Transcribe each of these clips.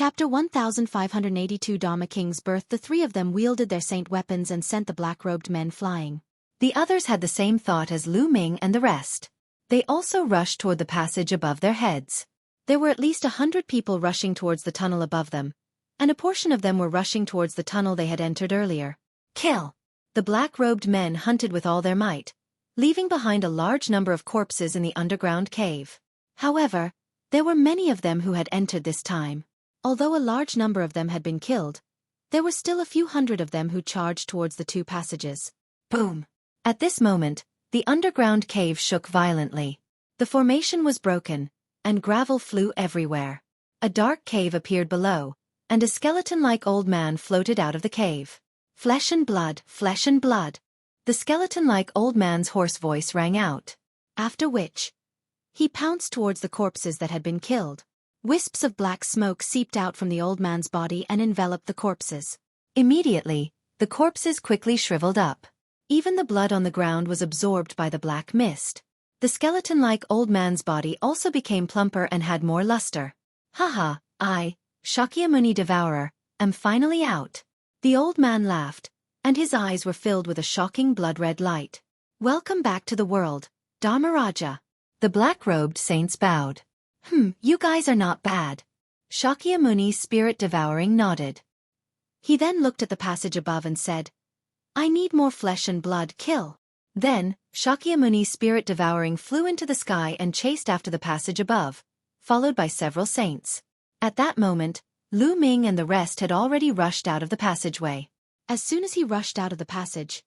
Chapter 1582 Dharma King's Birth. The three of them wielded their saint weapons and sent the black-robed men flying. The others had the same thought as Lu Ming and the rest. They also rushed toward the passage above their heads. There were at least 100 people rushing towards the tunnel above them, and a portion of them were rushing towards the tunnel they had entered earlier. Kill! The black-robed men hunted with all their might, leaving behind a large number of corpses in the underground cave. However, there were many of them who had entered this time. Although a large number of them had been killed, there were still a few hundred of them who charged towards the two passages. Boom! At this moment, the underground cave shook violently. The formation was broken, and gravel flew everywhere. A dark cave appeared below, and a skeleton-like old man floated out of the cave. Flesh and blood, flesh and blood. The skeleton-like old man's hoarse voice rang out. After which, he pounced towards the corpses that had been killed. Wisps of black smoke seeped out from the old man's body and enveloped the corpses. Immediately, the corpses quickly shriveled up. Even the blood on the ground was absorbed by the black mist. The skeleton-like old man's body also became plumper and had more luster. Haha, I, Shakyamuni Devourer, am finally out. The old man laughed, and his eyes were filled with a shocking blood-red light. Welcome back to the world, Dharmaraja. The black-robed saints bowed. You guys are not bad. Shakyamuni's spirit-devouring nodded. He then looked at the passage above and said, I need more flesh and blood. Kill. Then, Shakyamuni's spirit-devouring flew into the sky and chased after the passage above, followed by several saints. At that moment, Lu Ming and the rest had already rushed out of the passageway. As soon as he rushed out of the passage,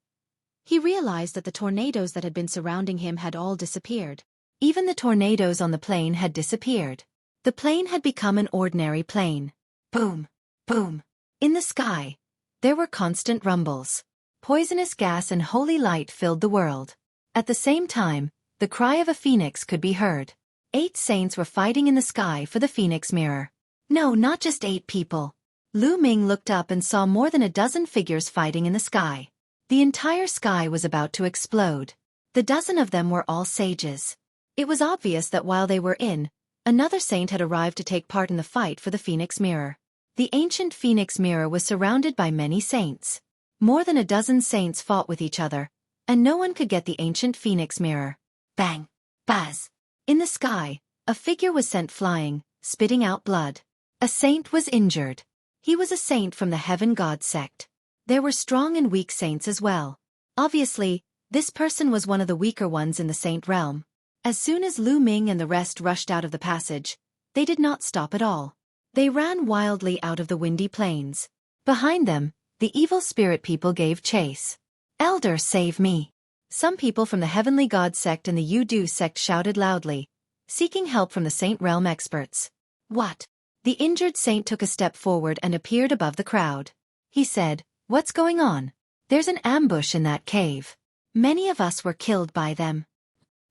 he realized that the tornadoes that had been surrounding him had all disappeared. Even the tornadoes on the plane had disappeared. The plane had become an ordinary plane. Boom! Boom! In the sky, there were constant rumbles. Poisonous gas and holy light filled the world. At the same time, the cry of a phoenix could be heard. 8 saints were fighting in the sky for the phoenix mirror. No, not just 8 people. Lu Ming looked up and saw more than a dozen figures fighting in the sky. The entire sky was about to explode. The dozen of them were all sages. It was obvious that while they were in, another saint had arrived to take part in the fight for the phoenix mirror. The ancient phoenix mirror was surrounded by many saints. More than a dozen saints fought with each other, and no one could get the ancient phoenix mirror. Bang! Buzz! In the sky, a figure was sent flying, spitting out blood. A saint was injured. He was a saint from the Heaven God sect. There were strong and weak saints as well. Obviously, this person was one of the weaker ones in the saint realm. As soon as Lu Ming and the rest rushed out of the passage, they did not stop at all. They ran wildly out of the windy plains. Behind them, the evil spirit people gave chase. Elder, save me! Some people from the Heavenly God sect and the Yudu sect shouted loudly, seeking help from the saint realm experts. What? The injured saint took a step forward and appeared above the crowd. He said, What's going on? There's an ambush in that cave. Many of us were killed by them.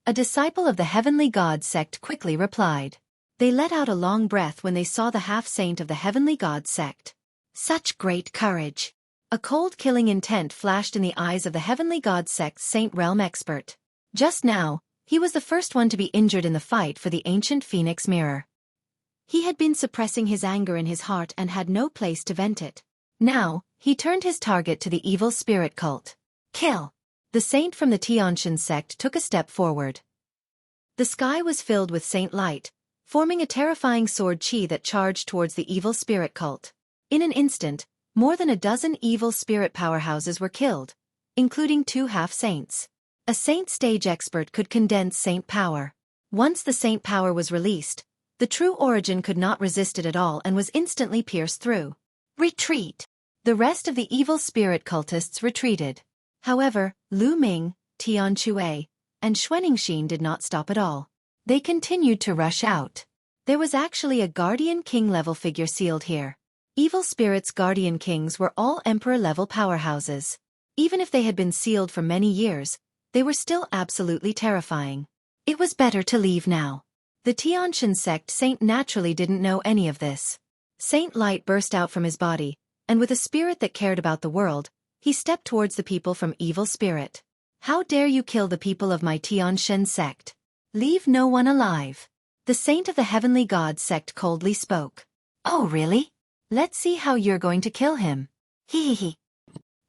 A disciple of the Heavenly God sect quickly replied. They let out a long breath when they saw the half-saint of the Heavenly God sect. Such great courage! A cold-killing intent flashed in the eyes of the Heavenly God sect's saint realm expert. Just now, he was the first one to be injured in the fight for the ancient phoenix mirror. He had been suppressing his anger in his heart and had no place to vent it. Now, he turned his target to the evil spirit cult. Kill! The saint from the Tianshan sect took a step forward. The sky was filled with saint light, forming a terrifying sword chi that charged towards the evil spirit cult. In an instant, more than a dozen evil spirit powerhouses were killed, including 2 half-saints. A saint stage expert could condense saint power. Once the saint power was released, the true origin could not resist it at all and was instantly pierced through. Retreat! The rest of the evil spirit cultists retreated. However, Lu Ming, Tian Chue, and Xueningsin did not stop at all. They continued to rush out. There was actually a guardian king-level figure sealed here. Evil spirits' guardian kings were all emperor-level powerhouses. Even if they had been sealed for many years, they were still absolutely terrifying. It was better to leave now. The Tianshan sect saint naturally didn't know any of this. Saint Light burst out from his body, and with a spirit that cared about the world, he stepped towards the people from Evil Spirit. How dare you kill the people of my Tianshan sect? Leave no one alive. The saint of the Heavenly God sect coldly spoke. Oh really? Let's see how you're going to kill him. Hee.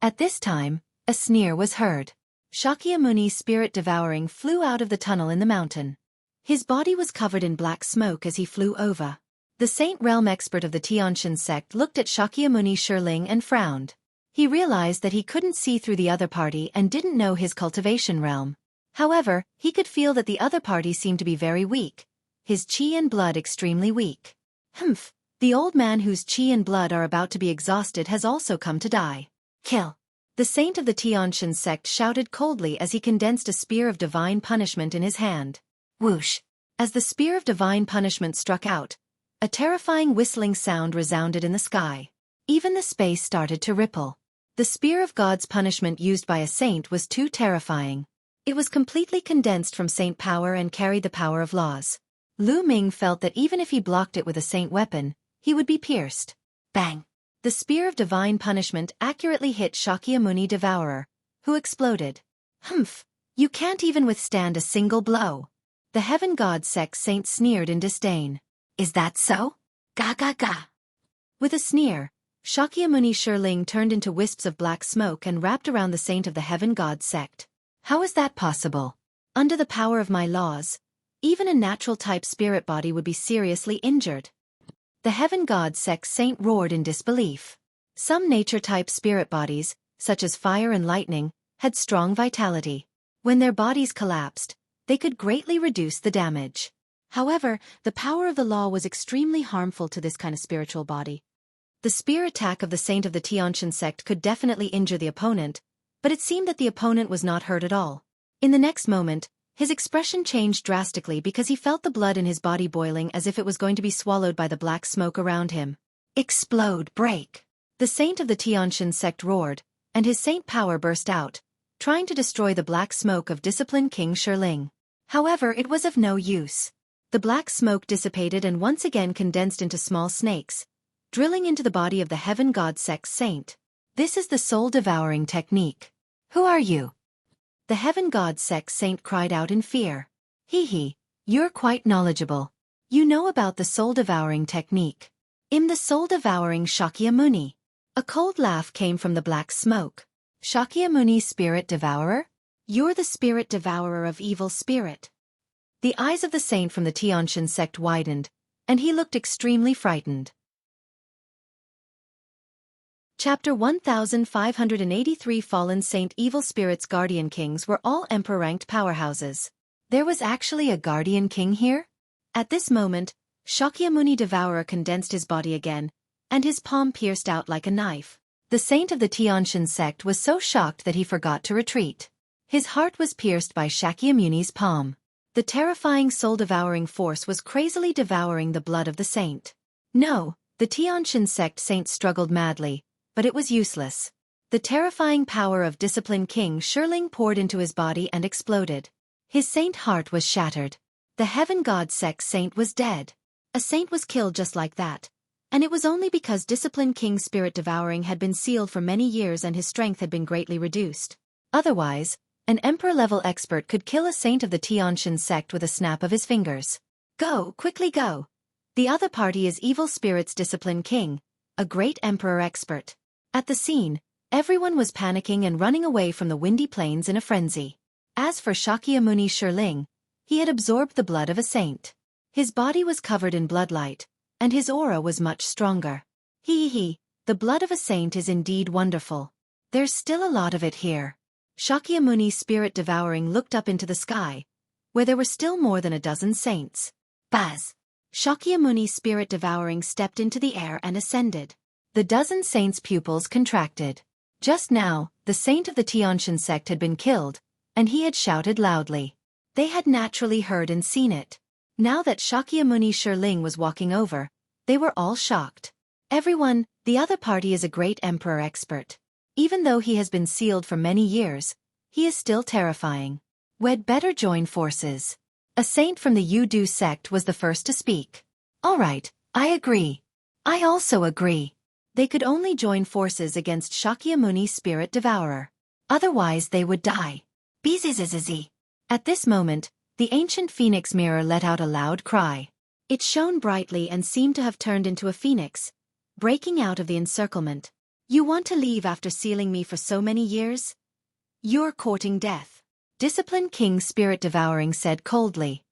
At this time, a sneer was heard. Shakyamuni's spirit devouring flew out of the tunnel in the mountain. His body was covered in black smoke as he flew over. The Saint Realm expert of the Tiantian sect looked at Shakyamuni Shirling and frowned. He realized that he couldn't see through the other party and didn't know his cultivation realm. However, he could feel that the other party seemed to be very weak. His qi and blood extremely weak. Humph, the old man whose qi and blood are about to be exhausted has also come to die. Kill. The saint of the Tiantian sect shouted coldly as he condensed a spear of divine punishment in his hand. Whoosh! As the spear of divine punishment struck out, a terrifying whistling sound resounded in the sky. Even the space started to ripple. The spear of God's punishment used by a saint was too terrifying. It was completely condensed from saint power and carried the power of laws. Lu Ming felt that even if he blocked it with a saint weapon, he would be pierced. Bang! The spear of divine punishment accurately hit Shakyamuni Devourer, who exploded. Humph! You can't even withstand a single blow. The Heaven God sect saint sneered in disdain. Is that so? Ga ga ga! With a sneer, Shakyamuni Shirling turned into wisps of black smoke and wrapped around the saint of the Heaven God sect. How is that possible? Under the power of my laws, even a natural-type spirit body would be seriously injured. The Heaven God sect saint roared in disbelief. Some nature-type spirit bodies, such as fire and lightning, had strong vitality. When their bodies collapsed, they could greatly reduce the damage. However, the power of the law was extremely harmful to this kind of spiritual body. The spear attack of the saint of the Tiantian sect could definitely injure the opponent, but it seemed that the opponent was not hurt at all. In the next moment, his expression changed drastically because he felt the blood in his body boiling as if it was going to be swallowed by the black smoke around him. Explode, break! The saint of the Tiantian sect roared, and his saint power burst out, trying to destroy the black smoke of disciplined King Shirling. However, it was of no use. The black smoke dissipated and once again condensed into small snakes, drilling into the body of the Heaven God sect saint. This is the soul-devouring technique. Who are you? The Heaven God sect saint cried out in fear. Hee, you're quite knowledgeable. You know about the soul-devouring technique. I'm the soul-devouring Shakyamuni. A cold laugh came from the black smoke. Shakyamuni spirit devourer? You're the spirit devourer of evil spirit. The eyes of the saint from the Tiantian sect widened, and he looked extremely frightened. Chapter 1583 Fallen Saint Evil Spirits Guardian Kings were all Emperor-ranked powerhouses. There was actually a Guardian King here? At this moment, Shakyamuni Devourer condensed his body again, and his palm pierced out like a knife. The saint of the Tiantian sect was so shocked that he forgot to retreat. His heart was pierced by Shakyamuni's palm. The terrifying soul-devouring force was crazily devouring the blood of the saint. No, the Tiantian sect saint struggled madly, but it was useless. The terrifying power of disciplined King Shirling poured into his body and exploded. His saint heart was shattered. The Heaven God sect saint was dead. A saint was killed just like that. And it was only because disciplined King Spirit Devouring had been sealed for many years and his strength had been greatly reduced. Otherwise, an Emperor-level expert could kill a saint of the Tiantian sect with a snap of his fingers. Go, quickly go. The other party is Evil Spirit's Disciplined King, a great Emperor expert. At the scene, everyone was panicking and running away from the windy plains in a frenzy. As for Shakyamuni Shirling, he had absorbed the blood of a saint. His body was covered in bloodlight, and his aura was much stronger. Hee, the blood of a saint is indeed wonderful. There's still a lot of it here. Shakyamuni Spirit Devouring looked up into the sky, where there were still more than a dozen saints. Buzz! Shakyamuni Spirit Devouring stepped into the air and ascended. The dozen saints' pupils contracted. Just now, the saint of the Tiantian sect had been killed, and he had shouted loudly. They had naturally heard and seen it. Now that Shakyamuni Shirling was walking over, they were all shocked. Everyone, the other party is a great emperor expert. Even though he has been sealed for many years, he is still terrifying. We'd better join forces. A saint from the Yudu sect was the first to speak. All right, I agree. I also agree. They could only join forces against Shakyamuni Spirit Devourer. Otherwise they would die. Bzzz. At this moment, the ancient phoenix mirror let out a loud cry. It shone brightly and seemed to have turned into a phoenix, breaking out of the encirclement. You want to leave after sealing me for so many years? You're courting death. Disciplined King Spirit Devouring said coldly.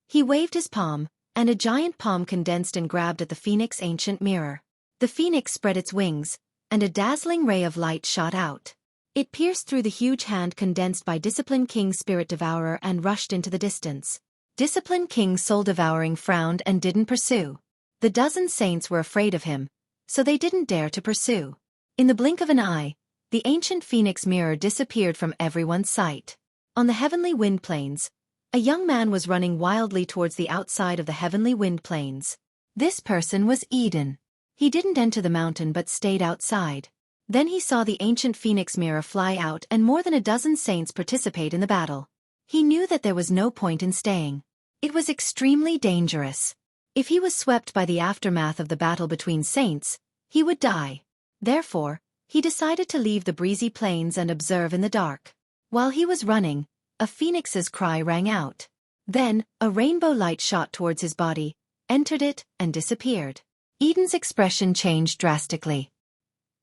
He waved his palm, and a giant palm condensed and grabbed at the phoenix ancient mirror. The phoenix spread its wings, and a dazzling ray of light shot out. It pierced through the huge hand condensed by Disciplined King Spirit Devourer and rushed into the distance. Disciplined King Soul Devouring frowned and didn't pursue. The dozen saints were afraid of him, so they didn't dare to pursue. In the blink of an eye, the ancient phoenix mirror disappeared from everyone's sight. On the heavenly wind plains, a young man was running wildly towards the outside of the heavenly wind plains. This person was Eden. He didn't enter the mountain but stayed outside. Then he saw the ancient phoenix mirror fly out and more than a dozen saints participate in the battle. He knew that there was no point in staying. It was extremely dangerous. If he was swept by the aftermath of the battle between saints, he would die. Therefore, he decided to leave the breezy plains and observe in the dark. While he was running, a phoenix's cry rang out. Then, a rainbow light shot towards his body, entered it, and disappeared. Eden's expression changed drastically.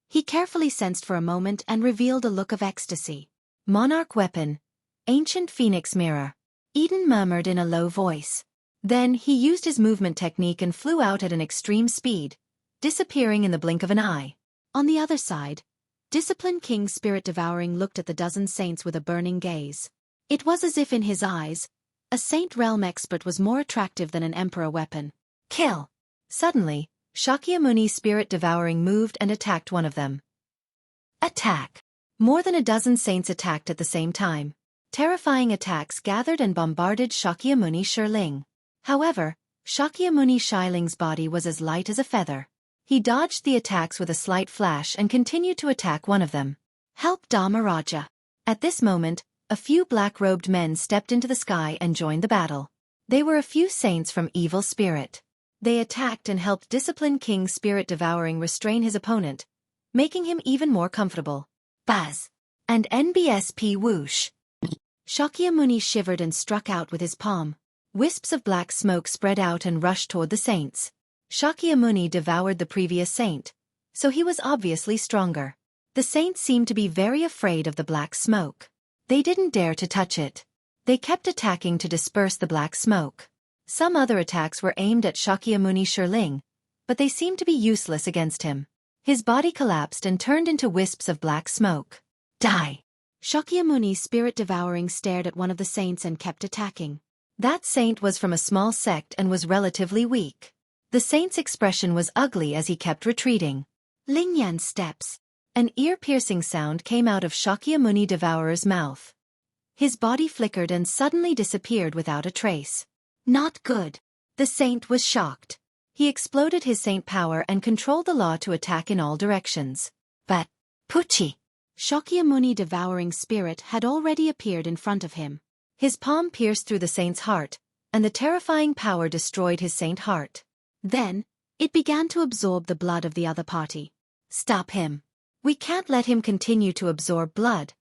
He carefully sensed for a moment and revealed a look of ecstasy. Monarch weapon. Ancient phoenix mirror. Eden murmured in a low voice. Then he used his movement technique and flew out at an extreme speed, disappearing in the blink of an eye. On the other side, Disciplined King Spirit Devouring looked at the dozen saints with a burning gaze. It was as if in his eyes, a saint realm expert was more attractive than an emperor weapon. Kill! Suddenly, Shakyamuni Spirit Devouring moved and attacked one of them. Attack! More than a dozen saints attacked at the same time. Terrifying attacks gathered and bombarded Shakyamuni Shirling. However, Shakyamuni Shiling's body was as light as a feather. He dodged the attacks with a slight flash and continued to attack one of them. Help Dharmaraja! At this moment, a few black-robed men stepped into the sky and joined the battle. They were a few saints from Evil Spirit. They attacked and helped Disciplined King Spirit Devouring restrain his opponent, making him even more comfortable. Buzz! And NBSP whoosh! Shakyamuni shivered and struck out with his palm. Wisps of black smoke spread out and rushed toward the saints. Shakyamuni devoured the previous saint, so he was obviously stronger. The saints seemed to be very afraid of the black smoke. They didn't dare to touch it. They kept attacking to disperse the black smoke. Some other attacks were aimed at Shakyamuni Shirling, but they seemed to be useless against him. His body collapsed and turned into wisps of black smoke. Die! Shakyamuni Spirit Devouring stared at one of the saints and kept attacking. That saint was from a small sect and was relatively weak. The saint's expression was ugly as he kept retreating. Lingyan's steps. An ear-piercing sound came out of Shakyamuni Devourer's mouth. His body flickered and suddenly disappeared without a trace. Not good. The saint was shocked. He exploded his saint power and controlled the law to attack in all directions. But, Puchi! Shakyamuni Devouring Spirit had already appeared in front of him. His palm pierced through the saint's heart, and the terrifying power destroyed his saint heart. Then, it began to absorb the blood of the other party. Stop him. We can't let him continue to absorb blood.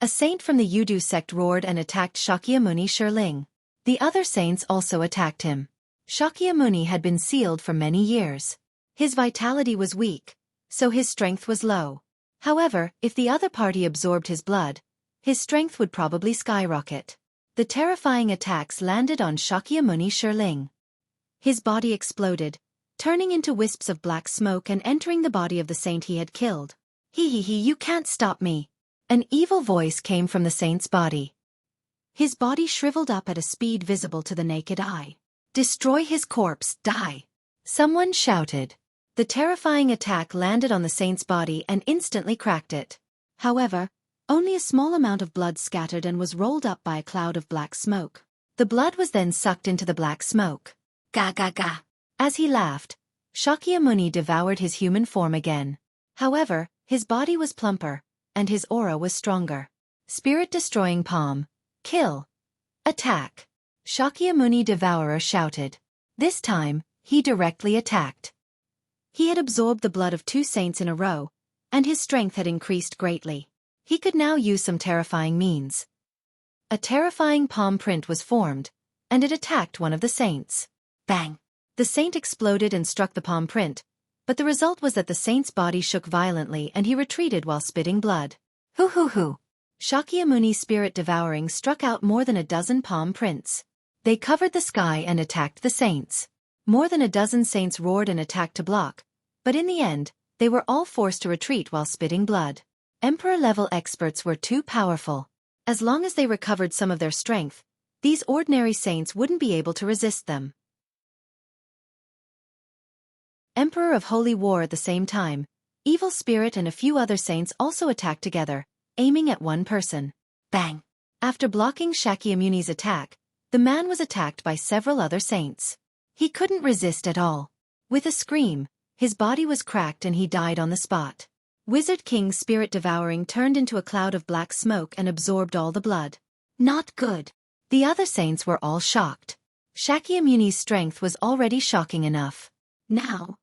A saint from the Yudu sect roared and attacked Shakyamuni Shirling. The other saints also attacked him. Shakyamuni had been sealed for many years. His vitality was weak, so his strength was low. However, if the other party absorbed his blood, his strength would probably skyrocket. The terrifying attacks landed on Shakyamuni Shirling. His body exploded, turning into wisps of black smoke and entering the body of the saint he had killed. He, you can't stop me. An evil voice came from the saint's body. His body shriveled up at a speed visible to the naked eye. Destroy his corpse, die! Someone shouted. The terrifying attack landed on the saint's body and instantly cracked it. However, only a small amount of blood scattered and was rolled up by a cloud of black smoke. The blood was then sucked into the black smoke. Ga ga ga! As he laughed, Shakyamuni devoured his human form again. However, his body was plumper, and his aura was stronger. Spirit-destroying palm. Kill. Attack. Shakyamuni Devourer shouted. This time, he directly attacked. He had absorbed the blood of 2 saints in a row, and his strength had increased greatly. He could now use some terrifying means. A terrifying palm print was formed, and it attacked one of the saints. Bang! The saint exploded and struck the palm print, but the result was that the saint's body shook violently and he retreated while spitting blood. Hoo hoo hoo! Shakyamuni's spirit devouring struck out more than a dozen palm prints. They covered the sky and attacked the saints. More than a dozen saints roared and attacked to block, but in the end, they were all forced to retreat while spitting blood. Emperor-level experts were too powerful. As long as they recovered some of their strength, these ordinary saints wouldn't be able to resist them. Emperor of Holy War at the same time, Evil Spirit and a few other saints also attacked together, aiming at one person. Bang! After blocking Shakyamuni's attack, the man was attacked by several other saints. He couldn't resist at all. With a scream, his body was cracked and he died on the spot. Wizard King's spirit devouring turned into a cloud of black smoke and absorbed all the blood. Not good. The other saints were all shocked. Shakyamuni's strength was already shocking enough. Now,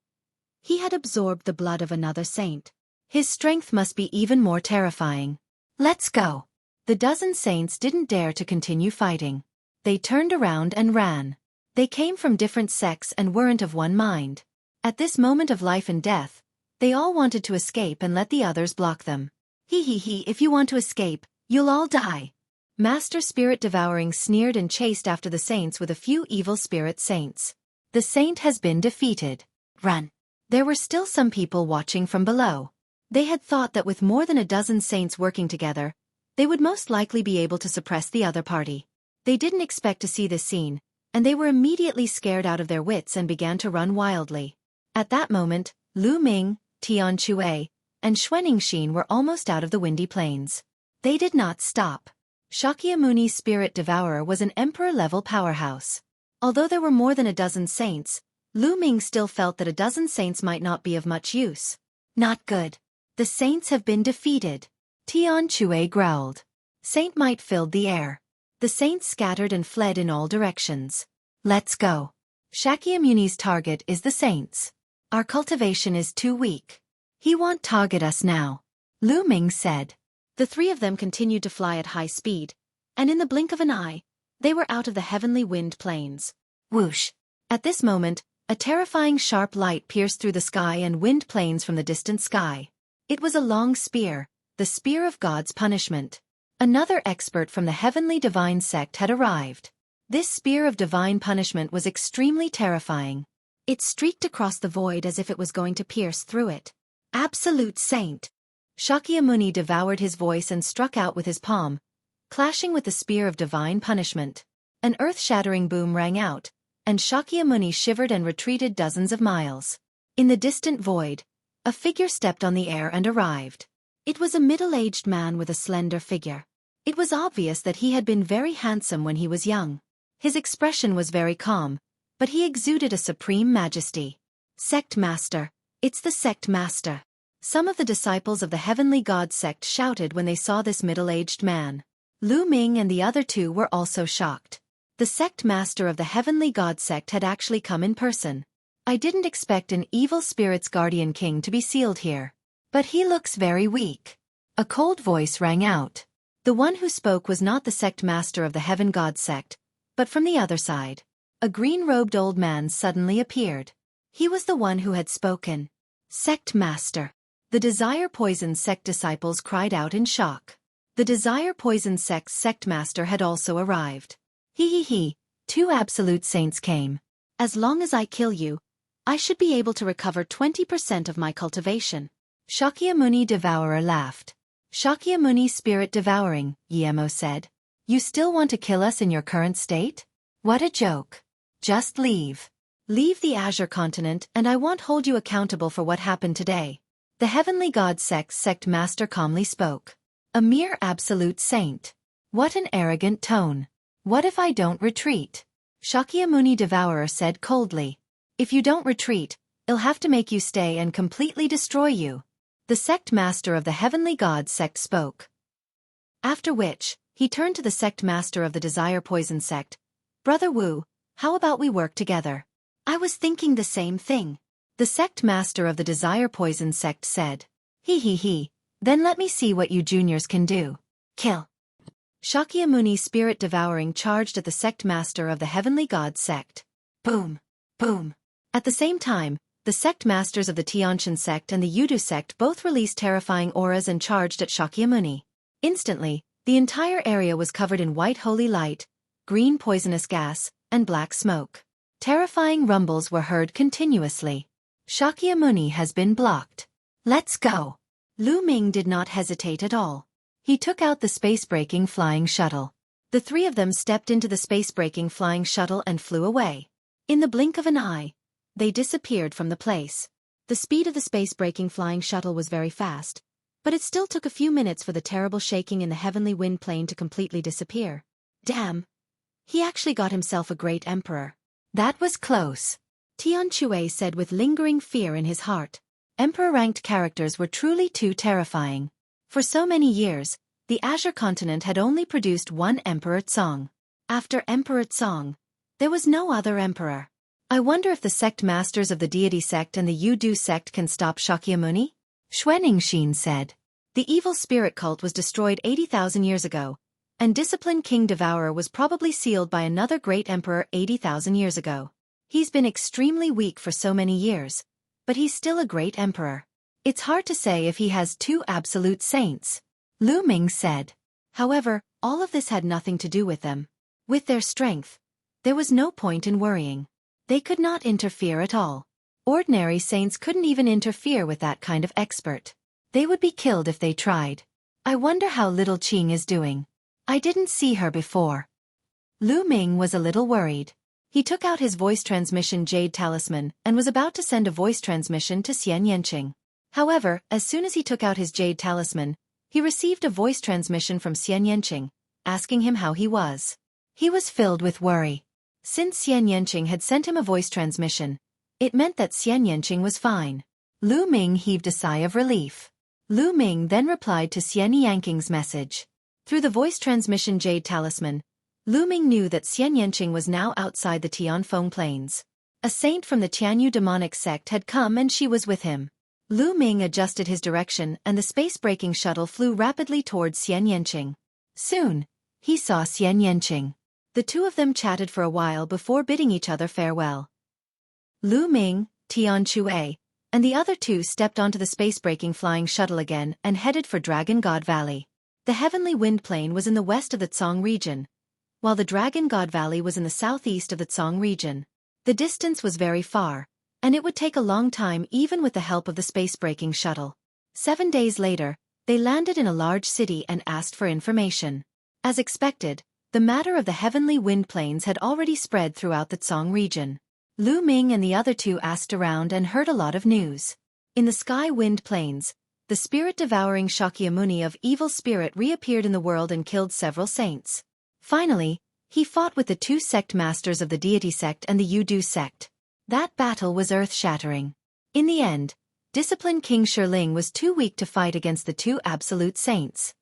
he had absorbed the blood of another saint. His strength must be even more terrifying. Let's go. The dozen saints didn't dare to continue fighting. They turned around and ran. They came from different sects and weren't of one mind. At this moment of life and death, they all wanted to escape and let the others block them. If you want to escape, you'll all die. Master Spirit Devouring sneered and chased after the saints with a few evil spirit saints. The saint has been defeated. Run. There were still some people watching from below. They had thought that with more than a dozen saints working together, they would most likely be able to suppress the other party. They didn't expect to see this scene, and they were immediately scared out of their wits and began to run wildly. At that moment, Lu Ming, Tian Xue, and Xueqi were almost out of the windy plains. They did not stop. Shakyamuni's spirit devourer was an emperor-level powerhouse. Although there were more than a dozen saints, Lu Ming still felt that a dozen saints might not be of much use. Not good. The saints have been defeated. Tian Xue growled. Saint might filled the air. The saints scattered and fled in all directions. Let's go. Shakyamuni's target is the saints. Our cultivation is too weak. He won't target us now. Lu Ming said. The three of them continued to fly at high speed, and in the blink of an eye, they were out of the heavenly wind plains. Whoosh! At this moment, a terrifying sharp light pierced through the sky and wind plains from the distant sky. It was a long spear, the spear of God's punishment. Another expert from the heavenly divine sect had arrived. This spear of divine punishment was extremely terrifying. It streaked across the void as if it was going to pierce through it. Absolute saint! Shakyamuni devoured his voice and struck out with his palm, clashing with the spear of divine punishment. An earth-shattering boom rang out, and Shakyamuni shivered and retreated dozens of miles. In the distant void, a figure stepped on the air and arrived. It was a middle-aged man with a slender figure. It was obvious that he had been very handsome when he was young. His expression was very calm, but he exuded a supreme majesty. Sect Master! It's the Sect Master! Some of the disciples of the Heavenly God sect shouted when they saw this middle-aged man. Lu Ming and the other two were also shocked. The Sect Master of the Heavenly God sect had actually come in person. I didn't expect an evil spirit's guardian king to be sealed here. But he looks very weak. A cold voice rang out. The one who spoke was not the Sect Master of the Heaven God sect, but from the other side. A green-robed old man suddenly appeared. He was the one who had spoken. Sect Master. The Desire Poison sect disciples cried out in shock. The Desire Poison sect's Sect Master had also arrived. Two absolute saints came. As long as I kill you, I should be able to recover 20% of my cultivation. Shakyamuni Devourer laughed. Shakyamuni Spirit Devouring, Yemo said. You still want to kill us in your current state? What a joke. Just leave. Leave the Azure continent and I won't hold you accountable for what happened today. The Heavenly God sect master calmly spoke. A mere absolute saint. What an arrogant tone. What if I don't retreat? Shakyamuni Devourer said coldly. If you don't retreat, I'll have to make you stay and completely destroy you. The sect master of the Heavenly God sect spoke. After which, he turned to the sect master of the Desire Poison sect. Brother Wu, how about we work together? I was thinking the same thing. The sect master of the Desire Poison sect said. Then let me see what you juniors can do. Kill. Shakyamuni Spirit Devouring charged at the sect master of the Heavenly God sect. Boom. Boom! At the same time, the sect masters of the Tiantian sect and the Yudu sect both released terrifying auras and charged at Shakyamuni. Instantly, the entire area was covered in white holy light, green poisonous gas, and black smoke. Terrifying rumbles were heard continuously. Shakyamuni has been blocked. Let's go! Lu Ming did not hesitate at all. He took out the space-breaking flying shuttle. The three of them stepped into the space-breaking flying shuttle and flew away. In the blink of an eye, they disappeared from the place. The speed of the space-breaking flying shuttle was very fast, but it still took a few minutes for the terrible shaking in the heavenly wind plane to completely disappear. Damn! He actually got himself a great emperor. That was close. Tian Xue said with lingering fear in his heart. Emperor-ranked characters were truly too terrifying. For so many years, the Azure continent had only produced one Emperor Tsong. After Emperor Tsong, there was no other emperor. I wonder if the sect masters of the deity sect and the Yudu sect can stop Shakyamuni? Xueqi said. The evil spirit cult was destroyed 80,000 years ago, and Disciplined King Devourer was probably sealed by another great emperor 80,000 years ago. He's been extremely weak for so many years, but he's still a great emperor. It's hard to say if he has two absolute saints, Lu Ming said. However, all of this had nothing to do with them. With their strength, there was no point in worrying. They could not interfere at all. Ordinary saints couldn't even interfere with that kind of expert. They would be killed if they tried. I wonder how little Qing is doing. I didn't see her before. Lu Ming was a little worried. He took out his voice transmission jade talisman and was about to send a voice transmission to Xian Yanqing. However, as soon as he took out his jade talisman, he received a voice transmission from Xian Yanqing, asking him how he was. He was filled with worry. Since Xian Yanqing had sent him a voice transmission, it meant that Xian Yanqing was fine. Lu Ming heaved a sigh of relief. Lu Ming then replied to Xian Yanqing's message. Through the voice transmission jade talisman, Lu Ming knew that Xian Yanqing was now outside the Tianfeng plains. A saint from the Tianyu demonic sect had come and she was with him. Lu Ming adjusted his direction and the space-breaking shuttle flew rapidly towards Xian Yanqing. Soon, he saw Xian Yanqing. The two of them chatted for a while before bidding each other farewell. Lu Ming, Tian Xue, and the other two stepped onto the space-breaking flying shuttle again and headed for Dragon God Valley. The heavenly wind plain was in the west of the Tsong region, while the Dragon God Valley was in the southeast of the Tsong region. The distance was very far, and it would take a long time even with the help of the space-breaking shuttle. 7 days later, they landed in a large city and asked for information. As expected, the matter of the heavenly wind plains had already spread throughout the Tsong region. Lu Ming and the other two asked around and heard a lot of news. In the sky wind plains, the spirit-devouring Shakyamuni of evil spirit reappeared in the world and killed several saints. Finally, he fought with the two sect masters of the deity sect and the Yudu sect. That battle was earth-shattering. In the end, Disciplined King Shirling was too weak to fight against the two absolute saints.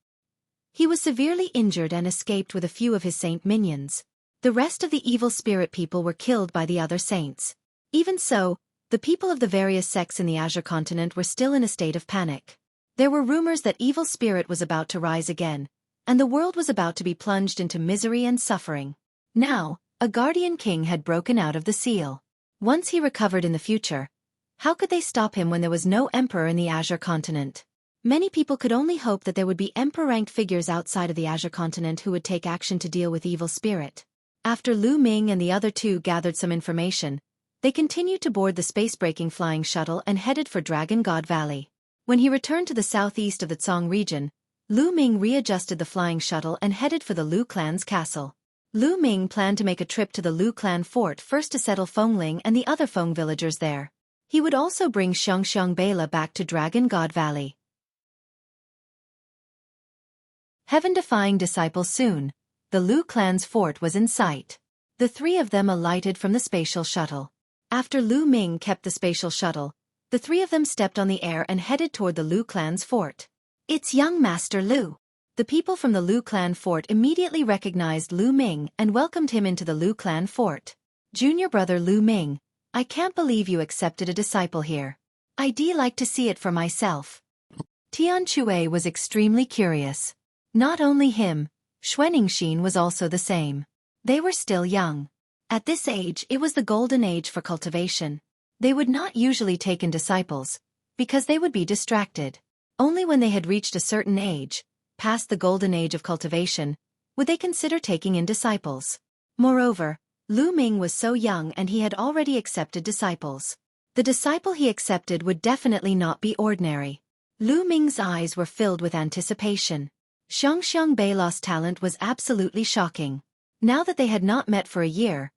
He was severely injured and escaped with a few of his saint minions. The rest of the evil spirit people were killed by the other saints. Even so, the people of the various sects in the Azure continent were still in a state of panic. There were rumors that evil spirit was about to rise again, and the world was about to be plunged into misery and suffering. Now, a guardian king had broken out of the seal. Once he recovered in the future, how could they stop him when there was no emperor in the Azure continent? Many people could only hope that there would be emperor-ranked figures outside of the Azure continent who would take action to deal with evil spirit. After Lu Ming and the other two gathered some information, they continued to board the space-breaking flying shuttle and headed for Dragon God Valley. When he returned to the southeast of the Tsong region, Lu Ming readjusted the flying shuttle and headed for the Lu clan's castle. Lu Ming planned to make a trip to the Lu clan fort first to settle Fengling and the other Feng villagers there. He would also bring Xiangxiang Bela back to Dragon God Valley. Heaven-defying disciple soon, the Lu clan's fort was in sight. The three of them alighted from the spatial shuttle. After Lu Ming kept the spatial shuttle, the three of them stepped on the air and headed toward the Lu clan's fort. It's young Master Lu. The people from the Lu clan fort immediately recognized Lu Ming and welcomed him into the Lu clan fort. Junior brother Lu Ming, I can't believe you accepted a disciple here. I'd like to see it for myself. Tian Xue was extremely curious. Not only him, Xueqi was also the same. They were still young. At this age, it was the golden age for cultivation. They would not usually take in disciples, because they would be distracted. Only when they had reached a certain age, past the golden age of cultivation, would they consider taking in disciples. Moreover, Lu Ming was so young and he had already accepted disciples. The disciple he accepted would definitely not be ordinary. Lu Ming's eyes were filled with anticipation. Xiang Beila's talent was absolutely shocking. Now that they had not met for a year,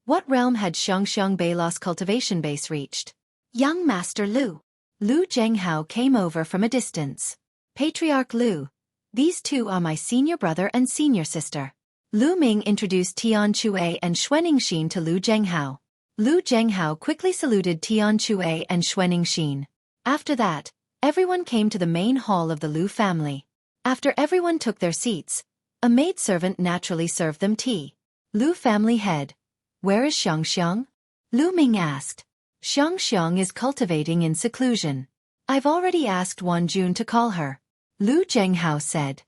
what realm had Xiang Beila's cultivation base reached? Young Master Lu. Lu Zhenghao came over from a distance. Patriarch Lu. These two are my senior brother and senior sister. Lu Ming introduced Tian Xue and Xueqi to Lu Zhenghao. Lu Zhenghao quickly saluted Tian Xue and Xueqi. After that, everyone came to the main hall of the Lu family. After everyone took their seats, a maidservant naturally served them tea. Lu family head. Where is Xiang? Lu Ming asked. Xiang is cultivating in seclusion. I've already asked Wan Jun to call her. Lu Zhenghao said.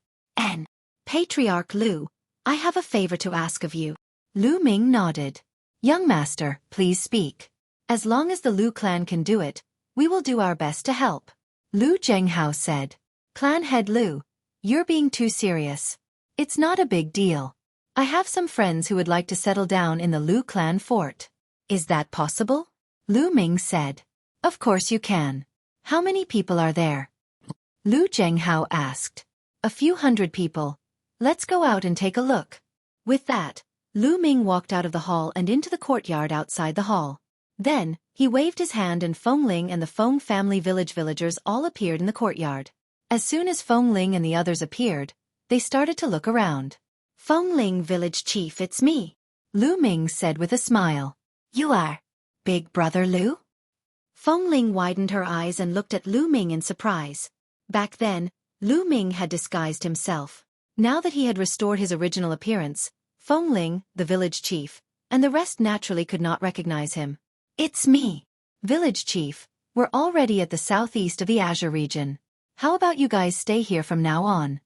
Patriarch Lu, I have a favor to ask of you. Lu Ming nodded. Young master, please speak. As long as the Lu clan can do it, we will do our best to help. Lu Zhenghao said. Clan head Lu, you're being too serious. It's not a big deal. I have some friends who would like to settle down in the Lu clan fort. Is that possible? Lu Ming said. Of course you can. How many people are there? Lu Zhenghao asked. A few hundred people. Let's go out and take a look. With that, Lu Ming walked out of the hall and into the courtyard outside the hall. Then, he waved his hand and Fengling and the Feng family villagers all appeared in the courtyard. As soon as Fengling and the others appeared, they started to look around. Fengling village chief, it's me. Lu Ming said with a smile. You are Big Brother Lu? Fengling widened her eyes and looked at Lu Ming in surprise. Back then, Lu Ming had disguised himself. Now that he had restored his original appearance, Fengling, the village chief, and the rest naturally could not recognize him. It's me. Village chief, we're already at the southeast of the Azure region. How about you guys stay here from now on?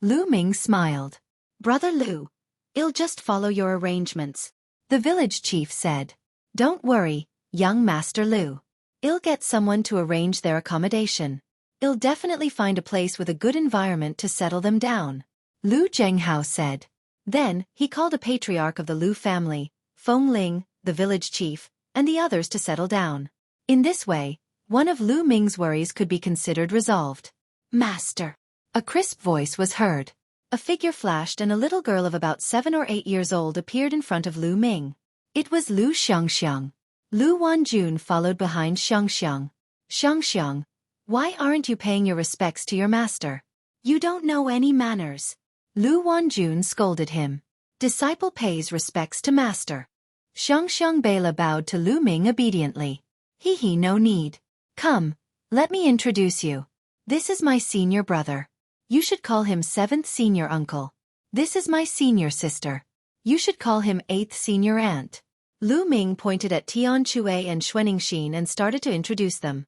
Lu Ming smiled. Brother Lu, I'll just follow your arrangements. The village chief said. Don't worry, young Master Lu. I'll get someone to arrange their accommodation. I'll definitely find a place with a good environment to settle them down. Lu Zhenghao said. Then, he called a patriarch of the Lu family, Fengling, the village chief, and the others to settle down. In this way, one of Lu Ming's worries could be considered resolved. Master. A crisp voice was heard. A figure flashed and a little girl of about 7 or 8 years old appeared in front of Lu Ming. It was Lu Xiangxiang. Lu Wanjun followed behind Xiangxiang. Xiangxiang, why aren't you paying your respects to your master? You don't know any manners. Lu Wanjun scolded him. Disciple pays respects to master. Xiangxiang Beila bowed to Lu Ming obediently. No need. Come, let me introduce you. This is my senior brother. You should call him 7th senior uncle. This is my senior sister. You should call him 8th senior aunt. Lu Ming pointed at Tian Xue and Xueqi and started to introduce them.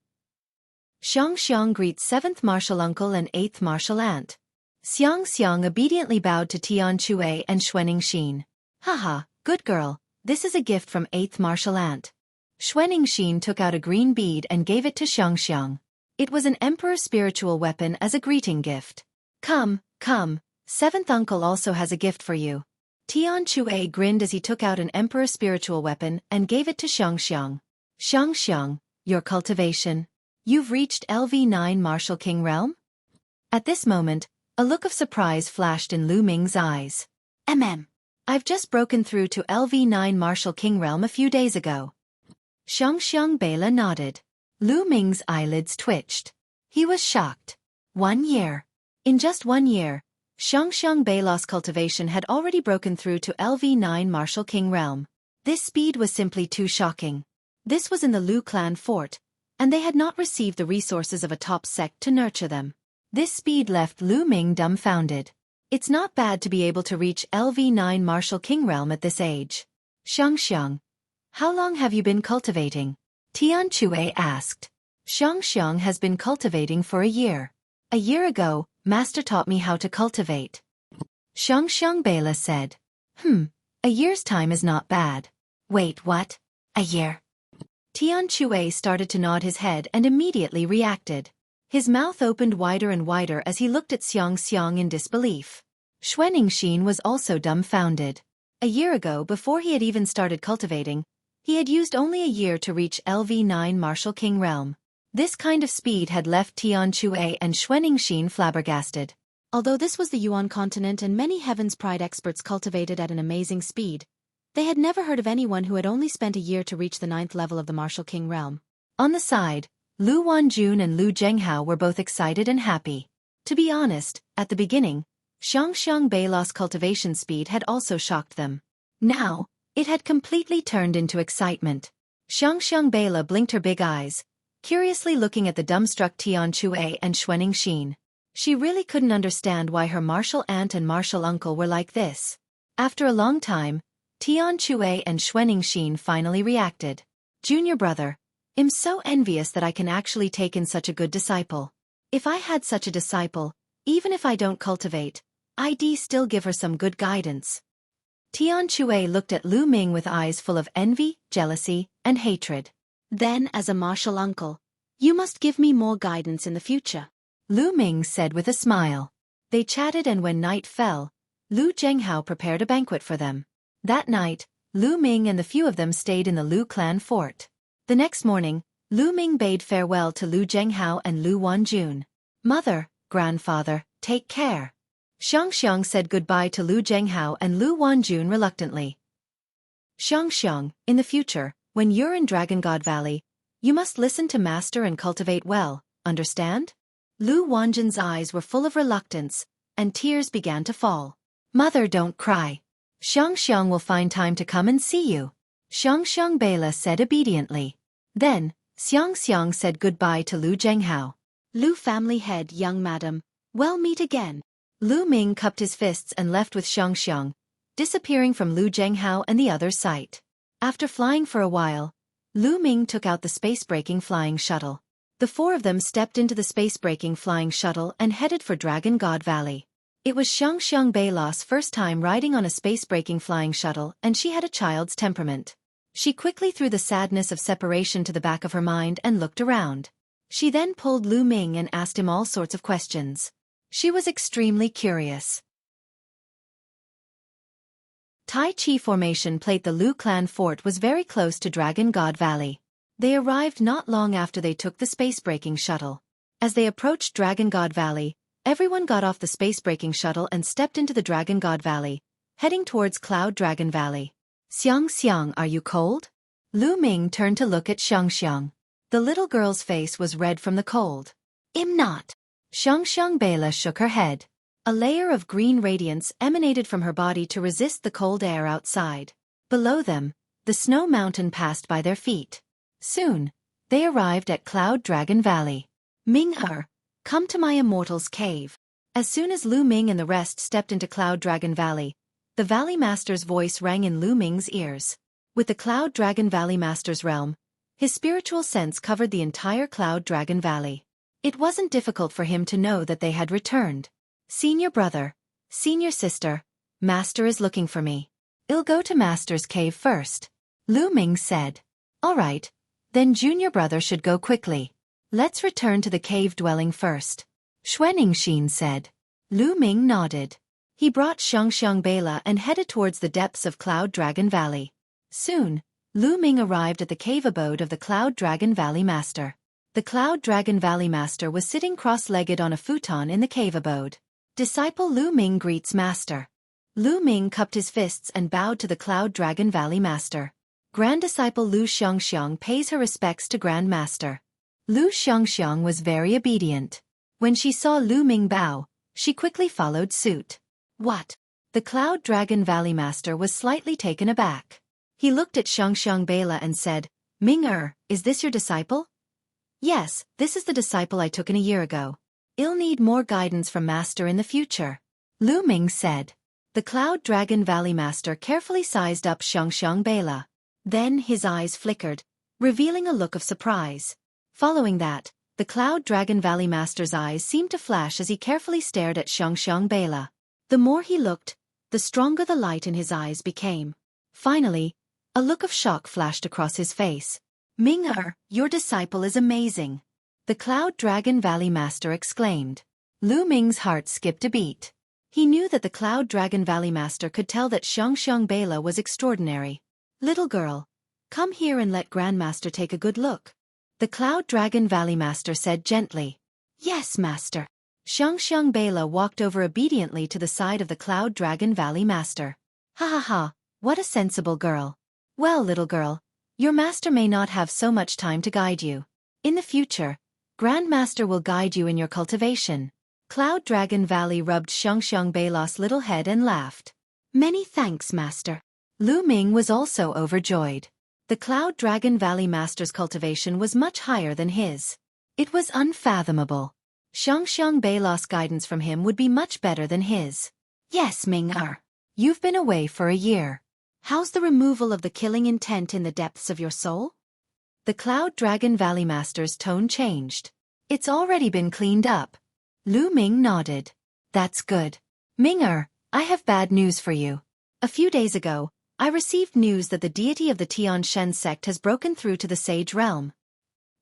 Xiangxiang greets 7th martial uncle and 8th martial aunt. Xiang obediently bowed to Tian Xue and Xueqi. Haha, good girl, this is a gift from 8th martial aunt. Xueqi took out a green bead and gave it to Xiangxiang. It was an emperor's spiritual weapon as a greeting gift. Come, 7th uncle also has a gift for you. Tian Xue grinned as he took out an emperor's spiritual weapon and gave it to Xiangxiang. Xiangxiang, your cultivation. You've reached LV9 Martial King Realm? At this moment, a look of surprise flashed in Lu Ming's eyes. I've just broken through to LV9 Martial King Realm a few days ago. Xiangxiang Beila nodded. Lu Ming's eyelids twitched. He was shocked. 1 year. In just 1 year, Xiangxiang Beila's cultivation had already broken through to LV9 Martial King Realm. This speed was simply too shocking. This was in the Lu clan fort, and they had not received the resources of a top sect to nurture them. This speed left Lu Ming dumbfounded. It's not bad to be able to reach LV9 Martial King Realm at this age. Xiangxiang, how long have you been cultivating? Tian Xue asked. Xiangxiang has been cultivating for a year. A year ago, Master taught me how to cultivate. Xiangxiang Beila said. A year's time is not bad. Wait, what? A year? Tian Xueqi started to nod his head and immediately reacted. His mouth opened wider and wider as he looked at Xiang in disbelief. Xueqi was also dumbfounded. A year ago, before he had even started cultivating, he had used only a year to reach LV9 Martial King realm. This kind of speed had left Tian Xueqi and Xueqi flabbergasted. Although this was the Yuan continent and many Heaven's Pride experts cultivated at an amazing speed, they had never heard of anyone who had only spent a year to reach the 9th level of the Martial King realm. On the side, Lu Wanjun and Lu Zhenghao were both excited and happy. To be honest, at the beginning, Xiang Beila's cultivation speed had also shocked them. Now, it had completely turned into excitement. Xiang Beila blinked her big eyes, curiously looking at the dumbstruck Tian Xueqi and Xueqi. She really couldn't understand why her martial aunt and martial uncle were like this. After a long time, Tian Xueqi and Xueqi finally reacted. Junior brother, I'm so envious that I can actually take in such a good disciple. If I had such a disciple, even if I don't cultivate, I'd still give her some good guidance. Tian Xueqi looked at Lu Ming with eyes full of envy, jealousy, and hatred. Then, as a martial uncle, you must give me more guidance in the future, Lu Ming said with a smile. They chatted, and when night fell, Lu Zhenghao prepared a banquet for them. That night, Lu Ming and the few of them stayed in the Lu clan fort. The next morning, Lu Ming bade farewell to Lu Zhenghao and Lu Wanjun. Mother, grandfather, take care. Xiang said goodbye to Lu Zhenghao and Lu Wanjun reluctantly. Xiang, in the future, when you're in Dragon God Valley, you must listen to Master and cultivate well, understand? Lu Wanjun's eyes were full of reluctance, and tears began to fall. Mother, don't cry. Xiang will find time to come and see you. Xiang Beila said obediently. Then, Xiang said goodbye to Lu Zhenghao. Lu family head, young madam, well meet again. Lu Ming cupped his fists and left with Xiang, disappearing from Lu Zhenghao and the other's sight. After flying for a while, Lu Ming took out the space-breaking flying shuttle. The four of them stepped into the space-breaking flying shuttle and headed for Dragon God Valley. It was Xiang Beila's first time riding on a space-breaking flying shuttle, and she had a child's temperament. She quickly threw the sadness of separation to the back of her mind and looked around. She then pulled Lu Ming and asked him all sorts of questions. She was extremely curious. Tai Chi Formation Plate. The Lu clan fort was very close to Dragon God Valley. They arrived not long after they took the space-breaking shuttle. As they approached Dragon God Valley, everyone got off the space-breaking shuttle and stepped into the Dragon God Valley, heading towards Cloud Dragon Valley. Xiang, are you cold? Lu Ming turned to look at Xiang. The little girl's face was red from the cold. I'm not. Xiang Beila shook her head. A layer of green radiance emanated from her body to resist the cold air outside. Below them, the snow mountain passed by their feet. Soon, they arrived at Cloud Dragon Valley. Ming-er, come to my immortal's cave. As soon as Lu Ming and the rest stepped into Cloud Dragon Valley, the Valley Master's voice rang in Lu Ming's ears. With the Cloud Dragon Valley Master's realm, his spiritual sense covered the entire Cloud Dragon Valley. It wasn't difficult for him to know that they had returned. Senior brother, senior sister, Master is looking for me. I'll go to Master's cave first. Lu Ming said. All right, then junior brother should go quickly. Let's return to the cave dwelling first. Xueqi said. Lu Ming nodded. He brought Xiang Beila and headed towards the depths of Cloud Dragon Valley. Soon, Lu Ming arrived at the cave abode of the Cloud Dragon Valley Master. The Cloud Dragon Valley Master was sitting cross-legged on a futon in the cave abode. Disciple Lu Ming greets Master. Lu Ming cupped his fists and bowed to the Cloud Dragon Valley Master. Grand Disciple Lu Xiang pays her respects to Grand Master. Lu Xiang was very obedient. When she saw Lu Ming bow, she quickly followed suit. What? The Cloud Dragon Valley Master was slightly taken aback. He looked at Xiang Beila and said, Ming-er, is this your disciple? Yes, this is the disciple I took in a year ago. I'll need more guidance from Master in the future. Lu Ming said. The Cloud Dragon Valley Master carefully sized up Xiang Beila. Then his eyes flickered, revealing a look of surprise. Following that, the Cloud Dragon Valley Master's eyes seemed to flash as he carefully stared at Xiang Beila. The more he looked, the stronger the light in his eyes became. Finally, A look of shock flashed across his face. Ming-er, your disciple is amazing. The Cloud Dragon Valley Master exclaimed. Lu Ming's heart skipped a beat. He knew that the Cloud Dragon Valley Master could tell that Xiangxiang Bela was extraordinary. Little girl, come here and let Grandmaster take a good look. The Cloud Dragon Valley Master said gently. Yes, Master. Xiangxiang Bela walked over obediently to the side of the Cloud Dragon Valley Master. Ha ha ha, what a sensible girl. Well, little girl, your master may not have so much time to guide you. In the future, Grandmaster will guide you in your cultivation. Cloud Dragon Valley rubbed Xiangxiang Bela's little head and laughed. Many thanks, Master. Lu Ming was also overjoyed. The Cloud Dragon Valley Master's cultivation was much higher than his. It was unfathomable. Xiangxiang Bela's guidance from him would be much better than his. Yes, Ming-er. You've been away for a year. How's the removal of the killing intent in the depths of your soul? The Cloud Dragon Valley Master's tone changed. It's already been cleaned up. Lu Ming nodded. That's good. Ming-er, I have bad news for you. A few days ago, I received news that the deity of the Tian Shen sect has broken through to the Sage Realm.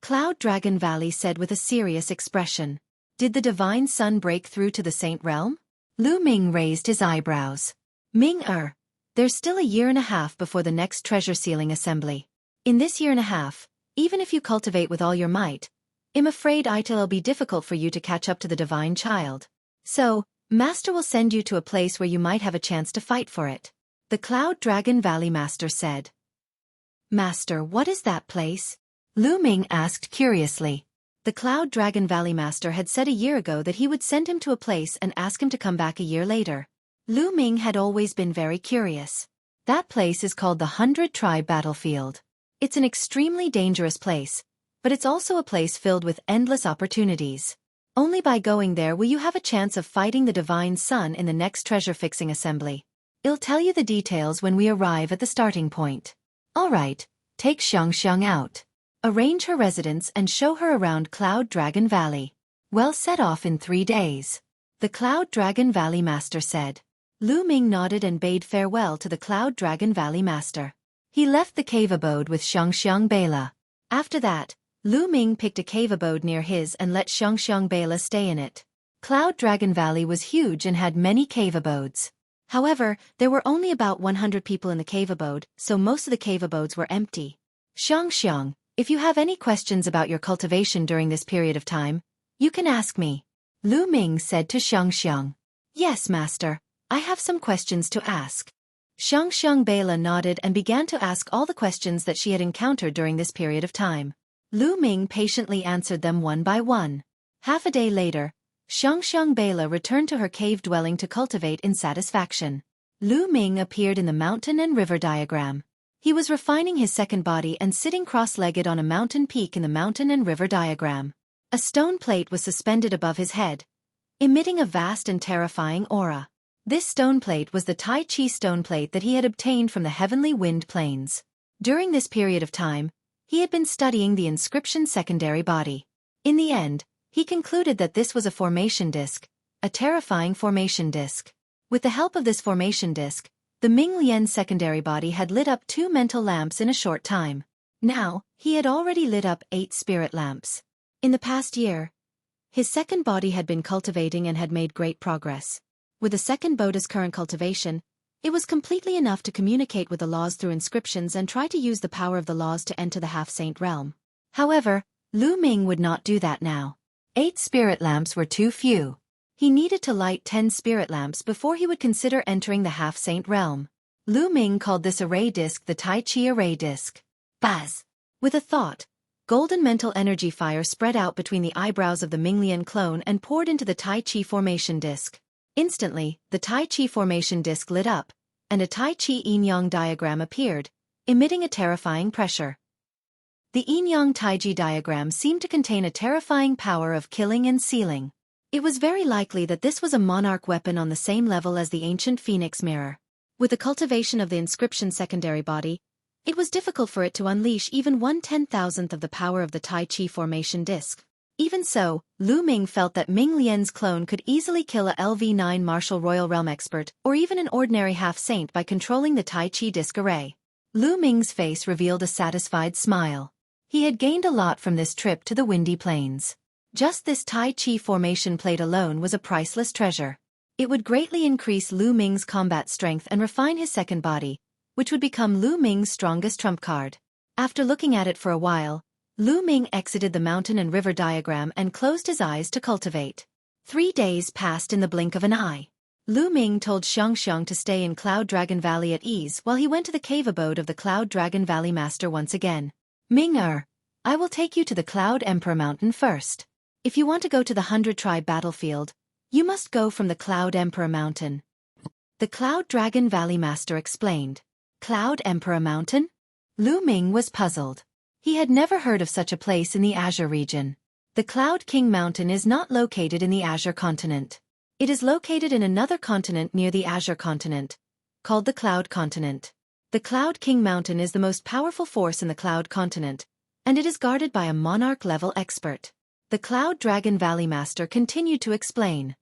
Cloud Dragon Valley said with a serious expression. Did the Divine Sun break through to the Saint Realm? Lu Ming raised his eyebrows. Ming-er, there's still a year and a half before the next treasure sealing assembly. In this year and a half, even if you cultivate with all your might, I'm afraid it'll be difficult for you to catch up to the Divine Child. So, Master will send you to a place where you might have a chance to fight for it. The Cloud Dragon Valley Master said. Master, what is that place? Lu Ming asked curiously. The Cloud Dragon Valley Master had said a year ago that he would send him to a place and ask him to come back a year later. Lu Ming had always been very curious. That place is called the 100-Tribe Battlefield. It's an extremely dangerous place, but it's also a place filled with endless opportunities. Only by going there will you have a chance of fighting the Divine Sun in the next treasure-fixing assembly. I'll tell you the details when we arrive at the starting point. All right, take Xiangxiang out. Arrange her residence and show her around Cloud Dragon Valley. We'll set off in 3 days. The Cloud Dragon Valley Master said. Lu Ming nodded and bade farewell to the Cloud Dragon Valley Master. He left the cave abode with Xiangxiang Bela. After that, Lu Ming picked a cave abode near his and let Xiangxiang Bela stay in it. Cloud Dragon Valley was huge and had many cave abodes. However, there were only about 100 people in the cave abode, so most of the cave abodes were empty. Xiangxiang, if you have any questions about your cultivation during this period of time, you can ask me. Lu Ming said to Xiangxiang. Yes, Master, I have some questions to ask. Xiangxiang Bela nodded and began to ask all the questions that she had encountered during this period of time. Lu Ming patiently answered them one by one. Half a day later, Xiangxiang Bela returned to her cave dwelling to cultivate in satisfaction. Lu Ming appeared in the mountain and river diagram. He was refining his second body and sitting cross-legged on a mountain peak in the mountain and river diagram. A stone plate was suspended above his head, emitting a vast and terrifying aura. This stone plate was the Tai Chi stone plate that he had obtained from the heavenly wind plains. During this period of time, he had been studying the inscription secondary body. In the end, he concluded that this was a formation disc, a terrifying formation disc. With the help of this formation disc, the Ming Lian secondary body had lit up 2 mental lamps in a short time. Now, he had already lit up 8 spirit lamps. In the past year, his second body had been cultivating and had made great progress. With the second body's current cultivation, it was completely enough to communicate with the laws through inscriptions and try to use the power of the laws to enter the half-saint realm. However, Lu Ming would not do that now. 8 spirit lamps were too few. He needed to light 10 spirit lamps before he would consider entering the half-saint realm. Lu Ming called this array disc the Tai Chi array disc. Buzz! With a thought, golden mental energy fire spread out between the eyebrows of the Minglian clone and poured into the Tai Chi formation disc. Instantly, the Tai Chi formation disc lit up, and a Tai Chi yin-yang diagram appeared, emitting a terrifying pressure. The yin-yang Taiji diagram seemed to contain a terrifying power of killing and sealing. It was very likely that this was a monarch weapon on the same level as the ancient Phoenix mirror. With the cultivation of the inscription secondary body, it was difficult for it to unleash even 1/10,000th of the power of the Tai Chi formation disc. Even so, Lu Ming felt that Ming Lian's clone could easily kill a LV9 Martial Royal Realm expert or even an ordinary half-saint by controlling the Tai Chi disc array. Lu Ming's face revealed a satisfied smile. He had gained a lot from this trip to the windy plains. Just this Tai Chi formation plate alone was a priceless treasure. It would greatly increase Lu Ming's combat strength and refine his second body, which would become Lu Ming's strongest trump card. After looking at it for a while, Lu Ming exited the mountain and river diagram and closed his eyes to cultivate. 3 days passed in the blink of an eye. Lu Ming told Xiang to stay in Cloud Dragon Valley at ease while he went to the cave abode of the Cloud Dragon Valley Master once again. Ming-er, I will take you to the Cloud Emperor Mountain first. If you want to go to the 100-tribe battlefield, you must go from the Cloud Emperor Mountain. The Cloud Dragon Valley Master explained. Cloud Emperor Mountain? Lu Ming was puzzled. He had never heard of such a place in the Azure region. The Cloud King Mountain is not located in the Azure continent. It is located in another continent near the Azure continent, called the Cloud Continent. The Cloud King Mountain is the most powerful force in the Cloud Continent, and it is guarded by a monarch-level expert. The Cloud Dragon Valley Master continued to explain.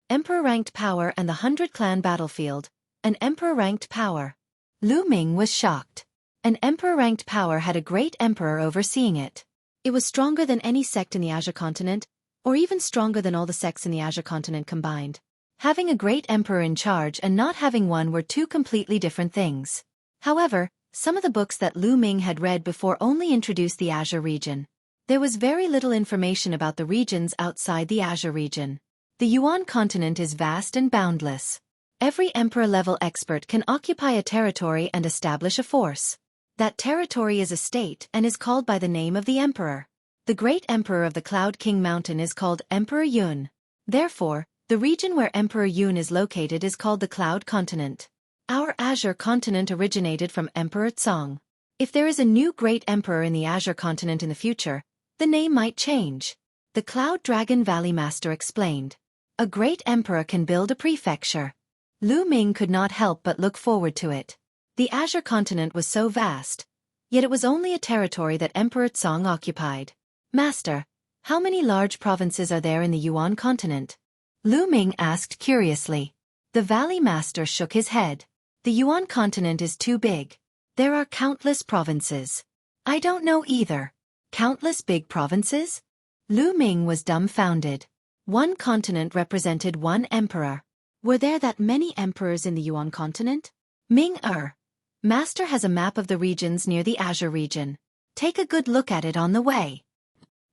Emperor-ranked power and the 100-clan battlefield. An emperor-ranked power. Lu Ming was shocked. An emperor-ranked power had a great emperor overseeing it. It was stronger than any sect in the Azure continent, or even stronger than all the sects in the Azure continent combined. Having a great emperor in charge and not having one were two completely different things. However, some of the books that Lu Ming had read before only introduced the Azure region. There was very little information about the regions outside the Azure region. The Yuan continent is vast and boundless. Every emperor-level expert can occupy a territory and establish a force. That territory is a state and is called by the name of the emperor. The great emperor of the Cloud King Mountain is called Emperor Yun. Therefore, the region where Emperor Yun is located is called the Cloud Continent. Our Azure continent originated from Emperor Tsong. If there is a new great emperor in the Azure continent in the future, the name might change. The Cloud Dragon Valley Master explained. A great emperor can build a prefecture. Lu Ming could not help but look forward to it. The Azure continent was so vast, yet it was only a territory that Emperor Tsong occupied. Master, how many large provinces are there in the Yuan continent? Lu Ming asked curiously. The Valley Master shook his head. The Yuan continent is too big. There are countless provinces. I don't know either. Countless big provinces? Lu Ming was dumbfounded. One continent represented one emperor. Were there that many emperors in the Yuan continent? Ming-er. Master has a map of the regions near the Azure region. Take a good look at it on the way.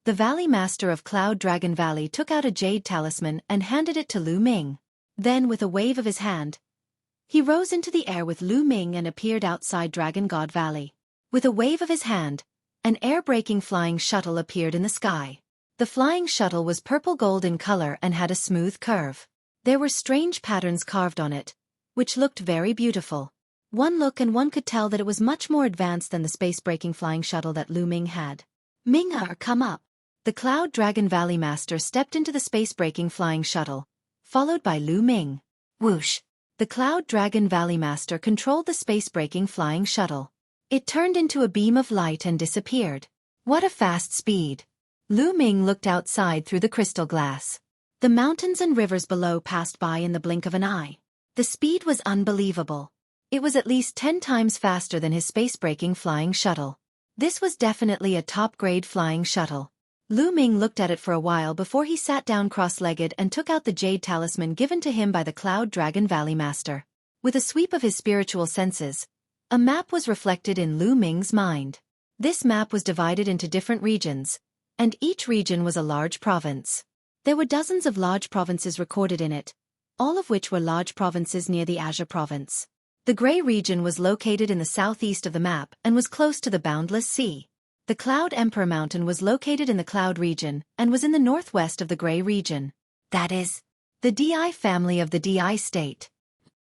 The Valley Master of Cloud Dragon Valley took out a jade talisman and handed it to Lu Ming. Then, with a wave of his hand, he rose into the air with Lu Ming and appeared outside Dragon God Valley. With a wave of his hand, an air-breaking flying shuttle appeared in the sky. The flying shuttle was purple-gold in color and had a smooth curve. There were strange patterns carved on it, which looked very beautiful. One look and one could tell that it was much more advanced than the space-breaking flying shuttle that Lu Ming had. Ming-er, come up. The Cloud Dragon Valley Master stepped into the space-breaking flying shuttle, followed by Lu Ming. Whoosh! The Cloud Dragon Valley Master controlled the space-breaking flying shuttle. It turned into a beam of light and disappeared. What a fast speed! Lu Ming looked outside through the crystal glass. The mountains and rivers below passed by in the blink of an eye. The speed was unbelievable. It was at least 10 times faster than his space-breaking flying shuttle. This was definitely a top-grade flying shuttle. Lu Ming looked at it for a while before he sat down cross-legged and took out the jade talisman given to him by the Cloud Dragon Valley Master. With a sweep of his spiritual senses, a map was reflected in Lu Ming's mind. This map was divided into different regions, and each region was a large province. There were dozens of large provinces recorded in it, all of which were large provinces near the Azure province. The Grey region was located in the southeast of the map and was close to the boundless sea. The Cloud Emperor Mountain was located in the Cloud region and was in the northwest of the Grey region. That is, the Di family of the Di state.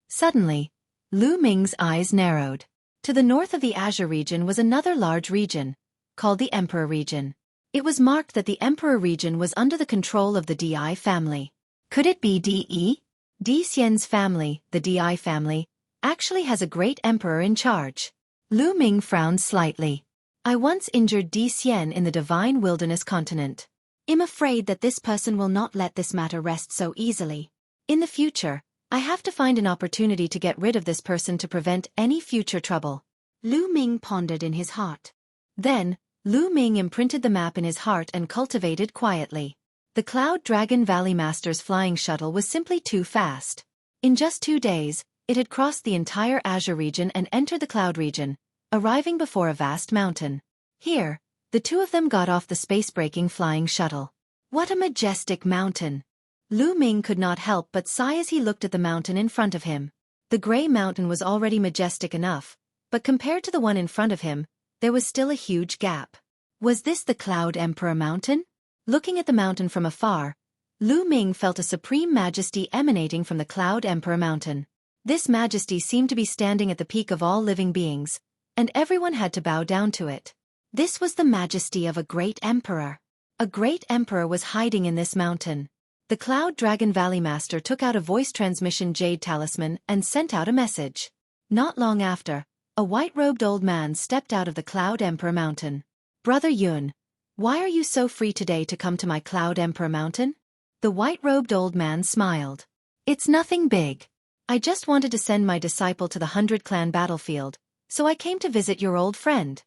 Suddenly, Lu Ming's eyes narrowed. To the north of the Azure region was another large region, called the Emperor region. It was marked that the Emperor region was under the control of the Di family. Could it be Di? Di Xian's family, the Di family, actually has a great emperor in charge. Lu Ming frowned slightly. I once injured Di Xian in the Divine Wilderness continent. I'm afraid that this person will not let this matter rest so easily. In the future, I have to find an opportunity to get rid of this person to prevent any future trouble. Lu Ming pondered in his heart. Then, Lu Ming imprinted the map in his heart and cultivated quietly. The Cloud Dragon Valley Master's flying shuttle was simply too fast. In just 2 days, it had crossed the entire Azure region and entered the Cloud region, arriving before a vast mountain. Here, the two of them got off the space-breaking flying shuttle. What a majestic mountain! Lu Ming could not help but sigh as he looked at the mountain in front of him. The gray mountain was already majestic enough, but compared to the one in front of him, there was still a huge gap. Was this the Cloud Emperor Mountain? Looking at the mountain from afar, Lu Ming felt a supreme majesty emanating from the Cloud Emperor Mountain. This majesty seemed to be standing at the peak of all living beings, and everyone had to bow down to it. This was the majesty of a great emperor. A great emperor was hiding in this mountain. The Cloud Dragon Valley Master took out a voice transmission jade talisman and sent out a message. Not long after, a white-robed old man stepped out of the Cloud Emperor Mountain. Brother Yun, why are you so free today to come to my Cloud Emperor Mountain? The white-robed old man smiled. It's nothing big. I just wanted to send my disciple to the 100-clan battlefield, so I came to visit your old friend.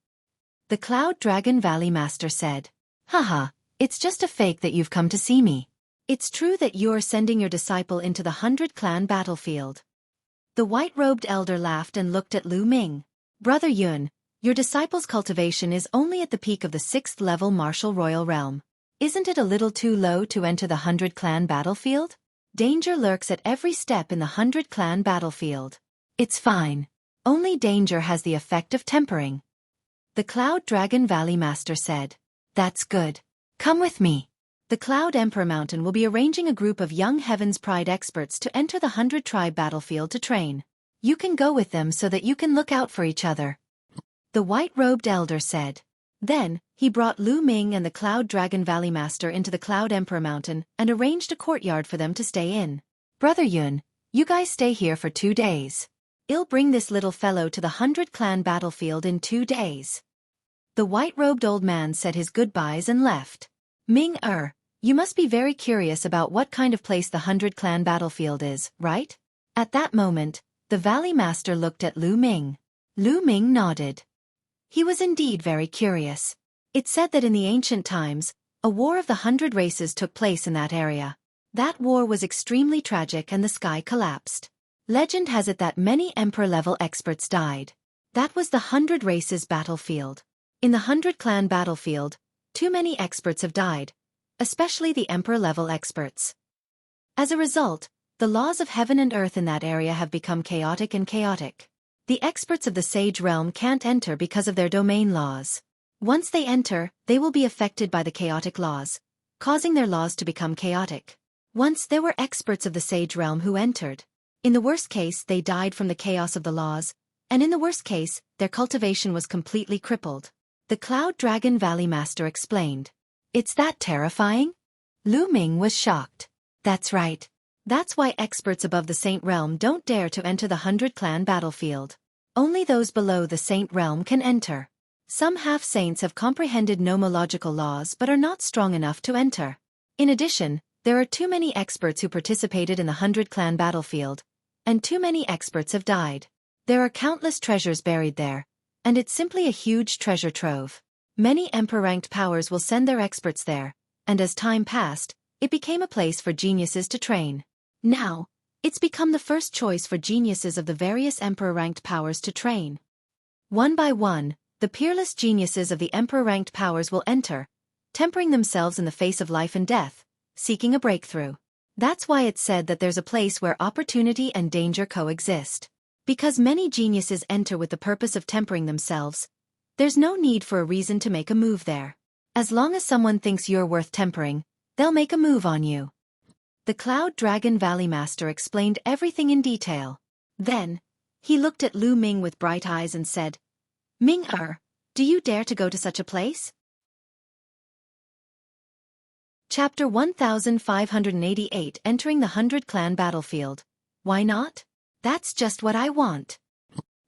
The Cloud Dragon Valley Master said. Haha, it's just a fake that you've come to see me. It's true that you're sending your disciple into the 100-clan battlefield. The white-robed elder laughed and looked at Lu Ming. Brother Yun, your disciple's cultivation is only at the peak of the 6th level martial royal realm. Isn't it a little too low to enter the 100-clan battlefield? Danger lurks at every step in the 100-clan battlefield. It's fine. Only danger has the effect of tempering. The Cloud Dragon Valley Master said. That's good. Come with me. The Cloud Emperor Mountain will be arranging a group of young Heaven's Pride experts to enter the 100-tribe battlefield to train. You can go with them so that you can look out for each other. The white-robed elder said. Then, he brought Lu Ming and the Cloud Dragon Valley Master into the Cloud Emperor Mountain and arranged a courtyard for them to stay in. Brother Yun, you guys stay here for 2 days. I'll bring this little fellow to the 100-clan battlefield in 2 days. The white-robed old man said his goodbyes and left. Ming, you must be very curious about what kind of place the 100-clan battlefield is, right? At that moment, the Valley Master looked at Lu Ming. Lu Ming nodded. He was indeed very curious. It said that in the ancient times, a war of the 100 races took place in that area. That war was extremely tragic and the sky collapsed. Legend has it that many Emperor-level experts died. That was the 100 races battlefield. In the 100-clan battlefield, too many experts have died, especially the Emperor-level experts. As a result, the laws of heaven and earth in that area have become chaotic and chaotic. The experts of the Sage Realm can't enter because of their domain laws. Once they enter, they will be affected by the chaotic laws, causing their laws to become chaotic. Once there were experts of the Sage Realm who entered. In the worst case, they died from the chaos of the laws, and in the worst case, their cultivation was completely crippled. The Cloud Dragon Valley Master explained. It's that terrifying? Lu Ming was shocked. That's right. That's why experts above the Saint Realm don't dare to enter the 100-clan battlefield. Only those below the Saint Realm can enter. Some half-saints have comprehended nomological laws but are not strong enough to enter. In addition, there are too many experts who participated in the 100-clan battlefield, and too many experts have died. There are countless treasures buried there, and it's simply a huge treasure trove. Many Emperor-ranked powers will send their experts there, and as time passed, it became a place for geniuses to train. Now, it's become the first choice for geniuses of the various Emperor-ranked powers to train. One by one, the peerless geniuses of the Emperor-ranked powers will enter, tempering themselves in the face of life and death, seeking a breakthrough. That's why it's said that there's a place where opportunity and danger coexist. Because many geniuses enter with the purpose of tempering themselves, there's no need for a reason to make a move there. As long as someone thinks you're worth tempering, they'll make a move on you. The Cloud Dragon Valley Master explained everything in detail. Then, he looked at Lu Ming with bright eyes and said, Ming, do you dare to go to such a place? Chapter 1588 Entering the 100-clan battlefield. Why not? That's just what I want.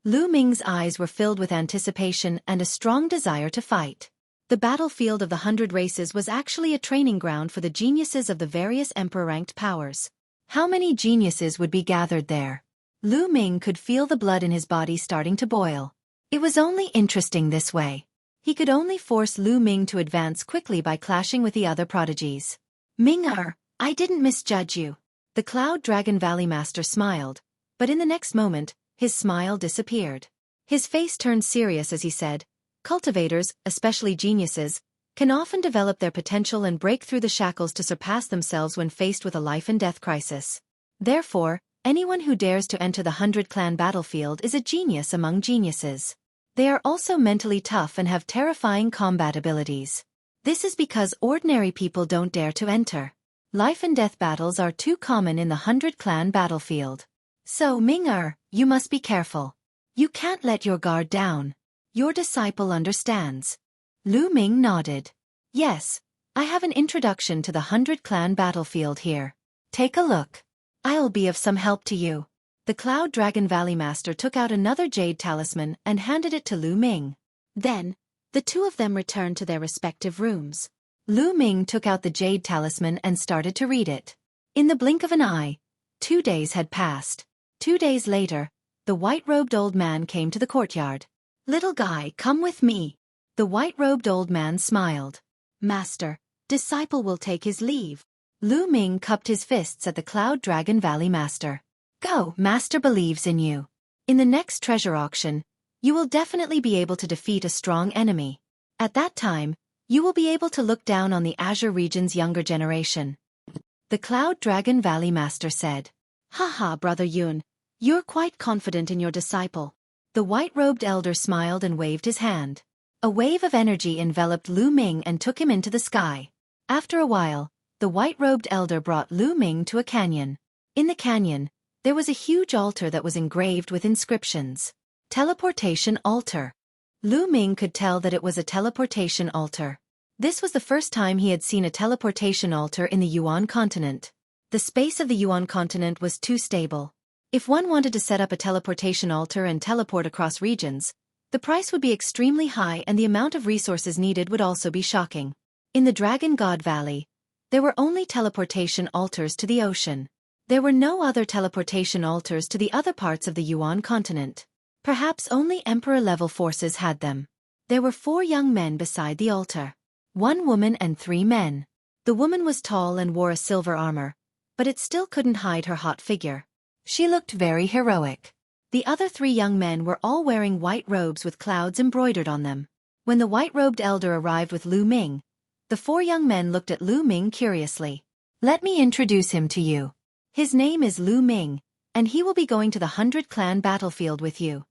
Lu Ming's eyes were filled with anticipation and a strong desire to fight. The battlefield of the 100 races was actually a training ground for the geniuses of the various Emperor-ranked powers. How many geniuses would be gathered there? Lu Ming could feel the blood in his body starting to boil. It was only interesting this way. He could only force Lu Ming to advance quickly by clashing with the other prodigies. Ming-er, I didn't misjudge you. The Cloud Dragon Valley Master smiled, but in the next moment, his smile disappeared. His face turned serious as he said, cultivators, especially geniuses, can often develop their potential and break through the shackles to surpass themselves when faced with a life-and-death crisis. Therefore, anyone who dares to enter the 100-clan battlefield is a genius among geniuses. They are also mentally tough and have terrifying combat abilities. This is because ordinary people don't dare to enter. Life-and-death battles are too common in the 100-clan battlefield. So, Ming-er, you must be careful. You can't let your guard down. Your disciple understands. Lu Ming nodded. Yes, I have an introduction to the 100-clan battlefield here. Take a look. I'll be of some help to you. The Cloud Dragon Valley Master took out another jade talisman and handed it to Lu Ming. Then, the two of them returned to their respective rooms. Lu Ming took out the jade talisman and started to read it. In the blink of an eye, 2 days had passed. 2 days later, the white-robed old man came to the courtyard. Little guy, come with me. The white-robed old man smiled. Master, disciple will take his leave. Lu Ming cupped his fists at the Cloud Dragon Valley Master. Go, Master believes in you. In the next treasure auction, you will definitely be able to defeat a strong enemy. At that time, you will be able to look down on the Azure region's younger generation. The Cloud Dragon Valley Master said. Haha, Brother Yun, you're quite confident in your disciple. The white-robed elder smiled and waved his hand. A wave of energy enveloped Lu Ming and took him into the sky. After a while, the white-robed elder brought Lu Ming to a canyon. In the canyon, there was a huge altar that was engraved with inscriptions. Teleportation altar. Lu Ming could tell that it was a teleportation altar. This was the first time he had seen a teleportation altar in the Yuan continent. The space of the Yuan continent was too stable. If one wanted to set up a teleportation altar and teleport across regions, the price would be extremely high and the amount of resources needed would also be shocking. In the Dragon God Valley, there were only teleportation altars to the ocean. There were no other teleportation altars to the other parts of the Yuan continent. Perhaps only Emperor-level forces had them. There were 4 young men beside the altar. 1 woman and 3 men. The woman was tall and wore a silver armor, but it still couldn't hide her hot figure. She looked very heroic. The other 3 young men were all wearing white robes with clouds embroidered on them. When the white-robed elder arrived with Lu Ming, the 4 young men looked at Lu Ming curiously. Let me introduce him to you. His name is Lu Ming, and he will be going to the 100-clan battlefield with you.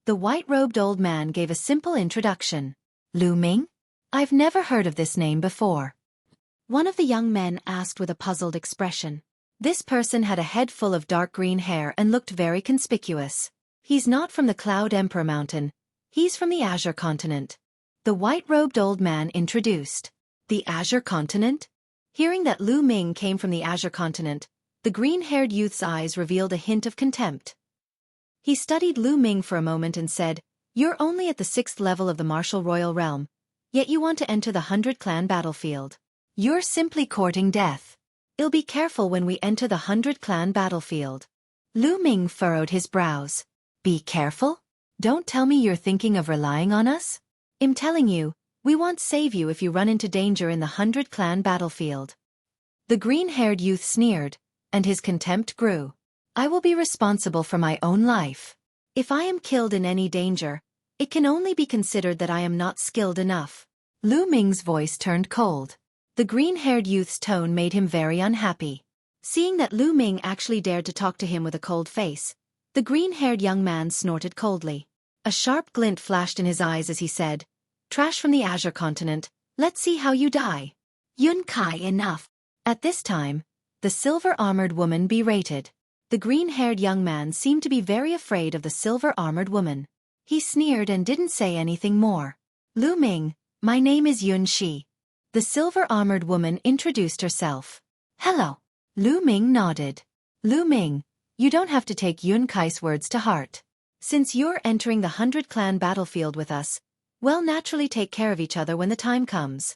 The white-robed old man gave a simple introduction. Lu Ming? I've never heard of this name before. One of the young men asked with a puzzled expression. This person had a head full of dark green hair and looked very conspicuous. He's not from the Cloud Emperor Mountain. He's from the Azure continent. The white-robed old man introduced. The Azure continent? Hearing that Lu Ming came from the Azure continent, the green-haired youth's eyes revealed a hint of contempt. He studied Lu Ming for a moment and said, You're only at the 6th level of the martial royal realm, yet you want to enter the 100-clan battlefield. You're simply courting death. I'll be careful when we enter the 100-clan battlefield. Lu Ming furrowed his brows. Be careful? Don't tell me you're thinking of relying on us? I'm telling you, we won't save you if you run into danger in the 100-clan battlefield. The green-haired youth sneered, and his contempt grew. I will be responsible for my own life. If I am killed in any danger, it can only be considered that I am not skilled enough. Lu Ming's voice turned cold. The green-haired youth's tone made him very unhappy. Seeing that Lu Ming actually dared to talk to him with a cold face, the green-haired young man snorted coldly. A sharp glint flashed in his eyes as he said, Trash from the Azure continent, let's see how you die. Yun Kai, enough. At this time, the silver-armored woman berated. The green-haired young man seemed to be very afraid of the silver-armored woman. He sneered and didn't say anything more. Lu Ming, my name is Yun Shi. The silver-armored woman introduced herself. Hello. Lu Ming nodded. Lu Ming, you don't have to take Yun Kai's words to heart. Since you're entering the 100-clan battlefield with us, we'll naturally take care of each other when the time comes.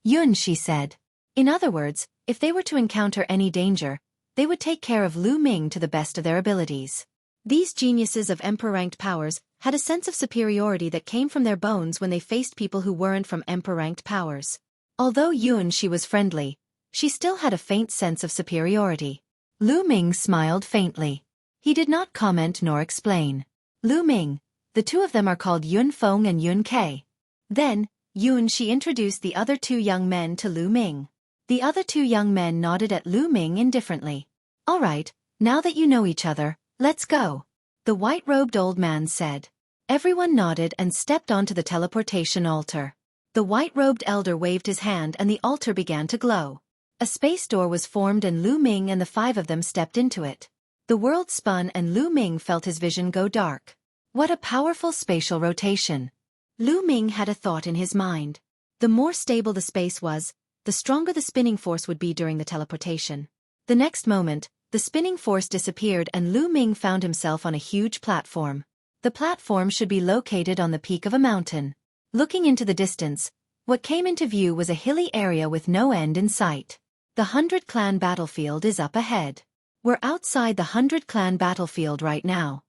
Yun Shi said. In other words, if they were to encounter any danger, they would take care of Lu Ming to the best of their abilities. These geniuses of emperor-ranked powers had a sense of superiority that came from their bones when they faced people who weren't from emperor-ranked powers. Although Xueqi was friendly, she still had a faint sense of superiority. Lu Ming smiled faintly. He did not comment nor explain. Lu Ming, the two of them are called Yunfeng and Xueqi. Then, Xueqi introduced the other two young men to Lu Ming. The other two young men nodded at Lu Ming indifferently. "All right, now that you know each other, let's go," the white-robed old man said. Everyone nodded and stepped onto the teleportation altar. The white-robed elder waved his hand and the altar began to glow. A space door was formed and Lu Ming and the five of them stepped into it. The world spun and Lu Ming felt his vision go dark. What a powerful spatial rotation. Lu Ming had a thought in his mind. The more stable the space was, the stronger the spinning force would be during the teleportation. The next moment, the spinning force disappeared and Lu Ming found himself on a huge platform. The platform should be located on the peak of a mountain. Looking into the distance, what came into view was a hilly area with no end in sight. The 100 Clan battlefield is up ahead. We're outside the 100 Clan battlefield right now,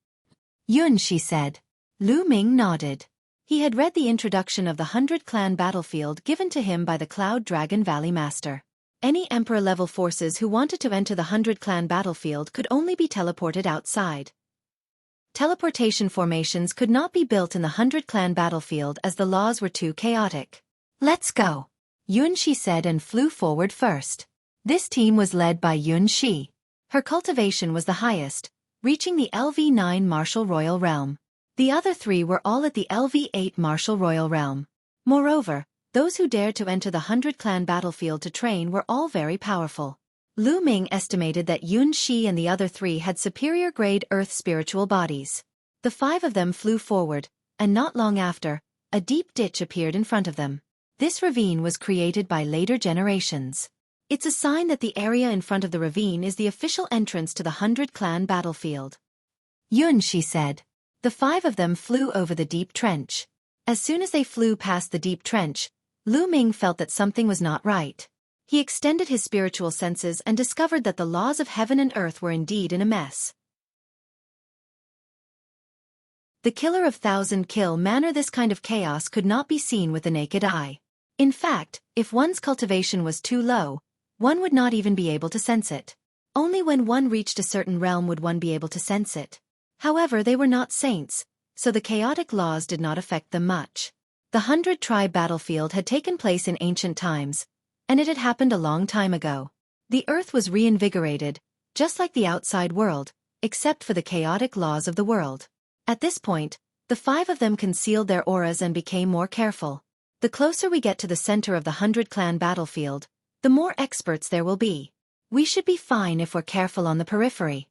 Xueqi said. Lu Ming nodded. He had read the introduction of the 100 Clan battlefield given to him by the Cloud Dragon Valley Master. Any Emperor-level forces who wanted to enter the 100 Clan battlefield could only be teleported outside. Teleportation formations could not be built in the 100 Clan battlefield as the laws were too chaotic. "Let's go," Xueqi said and flew forward first. This team was led by Xueqi. Her cultivation was the highest, reaching the LV9 Martial Royal Realm. The other three were all at the LV8 Martial Royal Realm. Moreover, those who dared to enter the 100 Clan battlefield to train were all very powerful. Lu Ming estimated that Xueqi and the other three had superior-grade Earth spiritual bodies. The five of them flew forward, and not long after, a deep ditch appeared in front of them. This ravine was created by later generations. It's a sign that the area in front of the ravine is the official entrance to the 100 Clan battlefield, Xueqi said. The five of them flew over the deep trench. As soon as they flew past the deep trench, Lu Ming felt that something was not right. He extended his spiritual senses and discovered that the laws of heaven and earth were indeed in a mess. The killer of thousand kill manner. This kind of chaos could not be seen with the naked eye. In fact, if one's cultivation was too low, one would not even be able to sense it. Only when one reached a certain realm would one be able to sense it. However, they were not saints, so the chaotic laws did not affect them much. The 100-tribe battlefield had taken place in ancient times, and it had happened a long time ago. The earth was reinvigorated, just like the outside world, except for the chaotic laws of the world. At this point, the five of them concealed their auras and became more careful. The closer we get to the center of the 100 Clan battlefield, the more experts there will be. We should be fine if we're careful on the periphery,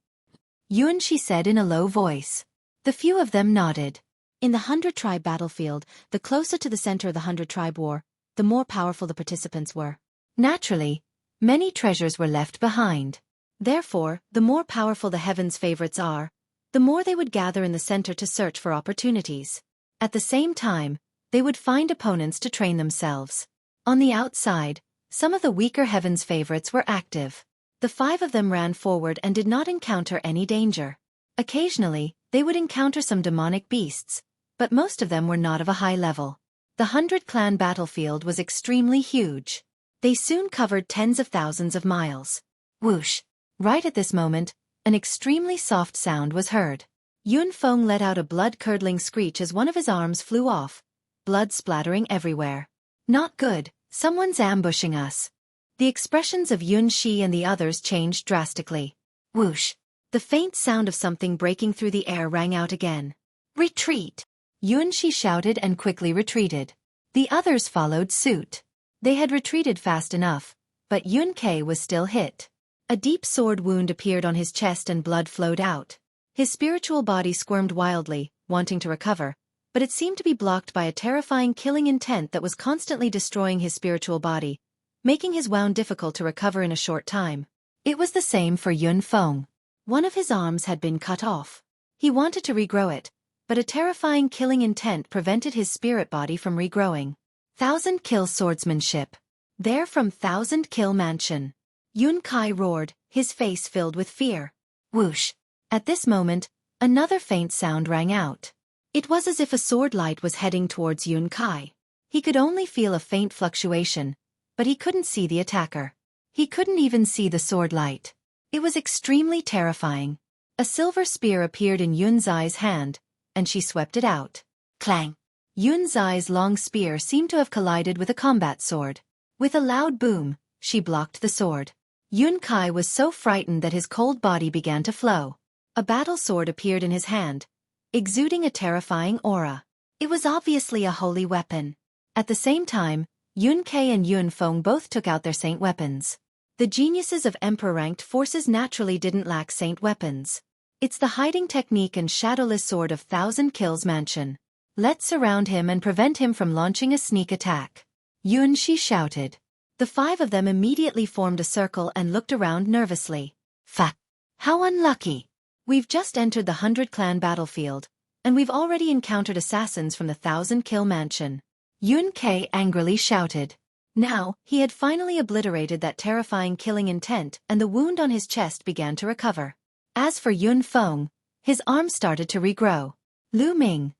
Xueqi said in a low voice. The few of them nodded. In the 100-tribe battlefield, the closer to the center of the 100-tribe war, the more powerful the participants were. Naturally, many treasures were left behind. Therefore, the more powerful the heavens' favorites are, the more they would gather in the center to search for opportunities. At the same time, they would find opponents to train themselves. On the outside, some of the weaker heavens' favorites were active. The five of them ran forward and did not encounter any danger. Occasionally, they would encounter some demonic beasts, but most of them were not of a high level. The 100 Clan battlefield was extremely huge. They soon covered tens of thousands of miles. Whoosh! Right at this moment, an extremely soft sound was heard. Yunfeng let out a blood-curdling screech as one of his arms flew off, blood splattering everywhere. Not good, someone's ambushing us. The expressions of Xueqi and the others changed drastically. Whoosh! The faint sound of something breaking through the air rang out again. Retreat! Xueqi shouted and quickly retreated. The others followed suit. They had retreated fast enough, but Xueqi was still hit. A deep sword wound appeared on his chest and blood flowed out. His spiritual body squirmed wildly, wanting to recover, but it seemed to be blocked by a terrifying killing intent that was constantly destroying his spiritual body, making his wound difficult to recover in a short time. It was the same for Yunfeng. One of his arms had been cut off. He wanted to regrow it, but a terrifying killing intent prevented his spirit body from regrowing. 1000 Kill Swordsmanship. They're from 1000 Kill Mansion. Yun Kai roared, his face filled with fear. Whoosh! At this moment, another faint sound rang out. It was as if a sword light was heading towards Yun Kai. He could only feel a faint fluctuation, but he couldn't see the attacker. He couldn't even see the sword light. It was extremely terrifying. A silver spear appeared in Yun Zai's hand, and she swept it out. Clang! Yun Zai's long spear seemed to have collided with a combat sword. With a loud boom, she blocked the sword. Yun Kai was so frightened that his cold body began to flow. A battle sword appeared in his hand, exuding a terrifying aura. It was obviously a holy weapon. At the same time, Yun Kai and Yun Feng both took out their saint weapons. The geniuses of emperor-ranked forces naturally didn't lack saint weapons. It's the hiding technique and shadowless sword of Thousand Kills Mansion. Let's surround him and prevent him from launching a sneak attack. Yun Shi shouted. The five of them immediately formed a circle and looked around nervously. Fuck! How unlucky! We've just entered the 100-clan battlefield, and we've already encountered assassins from the 1,000-kill mansion. Yun Kai angrily shouted. Now, he had finally obliterated that terrifying killing intent, and the wound on his chest began to recover. As for Yun Feng, his arms started to regrow. Lu Ming,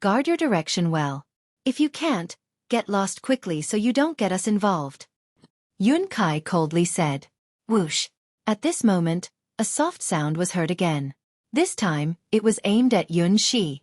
guard your direction well. If you can't, get lost quickly so you don't get us involved. Yun Kai coldly said. Whoosh! At this moment, a soft sound was heard again. This time, it was aimed at Yun Shi.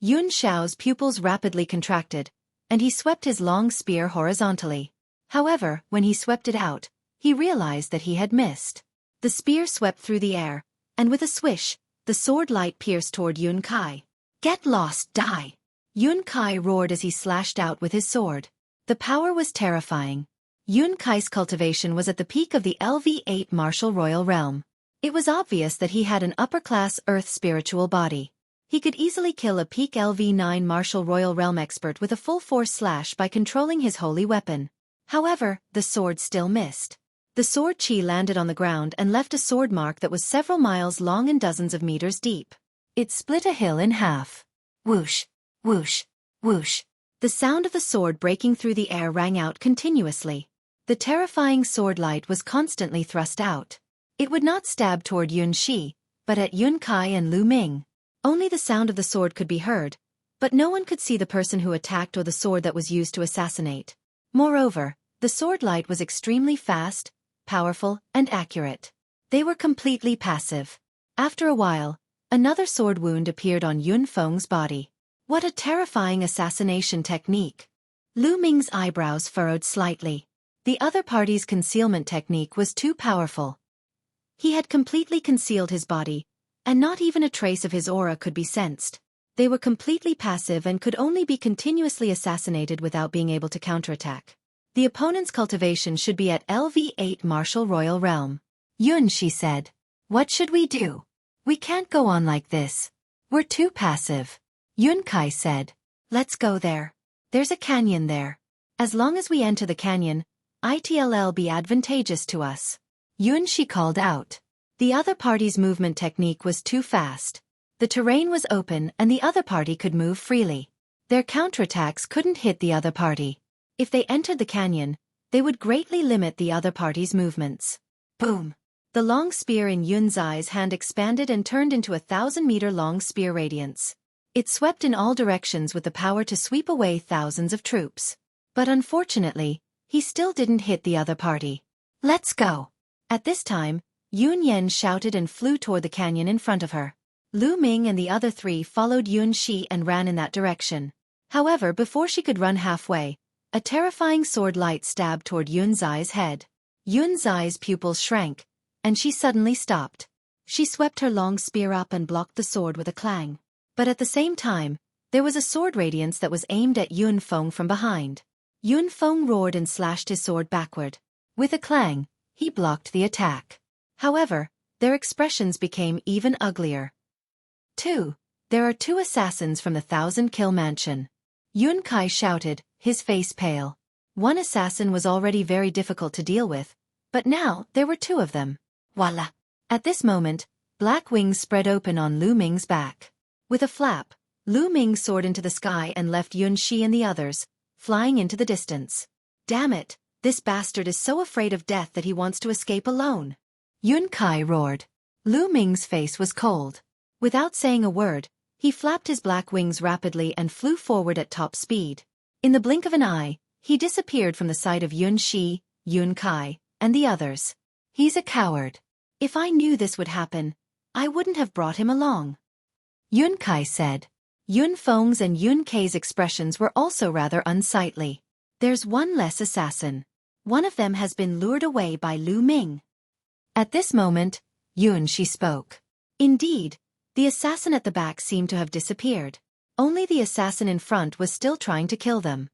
Yun Xiao's pupils rapidly contracted, and he swept his long spear horizontally. However, when he swept it out, he realized that he had missed. The spear swept through the air, and with a swish, the sword light pierced toward Yun Kai. Get lost, die! Yun Kai roared as he slashed out with his sword. The power was terrifying. Yun Kai's cultivation was at the peak of the LV8 martial royal realm. It was obvious that he had an upper-class earth spiritual body. He could easily kill a peak LV9 martial royal realm expert with a full-force slash by controlling his holy weapon. However, the sword still missed. The sword chi landed on the ground and left a sword mark that was several miles long and dozens of meters deep. It split a hill in half. Whoosh! Whoosh! Whoosh! The sound of the sword breaking through the air rang out continuously. The terrifying sword light was constantly thrust out. It would not stab toward Yun Shi, but at Yun Kai and Lu Ming. Only the sound of the sword could be heard, but no one could see the person who attacked or the sword that was used to assassinate. Moreover, the sword light was extremely fast, powerful, and accurate. They were completely passive. After a while, another sword wound appeared on Yun Feng's body. What a terrifying assassination technique! Lu Ming's eyebrows furrowed slightly. The other party's concealment technique was too powerful. He had completely concealed his body, and not even a trace of his aura could be sensed. They were completely passive and could only be continuously assassinated without being able to counterattack. The opponent's cultivation should be at LV8 martial royal realm. Yun Shi said. What should we do? We can't go on like this. We're too passive. Yun Kai said. Let's go there. There's a canyon there. As long as we enter the canyon, it'll be advantageous to us. Yun Shi called out. The other party's movement technique was too fast. The terrain was open and the other party could move freely. Their counterattacks couldn't hit the other party. If they entered the canyon, they would greatly limit the other party's movements. Boom! The long spear in Yun Zai's hand expanded and turned into a 1,000-meter-long spear radiance. It swept in all directions with the power to sweep away thousands of troops. But unfortunately, he still didn't hit the other party. Let's go! At this time, Yun Yen shouted and flew toward the canyon in front of her. Lu Ming and the other three followed Yun Shi and ran in that direction. However, before she could run halfway, a terrifying sword light stabbed toward Yun Zai's head. Yun Zai's pupils shrank, and she suddenly stopped. She swept her long spear up and blocked the sword with a clang. But at the same time, there was a sword radiance that was aimed at Yun Feng from behind. Yun Feng roared and slashed his sword backward. With a clang, he blocked the attack. However, their expressions became even uglier. There are two assassins from the 1,000-kill mansion. Yun Kai shouted, his face pale. One assassin was already very difficult to deal with, but now there were two of them. Voila! At this moment, black wings spread open on Lu Ming's back. With a flap, Lu Ming soared into the sky and left Yun Shi and the others, flying into the distance. Damn it, This bastard is so afraid of death that he wants to escape alone. Yun Kai roared. Lu Ming's face was cold. Without saying a word, he flapped his black wings rapidly and flew forward at top speed. In the blink of an eye, he disappeared from the sight of Yun Shi, Yun Kai, and the others. He's a coward. If I knew this would happen, I wouldn't have brought him along. Yun Kai said. Yun Feng's and Yun Kei's expressions were also rather unsightly. There's one less assassin. One of them has been lured away by Lu Ming. At this moment, Yun Shi spoke. Indeed, the assassin at the back seemed to have disappeared. Only the assassin in front was still trying to kill them.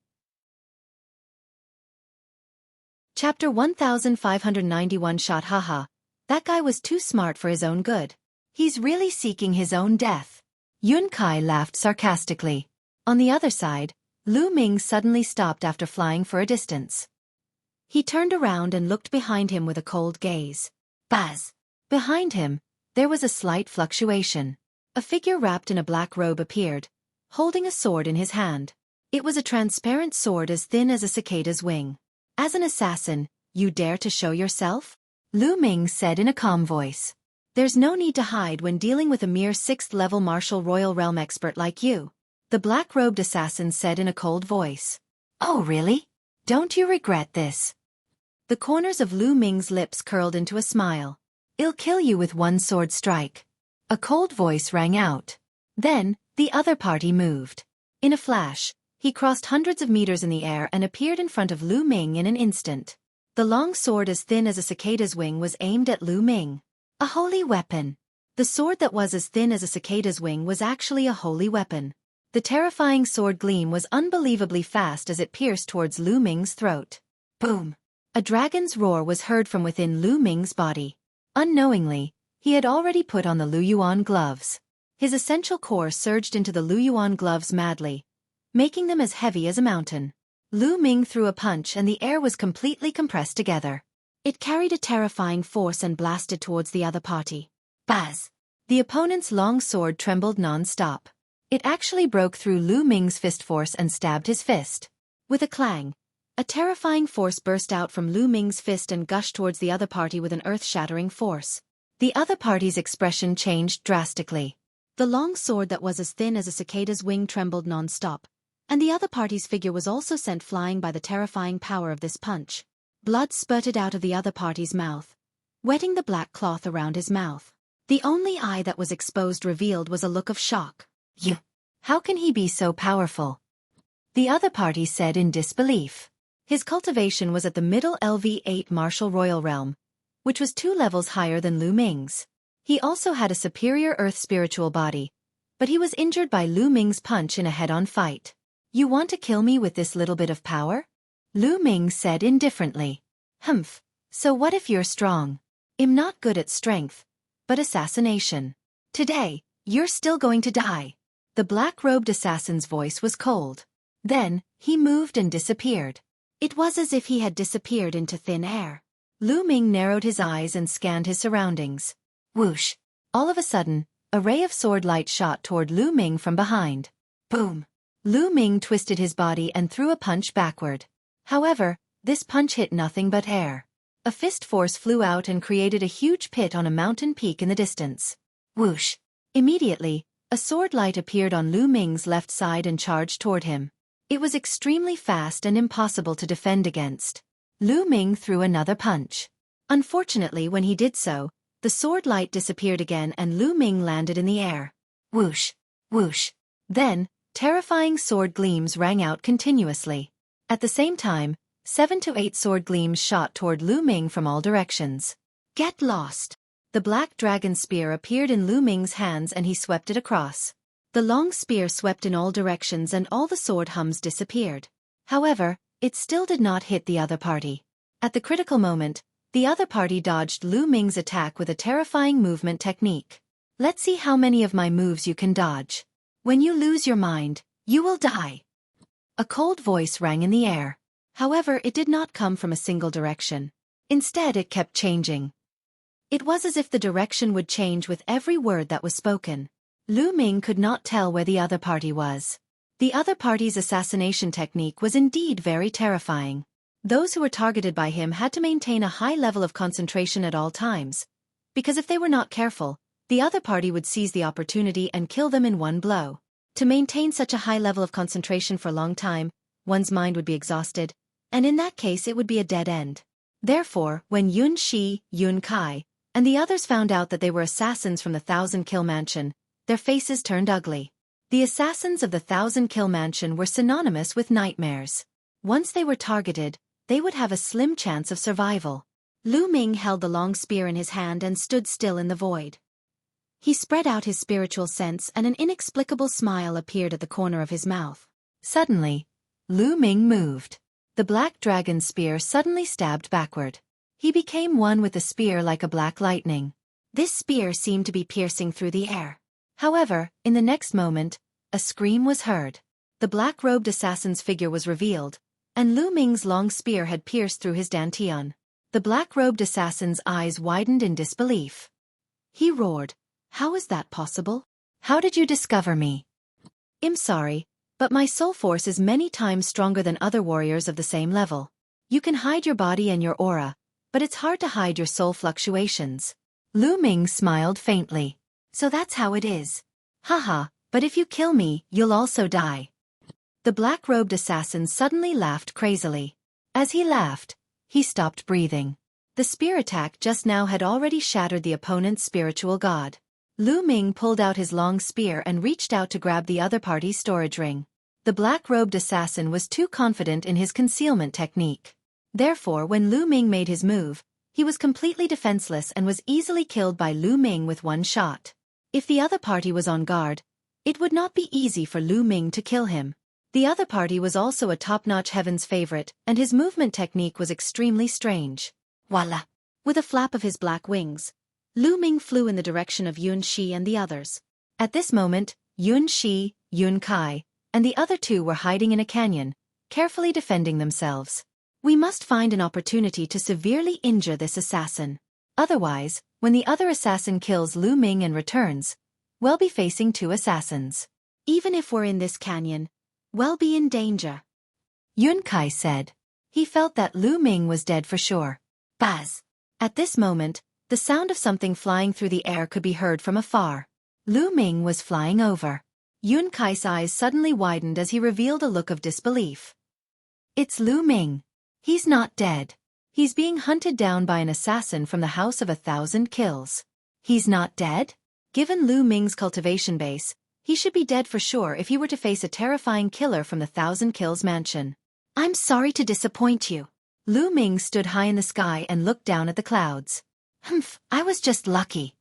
Chapter 1591 Shot haha. That guy was too smart for his own good. He's really seeking his own death. Yun Kai laughed sarcastically. On the other side, Lu Ming suddenly stopped after flying for a distance. He turned around and looked behind him with a cold gaze. Buzz! Behind him, there was a slight fluctuation. A figure wrapped in a black robe appeared, holding a sword in his hand. It was a transparent sword as thin as a cicada's wing. As an assassin, you dare to show yourself? Lu Ming said in a calm voice. There's no need to hide when dealing with a mere 6th-level martial royal realm expert like you. The black-robed assassin said in a cold voice. Oh really? Don't you regret this? The corners of Lu Ming's lips curled into a smile. I'll kill you with one sword strike. A cold voice rang out. Then, the other party moved. In a flash, he crossed hundreds of meters in the air and appeared in front of Lu Ming in an instant. The long sword as thin as a cicada's wing was aimed at Lu Ming. A holy weapon. The sword that was as thin as a cicada's wing was actually a holy weapon. The terrifying sword gleam was unbelievably fast as it pierced towards Lu Ming's throat. Boom! A dragon's roar was heard from within Lu Ming's body. Unknowingly, he had already put on the Lu Yuan gloves. His essential core surged into the Lu Yuan gloves madly, making them as heavy as a mountain. Lu Ming threw a punch and the air was completely compressed together. It carried a terrifying force and blasted towards the other party. Buzz! The opponent's long sword trembled non-stop. It actually broke through Lu Ming's fist force and stabbed his fist. With a clang, a terrifying force burst out from Lu Ming's fist and gushed towards the other party with an earth-shattering force. The other party's expression changed drastically. The long sword that was as thin as a cicada's wing trembled non-stop, and the other party's figure was also sent flying by the terrifying power of this punch. Blood spurted out of the other party's mouth, wetting the black cloth around his mouth. The only eye that was exposed revealed was a look of shock. You! How can he be so powerful? The other party said in disbelief. His cultivation was at the middle LV8 martial royal realm, which was 2 levels higher than Lu Ming's. He also had a superior earth spiritual body, but he was injured by Lu Ming's punch in a head-on fight. You want to kill me with this little bit of power? Lu Ming said indifferently. Humph, so what if you're strong? I'm not good at strength, but assassination. Today, you're still going to die. The black-robed assassin's voice was cold. Then, he moved and disappeared. It was as if he had disappeared into thin air. Lu Ming narrowed his eyes and scanned his surroundings. Whoosh! All of a sudden, a ray of sword light shot toward Lu Ming from behind. Boom! Lu Ming twisted his body and threw a punch backward. However, this punch hit nothing but air. A fist force flew out and created a huge pit on a mountain peak in the distance. Whoosh! Immediately, a sword light appeared on Lu Ming's left side and charged toward him. It was extremely fast and impossible to defend against. Lu Ming threw another punch. Unfortunately, when he did so, the sword light disappeared again and Lu Ming landed in the air. Whoosh! Whoosh! Then, terrifying sword gleams rang out continuously. At the same time, 7 to 8 sword gleams shot toward Lu Ming from all directions. Get lost! The black dragon spear appeared in Lu Ming's hands and he swept it across. The long spear swept in all directions and all the sword hums disappeared. However, it still did not hit the other party. At the critical moment, the other party dodged Lu Ming's attack with a terrifying movement technique. Let's see how many of my moves you can dodge. When you lose your mind, you will die. A cold voice rang in the air. However, it did not come from a single direction. Instead, it kept changing. It was as if the direction would change with every word that was spoken. Lu Ming could not tell where the other party was. The other party's assassination technique was indeed very terrifying. Those who were targeted by him had to maintain a high level of concentration at all times, because if they were not careful, the other party would seize the opportunity and kill them in one blow. To maintain such a high level of concentration for a long time, one's mind would be exhausted, and in that case it would be a dead end. Therefore, when Xueqi, Kai, and the others found out that they were assassins from the 1,000-kill mansion, their faces turned ugly. The assassins of the 1,000-kill mansion were synonymous with nightmares. Once they were targeted, they would have a slim chance of survival. Lu Ming held the long spear in his hand and stood still in the void. He spread out his spiritual sense and an inexplicable smile appeared at the corner of his mouth. Suddenly, Lu Ming moved. The black dragon spear suddenly stabbed backward. He became one with the spear like a black lightning. This spear seemed to be piercing through the air. However, in the next moment, a scream was heard. The black-robed assassin's figure was revealed, and Lu Ming's long spear had pierced through his dantian. The black-robed assassin's eyes widened in disbelief. He roared, "How is that possible? How did you discover me?" "I'm sorry, but my soul force is many times stronger than other warriors of the same level. You can hide your body and your aura, but it's hard to hide your soul fluctuations." Lu Ming smiled faintly. "So that's how it is. Haha, but if you kill me, you'll also die." The black-robed assassin suddenly laughed crazily. As he laughed, he stopped breathing. The spear attack just now had already shattered the opponent's spiritual god. Lu Ming pulled out his long spear and reached out to grab the other party's storage ring. The black-robed assassin was too confident in his concealment technique. Therefore, when Lu Ming made his move, he was completely defenseless and was easily killed by Lu Ming with one shot. If the other party was on guard, it would not be easy for Lu Ming to kill him. The other party was also a top-notch heaven's favorite, and his movement technique was extremely strange. Voila! With a flap of his black wings, Lu Ming flew in the direction of Xueqi and the others. At this moment, Xueqi, Kai, and the other two were hiding in a canyon, carefully defending themselves. "We must find an opportunity to severely injure this assassin. Otherwise, when the other assassin kills Lu Ming and returns, we'll be facing two assassins. Even if we're in this canyon, we'll be in danger," Kai said. He felt that Lu Ming was dead for sure. Buzz! At this moment, the sound of something flying through the air could be heard from afar. Lu Ming was flying over. Kai's eyes suddenly widened as he revealed a look of disbelief. "It's Lu Ming. He's not dead. He's being hunted down by an assassin from the House of 1,000 Kills. He's not dead?" Given Lu Ming's cultivation base, he should be dead for sure if he were to face a terrifying killer from the 1,000 Kills mansion. "I'm sorry to disappoint you." Lu Ming stood high in the sky and looked down at the clouds. "Humph, I was just lucky."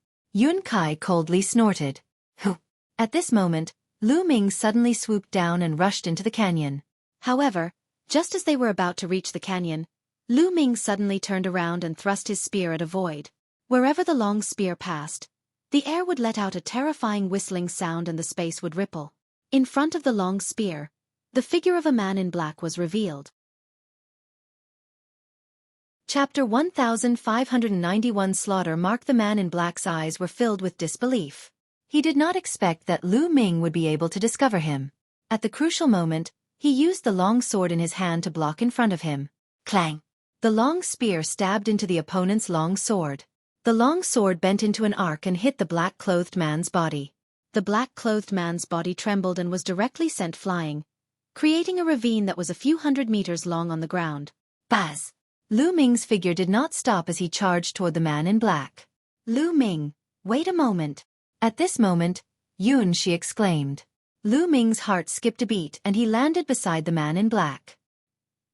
Kai coldly snorted. "Huh." At this moment, Lu Ming suddenly swooped down and rushed into the canyon. However, just as they were about to reach the canyon, Lu Ming suddenly turned around and thrust his spear at a void. Wherever the long spear passed, the air would let out a terrifying whistling sound and the space would ripple. In front of the long spear, the figure of a man in black was revealed. Chapter 1591 Slaughter marked. The man in black's eyes were filled with disbelief. He did not expect that Lu Ming would be able to discover him. At the crucial moment, he used the long sword in his hand to block in front of him. Clang! The long spear stabbed into the opponent's long sword. The long sword bent into an arc and hit the black-clothed man's body. The black-clothed man's body trembled and was directly sent flying, creating a ravine that was a few hundred meters long on the ground. Buzz! Lu Ming's figure did not stop as he charged toward the man in black. "Lu Ming, wait a moment." At this moment, Xueqi exclaimed. Lu Ming's heart skipped a beat and he landed beside the man in black.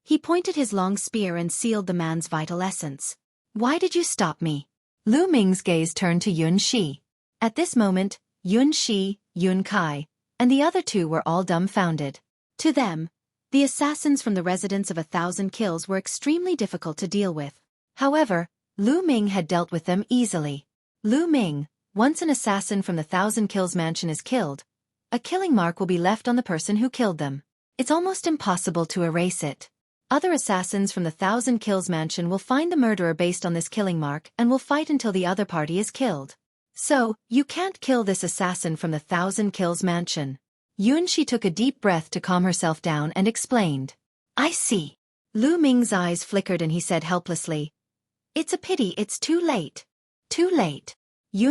He pointed his long spear and sealed the man's vital essence. "Why did you stop me?" Lu Ming's gaze turned to Xueqi. At this moment, Xueqi, Kai, and the other two were all dumbfounded. To them, the assassins from the residence of 1,000 Kills were extremely difficult to deal with. However, Lu Ming had dealt with them easily. Lu Ming, once an assassin from the 1,000 Kills mansion is killed, a killing mark will be left on the person who killed them. It's almost impossible to erase it. Other assassins from the 1,000 Kills mansion will find the murderer based on this killing mark and will fight until the other party is killed. So, you can't kill this assassin from the 1,000 Kills mansion. Xueqi took a deep breath to calm herself down and explained. "I see." Lu Ming's eyes flickered and he said helplessly, "It's a pity it's too late." Too late.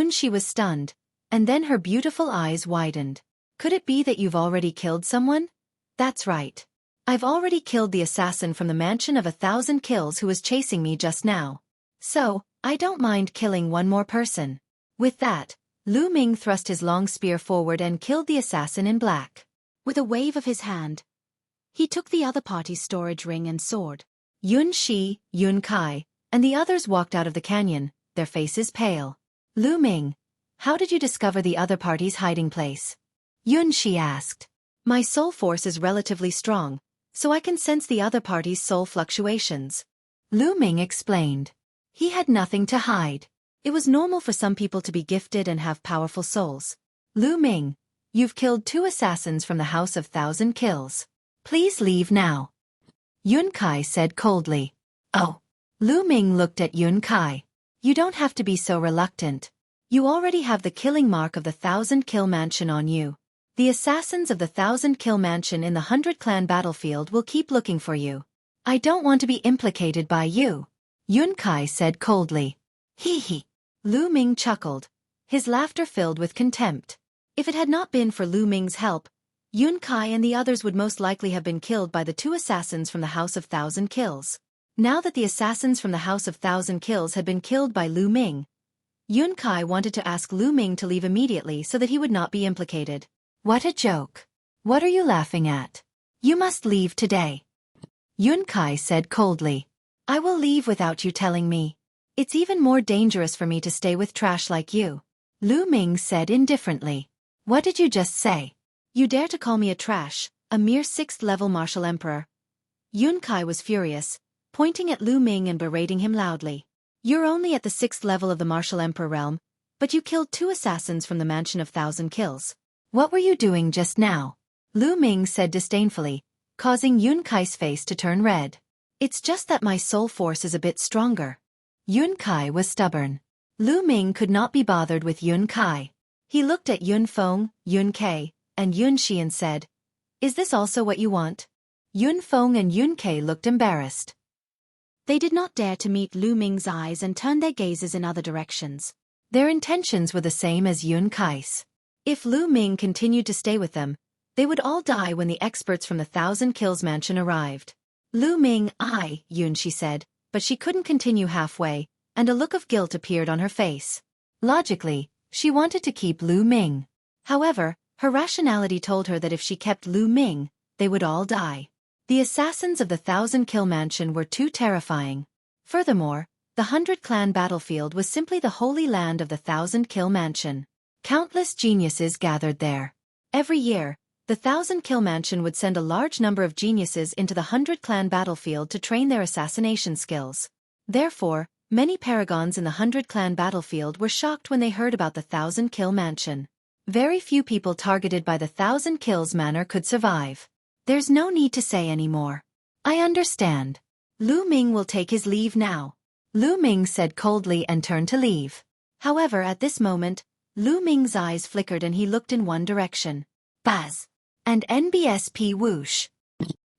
She was stunned, and then her beautiful eyes widened. "Could it be that you've already killed someone?" "That's right. I've already killed the assassin from the mansion of 1,000 kills who was chasing me just now. So, I don't mind killing one more person." With that, Lu Ming thrust his long spear forward and killed the assassin in black. With a wave of his hand, he took the other party's storage ring and sword. Shi, Yun Kai, and the others walked out of the canyon, their faces pale. "Lu Ming, how did you discover the other party's hiding place?" Shi asked. "My soul force is relatively strong, so I can sense the other party's soul fluctuations." Lu Ming explained. He had nothing to hide. It was normal for some people to be gifted and have powerful souls. "Lu Ming, you've killed 2 assassins from the House of 1,000 Kills. Please leave now." Yun Kai said coldly. "Oh." Lu Ming looked at Yun Kai. "You don't have to be so reluctant. You already have the killing mark of the 1,000 Kill Mansion on you. The assassins of the 1,000 Kill Mansion in the 100 Clan battlefield will keep looking for you. I don't want to be implicated by you." Yun Kai said coldly. "Hee hee." Lu Ming chuckled, his laughter filled with contempt. If it had not been for Lu Ming's help, Yun Kai and the others would most likely have been killed by the 2 assassins from the House of 1,000 Kills. Now that the assassins from the House of 1,000 Kills had been killed by Lu Ming, Yun Kai wanted to ask Lu Ming to leave immediately so that he would not be implicated. "What a joke. What are you laughing at? You must leave today." Yun Kai said coldly. "I will leave without you telling me. It's even more dangerous for me to stay with trash like you." Lu Ming said indifferently. "What did you just say? You dare to call me a trash, a mere 6th-level martial emperor?" Yun Kai was furious, pointing at Lu Ming and berating him loudly. "You're only at the 6th level of the martial emperor realm, but you killed 2 assassins from the mansion of 1,000 kills. What were you doing just now?" Lu Ming said disdainfully, causing Yun Kai's face to turn red. "It's just that my soul force is a bit stronger." Yun Kai was stubborn. Lu Ming could not be bothered with Yun Kai. He looked at Yun Feng, Yun Kei, and Yun Shi and said, "Is this also what you want?" Yun Feng and Yun Kei looked embarrassed. They did not dare to meet Lu Ming's eyes and turned their gazes in other directions. Their intentions were the same as Yun Kai's. If Lu Ming continued to stay with them, they would all die when the experts from the 1,000 Kills Mansion arrived. "Lu Ming, Yun Shi said, but she couldn't continue halfway, and a look of guilt appeared on her face. Logically, she wanted to keep Lu Ming. However, her rationality told her that if she kept Lu Ming, they would all die. The assassins of the 1,000 Kill Mansion were too terrifying. Furthermore, the 100 Clan battlefield was simply the holy land of the 1,000 Kill Mansion. Countless geniuses gathered there. Every year, the 1,000 Kill Mansion would send a large number of geniuses into the 100 Clan battlefield to train their assassination skills. Therefore, many paragons in the 100 Clan battlefield were shocked when they heard about the 1,000 Kill Mansion. Very few people targeted by the 1,000 Kills manor could survive. There's no need to say any more. I understand. Lu Ming will take his leave now." Lu Ming said coldly and turned to leave. However, at this moment, Lu Ming's eyes flickered and he looked in one direction. Buzz! And NBSP whoosh.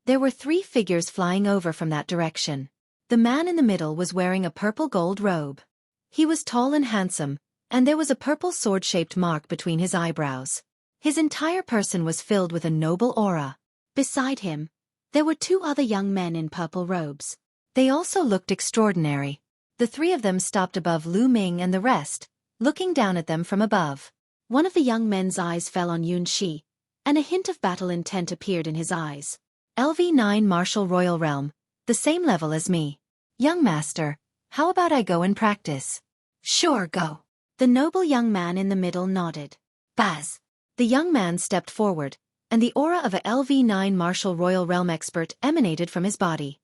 There were 3 figures flying over from that direction. The man in the middle was wearing a purple gold robe. He was tall and handsome, and there was a purple sword-shaped mark between his eyebrows. His entire person was filled with a noble aura. Beside him, there were 2 other young men in purple robes. They also looked extraordinary. The 3 of them stopped above Lu Ming and the rest, looking down at them from above. One of the young men's eyes fell on Yun Shi, and a hint of battle intent appeared in his eyes. "LV9 Martial Royal Realm, the same level as me. Young master, how about I go and practice?" "Sure, go." The noble young man in the middle nodded. Buzz! The young man stepped forward, and the aura of a LV9 Martial Royal Realm expert emanated from his body.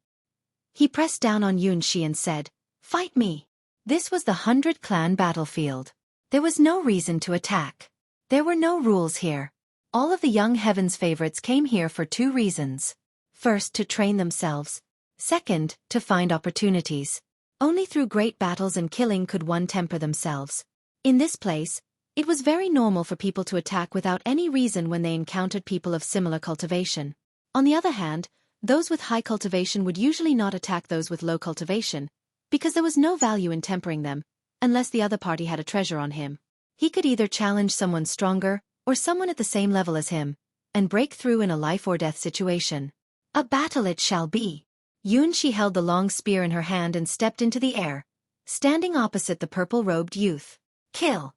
He pressed down on Yun Shi and said, "Fight me." This was the 100 Clan battlefield. There was no reason to attack. There were no rules here. All of the young Heaven's favorites came here for 2 reasons. First, to train themselves. Second, to find opportunities. Only through great battles and killing could one temper themselves. In this place, it was very normal for people to attack without any reason when they encountered people of similar cultivation. On the other hand, Those with high cultivation would usually not attack those with low cultivation, because there was no value in tempering them, unless the other party had a treasure on him. He could either challenge someone stronger, or someone at the same level as him, and break through in a life-or-death situation. A battle it shall be. Xueqi held the long spear in her hand and stepped into the air, standing opposite the purple-robed youth. Kill!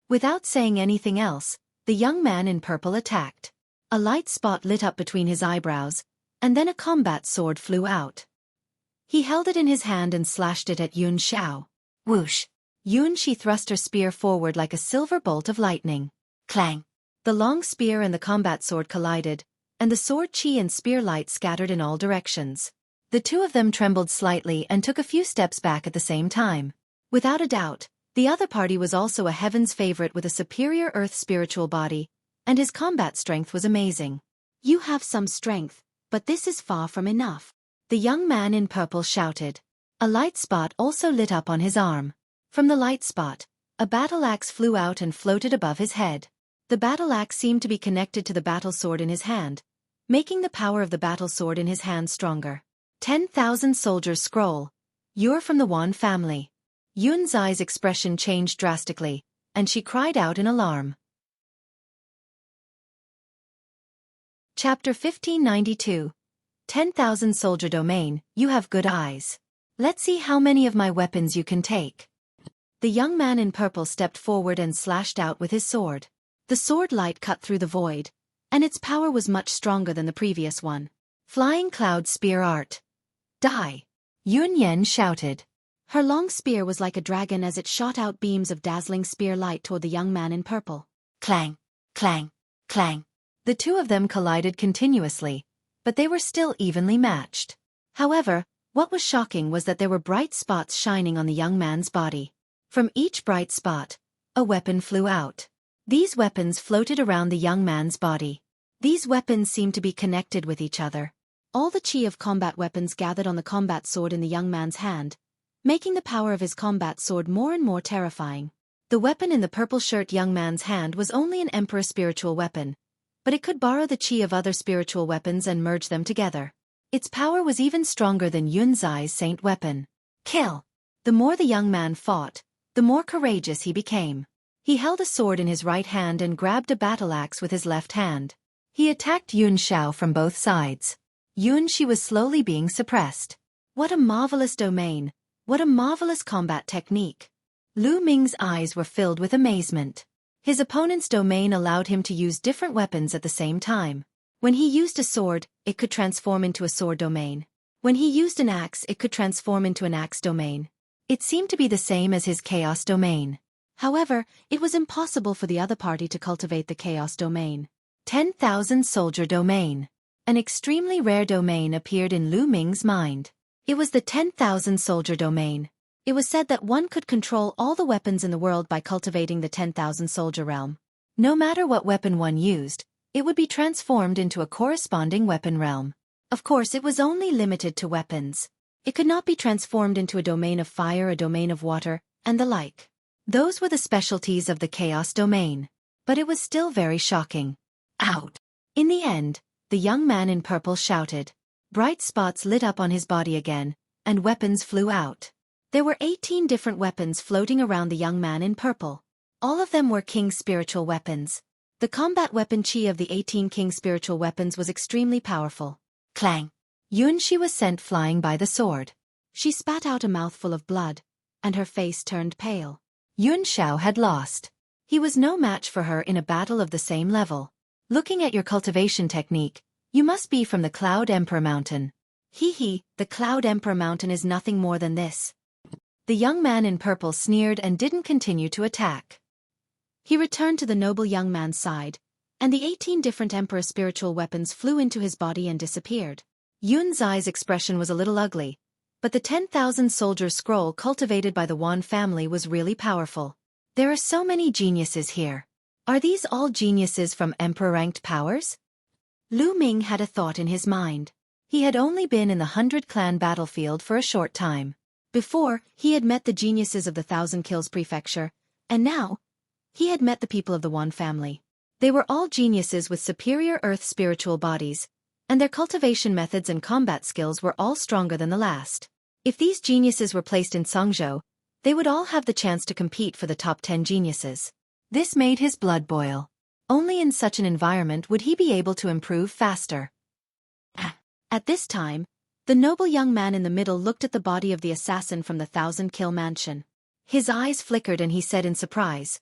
Without saying anything else, the young man in purple attacked. A light spot lit up between his eyebrows, and then a combat sword flew out. He held it in his hand and slashed it at Xueqi. Whoosh! Xueqi thrust her spear forward like a silver bolt of lightning. Clang! The long spear and the combat sword collided, and the sword chi and spear light scattered in all directions. The two of them trembled slightly and took a few steps back at the same time. Without a doubt, the other party was also a heaven's favorite with a superior earth spiritual body, and his combat strength was amazing. You have some strength, but this is far from enough. The young man in purple shouted. A light spot also lit up on his arm. From the light spot, a battle axe flew out and floated above his head. The battle axe seemed to be connected to the battle sword in his hand, making the power of the battle sword in his hand stronger. 10,000 soldiers scroll. You're from the Wan family. Yunzai's expression changed drastically, and she cried out in alarm. Chapter 1592. 10,000 soldier domain, you have good eyes. Let's see how many of my weapons you can take. The young man in purple stepped forward and slashed out with his sword. The sword light cut through the void, and its power was much stronger than the previous one. Flying cloud spear art. Die! Yunyan shouted. Her long spear was like a dragon as it shot out beams of dazzling spear light toward the young man in purple. Clang! Clang! Clang! The two of them collided continuously, but they were still evenly matched. However, what was shocking was that there were bright spots shining on the young man's body. From each bright spot, a weapon flew out. These weapons floated around the young man's body. These weapons seemed to be connected with each other. All the chi of combat weapons gathered on the combat sword in the young man's hand, making the power of his combat sword more and more terrifying. The weapon in the purple shirt young man's hand was only an emperor spiritual weapon, but it could borrow the chi of other spiritual weapons and merge them together. Its power was even stronger than Yunzai's saint weapon. Kill! The more the young man fought, the more courageous he became. He held a sword in his right hand and grabbed a battle axe with his left hand. He attacked Yunxiao from both sides. Yunxi was slowly being suppressed. What a marvelous domain! What a marvelous combat technique! Lu Ming's eyes were filled with amazement. His opponent's domain allowed him to use different weapons at the same time. When he used a sword, it could transform into a sword domain. When he used an axe, it could transform into an axe domain. It seemed to be the same as his chaos domain. However, it was impossible for the other party to cultivate the chaos domain. 10,000 soldier domain. An extremely rare domain appeared in Lu Ming's mind. It was the 10,000 soldier domain. It was said that one could control all the weapons in the world by cultivating the 10,000 soldier realm. No matter what weapon one used, it would be transformed into a corresponding weapon realm. Of course, it was only limited to weapons. It could not be transformed into a domain of fire, a domain of water, and the like. Those were the specialties of the chaos domain. But it was still very shocking. Out! In the end, the young man in purple shouted. Bright spots lit up on his body again, and weapons flew out. There were 18 different weapons floating around the young man in purple. All of them were king spiritual weapons. The combat weapon chi of the 18 king spiritual weapons was extremely powerful. Clang! Yunxi was sent flying by the sword. She spat out a mouthful of blood, and her face turned pale. Yunxiao had lost. He was no match for her in a battle of the same level. Looking at your cultivation technique, you must be from the Cloud Emperor Mountain. Hee, the Cloud Emperor Mountain is nothing more than this. The young man in purple sneered and didn't continue to attack. He returned to the noble young man's side, and the 18 different emperor spiritual weapons flew into his body and disappeared. Yunzai's expression was a little ugly, but the 10,000 soldier scroll cultivated by the Wan family was really powerful. There are so many geniuses here. Are these all geniuses from emperor-ranked powers? Lu Ming had a thought in his mind. He had only been in the 100-clan battlefield for a short time. Before, he had met the geniuses of the 1,000 Kills Prefecture, and now, he had met the people of the Wan family. They were all geniuses with superior earth spiritual bodies, and their cultivation methods and combat skills were all stronger than the last. If these geniuses were placed in Songzhou, they would all have the chance to compete for the top 10 geniuses. This made his blood boil. Only in such an environment would he be able to improve faster. At this time, the noble young man in the middle looked at the body of the assassin from the 1,000-kill mansion. His eyes flickered and he said in surprise,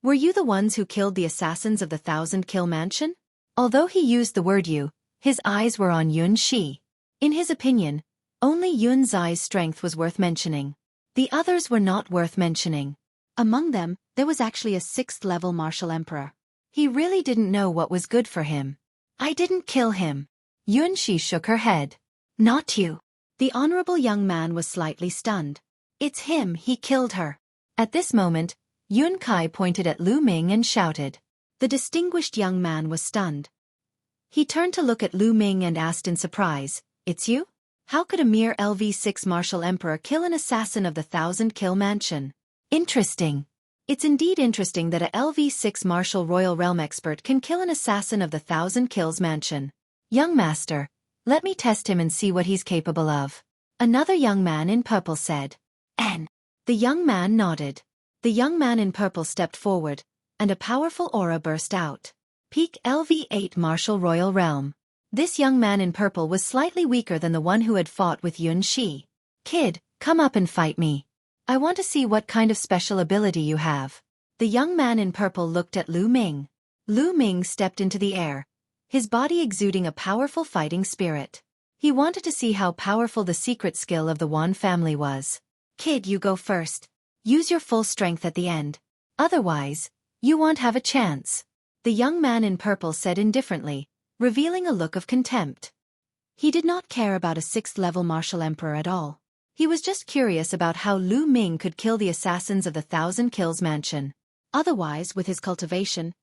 "Were you the ones who killed the assassins of the 1,000-kill mansion?" Although he used the word you, his eyes were on Yun Shi. In his opinion, only Yun Zai's strength was worth mentioning. The others were not worth mentioning. Among them, there was actually a 6th-level martial emperor. He really didn't know what was good for him. "I didn't kill him." Yun Shi shook her head. "Not you." The honorable young man was slightly stunned. "It's him, he killed her." At this moment, Yun Kai pointed at Lu Ming and shouted. The distinguished young man was stunned. He turned to look at Lu Ming and asked in surprise, "It's you? How could a mere LV6 martial emperor kill an assassin of the 1,000-kill mansion?" Interesting. It's indeed interesting that a LV6 martial royal realm expert can kill an assassin of the 1,000 kills mansion. Young master, let me test him and see what he's capable of. Another young man in purple said. N. The young man nodded. The young man in purple stepped forward, and a powerful aura burst out. Peak LV8 martial royal realm. This young man in purple was slightly weaker than the one who had fought with Yun Shi. "Kid, come up and fight me. I want to see what kind of special ability you have." The young man in purple looked at Lu Ming. Lu Ming stepped into the air, his body exuding a powerful fighting spirit. He wanted to see how powerful the secret skill of the Wan family was. "Kid, you go first. Use your full strength at the end. Otherwise, you won't have a chance," the young man in purple said indifferently, revealing a look of contempt. He did not care about a 6th-level martial emperor at all. He was just curious about how Lu Ming could kill the assassins of the 1,000 kills mansion. Otherwise, with his cultivation,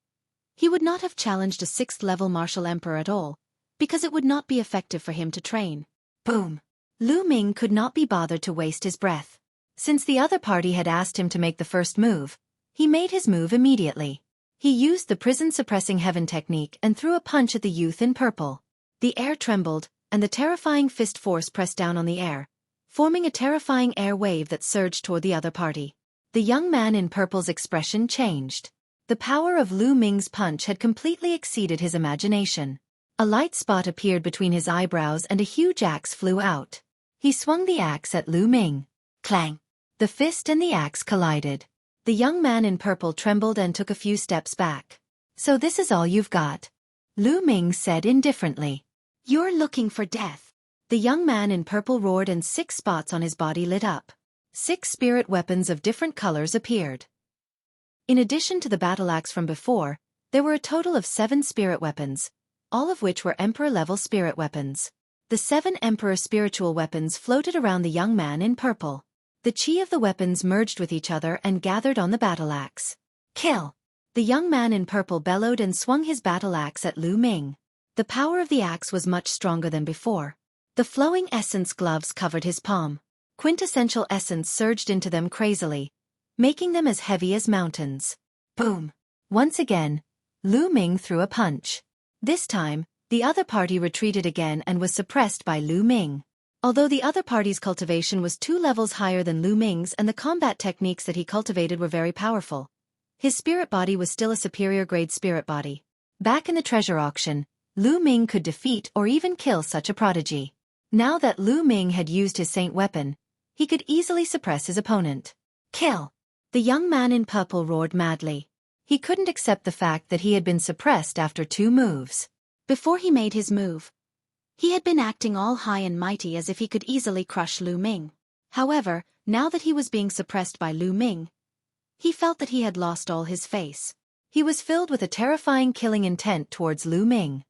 he would not have challenged a 6th-level martial emperor at all, because it would not be effective for him to train. Boom! Lu Ming could not be bothered to waste his breath. Since the other party had asked him to make the first move, he made his move immediately. He used the prison-suppressing heaven technique and threw a punch at the youth in purple. The air trembled, and the terrifying fist force pressed down on the air, forming a terrifying air wave that surged toward the other party. The young man in purple's expression changed. The power of Lu Ming's punch had completely exceeded his imagination. A light spot appeared between his eyebrows and a huge axe flew out. He swung the axe at Lu Ming. Clang! The fist and the axe collided. The young man in purple trembled and took a few steps back. "So this is all you've got?" Lu Ming said indifferently. "You're looking for death." The young man in purple roared and 6 spots on his body lit up. 6 spirit weapons of different colors appeared. In addition to the battle axe from before, there were a total of 7 spirit weapons, all of which were Emperor-level spirit weapons. The 7 Emperor spiritual weapons floated around the young man in purple. The chi of the weapons merged with each other and gathered on the battle axe. Kill! The young man in purple bellowed and swung his battle axe at Lu Ming. The power of the axe was much stronger than before. The flowing essence gloves covered his palm. Quintessential essence surged into them crazily, making them as heavy as mountains. Boom! Once again, Lu Ming threw a punch. This time, the other party retreated again and was suppressed by Lu Ming. Although the other party's cultivation was 2 levels higher than Lu Ming's and the combat techniques that he cultivated were very powerful, his spirit body was still a superior grade spirit body. Back in the treasure auction, Lu Ming could defeat or even kill such a prodigy. Now that Lu Ming had used his saint weapon, he could easily suppress his opponent. Kill! The young man in purple roared madly. He couldn't accept the fact that he had been suppressed after 2 moves. Before he made his move, he had been acting all high and mighty as if he could easily crush Lu Ming. However, now that he was being suppressed by Lu Ming, he felt that he had lost all his face. He was filled with a terrifying killing intent towards Lu Ming.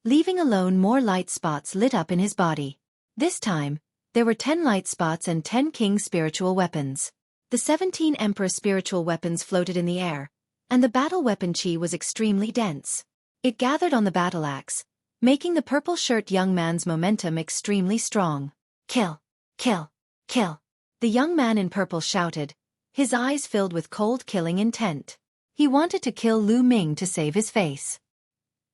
Leaving alone, more light spots lit up in his body. This time, there were 10 light spots and 10 king spiritual weapons. The 17 emperor spiritual weapons floated in the air, and the battle weapon chi was extremely dense. It gathered on the battle axe, making the purple shirt young man's momentum extremely strong. Kill! Kill! Kill! The young man in purple shouted, his eyes filled with cold killing intent. He wanted to kill Lu Ming to save his face.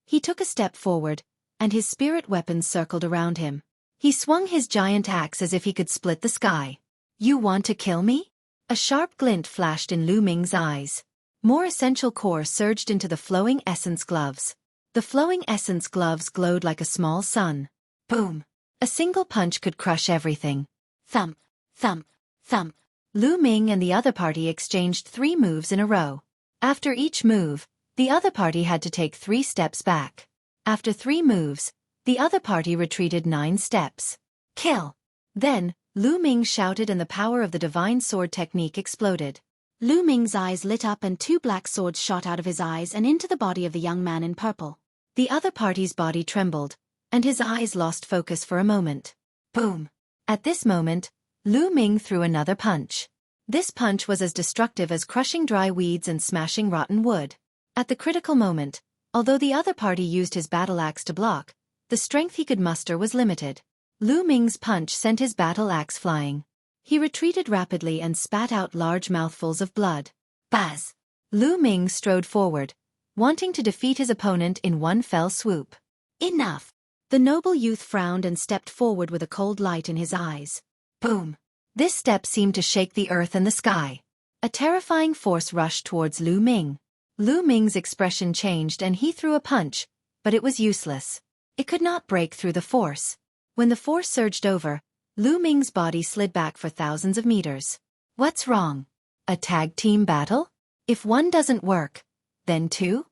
He took a step forward, and his spirit weapons circled around him. He swung his giant axe as if he could split the sky. You want to kill me? A sharp glint flashed in Lu Ming's eyes. More essential core surged into the flowing essence gloves. The flowing essence gloves glowed like a small sun. Boom! A single punch could crush everything. Thump, thump, thump. Lu Ming and the other party exchanged 3 moves in a row. After each move, the other party had to take 3 steps back. After 3 moves, the other party retreated 9 steps. Kill! Then, Lu Ming shouted and the power of the divine sword technique exploded. Lu Ming's eyes lit up and 2 black swords shot out of his eyes and into the body of the young man in purple. The other party's body trembled, and his eyes lost focus for a moment. Boom! At this moment, Lu Ming threw another punch. This punch was as destructive as crushing dry weeds and smashing rotten wood. At the critical moment, although the other party used his battle axe to block, the strength he could muster was limited. Lu Ming's punch sent his battle axe flying. He retreated rapidly and spat out large mouthfuls of blood. Buzz! Lu Ming strode forward, wanting to defeat his opponent in one fell swoop. Enough! The noble youth frowned and stepped forward with a cold light in his eyes. Boom! This step seemed to shake the earth and the sky. A terrifying force rushed towards Lu Ming. Lu Ming's expression changed and he threw a punch, but it was useless. It could not break through the force. When the force surged over, Lu Ming's body slid back for thousands of meters. What's wrong? A tag team battle? If one doesn't work, then 2?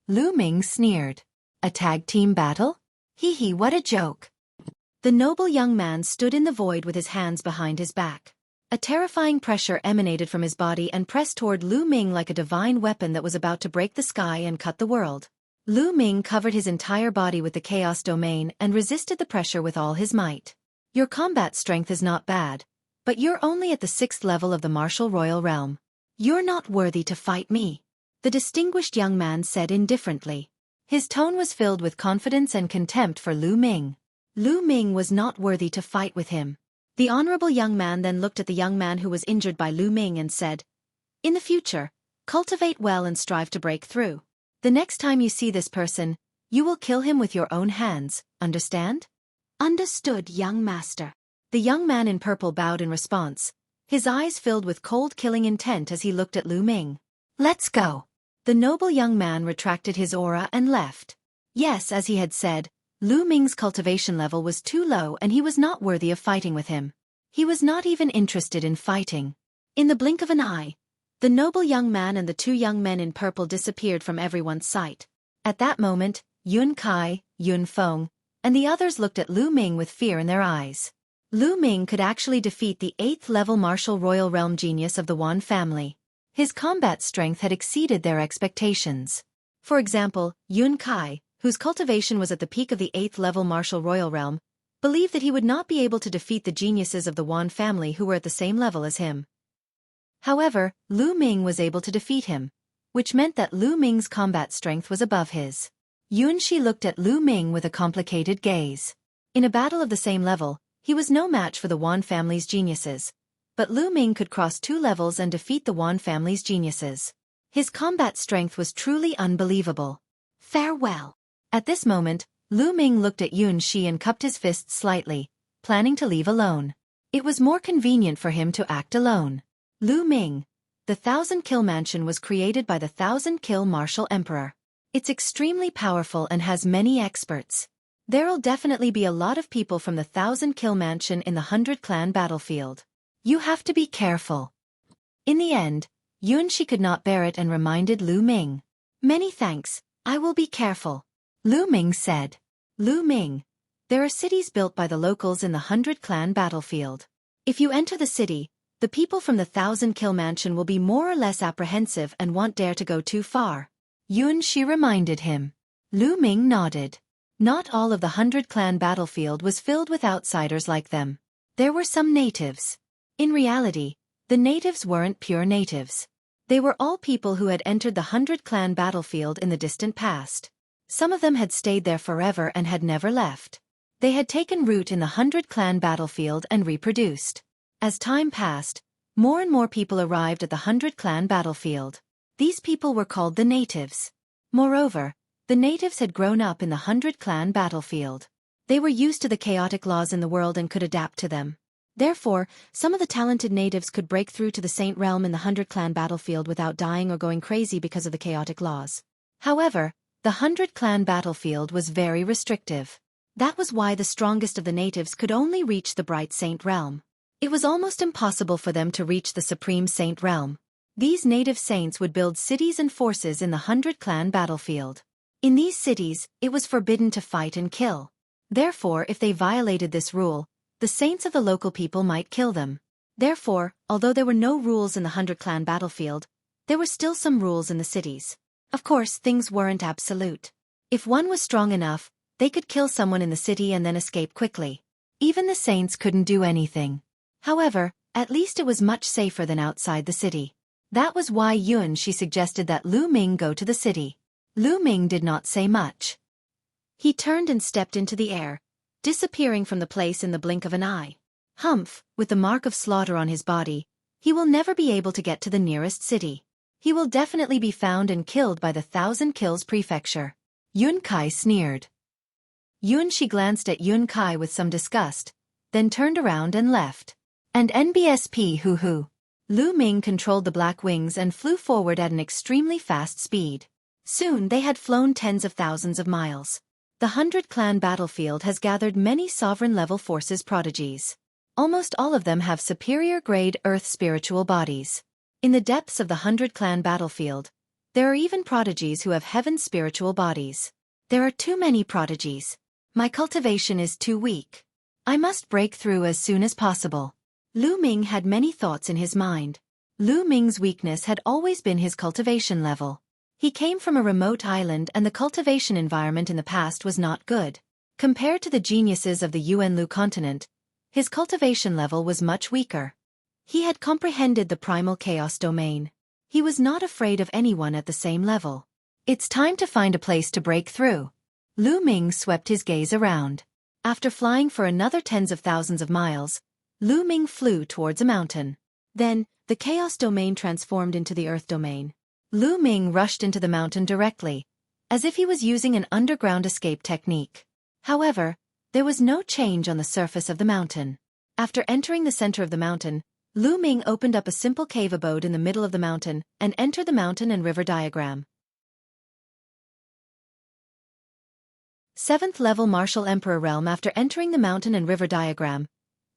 Lu Ming sneered. A tag team battle? Hee hee, what a joke. The noble young man stood in the void with his hands behind his back. A terrifying pressure emanated from his body and pressed toward Lu Ming like a divine weapon that was about to break the sky and cut the world. Lu Ming covered his entire body with the chaos domain and resisted the pressure with all his might. Your combat strength is not bad, but you're only at the 6th level of the martial royal realm. You're not worthy to fight me, the distinguished young man said indifferently. His tone was filled with confidence and contempt for Lu Ming. Lu Ming was not worthy to fight with him. The honorable young man then looked at the young man who was injured by Lu Ming and said, "In the future, cultivate well and strive to break through. The next time you see this person, you will kill him with your own hands, understand?" "Understood, young master." The young man in purple bowed in response, his eyes filled with cold killing intent as he looked at Lu Ming. "Let's go." The noble young man retracted his aura and left. Yes, as he had said, Lu Ming's cultivation level was too low and he was not worthy of fighting with him. He was not even interested in fighting. In the blink of an eye, the noble young man and the 2 young men in purple disappeared from everyone's sight. At that moment, Yun Kai, Yun Feng, and the others looked at Lu Ming with fear in their eyes. Lu Ming could actually defeat the 8th-level martial royal realm genius of the Wan family. His combat strength had exceeded their expectations. For example, Yun Kai, whose cultivation was at the peak of the 8th-level martial royal realm, believed that he would not be able to defeat the geniuses of the Wan family who were at the same level as him. However, Lu Ming was able to defeat him, which meant that Lu Ming's combat strength was above his. Yun Shi looked at Lu Ming with a complicated gaze. In a battle of the same level, he was no match for the Wan family's geniuses, but Lu Ming could cross 2 levels and defeat the Wan family's geniuses. His combat strength was truly unbelievable. Farewell. At this moment, Lu Ming looked at Yun Shi and cupped his fists slightly, planning to leave alone. It was more convenient for him to act alone. Lu Ming. The 1000-kill mansion was created by the 1000-kill martial emperor. It's extremely powerful and has many experts. There'll definitely be a lot of people from the 1000-kill mansion in the 100-clan battlefield. You have to be careful. In the end, Yun Shi could not bear it and reminded Lu Ming. Many thanks, I will be careful. Lu Ming said. Lu Ming. There are cities built by the locals in the 100-clan battlefield. If you enter the city, the people from the 1000-kill mansion will be more or less apprehensive and won't dare to go too far. Yun Shi reminded him. Lu Ming nodded. Not all of the 100-clan battlefield was filled with outsiders like them. There were some natives. In reality, the natives weren't pure natives. They were all people who had entered the 100-clan battlefield in the distant past. Some of them had stayed there forever and had never left. They had taken root in the 100-clan battlefield and reproduced. As time passed, more and more people arrived at the 100-clan battlefield. These people were called the natives. Moreover, the natives had grown up in the 100-clan battlefield. They were used to the chaotic laws in the world and could adapt to them. Therefore, some of the talented natives could break through to the Saint Realm in the 100-clan battlefield without dying or going crazy because of the chaotic laws. However, the 100-clan battlefield was very restrictive. That was why the strongest of the natives could only reach the Bright Saint Realm. It was almost impossible for them to reach the Supreme Saint Realm. These native saints would build cities and forces in the 100-clan battlefield. In these cities, it was forbidden to fight and kill. Therefore, if they violated this rule, the saints of the local people might kill them. Therefore, although there were no rules in the 100-clan battlefield, there were still some rules in the cities. Of course, things weren't absolute. If one was strong enough, they could kill someone in the city and then escape quickly. Even the saints couldn't do anything. However, at least it was much safer than outside the city. That was why She suggested that Lu Ming go to the city. Lu Ming did not say much. He turned and stepped into the air, disappearing from the place in the blink of an eye. Humph, with the mark of slaughter on his body, he will never be able to get to the nearest city. He will definitely be found and killed by the 1,000 Kills Prefecture. Kai sneered. She glanced at Kai with some disgust, then turned around and left. And NBSP hoo-hoo. Lu Ming controlled the black wings and flew forward at an extremely fast speed. Soon they had flown tens of thousands of miles. The 100-clan battlefield has gathered many sovereign-level forces prodigies. Almost all of them have superior-grade Earth spiritual bodies. In the depths of the 100-clan battlefield, there are even prodigies who have heaven spiritual bodies. There are too many prodigies. My cultivation is too weak. I must break through as soon as possible. Lu Ming had many thoughts in his mind. Lu Ming's weakness had always been his cultivation level. He came from a remote island and the cultivation environment in the past was not good. Compared to the geniuses of the Yuanlu continent, his cultivation level was much weaker. He had comprehended the primal chaos domain. He was not afraid of anyone at the same level. It's time to find a place to break through. Lu Ming swept his gaze around. After flying for another tens of thousands of miles, Lu Ming flew towards a mountain. Then, the chaos domain transformed into the earth domain. Lu Ming rushed into the mountain directly, as if he was using an underground escape technique. However, there was no change on the surface of the mountain. After entering the center of the mountain, Lu Ming opened up a simple cave abode in the middle of the mountain and entered the mountain and river diagram. 7th level Martial Emperor Realm. After entering the mountain and river diagram,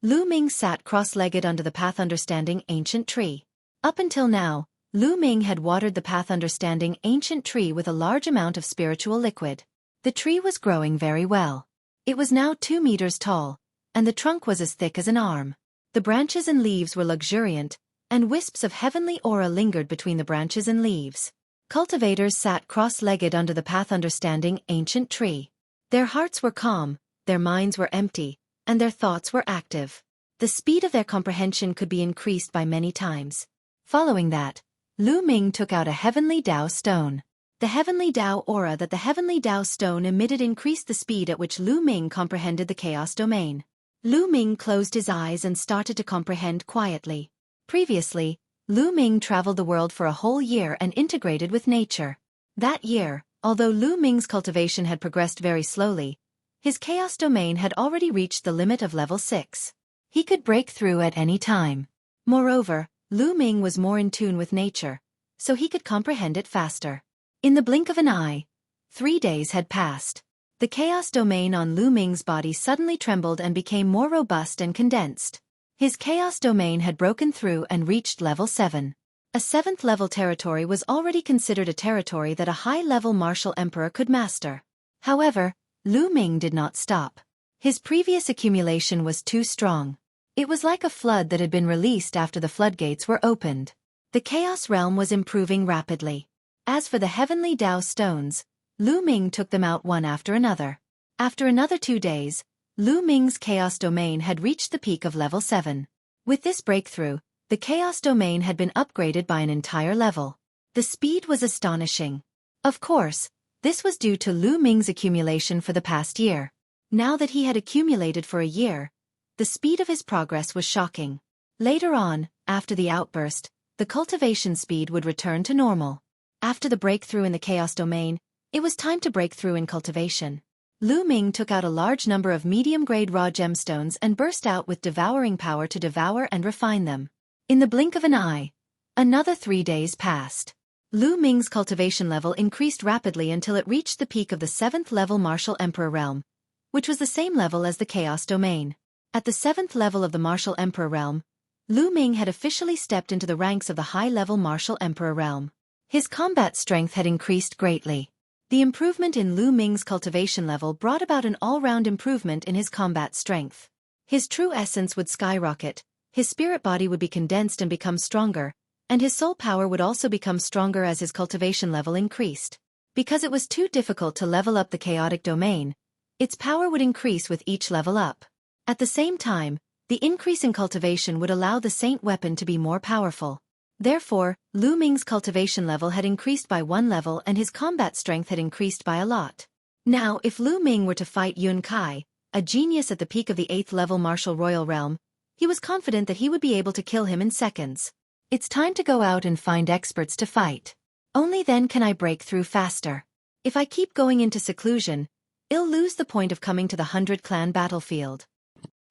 Lu Ming sat cross-legged under the Path Understanding Ancient Tree. Up until now, Lu Ming had watered the Path Understanding Ancient Tree with a large amount of spiritual liquid. The tree was growing very well. It was now 2 meters tall, and the trunk was as thick as an arm. The branches and leaves were luxuriant, and wisps of heavenly aura lingered between the branches and leaves. Cultivators sat cross-legged under the Path Understanding Ancient Tree. Their hearts were calm, their minds were empty, and their thoughts were active. The speed of their comprehension could be increased by many times. Following that, Lu Ming took out a Heavenly Dao stone. The Heavenly Dao aura that the Heavenly Dao stone emitted increased the speed at which Lu Ming comprehended the chaos domain. Lu Ming closed his eyes and started to comprehend quietly. Previously, Lu Ming traveled the world for a whole year and integrated with nature. That year, although Lu Ming's cultivation had progressed very slowly, his chaos domain had already reached the limit of level 6. He could break through at any time. Moreover, Lu Ming was more in tune with nature, so he could comprehend it faster. In the blink of an eye, 3 days had passed. The chaos domain on Lu Ming's body suddenly trembled and became more robust and condensed. His chaos domain had broken through and reached level 7. A 7th level territory was already considered a territory that a high-level martial emperor could master. However, Lu Ming did not stop. His previous accumulation was too strong. It was like a flood that had been released after the floodgates were opened. The Chaos Realm was improving rapidly. As for the Heavenly Dao stones, Lu Ming took them out one after another. After another 2 days, Lu Ming's Chaos Domain had reached the peak of level 7. With this breakthrough, the Chaos Domain had been upgraded by an entire level. The speed was astonishing. Of course, this was due to Lu Ming's accumulation for the past year. Now that he had accumulated for a year, the speed of his progress was shocking. Later on, after the outburst, the cultivation speed would return to normal. After the breakthrough in the chaos domain, it was time to break through in cultivation. Lu Ming took out a large number of medium-grade raw gemstones and burst out with devouring power to devour and refine them. In the blink of an eye, another 3 days passed. Lu Ming's cultivation level increased rapidly until it reached the peak of the 7th level Martial Emperor realm, which was the same level as the Chaos Domain. At the 7th level of the Martial Emperor realm, Lu Ming had officially stepped into the ranks of the high-level Martial Emperor realm. His combat strength had increased greatly. The improvement in Lu Ming's cultivation level brought about an all-round improvement in his combat strength. His true essence would skyrocket, his spirit body would be condensed and become stronger, and his soul power would also become stronger as his cultivation level increased. Because it was too difficult to level up the chaotic domain, its power would increase with each level up. At the same time, the increase in cultivation would allow the Saint weapon to be more powerful. Therefore, Lu Ming's cultivation level had increased by 1 level and his combat strength had increased by a lot. Now, if Lu Ming were to fight Yun Kai, a genius at the peak of the 8th level Martial Royal Realm, he was confident that he would be able to kill him in seconds. It's time to go out and find experts to fight. Only then can I break through faster. If I keep going into seclusion, I'll lose the point of coming to the 100-clan battlefield.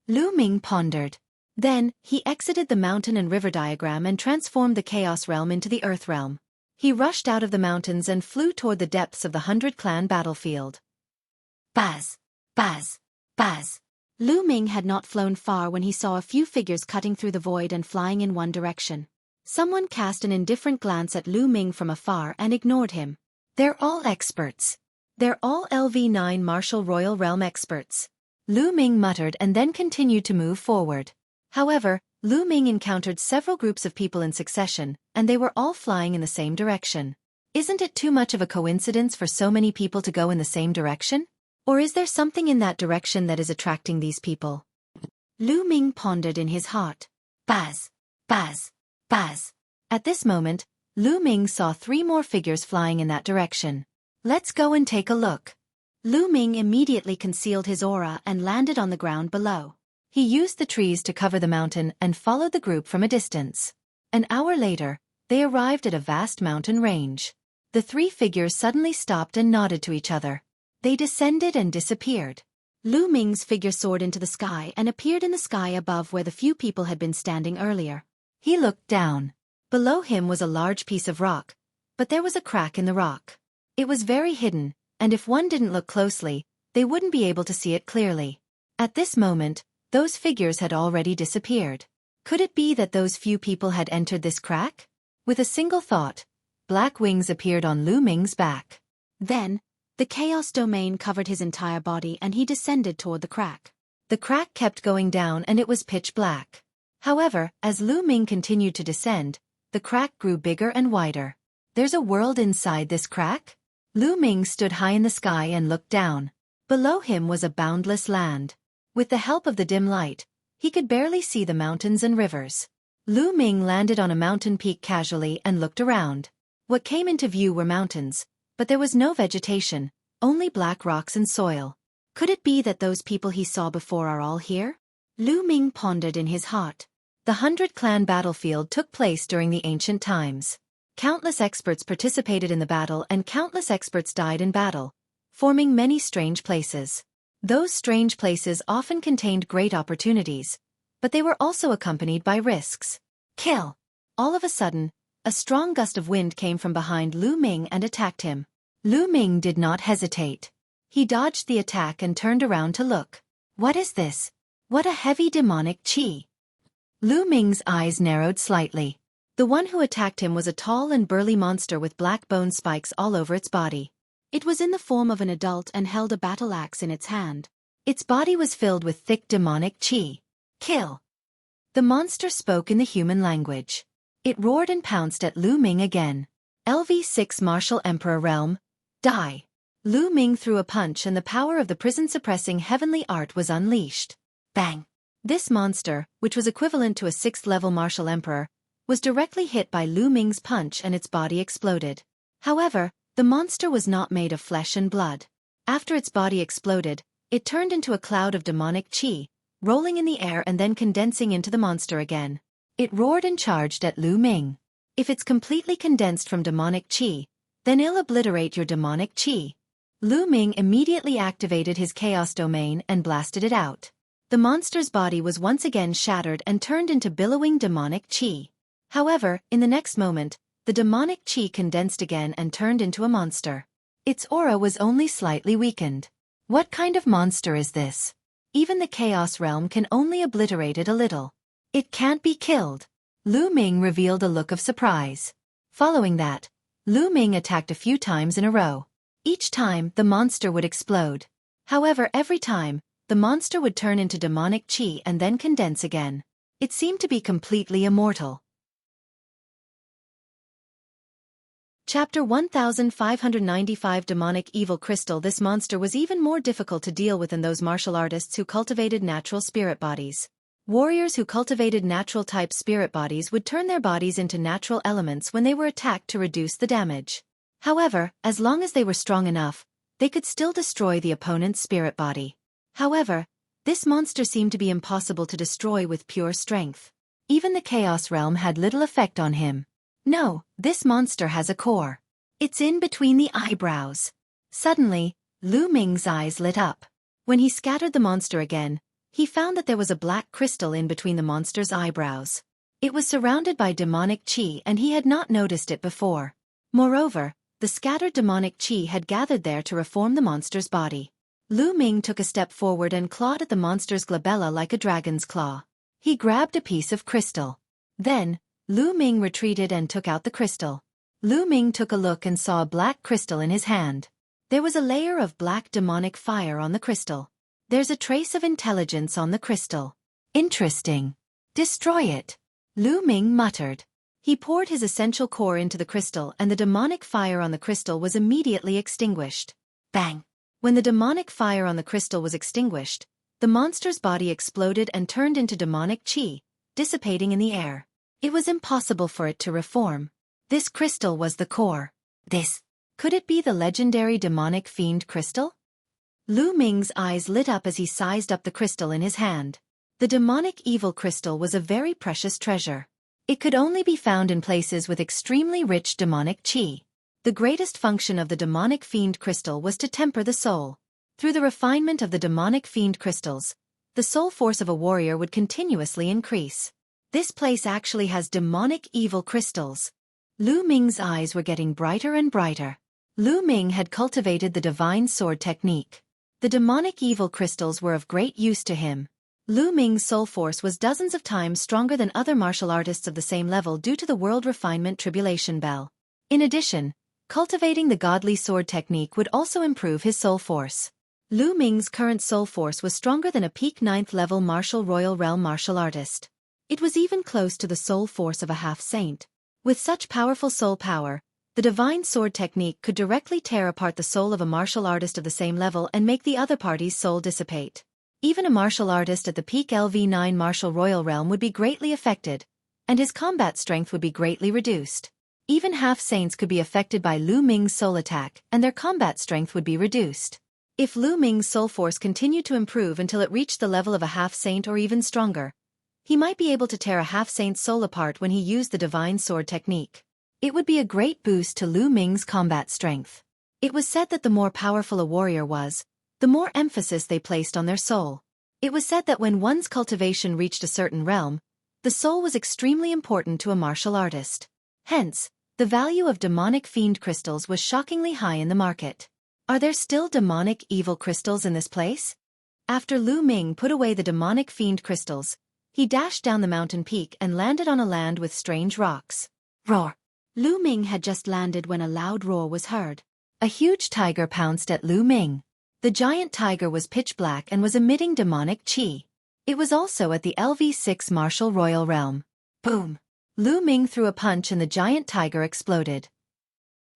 Lu Ming pondered. Then, he exited the mountain and river diagram and transformed the Chaos Realm into the Earth Realm. He rushed out of the mountains and flew toward the depths of the 100-clan battlefield. Buzz! Buzz! Buzz! Lu Ming had not flown far when he saw a few figures cutting through the void and flying in one direction. Someone cast an indifferent glance at Lu Ming from afar and ignored him. They're all experts. They're all LV9 Martial Royal Realm experts. Lu Ming muttered and then continued to move forward. However, Lu Ming encountered several groups of people in succession, and they were all flying in the same direction. Isn't it too much of a coincidence for so many people to go in the same direction? Or is there something in that direction that is attracting these people? Lu Ming pondered in his heart. Buzz! Buzz! Buzz! At this moment, Lu Ming saw 3 more figures flying in that direction. Let's go and take a look. Lu Ming immediately concealed his aura and landed on the ground below. He used the trees to cover the mountain and followed the group from a distance. An hour later, they arrived at a vast mountain range. The 3 figures suddenly stopped and nodded to each other. They descended and disappeared. Lu Ming's figure soared into the sky and appeared in the sky above where the few people had been standing earlier. He looked down. Below him was a large piece of rock, but there was a crack in the rock. It was very hidden, and if one didn't look closely, they wouldn't be able to see it clearly. At this moment, those figures had already disappeared. Could it be that those few people had entered this crack? With a single thought, black wings appeared on Lu Ming's back. Then, the chaos domain covered his entire body and he descended toward the crack. The crack kept going down and it was pitch black. However, as Lu Ming continued to descend, the crack grew bigger and wider. There's a world inside this crack? Lu Ming stood high in the sky and looked down. Below him was a boundless land. With the help of the dim light, he could barely see the mountains and rivers. Lu Ming landed on a mountain peak casually and looked around. What came into view were mountains, but there was no vegetation, only black rocks and soil. Could it be that those people he saw before are all here? Lu Ming pondered in his heart. The 100-clan battlefield took place during the ancient times. Countless experts participated in the battle and countless experts died in battle, forming many strange places. Those strange places often contained great opportunities, but they were also accompanied by risks. Kill! All of a sudden, a strong gust of wind came from behind Lu Ming and attacked him. Lu Ming did not hesitate. He dodged the attack and turned around to look. What is this? What a heavy demonic chi! Lu Ming's eyes narrowed slightly. The one who attacked him was a tall and burly monster with black bone spikes all over its body. It was in the form of an adult and held a battle axe in its hand. Its body was filled with thick demonic chi. Kill! The monster spoke in the human language. It roared and pounced at Lu Ming again. LV6 Martial Emperor Realm. Die! Lu Ming threw a punch and the power of the prison-suppressing heavenly art was unleashed. Bang! This monster, which was equivalent to a 6th-level Martial Emperor, was directly hit by Lu Ming's punch and its body exploded. However, the monster was not made of flesh and blood. After its body exploded, it turned into a cloud of demonic chi, rolling in the air and then condensing into the monster again. It roared and charged at Lu Ming. If it's completely condensed from demonic chi, Then I'll obliterate your demonic chi. Lu Ming immediately activated his chaos domain and blasted it out. The monster's body was once again shattered and turned into billowing demonic chi. However, in the next moment, the demonic chi condensed again and turned into a monster. Its aura was only slightly weakened. What kind of monster is this? Even the Chaos Realm can only obliterate it a little. It can't be killed. Lu Ming revealed a look of surprise. Following that, Lu Ming attacked a few times in a row. Each time, the monster would explode. However, every time, the monster would turn into demonic chi and then condense again. It seemed to be completely immortal. Chapter 1595 Demonic Evil Crystal. This monster was even more difficult to deal with than those martial artists who cultivated natural spirit bodies. Warriors who cultivated natural-type spirit bodies would turn their bodies into natural elements when they were attacked to reduce the damage. However, as long as they were strong enough, they could still destroy the opponent's spirit body. However, this monster seemed to be impossible to destroy with pure strength. Even the Chaos Realm had little effect on him. No, this monster has a core. It's in between the eyebrows. Suddenly, Lu Ming's eyes lit up. When he scattered the monster again, he found that there was a black crystal in between the monster's eyebrows. It was surrounded by demonic chi and he had not noticed it before. Moreover, the scattered demonic chi had gathered there to reform the monster's body. Lu Ming took a step forward and clawed at the monster's glabella like a dragon's claw. He grabbed a piece of crystal. Then, Lu Ming retreated and took out the crystal. Lu Ming took a look and saw a black crystal in his hand. There was a layer of black demonic fire on the crystal. There's a trace of intelligence on the crystal. Interesting. Destroy it. Lu Ming muttered. He poured his essential core into the crystal and the demonic fire on the crystal was immediately extinguished. Bang! When the demonic fire on the crystal was extinguished, the monster's body exploded and turned into demonic chi, dissipating in the air. It was impossible for it to reform. This crystal was the core. Could it be the legendary demonic fiend crystal? Lu Ming's eyes lit up as he sized up the crystal in his hand. The demonic evil crystal was a very precious treasure. It could only be found in places with extremely rich demonic chi. The greatest function of the demonic fiend crystal was to temper the soul. Through the refinement of the demonic fiend crystals, the soul force of a warrior would continuously increase. This place actually has demonic evil crystals. Lu Ming's eyes were getting brighter and brighter. Lu Ming had cultivated the divine sword technique. The demonic evil crystals were of great use to him. Lu Ming's soul force was dozens of times stronger than other martial artists of the same level due to the world refinement tribulation bell. In addition, cultivating the godly sword technique would also improve his soul force. Lu Ming's current soul force was stronger than a peak 9th level martial royal realm martial artist. It was even close to the soul force of a half-saint. With such powerful soul power, the divine sword technique could directly tear apart the soul of a martial artist of the same level and make the other party's soul dissipate. Even a martial artist at the peak LV9 martial royal realm would be greatly affected, and his combat strength would be greatly reduced. Even half-saints could be affected by Lu Ming's soul attack, and their combat strength would be reduced. If Lu Ming's soul force continued to improve until it reached the level of a half-saint or even stronger, he might be able to tear a half-saint's soul apart when he used the divine sword technique. It would be a great boost to Lu Ming's combat strength. It was said that the more powerful a warrior was, the more emphasis they placed on their soul. It was said that when one's cultivation reached a certain realm, the soul was extremely important to a martial artist. Hence, the value of demonic fiend crystals was shockingly high in the market. Are there still demonic evil crystals in this place? After Lu Ming put away the demonic fiend crystals, he dashed down the mountain peak and landed on a land with strange rocks. Roar! Lu Ming had just landed when a loud roar was heard. A huge tiger pounced at Lu Ming. The giant tiger was pitch black and was emitting demonic chi. It was also at the LV6 martial royal realm. Boom! Lu Ming threw a punch and the giant tiger exploded.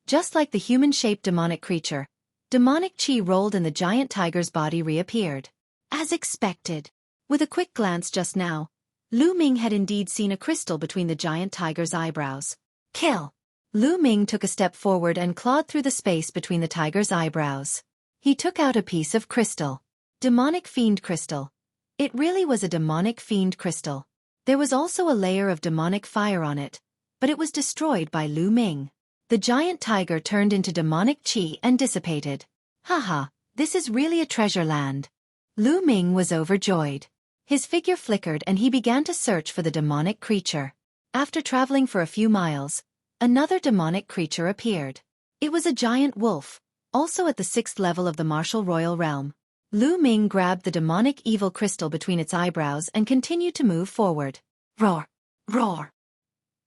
Just like the human-shaped demonic creature, demonic chi rolled and the giant tiger's body reappeared. As expected. With a quick glance just now, Lu Ming had indeed seen a crystal between the giant tiger's eyebrows. Kill! Lu Ming took a step forward and clawed through the space between the tiger's eyebrows. He took out a piece of crystal. Demonic fiend crystal. It really was a demonic fiend crystal. There was also a layer of demonic fire on it, but it was destroyed by Lu Ming. The giant tiger turned into demonic chi and dissipated. Haha, this is really a treasure land. Lu Ming was overjoyed. His figure flickered and he began to search for the demonic creature. After traveling for a few miles, another demonic creature appeared. It was a giant wolf, also at the 6th level of the martial royal realm. Lu Ming grabbed the demonic evil crystal between its eyebrows and continued to move forward. Roar! Roar!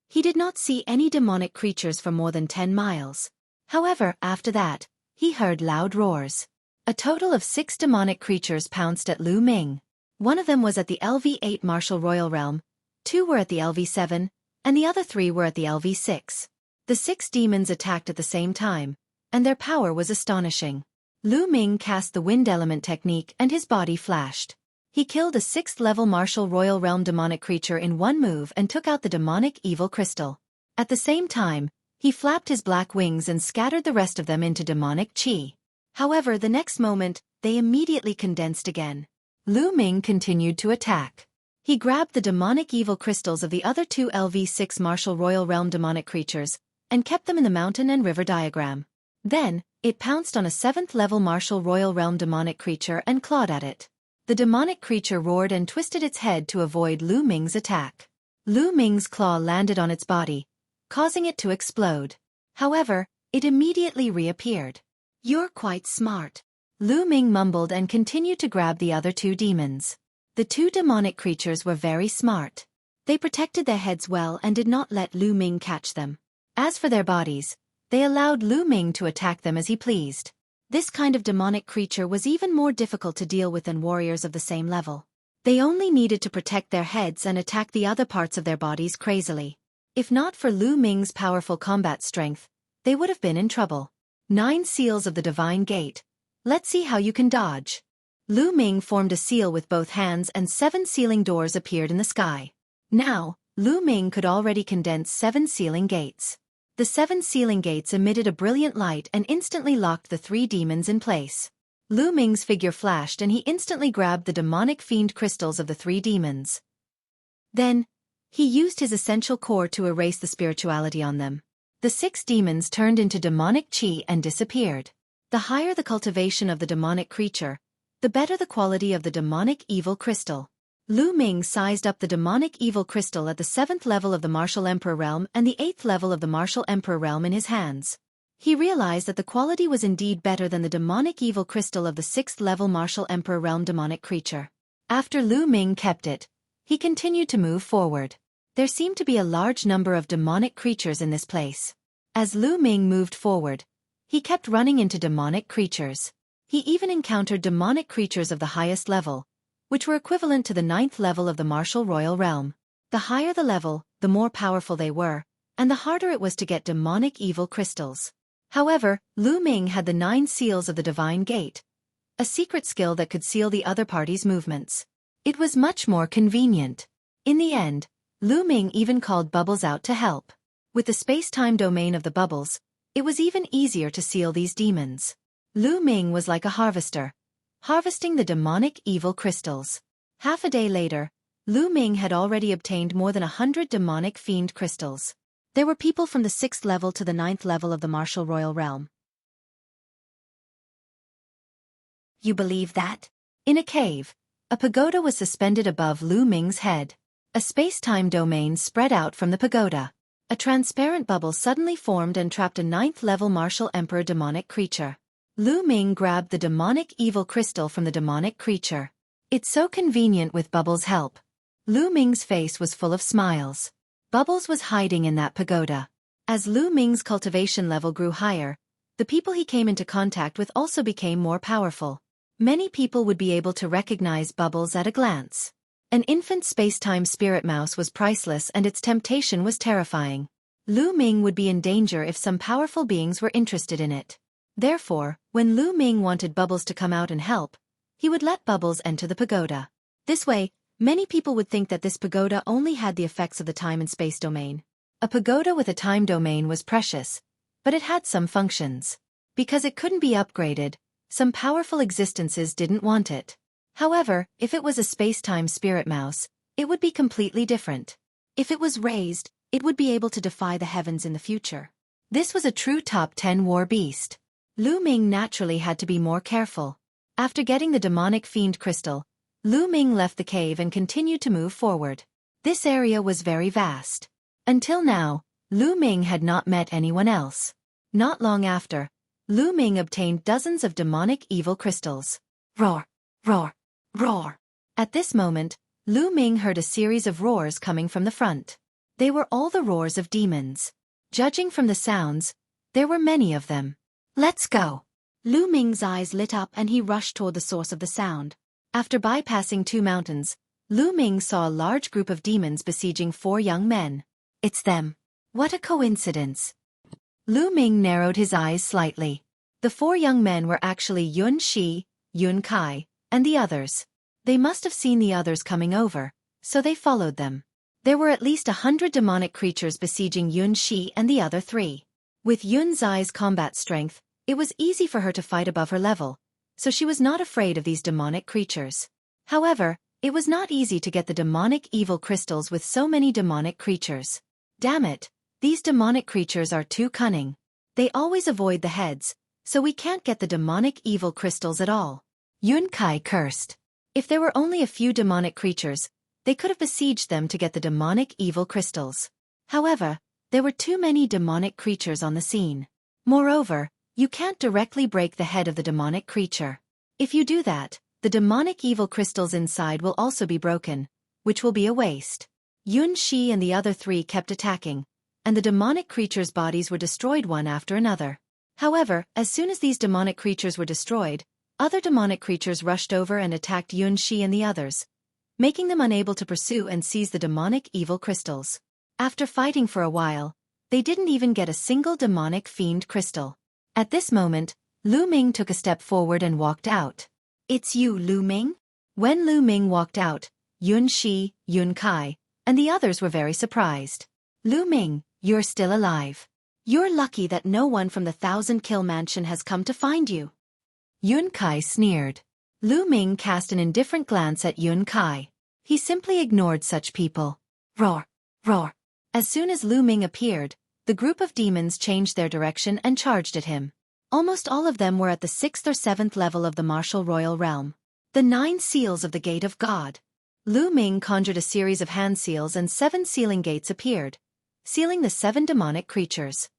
He did not see any demonic creatures for more than 10 miles. However, after that, he heard loud roars. A total of 6 demonic creatures pounced at Lu Ming. One of them was at the LV8 martial royal realm, 2 were at the LV7, and the other 3 were at the LV6. The 6 demons attacked at the same time, and their power was astonishing. Lu Ming cast the wind element technique and his body flashed. He killed a 6th level martial royal realm demonic creature in one move and took out the demonic evil crystal. At the same time, he flapped his black wings and scattered the rest of them into demonic chi. However, the next moment, they immediately condensed again. Lu Ming continued to attack. He grabbed the demonic evil crystals of the other 2 LV6 martial royal realm demonic creatures and kept them in the mountain and river diagram. Then, it pounced on a 7th level martial royal realm demonic creature and clawed at it. The demonic creature roared and twisted its head to avoid Lu Ming's attack. Lu Ming's claw landed on its body, causing it to explode. However, it immediately reappeared. "You're quite smart," Lu Ming mumbled and continued to grab the other 2 demons. The 2 demonic creatures were very smart. They protected their heads well and did not let Lu Ming catch them. As for their bodies, they allowed Lu Ming to attack them as he pleased. This kind of demonic creature was even more difficult to deal with than warriors of the same level. They only needed to protect their heads and attack the other parts of their bodies crazily. If not for Lu Ming's powerful combat strength, they would have been in trouble. 9 seals of the divine gate. Let's see how you can dodge. Lu Ming formed a seal with both hands and 7 sealing doors appeared in the sky. Now, Lu Ming could already condense 7 sealing gates. The 7 sealing gates emitted a brilliant light and instantly locked the 3 demons in place. Lu Ming's figure flashed and he instantly grabbed the demonic fiend crystals of the 3 demons. Then, he used his essential core to erase the spirituality on them. The 6 demons turned into demonic chi and disappeared. The higher the cultivation of the demonic creature, the better the quality of the demonic evil crystal. Lu Ming sized up the demonic evil crystal at the 7th level of the martial emperor realm and the 8th level of the martial emperor realm in his hands. He realized that the quality was indeed better than the demonic evil crystal of the 6th level martial emperor realm demonic creature. After Lu Ming kept it, he continued to move forward. There seemed to be a large number of demonic creatures in this place. As Lu Ming moved forward, he kept running into demonic creatures. He even encountered demonic creatures of the highest level, which were equivalent to the 9th level of the martial royal realm. The higher the level, the more powerful they were, and the harder it was to get demonic evil crystals. However, Lu Ming had the 9 seals of the divine gate, a secret skill that could seal the other party's movements. It was much more convenient. In the end, Lu Ming even called Bubbles out to help. With the space-time domain of the bubbles, it was even easier to seal these demons. Lu Ming was like a harvester, harvesting the demonic evil crystals. Half a day later, Lu Ming had already obtained more than 100 demonic fiend crystals. There were people from the 6th level to the 9th level of the martial royal realm. You believe that? In a cave, a pagoda was suspended above Lu Ming's head. A space-time domain spread out from the pagoda. A transparent bubble suddenly formed and trapped a 9th level martial emperor demonic creature. Lu Ming grabbed the demonic evil crystal from the demonic creature. It's so convenient with Bubbles' help. Lu Ming's face was full of smiles. Bubbles was hiding in that pagoda. As Lu Ming's cultivation level grew higher, the people he came into contact with also became more powerful. Many people would be able to recognize Bubbles at a glance. An infant space-time spirit mouse was priceless and its temptation was terrifying. Lu Ming would be in danger if some powerful beings were interested in it. Therefore, when Lu Ming wanted Bubbles to come out and help, he would let Bubbles enter the pagoda. This way, many people would think that this pagoda only had the effects of the time and space domain. A pagoda with a time domain was precious, but it had some functions. Because it couldn't be upgraded, some powerful existences didn't want it. However, if it was a space-time spirit mouse, it would be completely different. If it was raised, it would be able to defy the heavens in the future. This was a true top 10 war beast. Lu Ming naturally had to be more careful. After getting the demonic fiend crystal, Lu Ming left the cave and continued to move forward. This area was very vast. Until now, Lu Ming had not met anyone else. Not long after, Lu Ming obtained dozens of demonic evil crystals. Roar! Roar! Roar! At this moment, Lu Ming heard a series of roars coming from the front. They were all the roars of demons. Judging from the sounds, there were many of them. Let's go! Lu Ming's eyes lit up and he rushed toward the source of the sound. After bypassing 2 mountains, Lu Ming saw a large group of demons besieging 4 young men. It's them. What a coincidence. Lu Ming narrowed his eyes slightly. The 4 young men were actually Yun Shi, Yun Kai, and the others. They must have seen the others coming over, so they followed them. There were at least 100 demonic creatures besieging Yun Shi and the other 3. With Yun Zai's combat strength, it was easy for her to fight above her level, so she was not afraid of these demonic creatures. However, it was not easy to get the demonic evil crystals with so many demonic creatures. Damn it, these demonic creatures are too cunning. They always avoid the heads, so we can't get the demonic evil crystals at all. Yun Kai cursed. If there were only a few demonic creatures, they could have besieged them to get the demonic evil crystals. However, there were too many demonic creatures on the scene. Moreover, you can't directly break the head of the demonic creature. If you do that, the demonic evil crystals inside will also be broken, which will be a waste. Yun Shi and the other 3 kept attacking, and the demonic creatures' bodies were destroyed one after another. However, as soon as these demonic creatures were destroyed, other demonic creatures rushed over and attacked Yun Shi and the others, making them unable to pursue and seize the demonic evil crystals. After fighting for a while, they didn't even get a single demonic fiend crystal. At this moment, Lu Ming took a step forward and walked out. It's you, Lu Ming? When Lu Ming walked out, Yun Shi, Yun Kai, and the others were very surprised. Lu Ming, you're still alive. You're lucky that no one from the 1,000-kill mansion has come to find you. Yun Kai sneered. Lu Ming cast an indifferent glance at Yun Kai. He simply ignored such people. Roar! Roar! As soon as Lu Ming appeared, the group of demons changed their direction and charged at him. Almost all of them were at the 6th or 7th level of the martial royal realm. The 9 seals of the Gate of God. Lu Ming conjured a series of hand seals and 7 sealing gates appeared, sealing the 7 demonic creatures.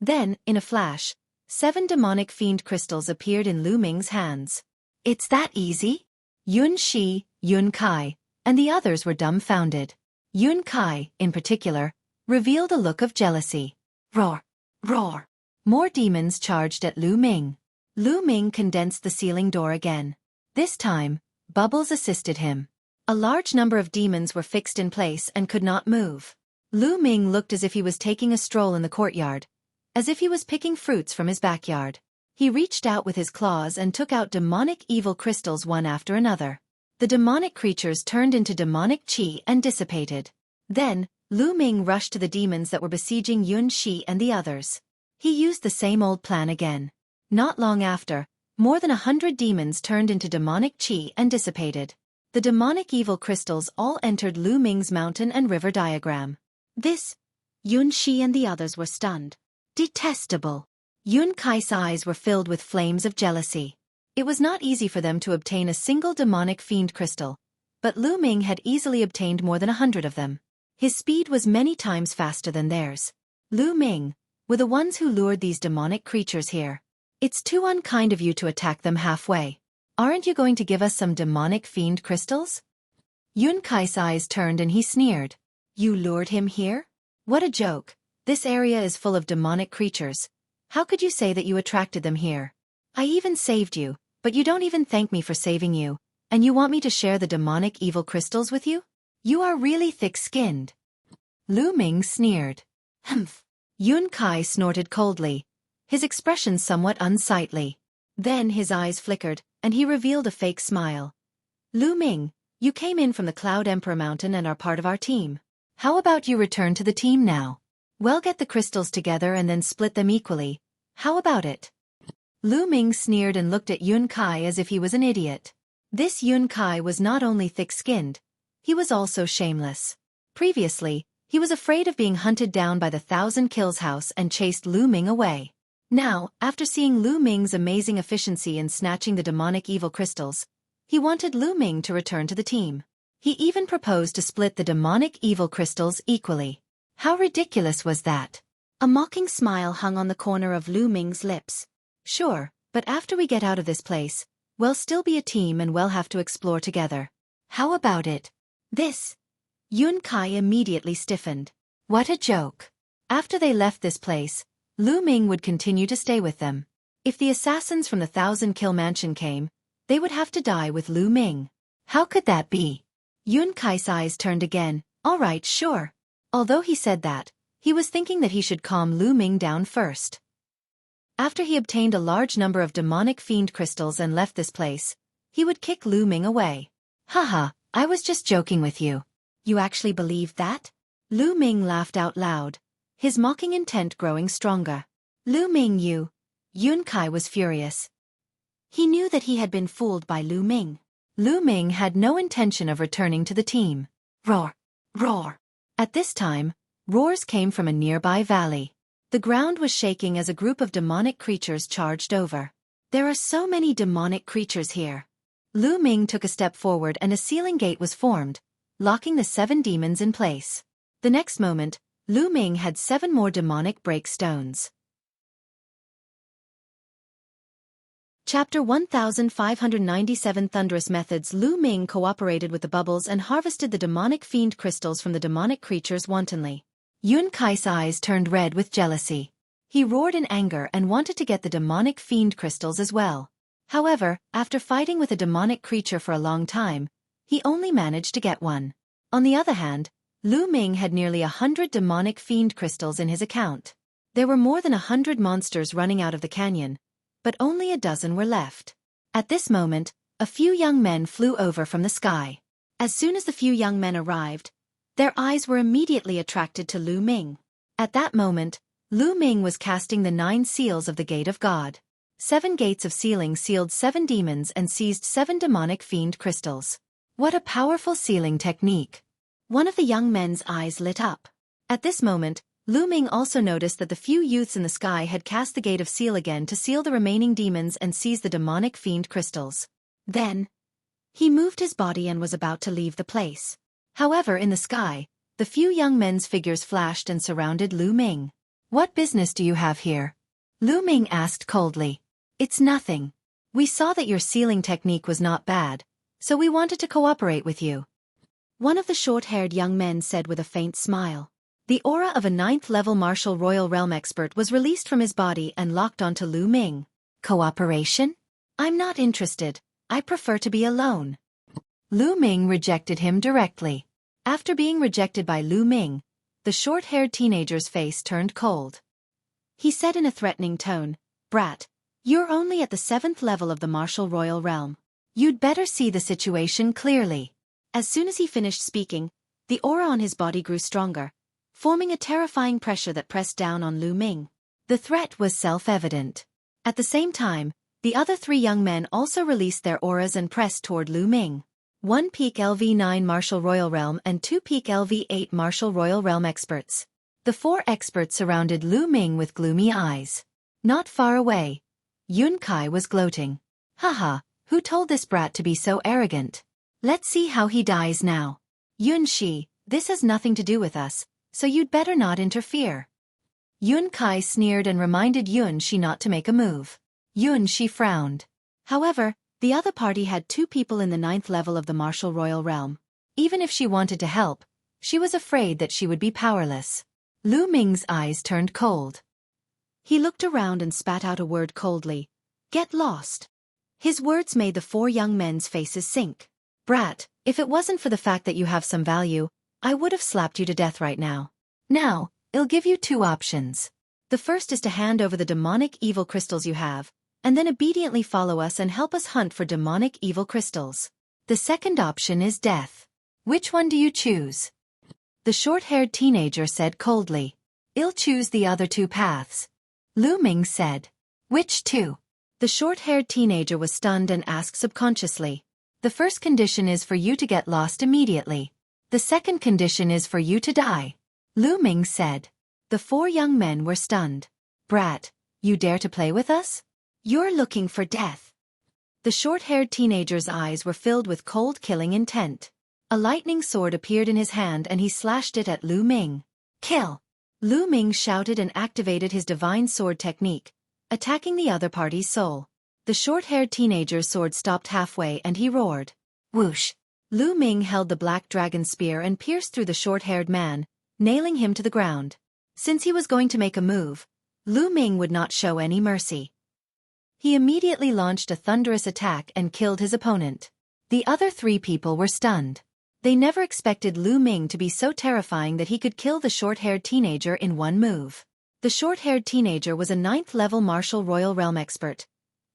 Then, in a flash, 7 demonic fiend crystals appeared in Lu Ming's hands. It's that easy? Yun Shi, Yun Kai, and the others were dumbfounded. Yun Kai, in particular, revealed a look of jealousy. Roar! Roar! More demons charged at Lu Ming. Lu Ming condensed the sealing door again. This time, Bubbles assisted him. A large number of demons were fixed in place and could not move. Lu Ming looked as if he was taking a stroll in the courtyard, as if he was picking fruits from his backyard. He reached out with his claws and took out demonic evil crystals one after another. The demonic creatures turned into demonic chi and dissipated. Then, Lu Ming rushed to the demons that were besieging Yun Shi and the others. He used the same old plan again. Not long after, more than 100 demons turned into demonic chi and dissipated. The demonic evil crystals all entered Lu Ming's mountain and river diagram. Yun Shi and the others were stunned. Detestable. Yun Kai's eyes were filled with flames of jealousy. It was not easy for them to obtain a single demonic fiend crystal, but Lu Ming had easily obtained more than 100 of them. His speed was many times faster than theirs. Lu Ming were the ones who lured these demonic creatures here. It's too unkind of you to attack them halfway. Aren't you going to give us some demonic fiend crystals? Yun Kai's eyes turned and he sneered. You lured him here? What a joke. This area is full of demonic creatures. How could you say that you attracted them here? I even saved you, but you don't even thank me for saving you, and you want me to share the demonic evil crystals with you? You are really thick-skinned. Lu Ming sneered. Humph. Yun Kai snorted coldly, his expression somewhat unsightly. Then his eyes flickered, and he revealed a fake smile. Lu Ming, you came in from the Cloud Emperor Mountain and are part of our team. How about you return to the team now? We'll get the crystals together and then split them equally. How about it? Lu Ming sneered and looked at Yun Kai as if he was an idiot. This Yun Kai was not only thick-skinned, he was also shameless. Previously, He was afraid of being hunted down by the 1,000 Kills house and chased Lu Ming away. Now, after seeing Lu Ming's amazing efficiency in snatching the demonic evil crystals, he wanted Lu Ming to return to the team. He even proposed to split the demonic evil crystals equally. How ridiculous was that? A mocking smile hung on the corner of Lu Ming's lips. Sure, but after we get out of this place, we'll still be a team and we'll have to explore together. How about it? This. Yun Kai immediately stiffened. What a joke. After they left this place, Lu Ming would continue to stay with them. If the assassins from the 1,000 Kill mansion came, they would have to die with Lu Ming. How could that be? Yun Kai's eyes turned again. All right, sure. Although he said that, he was thinking that he should calm Lu Ming down first. After he obtained a large number of demonic fiend crystals and left this place, he would kick Lu Ming away. Haha, I was just joking with you. You actually believed that? Lu Ming laughed out loud, his mocking intent growing stronger. Lu Ming, you. Yun Kai was furious. He knew that he had been fooled by Lu Ming. Lu Ming had no intention of returning to the team. Roar! Roar! At this time, roars came from a nearby valley. The ground was shaking as a group of demonic creatures charged over. There are so many demonic creatures here. Lu Ming took a step forward and a sealing gate was formed, locking the 7 demons in place. The next moment, Lu Ming had 7 more demonic break stones. Chapter 1597 Thunderous Methods. Lu Ming cooperated with the bubbles and harvested the demonic fiend crystals from the demonic creatures wantonly. Yun Kai's eyes turned red with jealousy. He roared in anger and wanted to get the demonic fiend crystals as well. However, after fighting with a demonic creature for a long time, he only managed to get one. On the other hand, Lu Ming had nearly 100 demonic fiend crystals in his account. There were more than 100 monsters running out of the canyon, but only a dozen were left. At this moment, a few young men flew over from the sky. As soon as the few young men arrived, their eyes were immediately attracted to Lu Ming. At that moment, Lu Ming was casting the 9 seals of the Gate of God. 7 gates of sealing sealed 7 demons and seized 7 demonic fiend crystals. What a powerful sealing technique! One of the young men's eyes lit up. At this moment, Lu Ming also noticed that the few youths in the sky had cast the Gate of Seal again to seal the remaining demons and seize the demonic fiend crystals. Then, he moved his body and was about to leave the place. However, in the sky, the few young men's figures flashed and surrounded Lu Ming. What business do you have here? Lu Ming asked coldly. It's nothing. We saw that your sealing technique was not bad, so we wanted to cooperate with you. One of the short-haired young men said with a faint smile. The aura of a 9th-level martial royal realm expert was released from his body and locked onto Lu Ming. Cooperation? I'm not interested. I prefer to be alone. Lu Ming rejected him directly. After being rejected by Lu Ming, the short-haired teenager's face turned cold. He said in a threatening tone, Brat, you're only at the 7th level of the martial royal realm. You'd better see the situation clearly. As soon as he finished speaking, the aura on his body grew stronger, forming a terrifying pressure that pressed down on Lu Ming. The threat was self-evident. At the same time, the other 3 young men also released their auras and pressed toward Lu Ming. 1 peak LV9 Martial Royal Realm and 2 peak LV8 Martial Royal Realm experts. The 4 experts surrounded Lu Ming with gloomy eyes. Not far away, Yun Kai was gloating. Haha, who told this brat to be so arrogant? Let's see how he dies now. Yun Shi, this has nothing to do with us, so you'd better not interfere. Yun Kai sneered and reminded Yun Shi not to make a move. Yun Shi frowned. However, the other party had 2 people in the 9th level of the martial royal realm. Even if she wanted to help, she was afraid that she would be powerless. Lu Ming's eyes turned cold. He looked around and spat out a word coldly. Get lost. His words made the 4 young men's faces sink. Brat, if it wasn't for the fact that you have some value, I would have slapped you to death right now. Now, I'll give you 2 options. The first is to hand over the demonic evil crystals you have, and then obediently follow us and help us hunt for demonic evil crystals. The second option is death. Which one do you choose? The short-haired teenager said coldly. I'll choose the other 2 paths. Lu Ming said. Which 2? The short-haired teenager was stunned and asked subconsciously. The first condition is for you to get lost immediately. The second condition is for you to die. Lu Ming said. The 4 young men were stunned. Brat, you dare to play with us? You're looking for death. The short-haired teenager's eyes were filled with cold killing intent. A lightning sword appeared in his hand and he slashed it at Lu Ming. Kill! Lu Ming shouted and activated his divine sword technique, attacking the other party's soul. The short-haired teenager's sword stopped halfway and he roared. Whoosh! Lu Ming held the black dragon spear and pierced through the short-haired man, nailing him to the ground. Since he was going to make a move, Lu Ming would not show any mercy. He immediately launched a thunderous attack and killed his opponent. The other 3 people were stunned. They never expected Lu Ming to be so terrifying that he could kill the short-haired teenager in one move. The short-haired teenager was a 9th-level martial royal realm expert,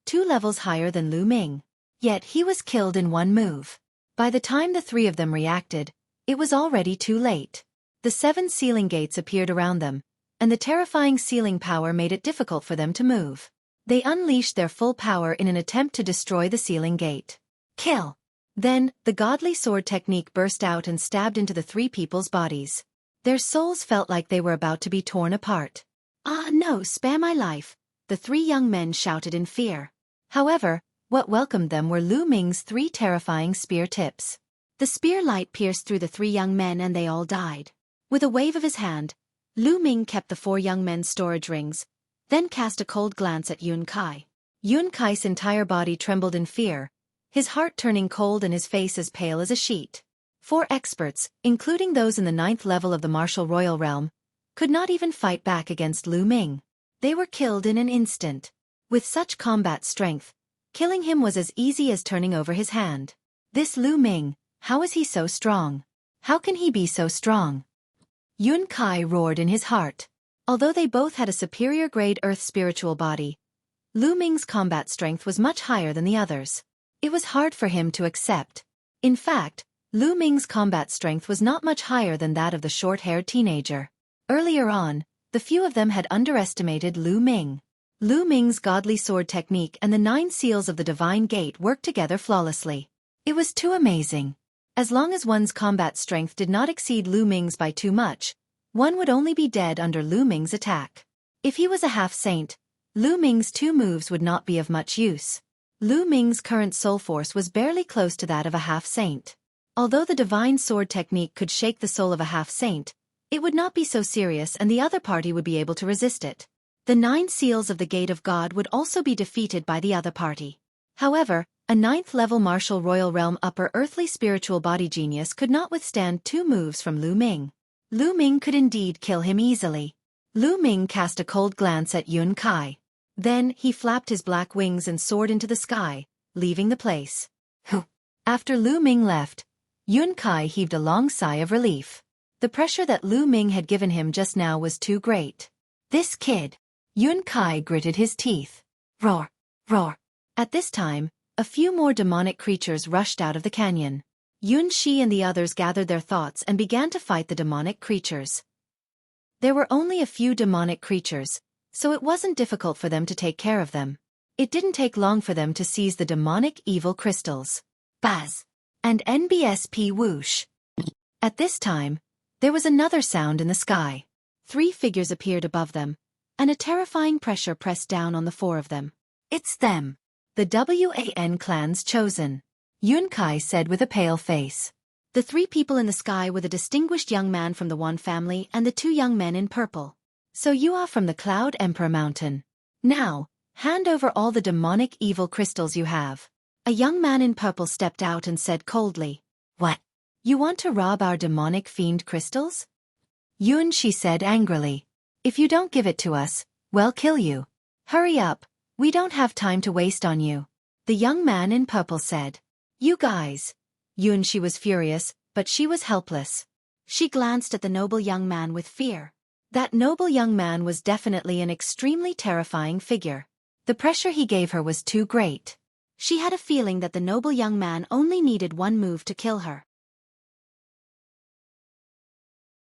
2 levels higher than Lu Ming. Yet he was killed in one move. By the time the 3 of them reacted, it was already too late. The 7 sealing gates appeared around them, and the terrifying sealing power made it difficult for them to move. They unleashed their full power in an attempt to destroy the sealing gate. Kill! Then, the godly sword technique burst out and stabbed into the 3 people's bodies. Their souls felt like they were about to be torn apart. Ah no, spare my life, the 3 young men shouted in fear. However, what welcomed them were Lu Ming's 3 terrifying spear tips. The spear light pierced through the 3 young men and they all died. With a wave of his hand, Lu Ming kept the 4 young men's storage rings, then cast a cold glance at Yun Kai. Yun Kai's entire body trembled in fear, his heart turning cold and his face as pale as a sheet. 4 experts, including those in the 9th level of the martial royal realm, could not even fight back against Lu Ming. They were killed in an instant. With such combat strength, killing him was as easy as turning over his hand. This Lu Ming, how is he so strong? How can he be so strong? Yun Kai roared in his heart. Although they both had a superior grade earth spiritual body, Lu Ming's combat strength was much higher than the others. It was hard for him to accept. In fact, Lu Ming's combat strength was not much higher than that of the short-haired teenager. Earlier on, the few of them had underestimated Lu Ming. Lu Ming's godly sword technique and the 9 seals of the divine gate worked together flawlessly. It was too amazing. As long as one's combat strength did not exceed Lu Ming's by too much, one would only be dead under Lu Ming's attack. If he was a half-saint, Lu Ming's 2 moves would not be of much use. Lu Ming's current soul force was barely close to that of a half-saint. Although the divine sword technique could shake the soul of a half-saint, it would not be so serious and the other party would be able to resist it. The 9 seals of the Gate of God would also be defeated by the other party. However, a 9th-level martial royal realm upper earthly spiritual body genius could not withstand 2 moves from Lu Ming. Lu Ming could indeed kill him easily. Lu Ming cast a cold glance at Yun Kai. Then, he flapped his black wings and soared into the sky, leaving the place. After Lu Ming left, Yun Kai heaved a long sigh of relief. The pressure that Lu Ming had given him just now was too great. This kid! Yun Kai gritted his teeth. Roar! Roar! At this time, a few more demonic creatures rushed out of the canyon. Yun Shi and the others gathered their thoughts and began to fight the demonic creatures. There were only a few demonic creatures, so it wasn't difficult for them to take care of them. It didn't take long for them to seize the demonic evil crystals. Buzz! And NBSP whoosh! At this time, there was another sound in the sky. 3 figures appeared above them, and a terrifying pressure pressed down on the 4 of them. It's them! The WAN clan's chosen. Yun Kai said with a pale face. The 3 people in the sky were the distinguished young man from the Wan family and the 2 young men in purple. So you are from the Cloud Emperor Mountain. Now, hand over all the demonic evil crystals you have. A young man in purple stepped out and said coldly. What? You want to rob our demonic fiend crystals? Yun Shi said angrily. If you don't give it to us, we'll kill you. Hurry up, we don't have time to waste on you. The young man in purple said. You guys. Yun Shi was furious, but she was helpless. She glanced at the noble young man with fear. That noble young man was definitely an extremely terrifying figure. The pressure he gave her was too great. She had a feeling that the noble young man only needed one move to kill her.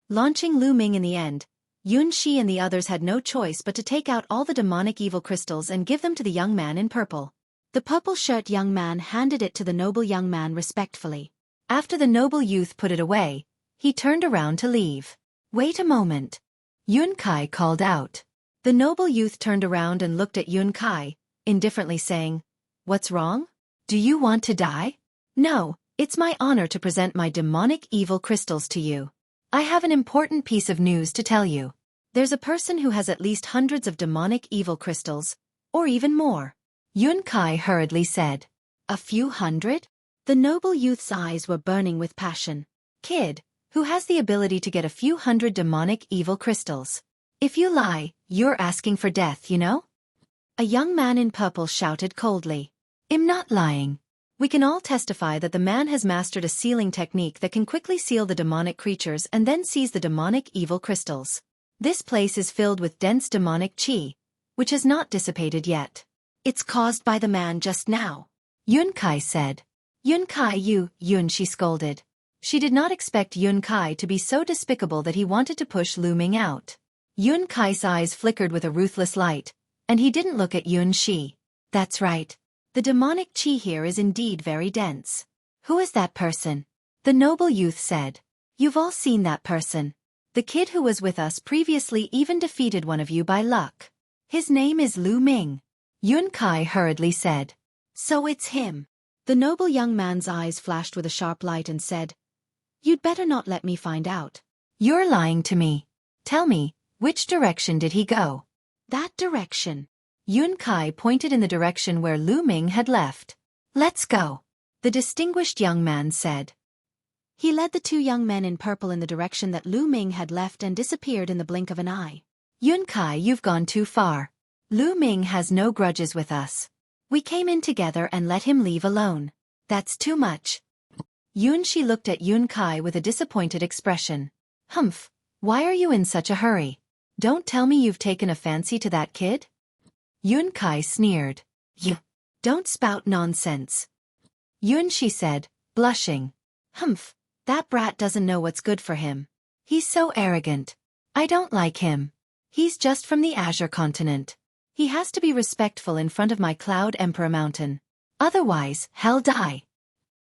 Launching Lu Ming in the end, Yun Shi and the others had no choice but to take out all the demonic evil crystals and give them to the young man in purple. The purple-shirt young man handed it to the noble young man respectfully. After the noble youth put it away, he turned around to leave. Wait a moment. Yun Kai called out. The noble youth turned around and looked at Yun Kai, indifferently saying, "What's wrong? Do you want to die?" "No, it's my honor to present my demonic evil crystals to you. I have an important piece of news to tell you. There's a person who has at least hundreds of demonic evil crystals, or even more." Yun Kai hurriedly said. "A few hundred?" The noble youth's eyes were burning with passion. "Kid, who has the ability to get a few hundred demonic evil crystals? If you lie, you're asking for death, you know?" A young man in purple shouted coldly. "I'm not lying. We can all testify that the man has mastered a sealing technique that can quickly seal the demonic creatures and then seize the demonic evil crystals. This place is filled with dense demonic chi, which has not dissipated yet. It's caused by the man just now," Yun Kai said. "Yun Kai, Yun," she scolded. She did not expect Yun Kai to be so despicable that he wanted to push Lu Ming out. Yun Kai's eyes flickered with a ruthless light, and he didn't look at Yun Shi. "That's right. The demonic chi here is indeed very dense." "Who is that person?" the noble youth said. "You've all seen that person. The kid who was with us previously even defeated one of you by luck. His name is Lu Ming," Yun Kai hurriedly said. "So it's him." The noble young man's eyes flashed with a sharp light and said, "You'd better not let me find out." "You're lying to me. Tell me, which direction did he go?" "That direction." Yun Kai pointed in the direction where Lu Ming had left. "Let's go," the distinguished young man said. He led the two young men in purple in the direction that Lu Ming had left and disappeared in the blink of an eye. "Yun Kai, you've gone too far. Lu Ming has no grudges with us. We came in together and let him leave alone. That's too much." Yun Shi looked at Yun Kai with a disappointed expression. "Humph, why are you in such a hurry? Don't tell me you've taken a fancy to that kid?" Yun Kai sneered. "You don't spout nonsense," Yun Shi said, blushing. "Humph, that brat doesn't know what's good for him. He's so arrogant. I don't like him. He's just from the Azure continent. He has to be respectful in front of my Cloud Emperor Mountain. Otherwise, hell die."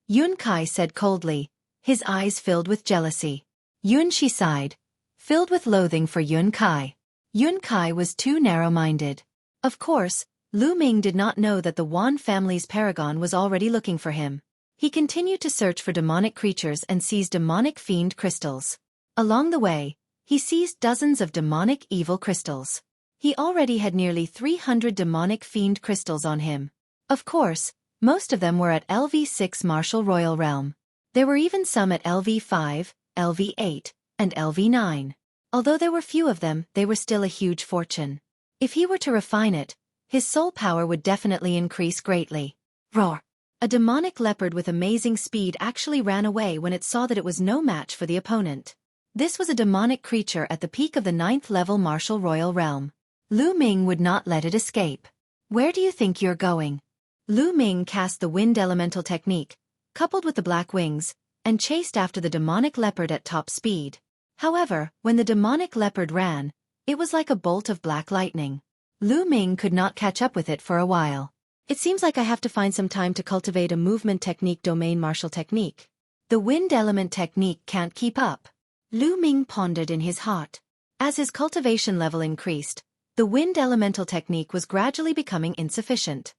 Yun Kai said coldly, his eyes filled with jealousy. Yun Shi sighed, filled with loathing for Yun Kai. Yun Kai was too narrow-minded. Of course, Lu Ming did not know that the Wan family's paragon was already looking for him. He continued to search for demonic creatures and seize demonic fiend crystals. Along the way, he seized dozens of demonic evil crystals. He already had nearly 300 demonic fiend crystals on him. Of course, most of them were at LV6 Martial Royal Realm. There were even some at LV5, LV8, and LV9. Although there were few of them, they were still a huge fortune. If he were to refine it, his soul power would definitely increase greatly. Roar! A demonic leopard with amazing speed actually ran away when it saw that it was no match for the opponent. This was a demonic creature at the peak of the 9th level Martial Royal Realm. Lu Ming would not let it escape. "Where do you think you're going?" Lu Ming cast the wind elemental technique, coupled with the black wings, and chased after the demonic leopard at top speed. However, when the demonic leopard ran, it was like a bolt of black lightning. Lu Ming could not catch up with it for a while. "It seems like I have to find some time to cultivate a movement technique domain martial technique. The wind element technique can't keep up." Lu Ming pondered in his heart. As his cultivation level increased, the wind elemental technique was gradually becoming insufficient.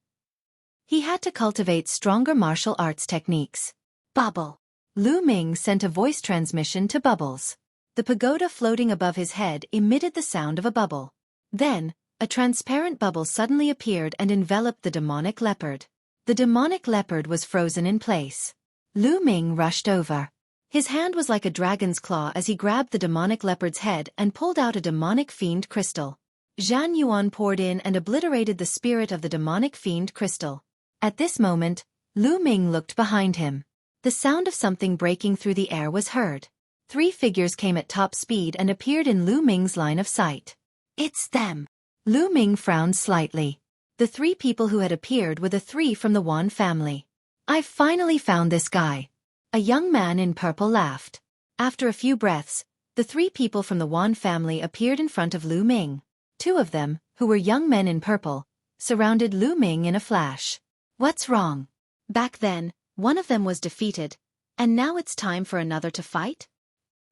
He had to cultivate stronger martial arts techniques. "Bubble." Lu Ming sent a voice transmission to Bubbles. The pagoda floating above his head emitted the sound of a bubble. Then, a transparent bubble suddenly appeared and enveloped the demonic leopard. The demonic leopard was frozen in place. Lu Ming rushed over. His hand was like a dragon's claw as he grabbed the demonic leopard's head and pulled out a demonic fiend crystal. Zhan Yuan poured in and obliterated the spirit of the demonic fiend crystal. At this moment, Lu Ming looked behind him. The sound of something breaking through the air was heard. 3 figures came at top speed and appeared in Lu Ming's line of sight. "It's them." Lu Ming frowned slightly. The 3 people who had appeared were the 3 from the Wan family. "I've finally found this guy." A young man in purple laughed. After a few breaths, the 3 people from the Wan family appeared in front of Lu Ming. 2 of them, who were young men in purple, surrounded Lu Ming in a flash. "What's wrong?" "Back then, one of them was defeated, and now it's time for another to fight?"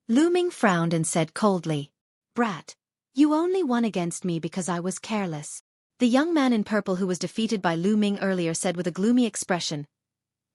Lu Ming frowned and said coldly, "Brat, you only won against me because I was careless." The young man in purple who was defeated by Lu Ming earlier said with a gloomy expression,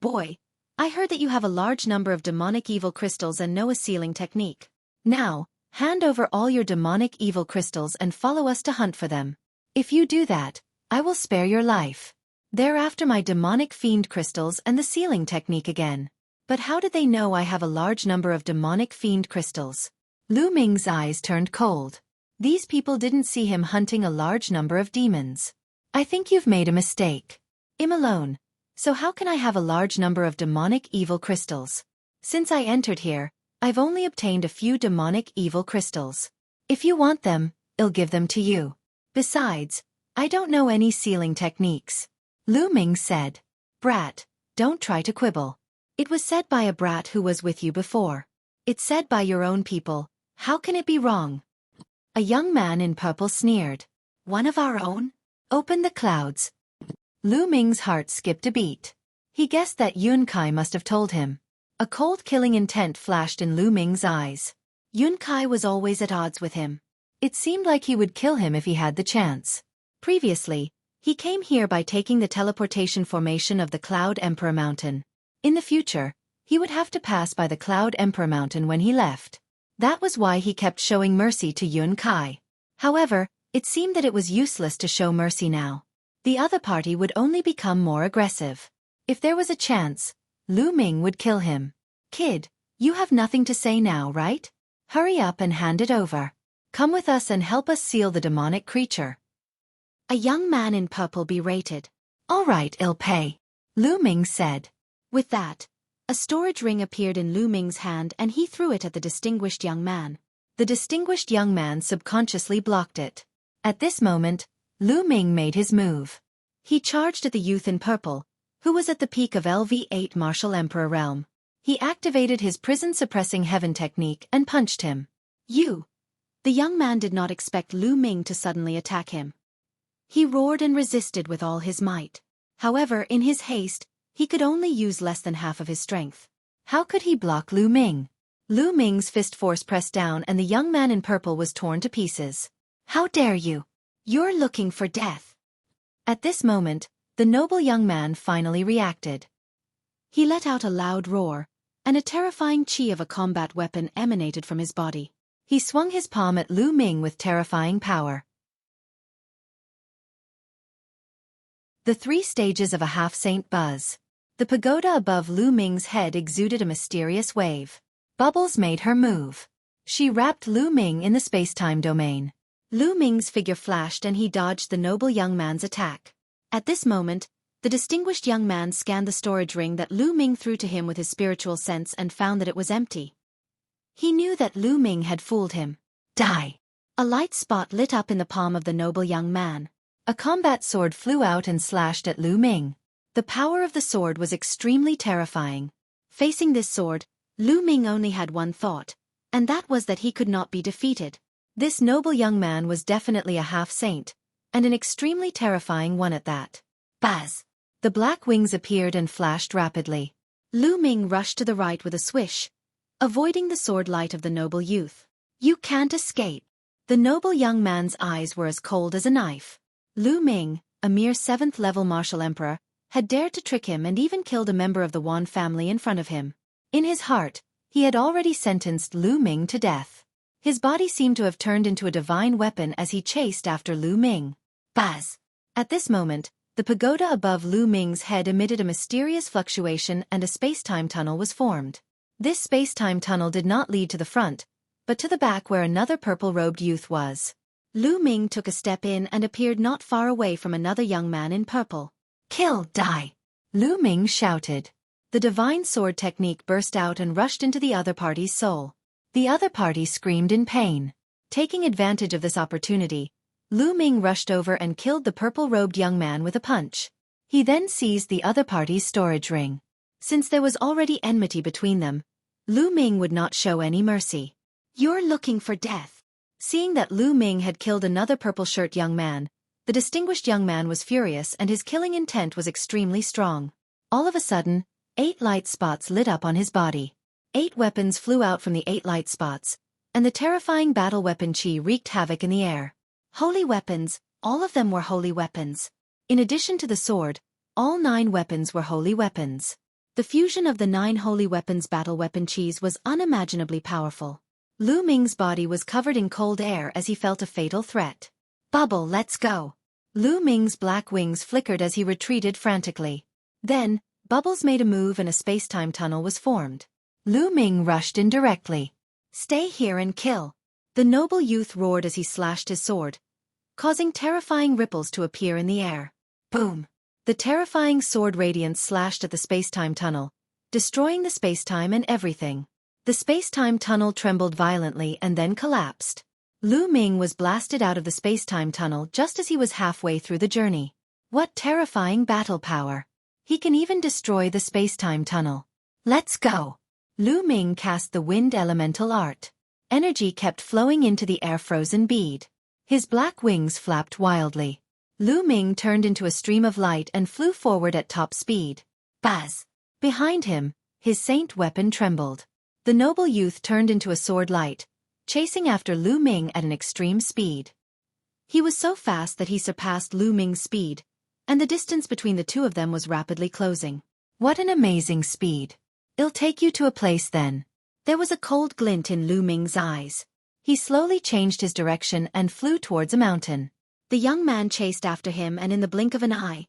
"Boy, I heard that you have a large number of demonic evil crystals and know a sealing technique. Now, hand over all your demonic evil crystals and follow us to hunt for them. If you do that, I will spare your life. Thereafter my demonic fiend crystals and the sealing technique again." But how did they know I have a large number of demonic fiend crystals? Lu Ming's eyes turned cold. These people didn't see him hunting a large number of demons. "I think you've made a mistake. I'm alone. So how can I have a large number of demonic evil crystals? Since I entered here, I've only obtained a few demonic evil crystals. If you want them, I'll give them to you. Besides, I don't know any sealing techniques." Lu Ming said, "Brat, don't try to quibble. It was said by a brat who was with you before. It's said by your own people, how can it be wrong?" A young man in purple sneered. "One of our own? Open the clouds." Lu Ming's heart skipped a beat. He guessed that Yun Kai must have told him. A cold killing intent flashed in Lu Ming's eyes. Yun Kai was always at odds with him. It seemed like he would kill him if he had the chance. Previously, he came here by taking the teleportation formation of the Cloud Emperor Mountain. In the future, he would have to pass by the Cloud Emperor Mountain when he left. That was why he kept showing mercy to Yun Kai. However, it seemed that it was useless to show mercy now. The other party would only become more aggressive. If there was a chance, Lu Ming would kill him. "Kid, you have nothing to say now, right? Hurry up and hand it over. Come with us and help us seal the demonic creature." A young man in purple berated. "All right, I'll pay," Lu Ming said. With that, a storage ring appeared in Lu Ming's hand and he threw it at the distinguished young man. The distinguished young man subconsciously blocked it. At this moment, Lu Ming made his move. He charged at the youth in purple, who was at the peak of LV8 Martial Emperor realm. He activated his prison-suppressing heaven technique and punched him. "You!" The young man did not expect Lu Ming to suddenly attack him. He roared and resisted with all his might. However, in his haste, he could only use less than half of his strength. How could he block Lu Ming? Lu Ming's fist force pressed down and the young man in purple was torn to pieces. "How dare you! You're looking for death!" At this moment, the noble young man finally reacted. He let out a loud roar, and a terrifying chi of a combat weapon emanated from his body. He swung his palm at Lu Ming with terrifying power. The 3 stages of a half-saint buzz. The pagoda above Lu Ming's head exuded a mysterious wave. Bubbles made her move. She wrapped Lu Ming in the space-time domain. Lu Ming's figure flashed and he dodged the noble young man's attack. At this moment, the distinguished young man scanned the storage ring that Lu Ming threw to him with his spiritual sense and found that it was empty. He knew that Lu Ming had fooled him. "Die!" A light spot lit up in the palm of the noble young man. A combat sword flew out and slashed at Lu Ming. The power of the sword was extremely terrifying. Facing this sword, Lu Ming only had one thought, and that was that he could not be defeated. This noble young man was definitely a half-saint, and an extremely terrifying one at that. Buzz! The black wings appeared and flashed rapidly. Lu Ming rushed to the right with a swish, avoiding the sword light of the noble youth. "You can't escape." The noble young man's eyes were as cold as a knife. Lu Ming, a mere 7th-level martial emperor, had dared to trick him and even killed a member of the Wan family in front of him. In his heart, he had already sentenced Lu Ming to death. His body seemed to have turned into a divine weapon as he chased after Lu Ming. Buzz! At this moment, the pagoda above Lu Ming's head emitted a mysterious fluctuation and a space-time tunnel was formed. This space-time tunnel did not lead to the front, but to the back where another purple-robed youth was. Lu Ming took a step in and appeared not far away from another young man in purple. "Kill, die!" Lu Ming shouted. The divine sword technique burst out and rushed into the other party's soul. The other party screamed in pain. Taking advantage of this opportunity, Lu Ming rushed over and killed the purple-robed young man with a punch. He then seized the other party's storage ring. Since there was already enmity between them, Lu Ming would not show any mercy. "You're looking for death." Seeing that Lu Ming had killed another purple-shirt young man, the distinguished young man was furious and his killing intent was extremely strong. All of a sudden, 8 light spots lit up on his body. 8 weapons flew out from the 8 light spots, and the terrifying battle weapon Qi wreaked havoc in the air. Holy weapons, all of them were holy weapons. In addition to the sword, all 9 weapons were holy weapons. The fusion of the 9 holy weapons battle weapon Qis was unimaginably powerful. Lu Ming's body was covered in cold air as he felt a fatal threat. Bubble, let's go. Lu Ming's black wings flickered as he retreated frantically. Then, Bubbles made a move and a space-time tunnel was formed. Lu Ming rushed in directly. Stay here and kill. The noble youth roared as he slashed his sword, causing terrifying ripples to appear in the air. Boom! The terrifying sword radiance slashed at the space-time tunnel, destroying the space-time and everything. The space-time tunnel trembled violently and then collapsed. Lu Ming was blasted out of the space-time tunnel just as he was halfway through the journey. What terrifying battle power! He can even destroy the space-time tunnel. Let's go! Lu Ming cast the wind elemental art. Energy kept flowing into the air-frozen bead. His black wings flapped wildly. Lu Ming turned into a stream of light and flew forward at top speed. Buzz! Behind him, his saint weapon trembled. The noble youth turned into a sword light, chasing after Lu Ming at an extreme speed. He was so fast that he surpassed Lu Ming's speed, and the distance between the two of them was rapidly closing. What an amazing speed! I'll take you to a place then. There was a cold glint in Lu Ming's eyes. He slowly changed his direction and flew towards a mountain. The young man chased after him and in the blink of an eye,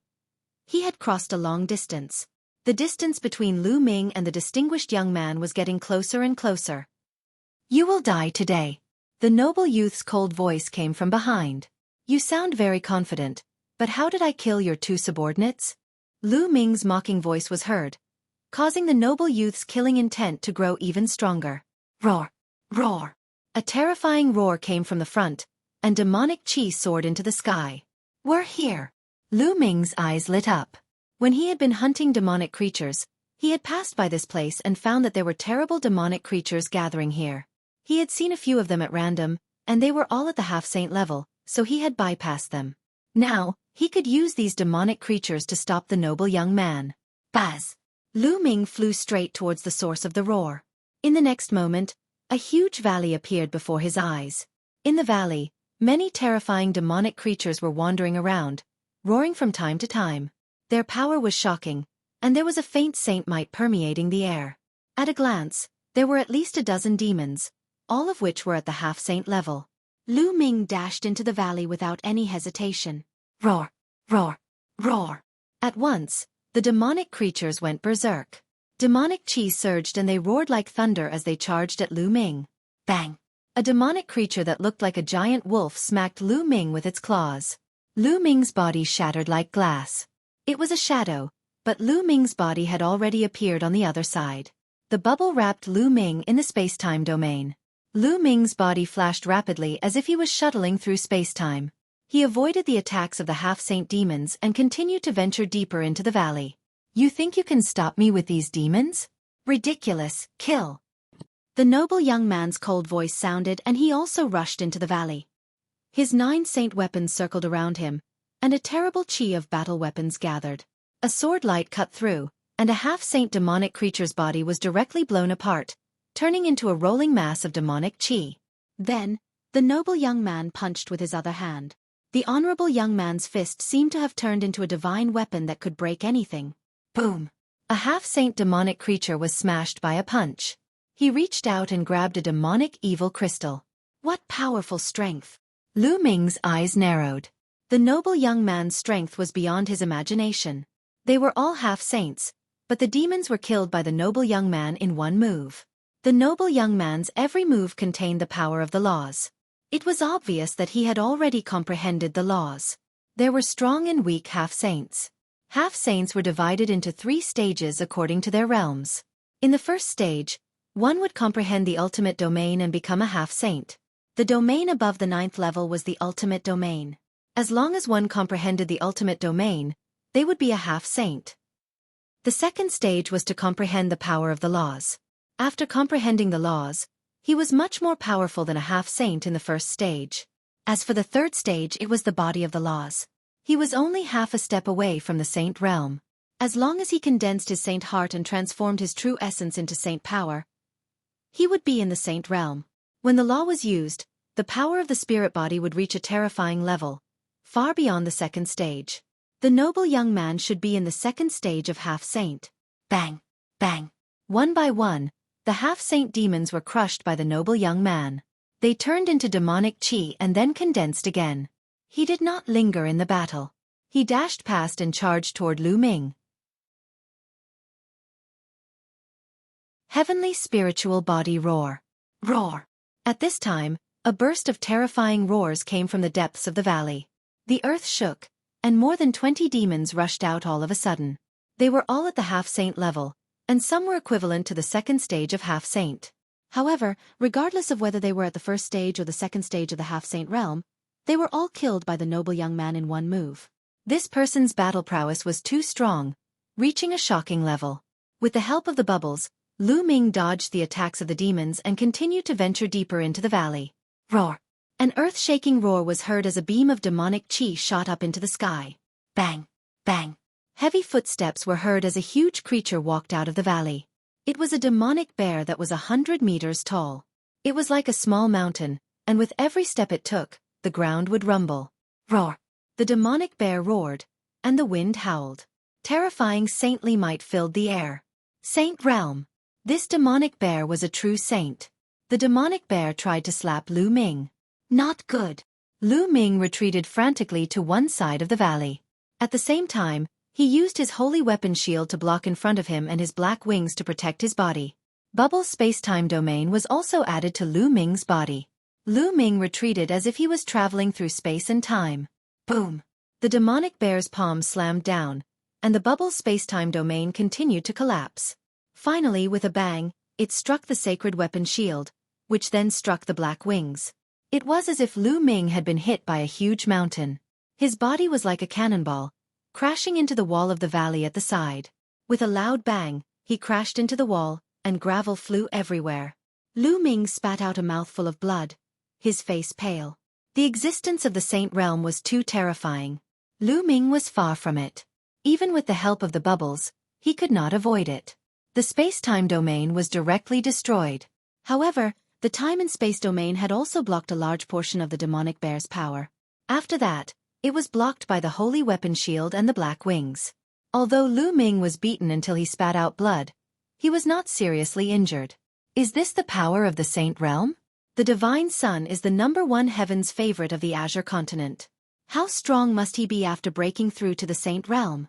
he had crossed a long distance. The distance between Lu Ming and the distinguished young man was getting closer and closer. You will die today. The noble youth's cold voice came from behind. You sound very confident, but how did I kill your 2 subordinates? Lu Ming's mocking voice was heard, causing the noble youth's killing intent to grow even stronger. Roar! Roar! A terrifying roar came from the front, and demonic qi soared into the sky. We're here! Lu Ming's eyes lit up. When he had been hunting demonic creatures, he had passed by this place and found that there were terrible demonic creatures gathering here. He had seen a few of them at random, and they were all at the half-saint level, so he had bypassed them. Now, he could use these demonic creatures to stop the noble young man. Buzz! Lu Ming flew straight towards the source of the roar. In the next moment, a huge valley appeared before his eyes. In the valley, many terrifying demonic creatures were wandering around, roaring from time to time. Their power was shocking, and there was a faint saint might permeating the air. At a glance, there were at least a dozen demons, all of which were at the half-saint level. Lu Ming dashed into the valley without any hesitation. Roar! Roar! Roar! At once, the demonic creatures went berserk. Demonic qi surged and they roared like thunder as they charged at Lu Ming. Bang! A demonic creature that looked like a giant wolf smacked Lu Ming with its claws. Lu Ming's body shattered like glass. It was a shadow, but Lu Ming's body had already appeared on the other side. The bubble wrapped Lu Ming in the space-time domain. Lu Ming's body flashed rapidly as if he was shuttling through space-time. He avoided the attacks of the half-saint demons and continued to venture deeper into the valley. You think you can stop me with these demons? Ridiculous, kill! The noble young man's cold voice sounded and he also rushed into the valley. His 9 saint weapons circled around him, and a terrible qi of battle weapons gathered. A sword light cut through, and a half-saint demonic creature's body was directly blown apart, turning into a rolling mass of demonic qi. Then, the noble young man punched with his other hand. The honorable young man's fist seemed to have turned into a divine weapon that could break anything. Boom! A half-saint demonic creature was smashed by a punch. He reached out and grabbed a demonic evil crystal. What powerful strength! Lu Ming's eyes narrowed. The noble young man's strength was beyond his imagination. They were all half-saints, but the demons were killed by the noble young man in one move. The noble young man's every move contained the power of the laws. It was obvious that he had already comprehended the laws. There were strong and weak half-saints. Half-saints were divided into 3 stages according to their realms. In the first stage, one would comprehend the ultimate domain and become a half-saint. The domain above the 9th level was the ultimate domain. As long as one comprehended the ultimate domain, they would be a half-saint. The second stage was to comprehend the power of the laws. After comprehending the laws, he was much more powerful than a half-saint in the first stage. As for the third stage, it was the body of the laws. He was only half a step away from the saint realm. As long as he condensed his saint heart and transformed his true essence into saint power, he would be in the saint realm. When the law was used, the power of the spirit body would reach a terrifying level, far beyond the second stage. The noble young man should be in the second stage of half-saint. Bang! Bang! One by one, the half-saint demons were crushed by the noble young man. They turned into demonic chi and then condensed again. He did not linger in the battle. He dashed past and charged toward Lu Ming. Heavenly spiritual body roar. Roar! At this time, a burst of terrifying roars came from the depths of the valley. The earth shook, and more than 20 demons rushed out all of a sudden. They were all at the half-saint level, and some were equivalent to the second stage of half-saint. However, regardless of whether they were at the first stage or the second stage of the half-saint realm, they were all killed by the noble young man in one move. This person's battle prowess was too strong, reaching a shocking level. With the help of the bubbles, Lu Ming dodged the attacks of the demons and continued to venture deeper into the valley. Roar! An earth-shaking roar was heard as a beam of demonic chi shot up into the sky. Bang! Bang! Heavy footsteps were heard as a huge creature walked out of the valley. It was a demonic bear that was 100 meters tall. It was like a small mountain, and with every step it took, the ground would rumble. Roar! The demonic bear roared, and the wind howled. Terrifying saintly might filled the air. Saint realm! This demonic bear was a true saint. The demonic bear tried to slap Lu Ming. Not good. Lu Ming retreated frantically to one side of the valley. At the same time, he used his holy weapon shield to block in front of him and his black wings to protect his body. Bubble space-time domain was also added to Lu Ming's body. Lu Ming retreated as if he was traveling through space and time. Boom! The demonic bear's palm slammed down, and the bubble space-time domain continued to collapse. Finally, with a bang, it struck the sacred weapon shield, which then struck the black wings. It was as if Lu Ming had been hit by a huge mountain. His body was like a cannonball, crashing into the wall of the valley at the side. With a loud bang, he crashed into the wall, and gravel flew everywhere. Lu Ming spat out a mouthful of blood, his face pale. The existence of the saint realm was too terrifying. Lu Ming was far from it. Even with the help of the bubbles, he could not avoid it. The space-time domain was directly destroyed. However, the time and space domain had also blocked a large portion of the demonic bear's power. After that, it was blocked by the holy weapon shield and the black wings. Although Lu Ming was beaten until he spat out blood, he was not seriously injured. Is this the power of the saint realm? The divine son is the #1 heaven's favorite of the Azure continent. How strong must he be after breaking through to the saint realm?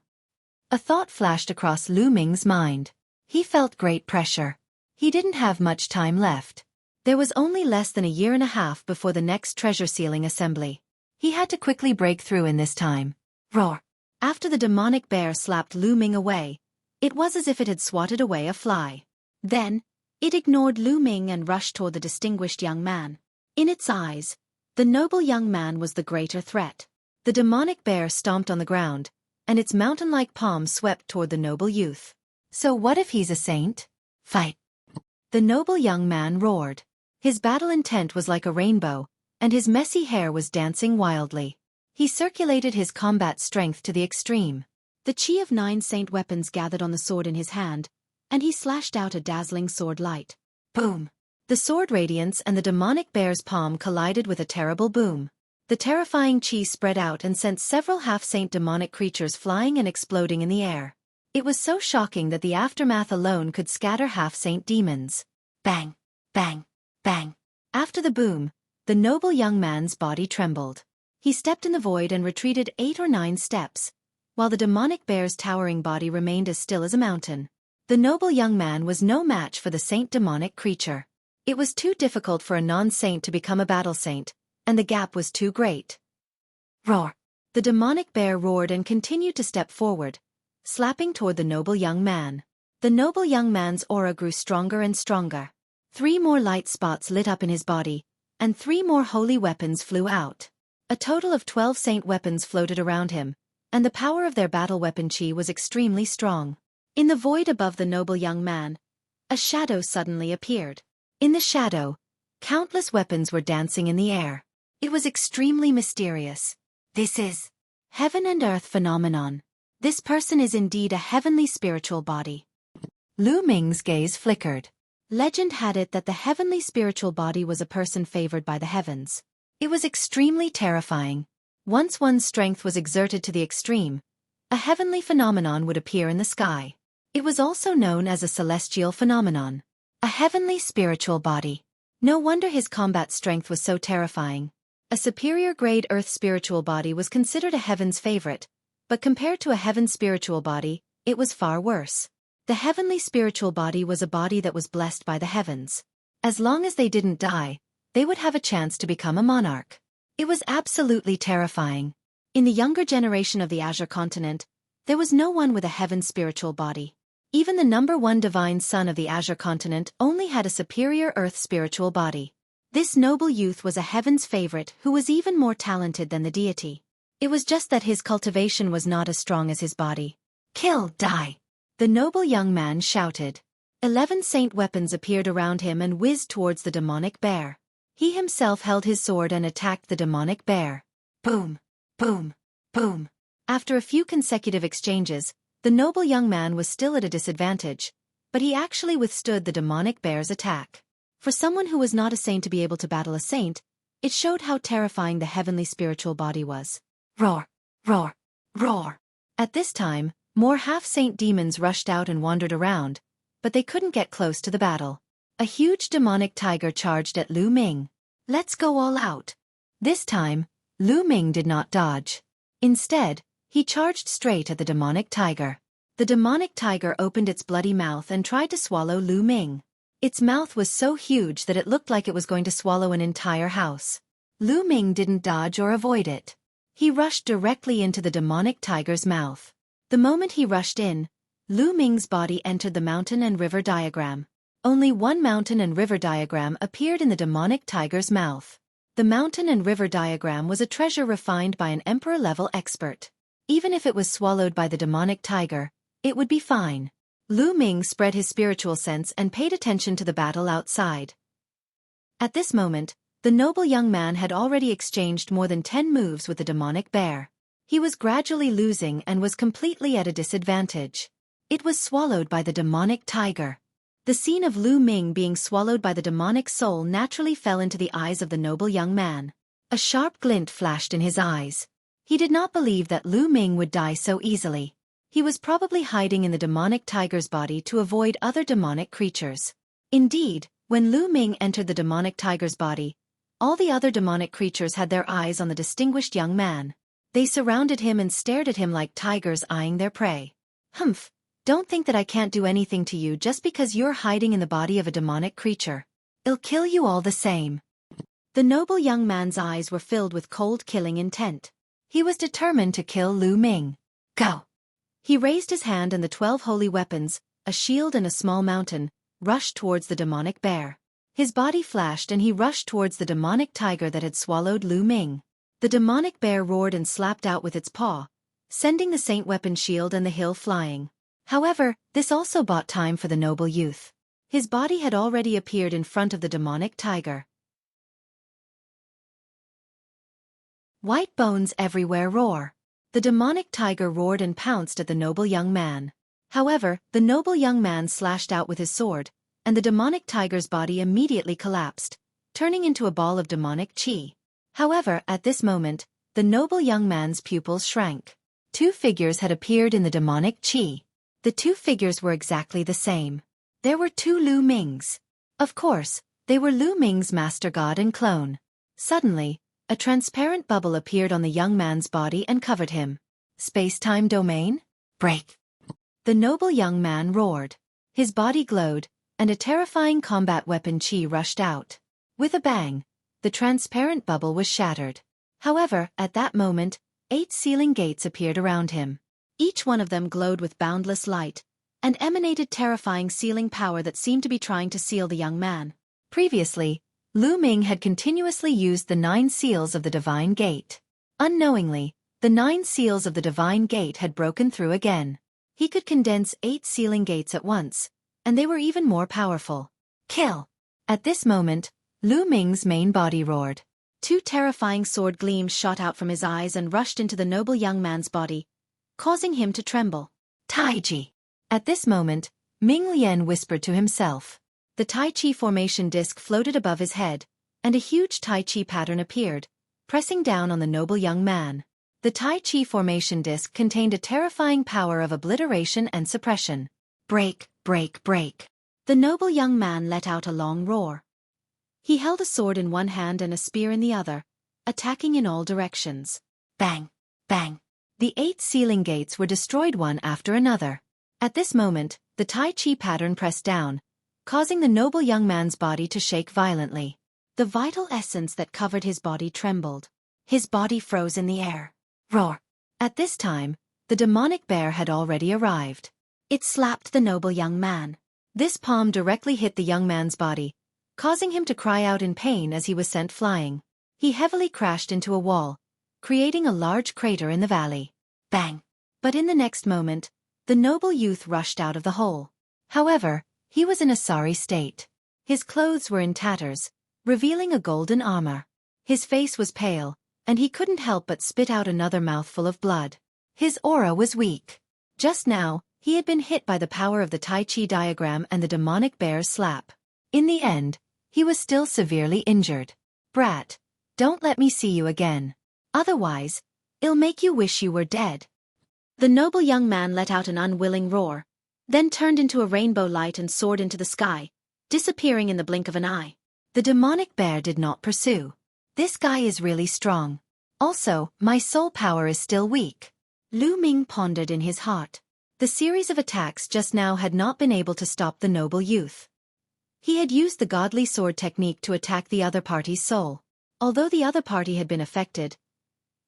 A thought flashed across Lu Ming's mind. He felt great pressure. He didn't have much time left. There was only less than a year and a half before the next treasure sealing assembly. He had to quickly break through in this time. Roar! After the demonic bear slapped Lu Ming away, it was as if it had swatted away a fly. Then, it ignored Lu Ming and rushed toward the distinguished young man. In its eyes, the noble young man was the greater threat. The demonic bear stomped on the ground, and its mountain-like palm swept toward the noble youth. So what if he's a saint? Fight! The noble young man roared. His battle intent was like a rainbow, and his messy hair was dancing wildly. He circulated his combat strength to the extreme. The chi of 9 saint weapons gathered on the sword in his hand, and he slashed out a dazzling sword light. Boom! The sword radiance and the demonic bear's palm collided with a terrible boom. The terrifying chi spread out and sent several half-saint demonic creatures flying and exploding in the air. It was so shocking that the aftermath alone could scatter half-saint demons. Bang! Bang! Bang! After the boom, the noble young man's body trembled. He stepped in the void and retreated 8 or 9 steps, while the demonic bear's towering body remained as still as a mountain. The noble young man was no match for the saint demonic creature. It was too difficult for a non-saint to become a battle saint, and the gap was too great. Roar! The demonic bear roared and continued to step forward, slapping toward the noble young man. The noble young man's aura grew stronger and stronger. 3 more light spots lit up in his body, and 3 more holy weapons flew out. A total of 12 saint weapons floated around him, and the power of their battle weapon chi was extremely strong. In the void above the noble young man, a shadow suddenly appeared. In the shadow, countless weapons were dancing in the air. It was extremely mysterious. This is heaven and earth phenomenon. This person is indeed a heavenly spiritual body. Lu Ming's gaze flickered. Legend had it that the heavenly spiritual body was a person favored by the heavens. It was extremely terrifying. Once one's strength was exerted to the extreme, a heavenly phenomenon would appear in the sky. It was also known as a celestial phenomenon, a heavenly spiritual body. No wonder his combat strength was so terrifying. A superior grade earth spiritual body was considered a heaven's favorite, but compared to a heaven's spiritual body, it was far worse. The heavenly spiritual body was a body that was blessed by the heavens. As long as they didn't die, they would have a chance to become a monarch. It was absolutely terrifying. In the younger generation of the Azure continent, there was no one with a heaven spiritual body. Even the #1 divine son of the Azure continent only had a superior earth spiritual body. This noble youth was a heaven's favorite who was even more talented than the deity. It was just that his cultivation was not as strong as his body. Kill, die! The noble young man shouted. 11 saint weapons appeared around him and whizzed towards the demonic bear. He himself held his sword and attacked the demonic bear. Boom! Boom! Boom! After a few consecutive exchanges, the noble young man was still at a disadvantage, but he actually withstood the demonic bear's attack. For someone who was not a saint to be able to battle a saint, it showed how terrifying the heavenly spiritual body was. Roar! Roar! Roar! At this time, more half-saint demons rushed out and wandered around, but they couldn't get close to the battle. A huge demonic tiger charged at Lu Ming. Let's go all out. This time, Lu Ming did not dodge. Instead, he charged straight at the demonic tiger. The demonic tiger opened its bloody mouth and tried to swallow Lu Ming. Its mouth was so huge that it looked like it was going to swallow an entire house. Lu Ming didn't dodge or avoid it. He rushed directly into the demonic tiger's mouth. The moment he rushed in, Lu Ming's body entered the mountain and river diagram. Only one mountain and river diagram appeared in the demonic tiger's mouth. The mountain and river diagram was a treasure refined by an emperor-level expert. Even if it was swallowed by the demonic tiger, it would be fine. Lu Ming spread his spiritual sense and paid attention to the battle outside. At this moment, the noble young man had already exchanged more than 10 moves with the demonic bear. He was gradually losing and was completely at a disadvantage. It was swallowed by the demonic tiger. The scene of Lu Ming being swallowed by the demonic soul naturally fell into the eyes of the noble young man. A sharp glint flashed in his eyes. He did not believe that Lu Ming would die so easily. He was probably hiding in the demonic tiger's body to avoid other demonic creatures. Indeed, when Lu Ming entered the demonic tiger's body, all the other demonic creatures had their eyes on the distinguished young man. They surrounded him and stared at him like tigers eyeing their prey. Humph, don't think that I can't do anything to you just because you're hiding in the body of a demonic creature. I'll kill you all the same. The noble young man's eyes were filled with cold killing intent. He was determined to kill Lu Ming. Go! He raised his hand and the 12 holy weapons, a shield and a small mountain, rushed towards the demonic bear. His body flashed and he rushed towards the demonic tiger that had swallowed Lu Ming. The demonic bear roared and slapped out with its paw, sending the saint weapon shield and the hill flying. However, this also bought time for the noble youth. His body had already appeared in front of the demonic tiger. White bones everywhere roar. The demonic tiger roared and pounced at the noble young man. However, the noble young man slashed out with his sword, and the demonic tiger's body immediately collapsed, turning into a ball of demonic chi. However, at this moment, the noble young man's pupils shrank. 2 figures had appeared in the demonic chi. The 2 figures were exactly the same. There were 2 Lu Mings. Of course, they were Lu Ming's master god and clone. Suddenly, a transparent bubble appeared on the young man's body and covered him. Space-time domain? Break! The noble young man roared. His body glowed, and a terrifying combat weapon chi rushed out. With a bang, the transparent bubble was shattered. However, at that moment, 8 sealing gates appeared around him. Each one of them glowed with boundless light, and emanated terrifying sealing power that seemed to be trying to seal the young man. Previously, Lu Ming had continuously used the 9 seals of the Divine Gate. Unknowingly, the 9 seals of the Divine Gate had broken through again. He could condense 8 sealing gates at once, and they were even more powerful. Kill! At this moment, Lu Ming's main body roared. 2 terrifying sword gleams shot out from his eyes and rushed into the noble young man's body, causing him to tremble. Taiji! At this moment, Ming Lian whispered to himself. the Tai Chi formation disc floated above his head, and a huge Tai Chi pattern appeared, pressing down on the noble young man. The Tai Chi formation disc contained a terrifying power of obliteration and suppression. Break, break, break. The noble young man let out a long roar. He held a sword in one hand and a spear in the other, attacking in all directions. Bang, bang. The 8 ceiling gates were destroyed one after another. At this moment, the Tai Chi pattern pressed down, causing the noble young man's body to shake violently. The vital essence that covered his body trembled. His body froze in the air. Roar! At this time, the demonic bear had already arrived. It slapped the noble young man. This palm directly hit the young man's body, causing him to cry out in pain as he was sent flying. He heavily crashed into a wall, creating a large crater in the valley. Bang! But in the next moment, the noble youth rushed out of the hole. However, he was in a sorry state. His clothes were in tatters, revealing a golden armor. His face was pale, and he couldn't help but spit out another mouthful of blood. His aura was weak. Just now, he had been hit by the power of the Tai Chi diagram and the demonic bear's slap. In the end, he was still severely injured. Brat, don't let me see you again. Otherwise, it'll make you wish you were dead. The noble young man let out an unwilling roar, then turned into a rainbow light and soared into the sky, disappearing in the blink of an eye. The demonic bear did not pursue. This guy is really strong. Also, my soul power is still weak. Lu Ming pondered in his heart. The series of attacks just now had not been able to stop the noble youth. He had used the godly sword technique to attack the other party's soul. Although the other party had been affected,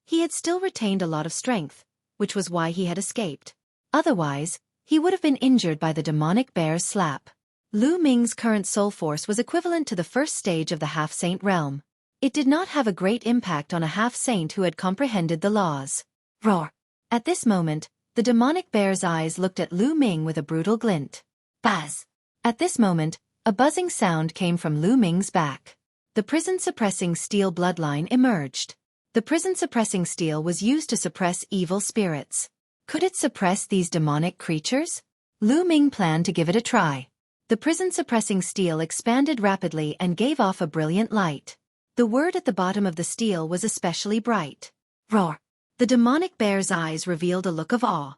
he had still retained a lot of strength, which was why he had escaped. Otherwise, he would have been injured by the demonic bear's slap. Lu Ming's current soul force was equivalent to the first stage of the half-saint realm. It did not have a great impact on a half-saint who had comprehended the laws. Roar! At this moment, the demonic bear's eyes looked at Lu Ming with a brutal glint. Buzz! At this moment, a buzzing sound came from Lu Ming's back. The prison-suppressing steel bloodline emerged. The prison-suppressing steel was used to suppress evil spirits. Could it suppress these demonic creatures? Lu Ming planned to give it a try. The prison-suppressing steel expanded rapidly and gave off a brilliant light. The word at the bottom of the steel was especially bright. Roar! The demonic bear's eyes revealed a look of awe.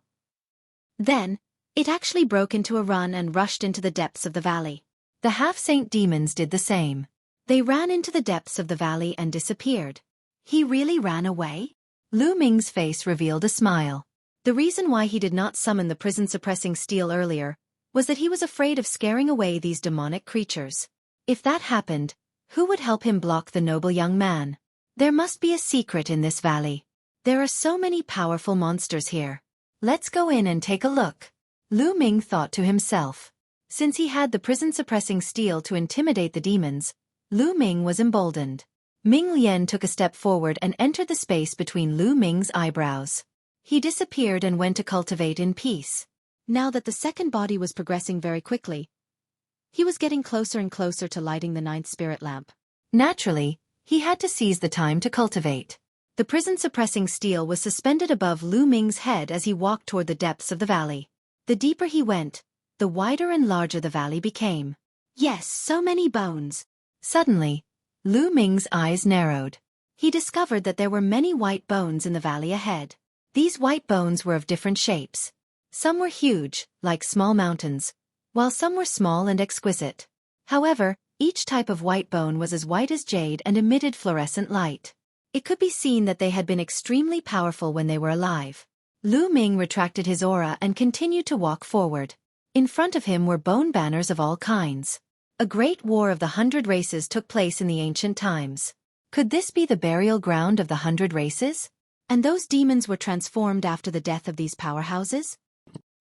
Then, it actually broke into a run and rushed into the depths of the valley. The half-saint demons did the same. They ran into the depths of the valley and disappeared. He really ran away? Lu Ming's face revealed a smile. The reason why he did not summon the prison-suppressing steel earlier was that he was afraid of scaring away these demonic creatures. If that happened, who would help him block the noble young man? There must be a secret in this valley. There are so many powerful monsters here. Let's go in and take a look. Lu Ming thought to himself. Since he had the prison-suppressing steel to intimidate the demons, Lu Ming was emboldened. Ming Lian took a step forward and entered the space between Lu Ming's eyebrows. He disappeared and went to cultivate in peace. Now that the second body was progressing very quickly, he was getting closer and closer to lighting the 9th spirit lamp. Naturally, he had to seize the time to cultivate. The prison-suppressing steel was suspended above Lu Ming's head as he walked toward the depths of the valley. The deeper he went, the wider and larger the valley became. Yes, so many bones. Suddenly, Lu Ming's eyes narrowed. He discovered that there were many white bones in the valley ahead. These white bones were of different shapes. Some were huge, like small mountains, while some were small and exquisite. However, each type of white bone was as white as jade and emitted fluorescent light. It could be seen that they had been extremely powerful when they were alive. Lu Ming retracted his aura and continued to walk forward. In front of him were bone banners of all kinds. A great war of the 100 races took place in the ancient times. Could this be the burial ground of the 100 races? And those demons were transformed after the death of these powerhouses?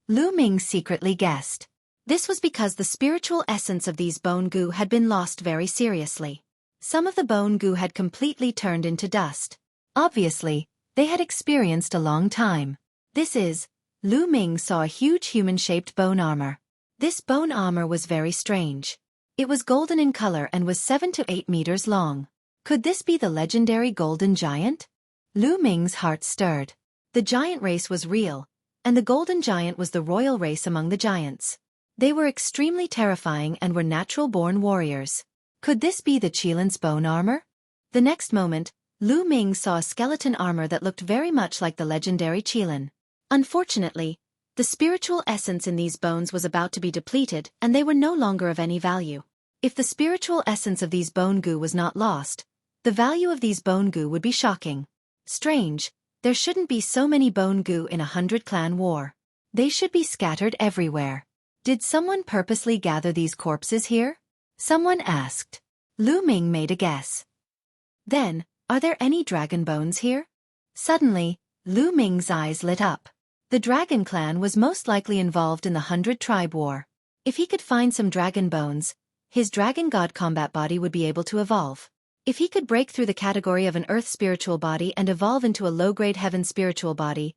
Lu Ming secretly guessed. This was because the spiritual essence of these bone goo had been lost very seriously. Some of the bone goo had completely turned into dust. Obviously, they had experienced a long time. This is, Lu Ming saw a huge human-shaped bone armor. This bone armor was very strange. It was golden in color and was 7 to 8 meters long. Could this be the legendary golden giant? Lu Ming's heart stirred. The giant race was real, and the golden giant was the royal race among the giants. They were extremely terrifying and were natural-born warriors. Could this be the Qilin's bone armor? The next moment, Lu Ming saw a skeleton armor that looked very much like the legendary Qilin. Unfortunately, the spiritual essence in these bones was about to be depleted and they were no longer of any value. If the spiritual essence of these bone goo was not lost, the value of these bone goo would be shocking. Strange, there shouldn't be so many bone goo in a 100-clan war. They should be scattered everywhere. Did someone purposely gather these corpses here? Someone asked. Lu Ming made a guess. Then, are there any dragon bones here? Suddenly, Lu Ming's eyes lit up. The Dragon Clan was most likely involved in the 100-tribe war. If he could find some dragon bones, his dragon god combat body would be able to evolve. If he could break through the category of an earth spiritual body and evolve into a low-grade heaven spiritual body,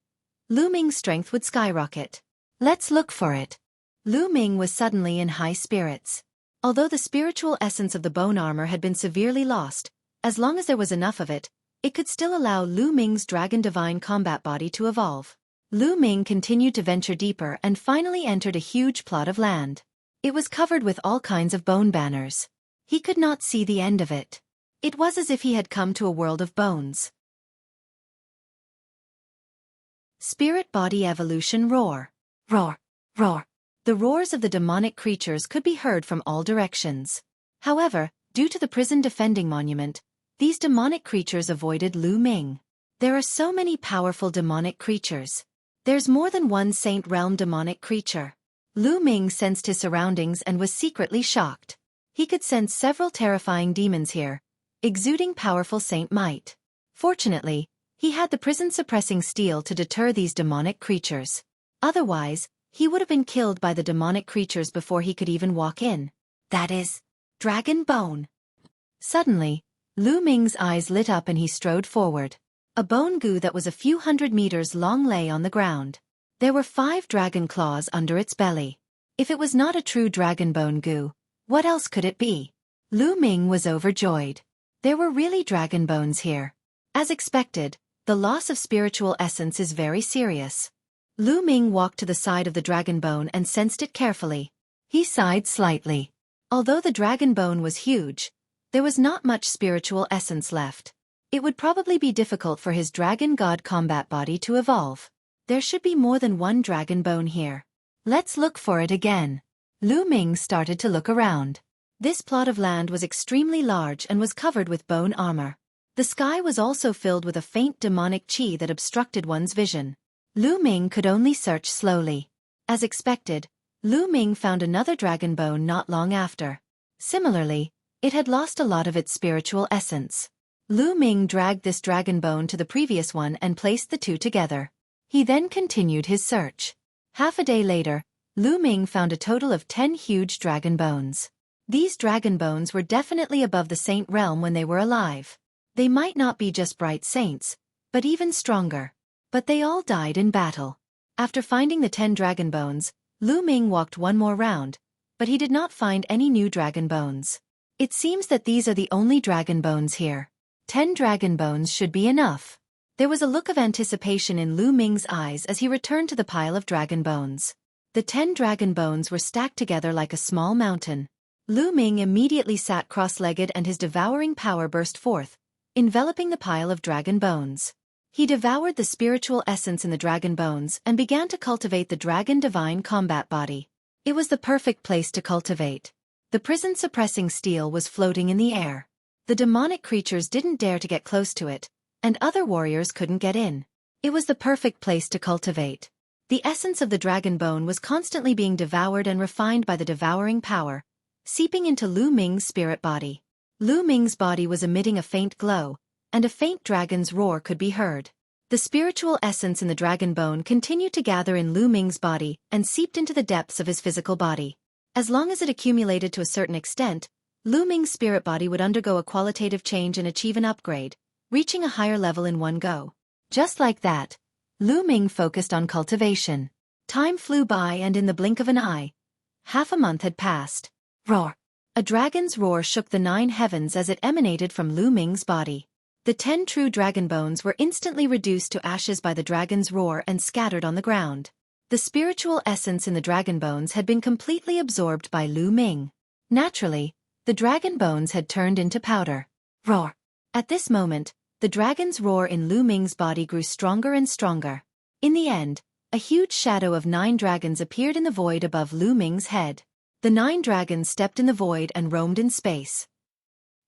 Lu Ming's strength would skyrocket. Let's look for it. Lu Ming was suddenly in high spirits. Although the spiritual essence of the bone armor had been severely lost, as long as there was enough of it, it could still allow Lu Ming's dragon divine combat body to evolve. Lu Ming continued to venture deeper and finally entered a huge plot of land. It was covered with all kinds of bone banners. He could not see the end of it. It was as if he had come to a world of bones. Spirit Body Evolution Roar. Roar, roar. The roars of the demonic creatures could be heard from all directions. However, due to the prison defending monument, these demonic creatures avoided Lu Ming. There are so many powerful demonic creatures. There's more than one Saint Realm demonic creature. Lu Ming sensed his surroundings and was secretly shocked. He could sense several terrifying demons here, exuding powerful saint might. Fortunately, he had the prison-suppressing steel to deter these demonic creatures. Otherwise, he would have been killed by the demonic creatures before he could even walk in. That is, dragon bone. Suddenly, Lu Ming's eyes lit up and he strode forward. A bone goo that was a few 100 meters long lay on the ground. There were 5 dragon claws under its belly. If it was not a true dragon bone goo, what else could it be? Lu Ming was overjoyed. There were really dragon bones here. As expected, the loss of spiritual essence is very serious. Lu Ming walked to the side of the dragon bone and sensed it carefully. He sighed slightly. Although the dragon bone was huge, there was not much spiritual essence left. It would probably be difficult for his dragon god combat body to evolve. There should be more than one dragon bone here. Let's look for it again. Lu Ming started to look around. This plot of land was extremely large and was covered with bone armor. The sky was also filled with a faint demonic chi that obstructed one's vision. Lu Ming could only search slowly. As expected, Lu Ming found another dragon bone not long after. Similarly, it had lost a lot of its spiritual essence. Lu Ming dragged this dragon bone to the previous one and placed the two together. He then continued his search. Half a day later, Lu Ming found a total of 10 huge dragon bones. These dragon bones were definitely above the saint realm when they were alive. They might not be just bright saints, but even stronger. But they all died in battle. After finding the 10 dragon bones, Lu Ming walked one more round, but he did not find any new dragon bones. It seems that these are the only dragon bones here. 10 dragon bones should be enough. There was a look of anticipation in Lu Ming's eyes as he returned to the pile of dragon bones. The 10 dragon bones were stacked together like a small mountain. Lu Ming immediately sat cross-legged and his devouring power burst forth, enveloping the pile of dragon bones. He devoured the spiritual essence in the dragon bones and began to cultivate the dragon divine combat body. It was the perfect place to cultivate. The prison-suppressing steel was floating in the air. The demonic creatures didn't dare to get close to it, and other warriors couldn't get in. It was the perfect place to cultivate. The essence of the dragon bone was constantly being devoured and refined by the devouring power, seeping into Lu Ming's spirit body. Lu Ming's body was emitting a faint glow, and a faint dragon's roar could be heard. The spiritual essence in the dragon bone continued to gather in Lu Ming's body and seeped into the depths of his physical body. As long as it accumulated to a certain extent, Lu Ming's spirit body would undergo a qualitative change and achieve an upgrade, reaching a higher level in one go. Just like that, Lu Ming focused on cultivation. Time flew by and in the blink of an eye, half a month had passed. Roar! A dragon's roar shook the 9 heavens as it emanated from Lu Ming's body. The 10 true dragon bones were instantly reduced to ashes by the dragon's roar and scattered on the ground. The spiritual essence in the dragon bones had been completely absorbed by Lu Ming. Naturally, the dragon bones had turned into powder. Roar! At this moment, the dragon's roar in Lu Ming's body grew stronger and stronger. In the end, a huge shadow of 9 dragons appeared in the void above Lu Ming's head. The 9 dragons stepped in the void and roamed in space.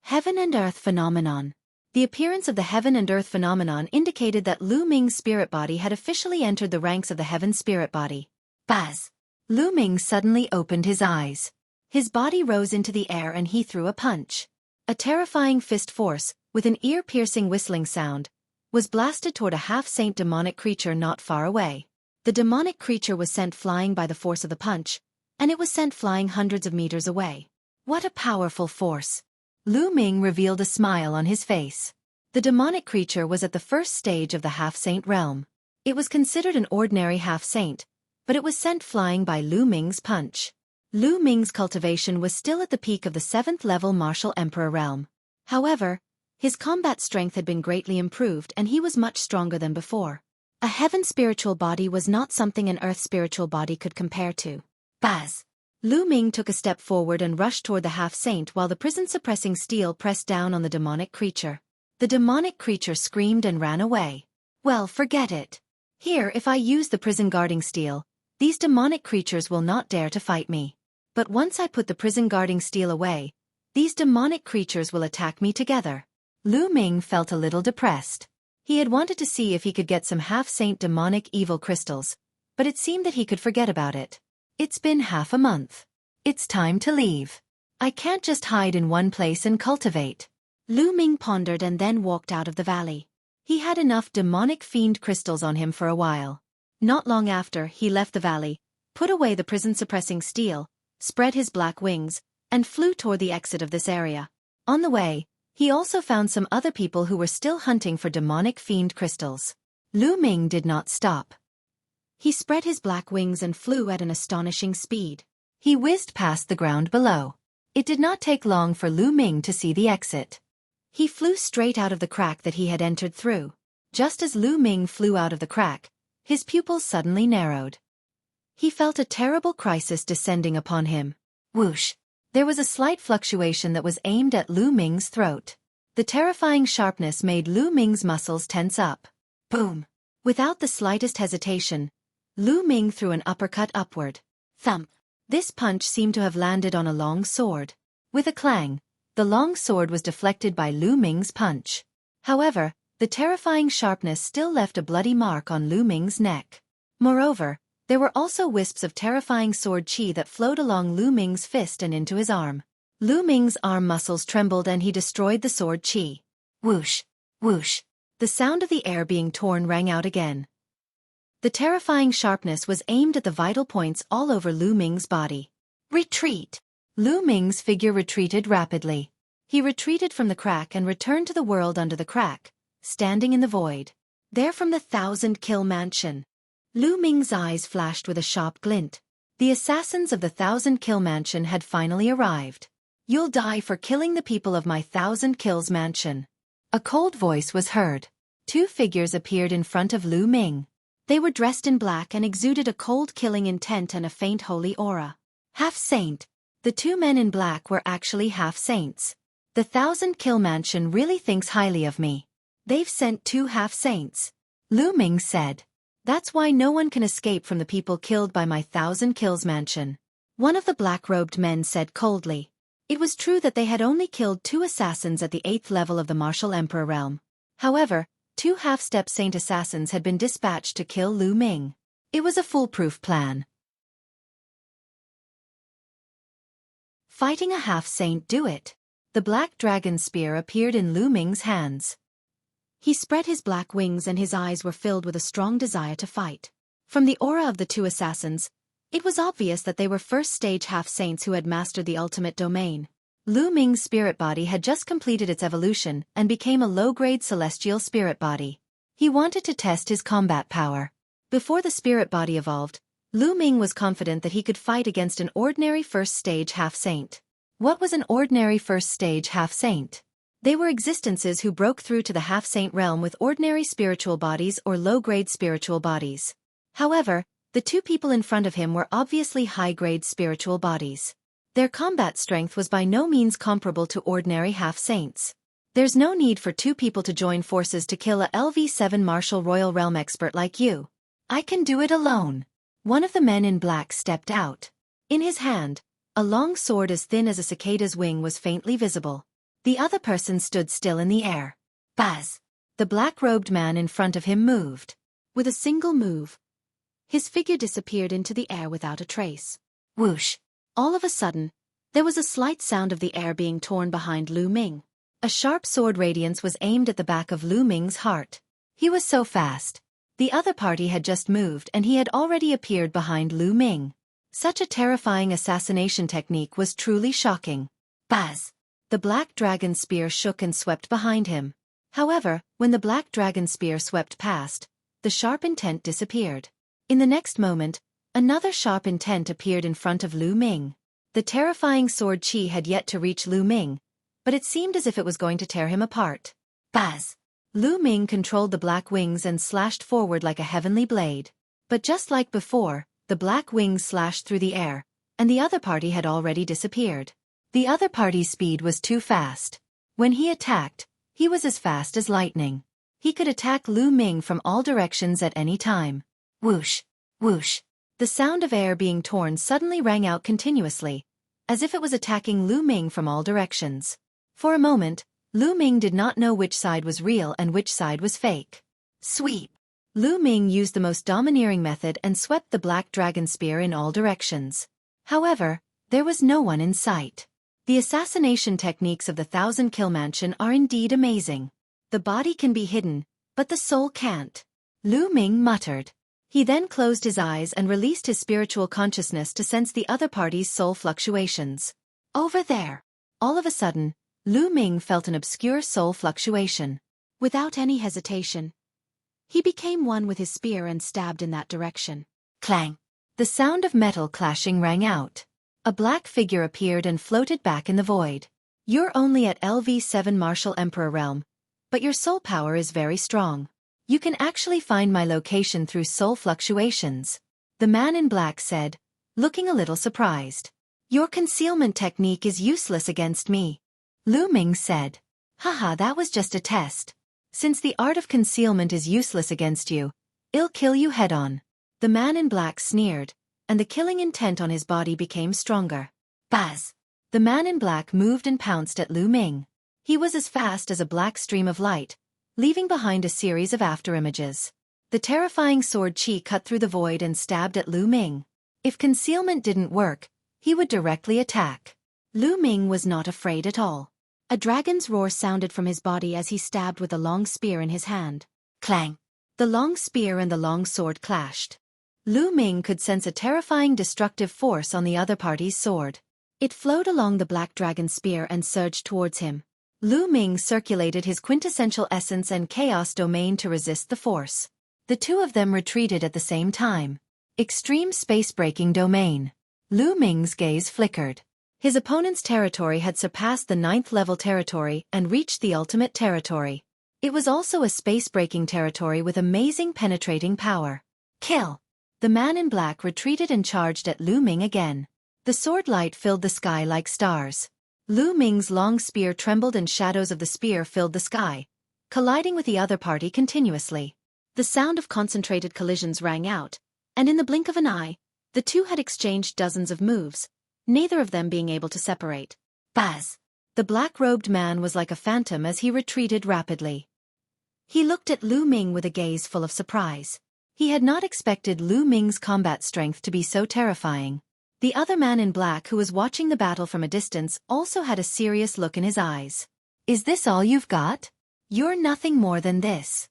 Heaven and Earth Phenomenon. The appearance of the Heaven and Earth Phenomenon indicated that Lu Ming's spirit body had officially entered the ranks of the Heaven spirit body. Buzz! Lu Ming suddenly opened his eyes. His body rose into the air and he threw a punch. A terrifying fist force, with an ear-piercing whistling sound, was blasted toward a half-saint demonic creature not far away. The demonic creature was sent flying by the force of the punch, and it was sent flying hundreds of meters away. What a powerful force! Lu Ming revealed a smile on his face. The demonic creature was at the first stage of the half-saint realm. It was considered an ordinary half-saint, but it was sent flying by Lu Ming's punch. Lu Ming's cultivation was still at the peak of the 7th level martial emperor realm. However, his combat strength had been greatly improved and he was much stronger than before. A heaven spiritual body was not something an earth spiritual body could compare to. Buzz! Lu Ming took a step forward and rushed toward the half-saint while the prison-suppressing steel pressed down on the demonic creature. The demonic creature screamed and ran away. Well, forget it. Here, if I use the prison-guarding steel, these demonic creatures will not dare to fight me. But once I put the prison-guarding steel away, these demonic creatures will attack me together. Lu Ming felt a little depressed. He had wanted to see if he could get some half-saint demonic evil crystals, but it seemed that he could forget about it. It's been half a month. It's time to leave. I can't just hide in one place and cultivate. Lu Ming pondered and then walked out of the valley. He had enough demonic fiend crystals on him for a while. Not long after, he left the valley, put away the prison-suppressing steel, spread his black wings, and flew toward the exit of this area. On the way, he also found some other people who were still hunting for demonic fiend crystals. Lu Ming did not stop. He spread his black wings and flew at an astonishing speed. He whizzed past the ground below. It did not take long for Lu Ming to see the exit. He flew straight out of the crack that he had entered through. Just as Lu Ming flew out of the crack, his pupils suddenly narrowed. He felt a terrible crisis descending upon him. Whoosh! There was a slight fluctuation that was aimed at Lu Ming's throat. The terrifying sharpness made Lu Ming's muscles tense up. Boom! Without the slightest hesitation, Lu Ming threw an uppercut upward. Thump! This punch seemed to have landed on a long sword. With a clang, the long sword was deflected by Lu Ming's punch. However, the terrifying sharpness still left a bloody mark on Lu Ming's neck. Moreover, there were also wisps of terrifying sword chi that flowed along Lu Ming's fist and into his arm. Lu Ming's arm muscles trembled and he destroyed the sword chi. Whoosh! Whoosh! The sound of the air being torn rang out again. The terrifying sharpness was aimed at the vital points all over Lu Ming's body. Retreat! Lu Ming's figure retreated rapidly. He retreated from the crack and returned to the world under the crack, standing in the void. There from the 1,000 Kill Mansion. Lu Ming's eyes flashed with a sharp glint. The assassins of the 1,000 Kill Mansion had finally arrived. You'll die for killing the people of my 1,000 Kills Mansion. A cold voice was heard. 2 figures appeared in front of Lu Ming. They were dressed in black and exuded a cold killing intent and a faint holy aura. Half-saint. The 2 men in black were actually half-saints. The 1,000 Kill Mansion really thinks highly of me. They've sent 2 half-saints. Lu Ming said. That's why no one can escape from the people killed by my 1,000 Kills Mansion. One of the black-robed men said coldly. It was true that they had only killed 2 assassins at the 8th level of the martial emperor realm. However, 2 half-step saint assassins had been dispatched to kill Lu Ming. It was a foolproof plan. Fighting a half-saint, do it. The black dragon spear appeared in Lu Ming's hands. He spread his black wings and his eyes were filled with a strong desire to fight. From the aura of the 2 assassins, it was obvious that they were first-stage half-saints who had mastered the ultimate domain. Lu Ming's spirit body had just completed its evolution and became a low-grade celestial spirit body. He wanted to test his combat power. Before the spirit body evolved, Lu Ming was confident that he could fight against an ordinary first-stage half-saint. What was an ordinary first-stage half-saint? They were existences who broke through to the half-saint realm with ordinary spiritual bodies or low-grade spiritual bodies. However, The two people in front of him were obviously high-grade spiritual bodies. Their combat strength was by no means comparable to ordinary half-saints. There's no need for two people to join forces to kill a LV7 Martial Royal Realm expert like you. I can do it alone. One of the men in black stepped out. In his hand, a long sword as thin as a cicada's wing was faintly visible. The other person stood still in the air. Buzz! The black-robed man in front of him moved. With a single move, his figure disappeared into the air without a trace. Whoosh! All of a sudden, there was a slight sound of the air being torn behind Lu Ming. A sharp sword radiance was aimed at the back of Lu Ming's heart. He was so fast. The other party had just moved and he had already appeared behind Lu Ming. Such a terrifying assassination technique was truly shocking. Buzz! The black dragon spear shook and swept behind him. However, when the black dragon spear swept past, the sharp intent disappeared. In the next moment, another sharp intent appeared in front of Lu Ming. The terrifying sword chi had yet to reach Lu Ming, but it seemed as if it was going to tear him apart. Buzz! Lu Ming controlled the black wings and slashed forward like a heavenly blade. But just like before, the black wings slashed through the air, and the other party had already disappeared. The other party's speed was too fast. When he attacked, he was as fast as lightning. He could attack Lu Ming from all directions at any time. Whoosh! Whoosh! The sound of air being torn suddenly rang out continuously, as if it was attacking Lu Ming from all directions. For a moment, Lu Ming did not know which side was real and which side was fake. Sweep! Lu Ming used the most domineering method and swept the black dragon spear in all directions. However, there was no one in sight. The assassination techniques of the 1,000-kill mansion are indeed amazing. The body can be hidden, but the soul can't. Lu Ming muttered. He then closed his eyes and released his spiritual consciousness to sense the other party's soul fluctuations. Over there! All of a sudden, Lu Ming felt an obscure soul fluctuation. Without any hesitation, he became one with his spear and stabbed in that direction. Clang! The sound of metal clashing rang out. A black figure appeared and floated back in the void. You're only at LV7 Martial Emperor Realm, but your soul power is very strong. You can actually find my location through soul fluctuations, the man in black said, looking a little surprised. Your concealment technique is useless against me. Lu Ming said. Haha, that was just a test. Since the art of concealment is useless against you, I'll kill you head-on. The man in black sneered, and the killing intent on his body became stronger. Buzz! The man in black moved and pounced at Lu Ming. He was as fast as a black stream of light, leaving behind a series of afterimages. The terrifying sword chi cut through the void and stabbed at Lu Ming. If concealment didn't work, he would directly attack. Lu Ming was not afraid at all. A dragon's roar sounded from his body as he stabbed with a long spear in his hand. Clang! The long spear and the long sword clashed. Lu Ming could sense a terrifying destructive force on the other party's sword. It flowed along the black dragon spear and surged towards him. Lu Ming circulated his quintessential essence and chaos domain to resist the force. The two of them retreated at the same time. Extreme space-breaking domain. Lu Ming's gaze flickered. His opponent's territory had surpassed the 9th-level territory and reached the ultimate territory. It was also a space-breaking territory with amazing penetrating power. Kill! The man in black retreated and charged at Lu Ming again. The sword light filled the sky like stars. Lu Ming's long spear trembled and shadows of the spear filled the sky, colliding with the other party continuously. The sound of concentrated collisions rang out, and in the blink of an eye, the two had exchanged dozens of moves, neither of them being able to separate. Buzz! The black-robed man was like a phantom as he retreated rapidly. He looked at Lu Ming with a gaze full of surprise. He had not expected Lu Ming's combat strength to be so terrifying. The other man in black who was watching the battle from a distance also had a serious look in his eyes. Is this all you've got? You're nothing more than this.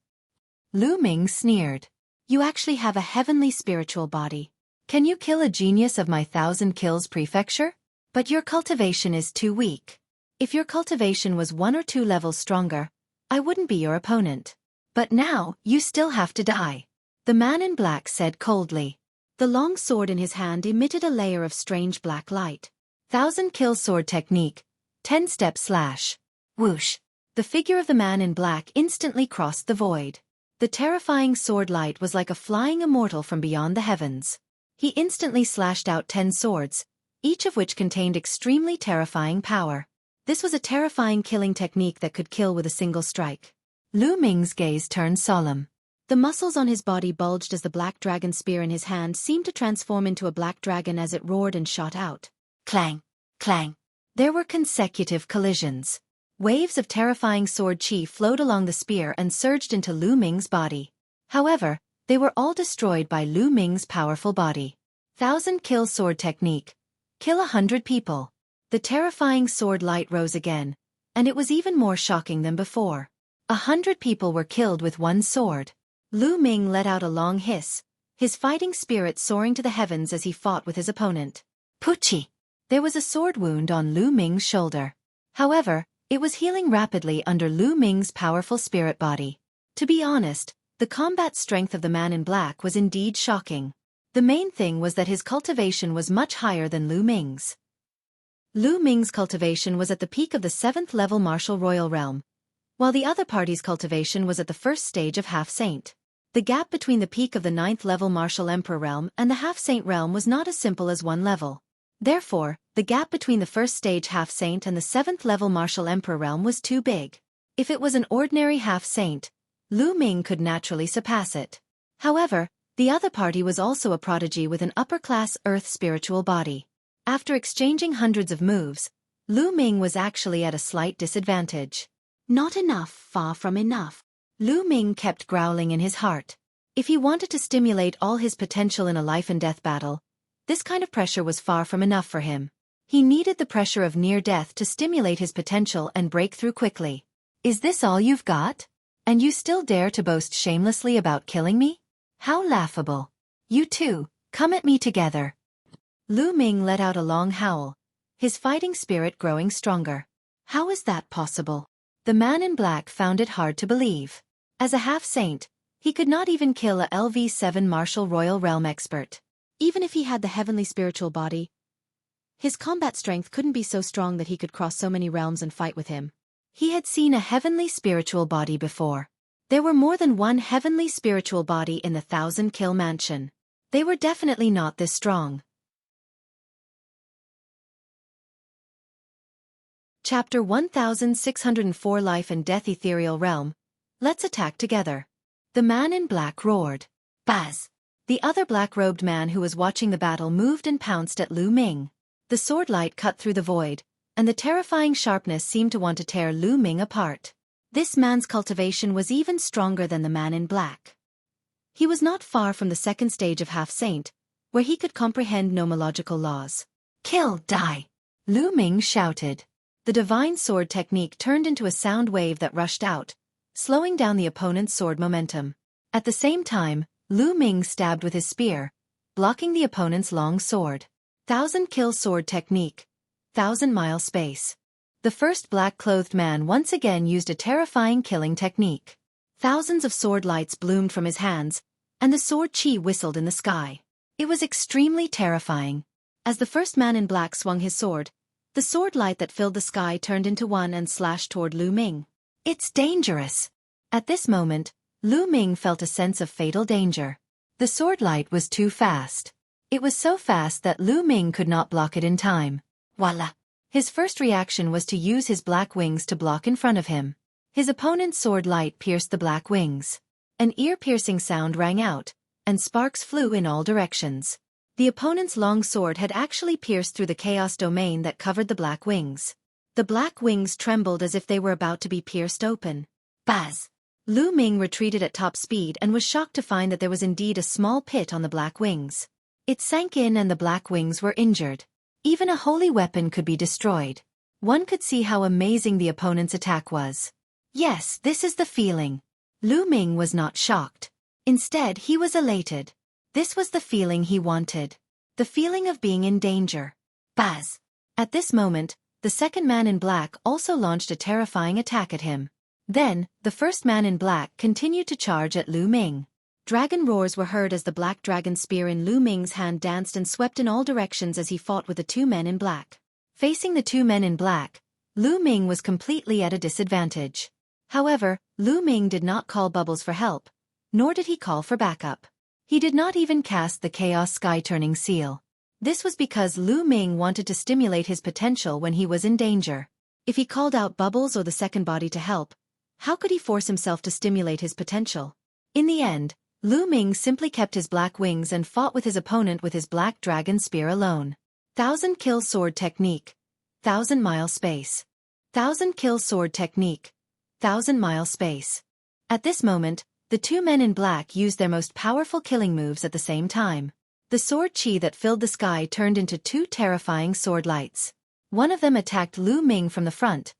Lu Ming sneered. You actually have a heavenly spiritual body. Can you kill a genius of my 1,000 kills prefecture? But your cultivation is too weak. If your cultivation was 1 or 2 levels stronger, I wouldn't be your opponent. But now, you still have to die. The man in black said coldly. The long sword in his hand emitted a layer of strange black light. 1,000 kill sword technique. 10-step slash. Whoosh. The figure of the man in black instantly crossed the void. The terrifying sword light was like a flying immortal from beyond the heavens. He instantly slashed out 10 swords, each of which contained extremely terrifying power. This was a terrifying killing technique that could kill with a single strike. Lu Ming's gaze turned solemn. The muscles on his body bulged as the black dragon spear in his hand seemed to transform into a black dragon as it roared and shot out. Clang! Clang! There were consecutive collisions. Waves of terrifying sword chi flowed along the spear and surged into Lu Ming's body. However, they were all destroyed by Lu Ming's powerful body. 1,000 kill sword technique. Kill 100 people. The terrifying sword light rose again, and it was even more shocking than before. 100 people were killed with one sword. Lu Ming let out a long hiss, his fighting spirit soaring to the heavens as he fought with his opponent. Puchi! There was a sword wound on Lu Ming's shoulder. However, it was healing rapidly under Lu Ming's powerful spirit body. To be honest, the combat strength of the man in black was indeed shocking. The main thing was that his cultivation was much higher than Lu Ming's. Lu Ming's cultivation was at the peak of the 7th level martial royal realm, while the other party's cultivation was at the first stage of half-saint. The gap between the peak of the 9th level martial emperor realm and the half-saint realm was not as simple as one level. Therefore, the gap between the first stage half-saint and the 7th level martial emperor realm was too big. If it was an ordinary half-saint, Lu Ming could naturally surpass it. However, the other party was also a prodigy with an upper-class earth spiritual body. After exchanging hundreds of moves, Lu Ming was actually at a slight disadvantage. Not enough, far from enough. Lu Ming kept growling in his heart. If he wanted to stimulate all his potential in a life-and-death battle, this kind of pressure was far from enough for him. He needed the pressure of near death to stimulate his potential and break through quickly. Is this all you've got? And you still dare to boast shamelessly about killing me? How laughable. You two, come at me together. Lu Ming let out a long howl, his fighting spirit growing stronger. How is that possible? The man in black found it hard to believe. As a half-saint, he could not even kill a LV7 martial royal realm expert. Even if he had the heavenly spiritual body, his combat strength couldn't be so strong that he could cross so many realms and fight with him. He had seen a heavenly spiritual body before. There were more than one heavenly spiritual body in the 1,000-kill mansion. They were definitely not this strong. Chapter 1604 Life and Death Ethereal Realm. Let's attack together. The man in black roared. Baz! The other black-robed man who was watching the battle moved and pounced at Lu Ming. The sword light cut through the void, and the terrifying sharpness seemed to want to tear Lu Ming apart. This man's cultivation was even stronger than the man in black. He was not far from the second stage of half-saint, where he could comprehend nomological laws. Kill, die! Lu Ming shouted. The divine sword technique turned into a sound wave that rushed out, slowing down the opponent's sword momentum. At the same time, Lu Ming stabbed with his spear, blocking the opponent's long sword. 1,000-kill sword technique. 1,000-mile space. The first black-clothed man once again used a terrifying killing technique. Thousands of sword lights bloomed from his hands, and the sword chi whistled in the sky. It was extremely terrifying. As the first man in black swung his sword, the sword light that filled the sky turned into one and slashed toward Lu Ming. It's dangerous. At this moment, Lu Ming felt a sense of fatal danger. The sword light was too fast. It was so fast that Lu Ming could not block it in time. Voila! His first reaction was to use his black wings to block in front of him. His opponent's sword light pierced the black wings. An ear-piercing sound rang out, and sparks flew in all directions. The opponent's long sword had actually pierced through the chaos domain that covered the black wings. The black wings trembled as if they were about to be pierced open. Baz! Lu Ming retreated at top speed and was shocked to find that there was indeed a small pit on the black wings. It sank in and the black wings were injured. Even a holy weapon could be destroyed. One could see how amazing the opponent's attack was. Yes, this is the feeling. Lu Ming was not shocked. Instead, he was elated. This was the feeling he wanted. The feeling of being in danger. Baz! At this moment, the second man in black also launched a terrifying attack at him. Then, the first man in black continued to charge at Lu Ming. Dragon roars were heard as the black dragon spear in Lu Ming's hand danced and swept in all directions as he fought with the two men in black. Facing the two men in black, Lu Ming was completely at a disadvantage. However, Lu Ming did not call Bubbles for help, nor did he call for backup. He did not even cast the Chaos Sky-turning seal. This was because Lu Ming wanted to stimulate his potential when he was in danger. If he called out Bubbles or the second body to help, how could he force himself to stimulate his potential? In the end, Lu Ming simply kept his black wings and fought with his opponent with his black dragon spear alone. 1000 kill sword technique. 1000-mile space. 1000 kill sword technique. 1000-mile space. At this moment, the two men in black used their most powerful killing moves at the same time. The sword chi that filled the sky turned into two terrifying sword lights. One of them attacked Lu Ming from the front,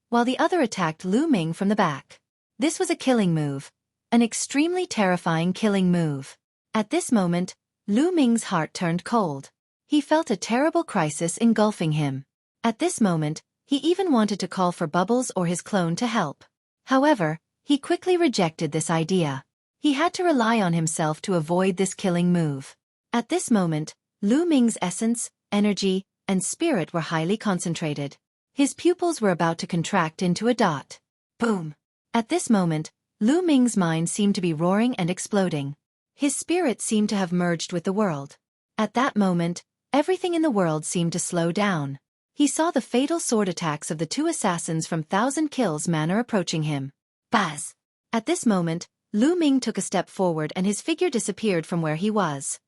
while the other attacked Lu Ming from the back. This was a killing move. An extremely terrifying killing move. At this moment, Lu Ming's heart turned cold. He felt a terrible crisis engulfing him. At this moment, he even wanted to call for Bubbles or his clone to help. However, he quickly rejected this idea. He had to rely on himself to avoid this killing move. At this moment, Lu Ming's essence, energy, and spirit were highly concentrated. His pupils were about to contract into a dot. Boom! At this moment, Lu Ming's mind seemed to be roaring and exploding. His spirit seemed to have merged with the world. At that moment, everything in the world seemed to slow down. He saw the fatal sword attacks of the two assassins from 1000 Kills Manor approaching him. Buzz! At this moment, Lu Ming took a step forward and his figure disappeared from where he was.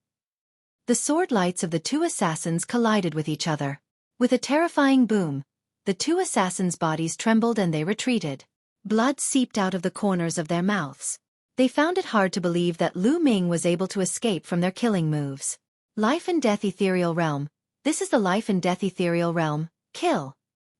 The sword lights of the two assassins collided with each other. With a terrifying boom, the two assassins' bodies trembled and they retreated. Blood seeped out of the corners of their mouths. They found it hard to believe that Lu Ming was able to escape from their killing moves. Life and Death Ethereal Realm. This is the Life and Death Ethereal Realm. Kill!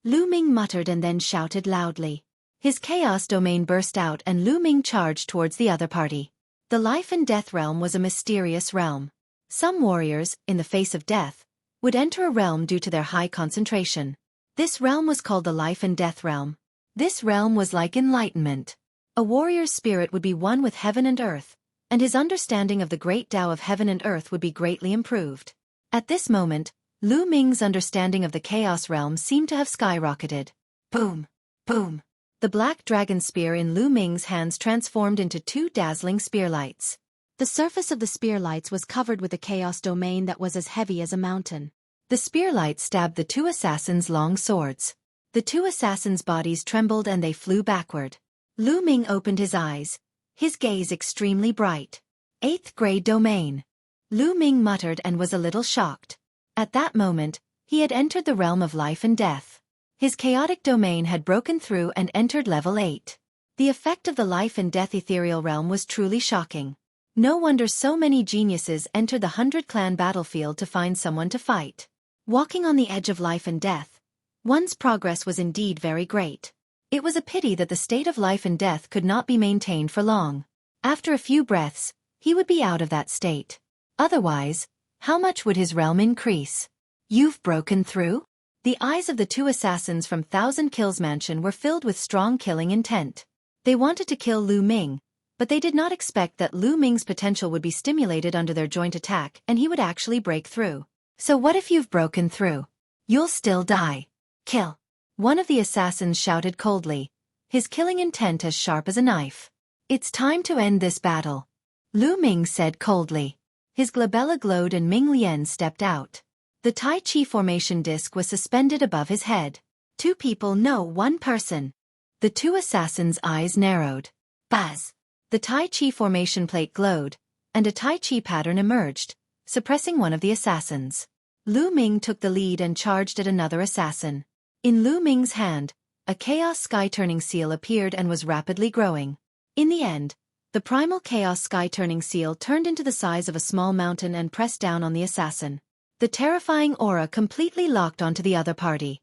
Lu Ming muttered and then shouted loudly. His chaos domain burst out and Lu Ming charged towards the other party. The Life and Death Realm was a mysterious realm. Some warriors, in the face of death, would enter a realm due to their high concentration. This realm was called the Life and Death Realm. This realm was like enlightenment. A warrior's spirit would be one with heaven and earth, and his understanding of the great Tao of heaven and earth would be greatly improved. At this moment, Lu Ming's understanding of the Chaos Realm seemed to have skyrocketed. Boom! Boom! The black dragon spear in Lu Ming's hands transformed into two dazzling spear lights. The surface of the spear lights was covered with a chaos domain that was as heavy as a mountain. The spear lights stabbed the two assassins' long swords. The two assassins' bodies trembled and they flew backward. Lu Ming opened his eyes, his gaze extremely bright. 8th grade domain. Lu Ming muttered and was a little shocked. At that moment, he had entered the realm of life and death. His chaotic domain had broken through and entered level 8. The effect of the Life and Death Ethereal Realm was truly shocking. No wonder so many geniuses enter the 100-clan battlefield to find someone to fight. Walking on the edge of life and death, one's progress was indeed very great. It was a pity that the state of life and death could not be maintained for long. After a few breaths, he would be out of that state. Otherwise, how much would his realm increase? You've broken through? The eyes of the two assassins from 1000 Kills Mansion were filled with strong killing intent. They wanted to kill Lu Ming, but they did not expect that Lu Ming's potential would be stimulated under their joint attack and he would actually break through. So what if you've broken through? You'll still die. Kill! One of the assassins shouted coldly, his killing intent as sharp as a knife. It's time to end this battle. Lu Ming said coldly. His glabella glowed and Ming Lian stepped out. The Tai Chi formation disc was suspended above his head. 2 people, no 1 person. The two assassins' eyes narrowed. Buzz! The Tai Chi formation plate glowed, and a Tai Chi pattern emerged, suppressing one of the assassins. Lu Ming took the lead and charged at another assassin. In Lu Ming's hand, a Chaos Sky-turning seal appeared and was rapidly growing. In the end, the primal Chaos Sky-turning seal turned into the size of a small mountain and pressed down on the assassin. The terrifying aura completely locked onto the other party.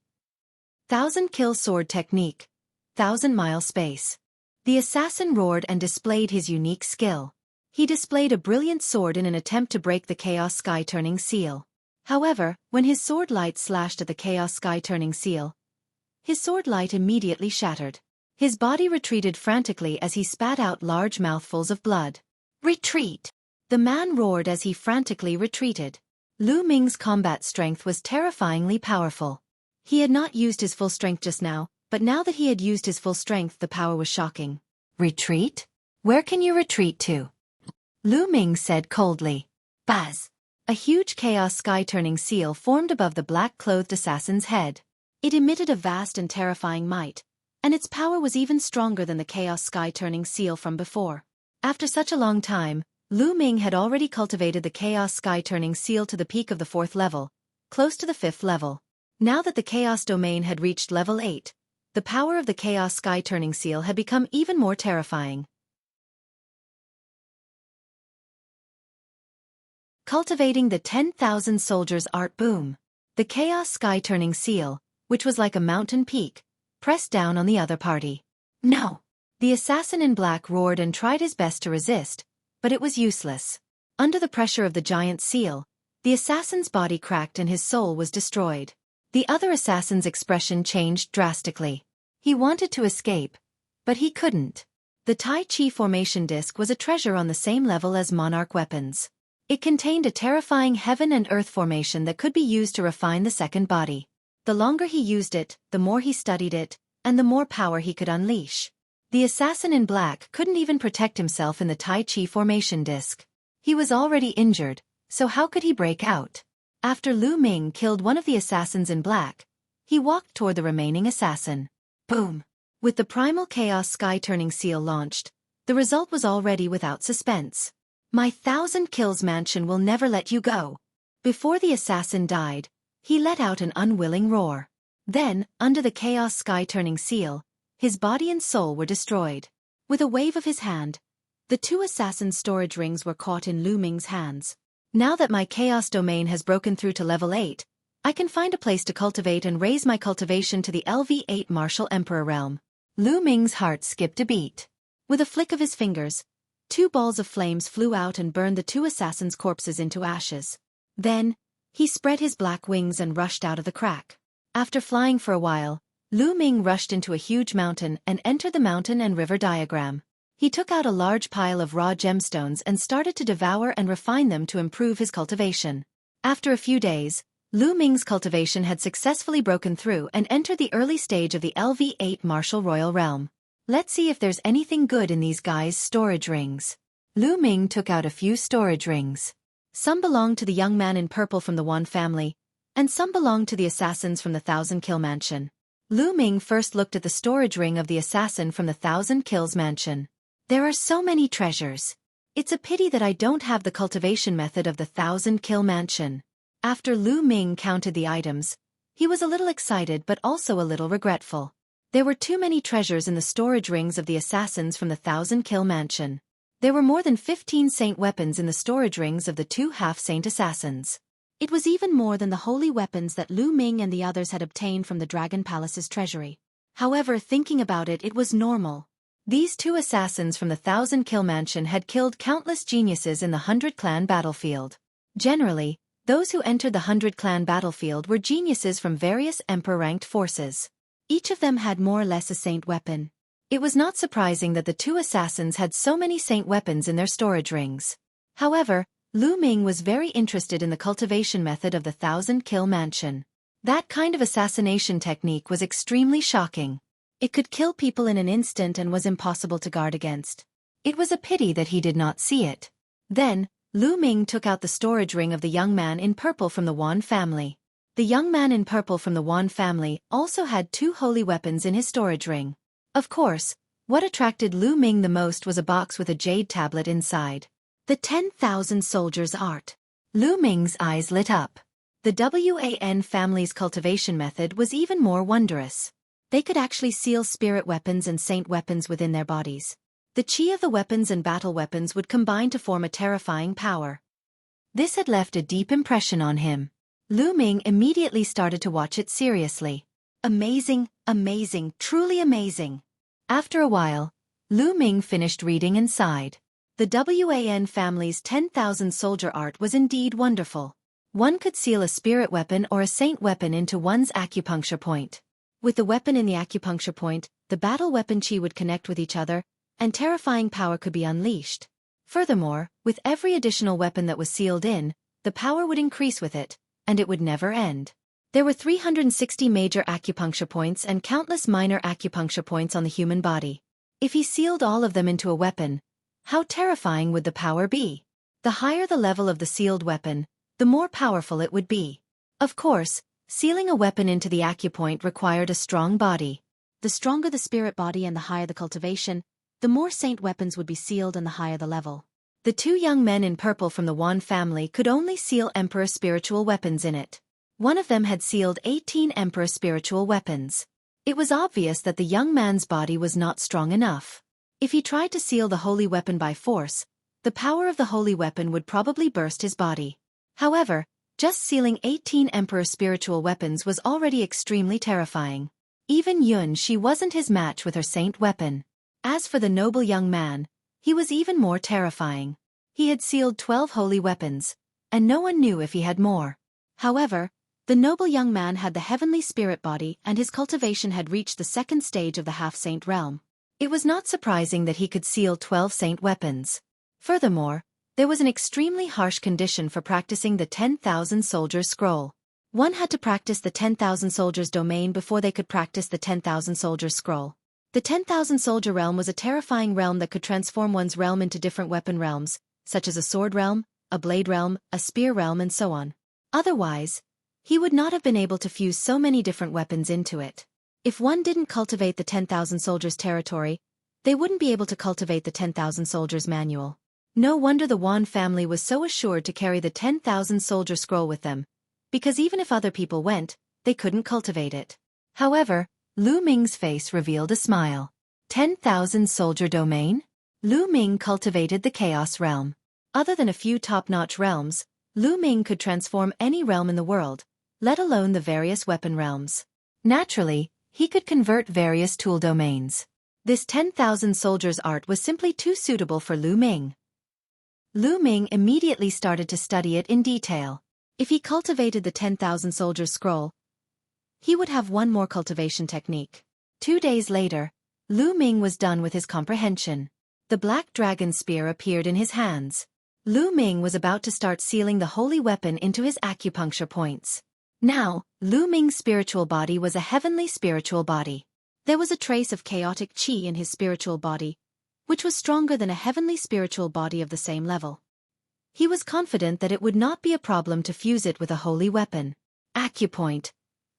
1000 kill sword technique. 1000-mile space. The assassin roared and displayed his unique skill. He displayed a brilliant sword in an attempt to break the Chaos Sky-turning seal. However, when his sword light slashed at the Chaos Sky-turning seal, his sword light immediately shattered. His body retreated frantically as he spat out large mouthfuls of blood. Retreat! The man roared as he frantically retreated. Lu Ming's combat strength was terrifyingly powerful. He had not used his full strength just now, but now that he had used his full strength the power was shocking. Retreat? Where can you retreat to? Lu Ming said coldly. Buzz! A huge chaos sky-turning seal formed above the black-clothed assassin's head. It emitted a vast and terrifying might, and its power was even stronger than the chaos sky-turning seal from before. After such a long time, Lu Ming had already cultivated the chaos sky-turning seal to the peak of the 4th level, close to the 5th level. Now that the chaos domain had reached level 8, the power of the chaos sky-turning seal had become even more terrifying. Cultivating the 10,000 soldiers art boom. The chaos sky-turning seal, which was like a mountain peak, pressed down on the other party. No! The assassin in black roared and tried his best to resist, but it was useless. Under the pressure of the giant seal, the assassin's body cracked and his soul was destroyed. The other assassin's expression changed drastically. He wanted to escape, but he couldn't. The Tai Chi formation disc was a treasure on the same level as monarch weapons. It contained a terrifying heaven and earth formation that could be used to refine the second body. The longer he used it, the more he studied it, and the more power he could unleash. The assassin in black couldn't even protect himself in the Tai Chi formation disc. He was already injured, so how could he break out? After Lu Ming killed one of the assassins in black, he walked toward the remaining assassin. Boom! With the primal chaos sky-turning seal launched, the result was already without suspense. My 1,000 kills mansion will never let you go. Before the assassin died, he let out an unwilling roar. Then, under the chaos sky-turning seal, his body and soul were destroyed. With a wave of his hand, the 2 assassin's storage rings were caught in Lu Ming's hands. Now that my chaos domain has broken through to level 8, I can find a place to cultivate and raise my cultivation to the LV8 Martial Emperor realm. Lu Ming's heart skipped a beat. With a flick of his fingers, 2 balls of flames flew out and burned the 2 assassins' corpses into ashes. Then, he spread his black wings and rushed out of the crack. After flying for a while, Lu Ming rushed into a huge mountain and entered the mountain and river diagram. He took out a large pile of raw gemstones and started to devour and refine them to improve his cultivation. After a few days, Lu Ming's cultivation had successfully broken through and entered the early stage of the LV8 Martial Royal Realm. Let's see if there's anything good in these guys' storage rings. Lu Ming took out a few storage rings. Some belonged to the young man in purple from the Wan family, and some belonged to the assassins from the 1,000 Kill Mansion. Lu Ming first looked at the storage ring of the assassin from the 1,000 Kills Mansion. There are so many treasures. It's a pity that I don't have the cultivation method of the 1,000 Kill Mansion. After Lu Ming counted the items, he was a little excited but also a little regretful. There were too many treasures in the storage rings of the assassins from the 1,000 Kill Mansion. There were more than 15 saint weapons in the storage rings of the 2 half-saint assassins. It was even more than the holy weapons that Lu Ming and the others had obtained from the Dragon Palace's treasury. However, thinking about it, it was normal. These 2 assassins from the 1,000 Kill Mansion had killed countless geniuses in the 100 Clan battlefield. Generally, those who entered the 100 Clan battlefield were geniuses from various emperor-ranked forces. Each of them had more or less a saint weapon. It was not surprising that the 2 assassins had so many saint weapons in their storage rings. However, Lu Ming was very interested in the cultivation method of the 1,000 Kill Mansion. That kind of assassination technique was extremely shocking. It could kill people in an instant and was impossible to guard against. It was a pity that he did not see it. Then, Lu Ming took out the storage ring of the young man in purple from the Wan family. The young man in purple from the Wan family also had 2 holy weapons in his storage ring. Of course, what attracted Lu Ming the most was a box with a jade tablet inside. The 10,000 soldiers art. Lu Ming's eyes lit up. The Wan family's cultivation method was even more wondrous. They could actually seal spirit weapons and saint weapons within their bodies. The chi of the weapons and battle weapons would combine to form a terrifying power. This had left a deep impression on him. Lu Ming immediately started to watch it seriously. Amazing, amazing, truly amazing. After a while, Lu Ming finished reading and sighed. The Wan family's 10,000 soldier art was indeed wonderful. One could seal a spirit weapon or a saint weapon into one's acupuncture point. With the weapon in the acupuncture point, the battle weapon chi would connect with each other, and terrifying power could be unleashed. Furthermore, with every additional weapon that was sealed in, the power would increase with it, and it would never end. There were 360 major acupuncture points and countless minor acupuncture points on the human body. If he sealed all of them into a weapon, How terrifying would the power be? The higher the level of the sealed weapon, the more powerful it would be. Of course, sealing a weapon into the acupoint required a strong body. The stronger the spirit body and the higher the cultivation, the more saint weapons would be sealed and the higher the level. The two young men in purple from the Wan family could only seal Emperor spiritual weapons in it. One of them had sealed 18 Emperor spiritual weapons. It was obvious that the young man's body was not strong enough. If he tried to seal the holy weapon by force, the power of the holy weapon would probably burst his body. However, just sealing 18 Emperor spiritual weapons was already extremely terrifying. Even Xueqi wasn't his match with her saint weapon. As for the noble young man, he was even more terrifying. He had sealed 12 holy weapons, and no one knew if he had more. However, the noble young man had the heavenly spirit body and his cultivation had reached the second stage of the half-saint realm. It was not surprising that he could seal 12 saint weapons. Furthermore, there was an extremely harsh condition for practicing the 10,000 soldiers scroll. One had to practice the 10,000 soldiers domain before they could practice the 10,000 soldiers scroll. The 10,000 soldier realm was a terrifying realm that could transform one's realm into different weapon realms, such as a sword realm, a blade realm, a spear realm and so on. Otherwise, he would not have been able to fuse so many different weapons into it. If one didn't cultivate the 10,000 soldiers territory, they wouldn't be able to cultivate the 10,000 soldiers manual. No wonder the Wan family was so assured to carry the 10,000 soldier scroll with them, because even if other people went, they couldn't cultivate it. However, Lu Ming's face revealed a smile. 10,000 soldier domain? Lu Ming cultivated the chaos realm. Other than a few top-notch realms, Lu Ming could transform any realm in the world, let alone the various weapon realms. Naturally, he could convert various tool domains. This 10,000 soldiers art was simply too suitable for Lu Ming. Lu Ming immediately started to study it in detail. If he cultivated the 10,000 soldiers scroll, he would have one more cultivation technique. 2 days later, Lu Ming was done with his comprehension. The black dragon spear appeared in his hands. Lu Ming was about to start sealing the holy weapon into his acupuncture points. Now, Lu Ming's spiritual body was a heavenly spiritual body. There was a trace of chaotic qi in his spiritual body, which was stronger than a heavenly spiritual body of the same level. He was confident that it would not be a problem to fuse it with a holy weapon. Acupoint.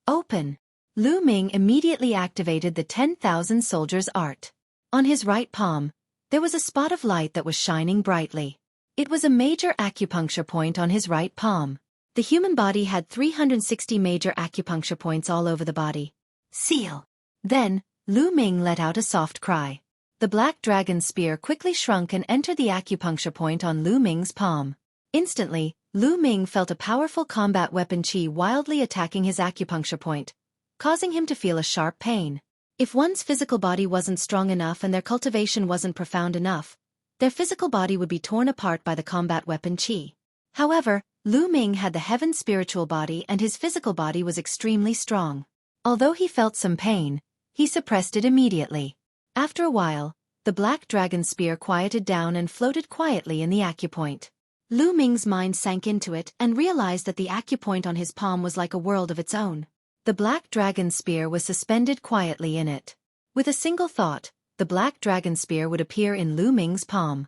Open. Lu Ming immediately activated the 10,000 soldiers art. On his right palm, there was a spot of light that was shining brightly. It was a major acupuncture point on his right palm. The human body had 360 major acupuncture points all over the body. Seal. Then, Lu Ming let out a soft cry. The black dragon spear quickly shrunk and entered the acupuncture point on Lu Ming's palm. Instantly, Lu Ming felt a powerful combat weapon qi wildly attacking his acupuncture point, causing him to feel a sharp pain. If one's physical body wasn't strong enough and their cultivation wasn't profound enough, their physical body would be torn apart by the combat weapon qi. However, Lu Ming had the heaven spiritual body and his physical body was extremely strong. Although he felt some pain, he suppressed it immediately. After a while, the black dragon spear quieted down and floated quietly in the acupoint. Lu Ming's mind sank into it and realized that the acupoint on his palm was like a world of its own. The black dragon spear was suspended quietly in it. With a single thought, the black dragon spear would appear in Lu Ming's palm.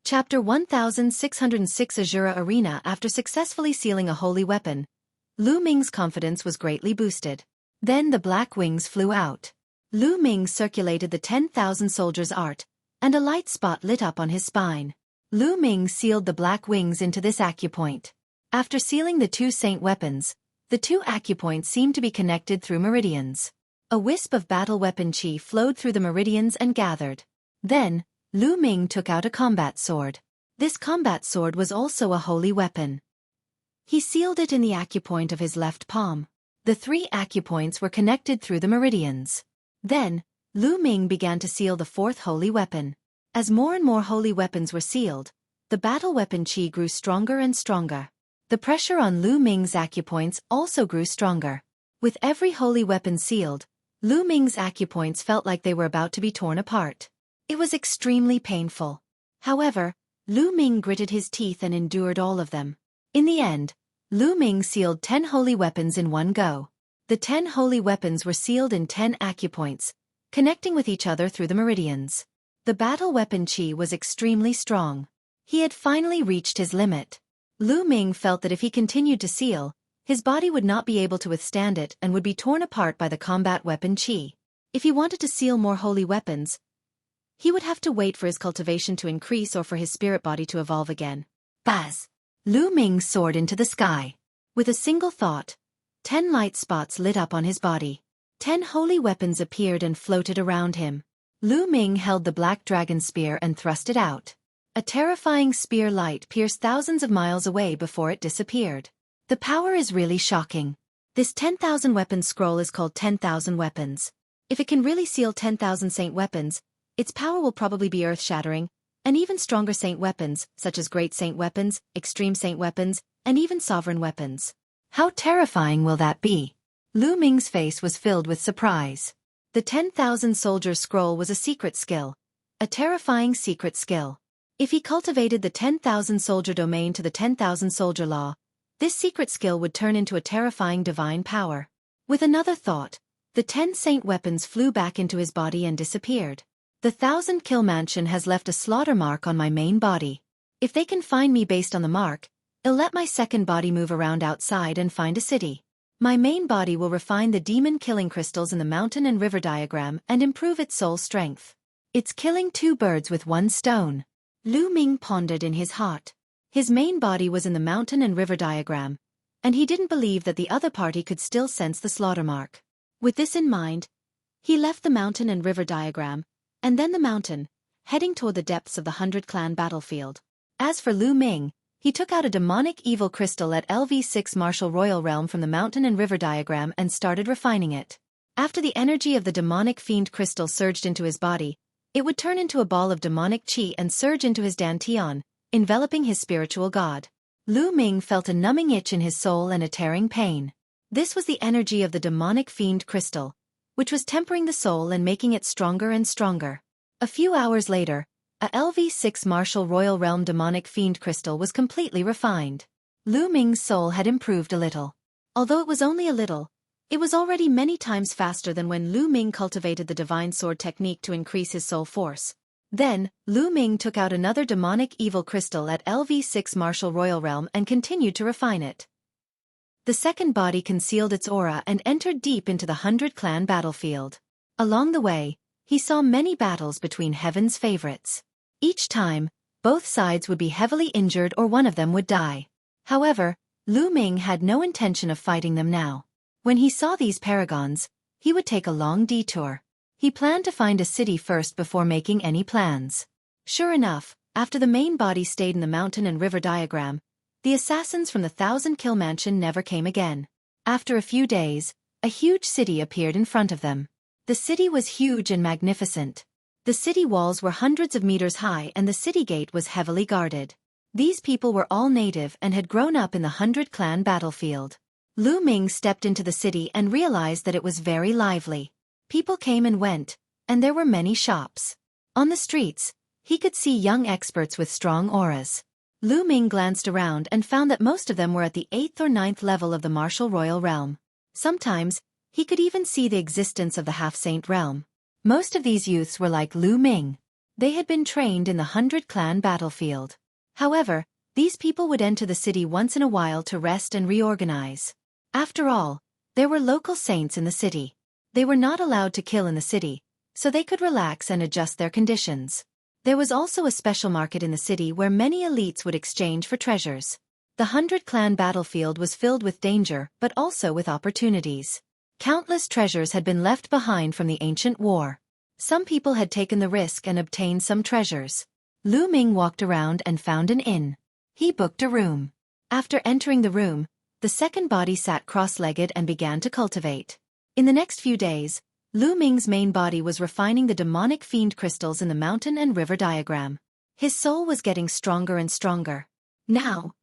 Chapter 1606 Azura Arena. After successfully sealing a holy weapon, Lu Ming's confidence was greatly boosted. Then the black wings flew out. Lu Ming circulated the 10,000 soldiers art, and a light spot lit up on his spine. Lu Ming sealed the black wings into this acupoint. After sealing the 2 saint weapons, the 2 acupoints seemed to be connected through meridians. A wisp of battle weapon qi flowed through the meridians and gathered. Then, Lu Ming took out a combat sword. This combat sword was also a holy weapon. He sealed it in the acupoint of his left palm. The 3 acupoints were connected through the meridians. Then, Lu Ming began to seal the 4th holy weapon. As more and more holy weapons were sealed, the battle weapon qi grew stronger and stronger. The pressure on Lu Ming's acupoints also grew stronger. With every holy weapon sealed, Lu Ming's acupoints felt like they were about to be torn apart. It was extremely painful. However, Lu Ming gritted his teeth and endured all of them. In the end, Lu Ming sealed 10 holy weapons in one go. The 10 holy weapons were sealed in 10 acupoints, connecting with each other through the meridians. The battle weapon Qi was extremely strong. He had finally reached his limit. Lu Ming felt that if he continued to seal, his body would not be able to withstand it and would be torn apart by the combat weapon Qi. If he wanted to seal more holy weapons, he would have to wait for his cultivation to increase or for his spirit body to evolve again. Buzz! Lu Ming soared into the sky. With a single thought, 10 light spots lit up on his body. 10 holy weapons appeared and floated around him. Lu Ming held the black dragon spear and thrust it out. A terrifying spear light pierced thousands of miles away before it disappeared. The power is really shocking. This 10,000 weapons scroll is called 10,000 weapons. If it can really seal 10,000 saint weapons, its power will probably be earth-shattering, and even stronger saint weapons, such as great saint weapons, extreme saint weapons, and even sovereign weapons. How terrifying will that be? Lu Ming's face was filled with surprise. The 10,000 soldier scroll was a secret skill. A terrifying secret skill. If he cultivated the 10,000 soldier domain to the 10,000 soldier law, this secret skill would turn into a terrifying divine power. With another thought, the 10 saint weapons flew back into his body and disappeared. The 1,000 kill mansion has left a slaughter mark on my main body. If they can find me based on the mark, it'll let my second body move around outside and find a city. My main body will refine the demon killing crystals in the mountain and river diagram and improve its soul strength. It's killing 2 birds with 1 stone. Lu Ming pondered in his heart. His main body was in the mountain and river diagram, and he didn't believe that the other party could still sense the slaughter mark. With this in mind, he left the mountain and river diagram, and then the mountain, heading toward the depths of the 100-clan battlefield. As for Lu Ming, he took out a demonic evil crystal at LV6 Martial Royal Realm from the mountain and river diagram and started refining it. After the energy of the demonic fiend crystal surged into his body, it would turn into a ball of demonic qi and surge into his dantian, enveloping his spiritual god. Lu Ming felt a numbing itch in his soul and a tearing pain. This was the energy of the demonic fiend crystal, which was tempering the soul and making it stronger and stronger. A few hours later, a LV6 Martial Royal Realm demonic fiend crystal was completely refined. Lu Ming's soul had improved a little. Although it was only a little, it was already many times faster than when Lu Ming cultivated the divine sword technique to increase his soul force. Then, Lu Ming took out another demonic evil crystal at LV6 Martial Royal Realm and continued to refine it. The second body concealed its aura and entered deep into the 100-clan battlefield. Along the way, he saw many battles between heaven's favorites. Each time, both sides would be heavily injured or one of them would die. However, Lu Ming had no intention of fighting them now. When he saw these paragons, he would take a long detour. He planned to find a city first before making any plans. Sure enough, after the main body stayed in the mountain and river diagram, the assassins from the 1,000 kill mansion never came again. After a few days, a huge city appeared in front of them. The city was huge and magnificent. The city walls were hundreds of meters high and the city gate was heavily guarded. These people were all native and had grown up in the 100-clan battlefield. Lu Ming stepped into the city and realized that it was very lively. People came and went, and there were many shops. On the streets, he could see young experts with strong auras. Lu Ming glanced around and found that most of them were at the 8th or 9th level of the Martial Royal Realm. Sometimes, he could even see the existence of the Half-Saint Realm. Most of these youths were like Lu Ming. They had been trained in the 100-clan battlefield. However, these people would enter the city once in a while to rest and reorganize. After all, there were local saints in the city. They were not allowed to kill in the city, so they could relax and adjust their conditions. There was also a special market in the city where many elites would exchange for treasures. The 100-clan battlefield was filled with danger but also with opportunities. Countless treasures had been left behind from the ancient war. Some people had taken the risk and obtained some treasures. Lu Ming walked around and found an inn. He booked a room. After entering the room, the second body sat cross-legged and began to cultivate. In the next few days, Lu Ming's main body was refining the demonic fiend crystals in the mountain and river diagram. His soul was getting stronger and stronger. Now,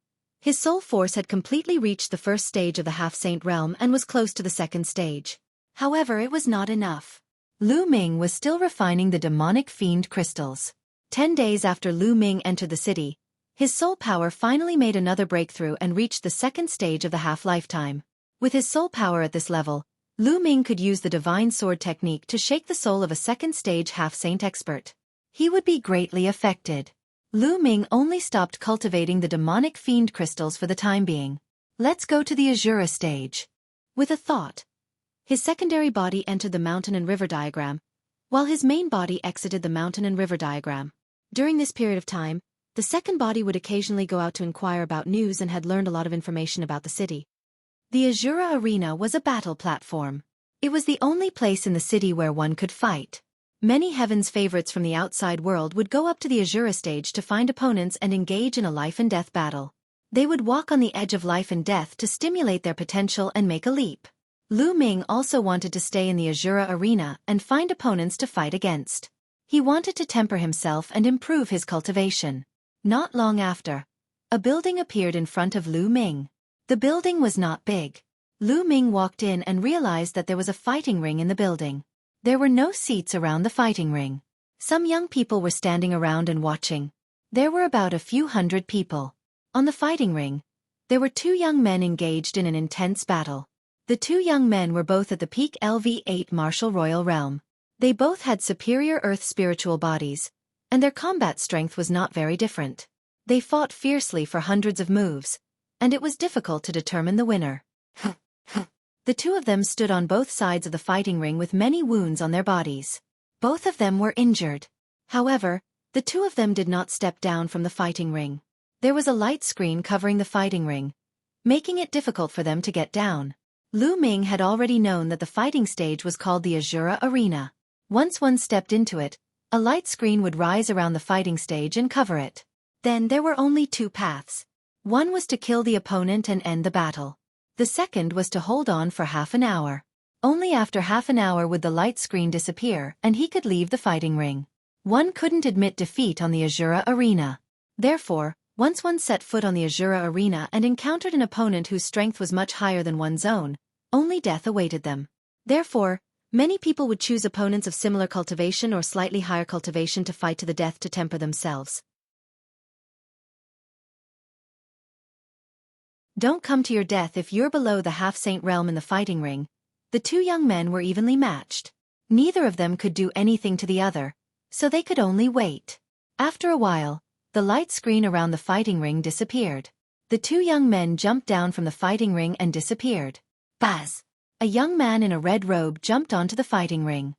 his soul force had completely reached the first stage of the half-saint realm and was close to the second stage. However, it was not enough. Lu Ming was still refining the demonic fiend crystals. 10 days after Lu Ming entered the city, his soul power finally made another breakthrough and reached the second stage of the half-lifetime. With his soul power at this level, Lu Ming could use the divine sword technique to shake the soul of a second-stage half-saint expert. He would be greatly affected. Lu Ming only stopped cultivating the demonic fiend crystals for the time being. Let's go to the Azura stage. With a thought, his secondary body entered the mountain and river diagram, while his main body exited the mountain and river diagram. During this period of time, the second body would occasionally go out to inquire about news and had learned a lot of information about the city. The Azura Arena was a battle platform. It was the only place in the city where one could fight. Many Heaven's favorites from the outside world would go up to the Azura stage to find opponents and engage in a life-and-death battle. They would walk on the edge of life and death to stimulate their potential and make a leap. Lu Ming also wanted to stay in the Azura Arena and find opponents to fight against. He wanted to temper himself and improve his cultivation. Not long after, a building appeared in front of Lu Ming. The building was not big. Lu Ming walked in and realized that there was a fighting ring in the building. There were no seats around the fighting ring. Some young people were standing around and watching. There were about a few hundred people. On the fighting ring, there were two young men engaged in an intense battle. The two young men were both at the peak LV8 martial royal realm. They both had superior earth spiritual bodies, and their combat strength was not very different. They fought fiercely for hundreds of moves, and it was difficult to determine the winner. The two of them stood on both sides of the fighting ring with many wounds on their bodies. Both of them were injured. However, the two of them did not step down from the fighting ring. There was a light screen covering the fighting ring, making it difficult for them to get down. Lu Ming had already known that the fighting stage was called the Azura Arena. Once one stepped into it, a light screen would rise around the fighting stage and cover it. Then there were only two paths. One was to kill the opponent and end the battle. The second was to hold on for half an hour. Only after half an hour would the light screen disappear and he could leave the fighting ring. One couldn't admit defeat on the Azura Arena. Therefore, once one set foot on the Azura Arena and encountered an opponent whose strength was much higher than one's own, only death awaited them. Therefore, many people would choose opponents of similar cultivation or slightly higher cultivation to fight to the death to temper themselves. Don't come to your death if you're below the half-saint realm in the fighting ring. The two young men were evenly matched. Neither of them could do anything to the other, so they could only wait. After a while, the light screen around the fighting ring disappeared. The two young men jumped down from the fighting ring and disappeared. Baz! A young man in a red robe jumped onto the fighting ring.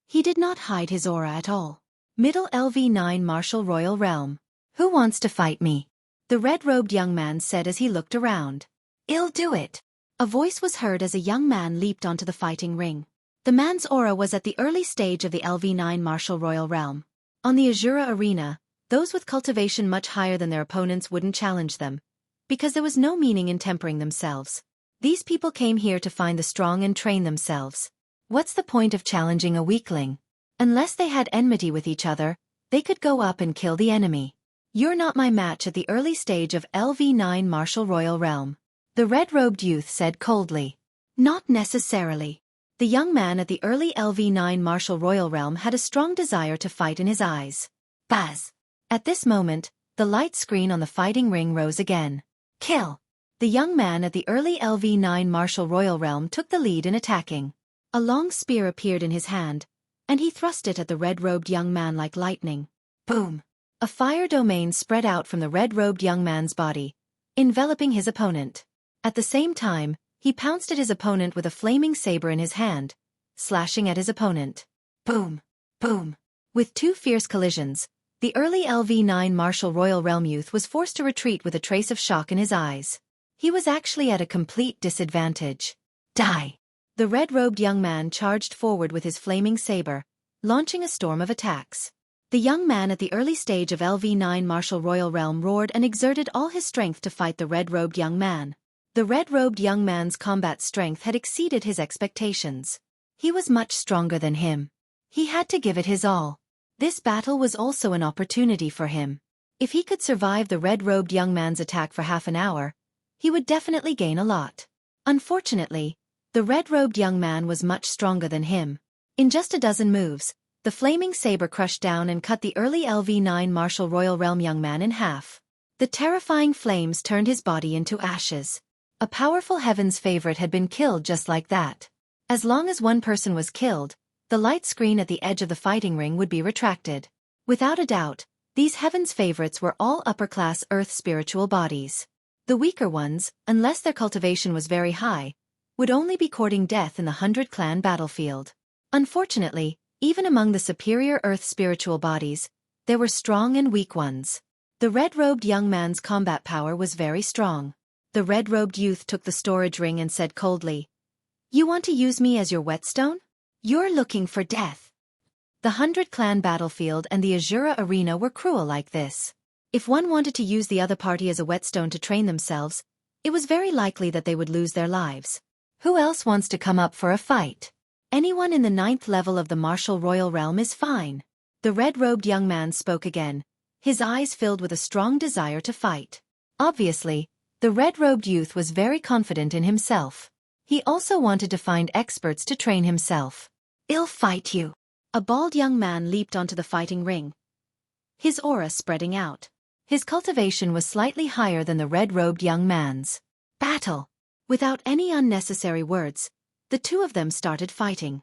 He did not hide his aura at all. Middle LV9 Martial Royal Realm. Who wants to fight me? The red-robed young man said as he looked around. I'll do it. A voice was heard as a young man leaped onto the fighting ring. The man's aura was at the early stage of the LV9 Martial Royal Realm. On the Azura Arena, those with cultivation much higher than their opponents wouldn't challenge them, because there was no meaning in tempering themselves. These people came here to find the strong and train themselves. What's the point of challenging a weakling? Unless they had enmity with each other, they could go up and kill the enemy. You're not my match at the early stage of LV9 Martial Royal Realm. The red-robed youth said coldly. Not necessarily. The young man at the early LV9 Martial Royal Realm had a strong desire to fight in his eyes. Baz! At this moment, the light screen on the fighting ring rose again. Kill! The young man at the early LV9 Martial Royal Realm took the lead in attacking. A long spear appeared in his hand, and he thrust it at the red-robed young man like lightning. Boom! A fire domain spread out from the red-robed young man's body, enveloping his opponent. At the same time, he pounced at his opponent with a flaming saber in his hand, slashing at his opponent. Boom! Boom! With two fierce collisions, the early LV9 Martial Royal Realm youth was forced to retreat with a trace of shock in his eyes. He was actually at a complete disadvantage. Die! The red-robed young man charged forward with his flaming saber, launching a storm of attacks. The young man at the early stage of LV9 Martial Royal Realm roared and exerted all his strength to fight the red-robed young man. The red-robed young man's combat strength had exceeded his expectations. He was much stronger than him. He had to give it his all. This battle was also an opportunity for him. If he could survive the red-robed young man's attack for half an hour, he would definitely gain a lot. Unfortunately, the red-robed young man was much stronger than him. In just a dozen moves, the flaming saber crushed down and cut the early LV9 Martial Royal Realm young man in half. The terrifying flames turned his body into ashes. A powerful Heaven's favorite had been killed just like that. As long as one person was killed, the light screen at the edge of the fighting ring would be retracted. Without a doubt, these heaven's favorites were all upper-class earth spiritual bodies. The weaker ones, unless their cultivation was very high, would only be courting death in the 100-clan battlefield. Unfortunately, even among the superior earth spiritual bodies, there were strong and weak ones. The red-robed young man's combat power was very strong. The red-robed youth took the storage ring and said coldly, "You want to use me as your whetstone? You're looking for death." The 100-clan battlefield and the Azura arena were cruel like this. If one wanted to use the other party as a whetstone to train themselves, it was very likely that they would lose their lives. Who else wants to come up for a fight? Anyone in the 9th level of the martial royal realm is fine. The red-robed young man spoke again, his eyes filled with a strong desire to fight. Obviously, the red-robed youth was very confident in himself. He also wanted to find experts to train himself. "I'll fight you." A bald young man leaped onto the fighting ring, his aura spreading out. His cultivation was slightly higher than the red-robed young man's. Battle! Without any unnecessary words, the two of them started fighting.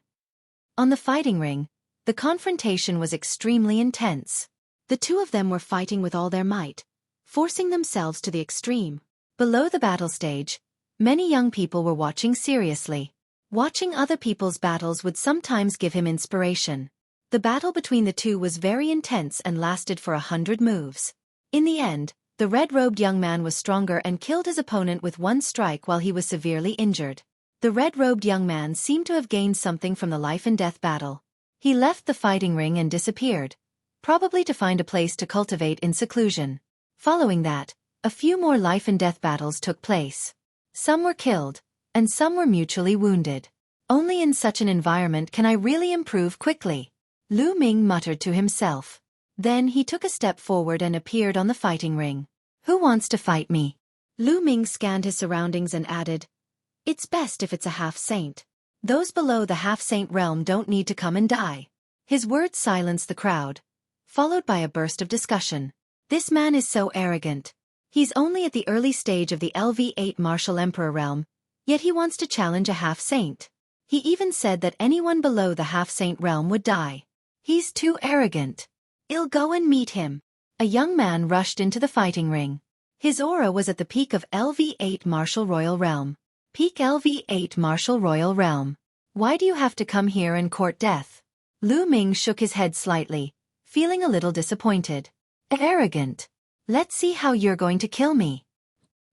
On the fighting ring, the confrontation was extremely intense. The two of them were fighting with all their might, forcing themselves to the extreme. Below the battle stage, many young people were watching seriously. Watching other people's battles would sometimes give him inspiration. The battle between the two was very intense and lasted for 100 moves. In the end, the red-robed young man was stronger and killed his opponent with one strike while he was severely injured. The red-robed young man seemed to have gained something from the life-and-death battle. He left the fighting ring and disappeared, probably to find a place to cultivate in seclusion. Following that, a few more life-and-death battles took place. Some were killed, and some were mutually wounded. Only in such an environment can I really improve quickly, Lu Ming muttered to himself. Then he took a step forward and appeared on the fighting ring. "Who wants to fight me?" Lu Ming scanned his surroundings and added, "It's best if it's a half-saint. Those below the half-saint realm don't need to come and die." His words silenced the crowd, followed by a burst of discussion. "This man is so arrogant. He's only at the early stage of the LV8 martial emperor realm, yet he wants to challenge a half-saint. He even said that anyone below the half-saint realm would die. He's too arrogant. I'll go and meet him." A young man rushed into the fighting ring. His aura was at the peak of LV8 martial royal realm. Peak LV8 martial royal realm. "Why do you have to come here and court death?" Lu Ming shook his head slightly, feeling a little disappointed. "Arrogant. Let's see how you're going to kill me."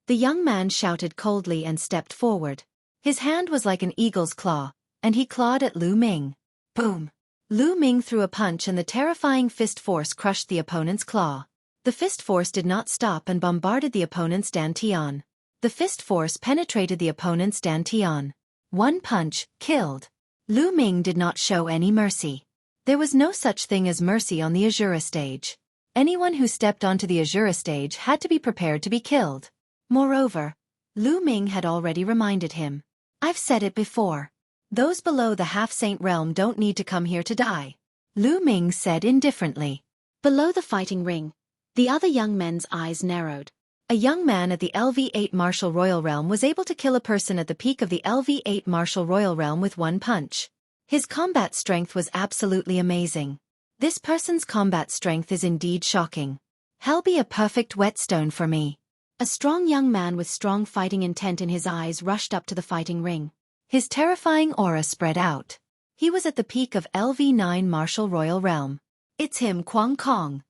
The young man shouted coldly and stepped forward. His hand was like an eagle's claw, and he clawed at Lu Ming. Boom! Lu Ming threw a punch and the terrifying fist force crushed the opponent's claw. The fist force did not stop and bombarded the opponent's dantian. The fist force penetrated the opponent's dantian. One punch, killed. Lu Ming did not show any mercy. There was no such thing as mercy on the Azura stage. Anyone who stepped onto the Azura stage had to be prepared to be killed. Moreover, Lu Ming had already reminded him. "I've said it before. Those below the half-saint realm don't need to come here to die," Lu Ming said indifferently. Below the fighting ring, the other young men's eyes narrowed. A young man at the LV8 martial royal realm was able to kill a person at the peak of the LV8 martial royal realm with one punch. His combat strength was absolutely amazing. This person's combat strength is indeed shocking. "He'll be a perfect whetstone for me." A strong young man with strong fighting intent in his eyes rushed up to the fighting ring. His terrifying aura spread out. He was at the peak of LV9 martial royal realm. "It's him, Kwang Kong."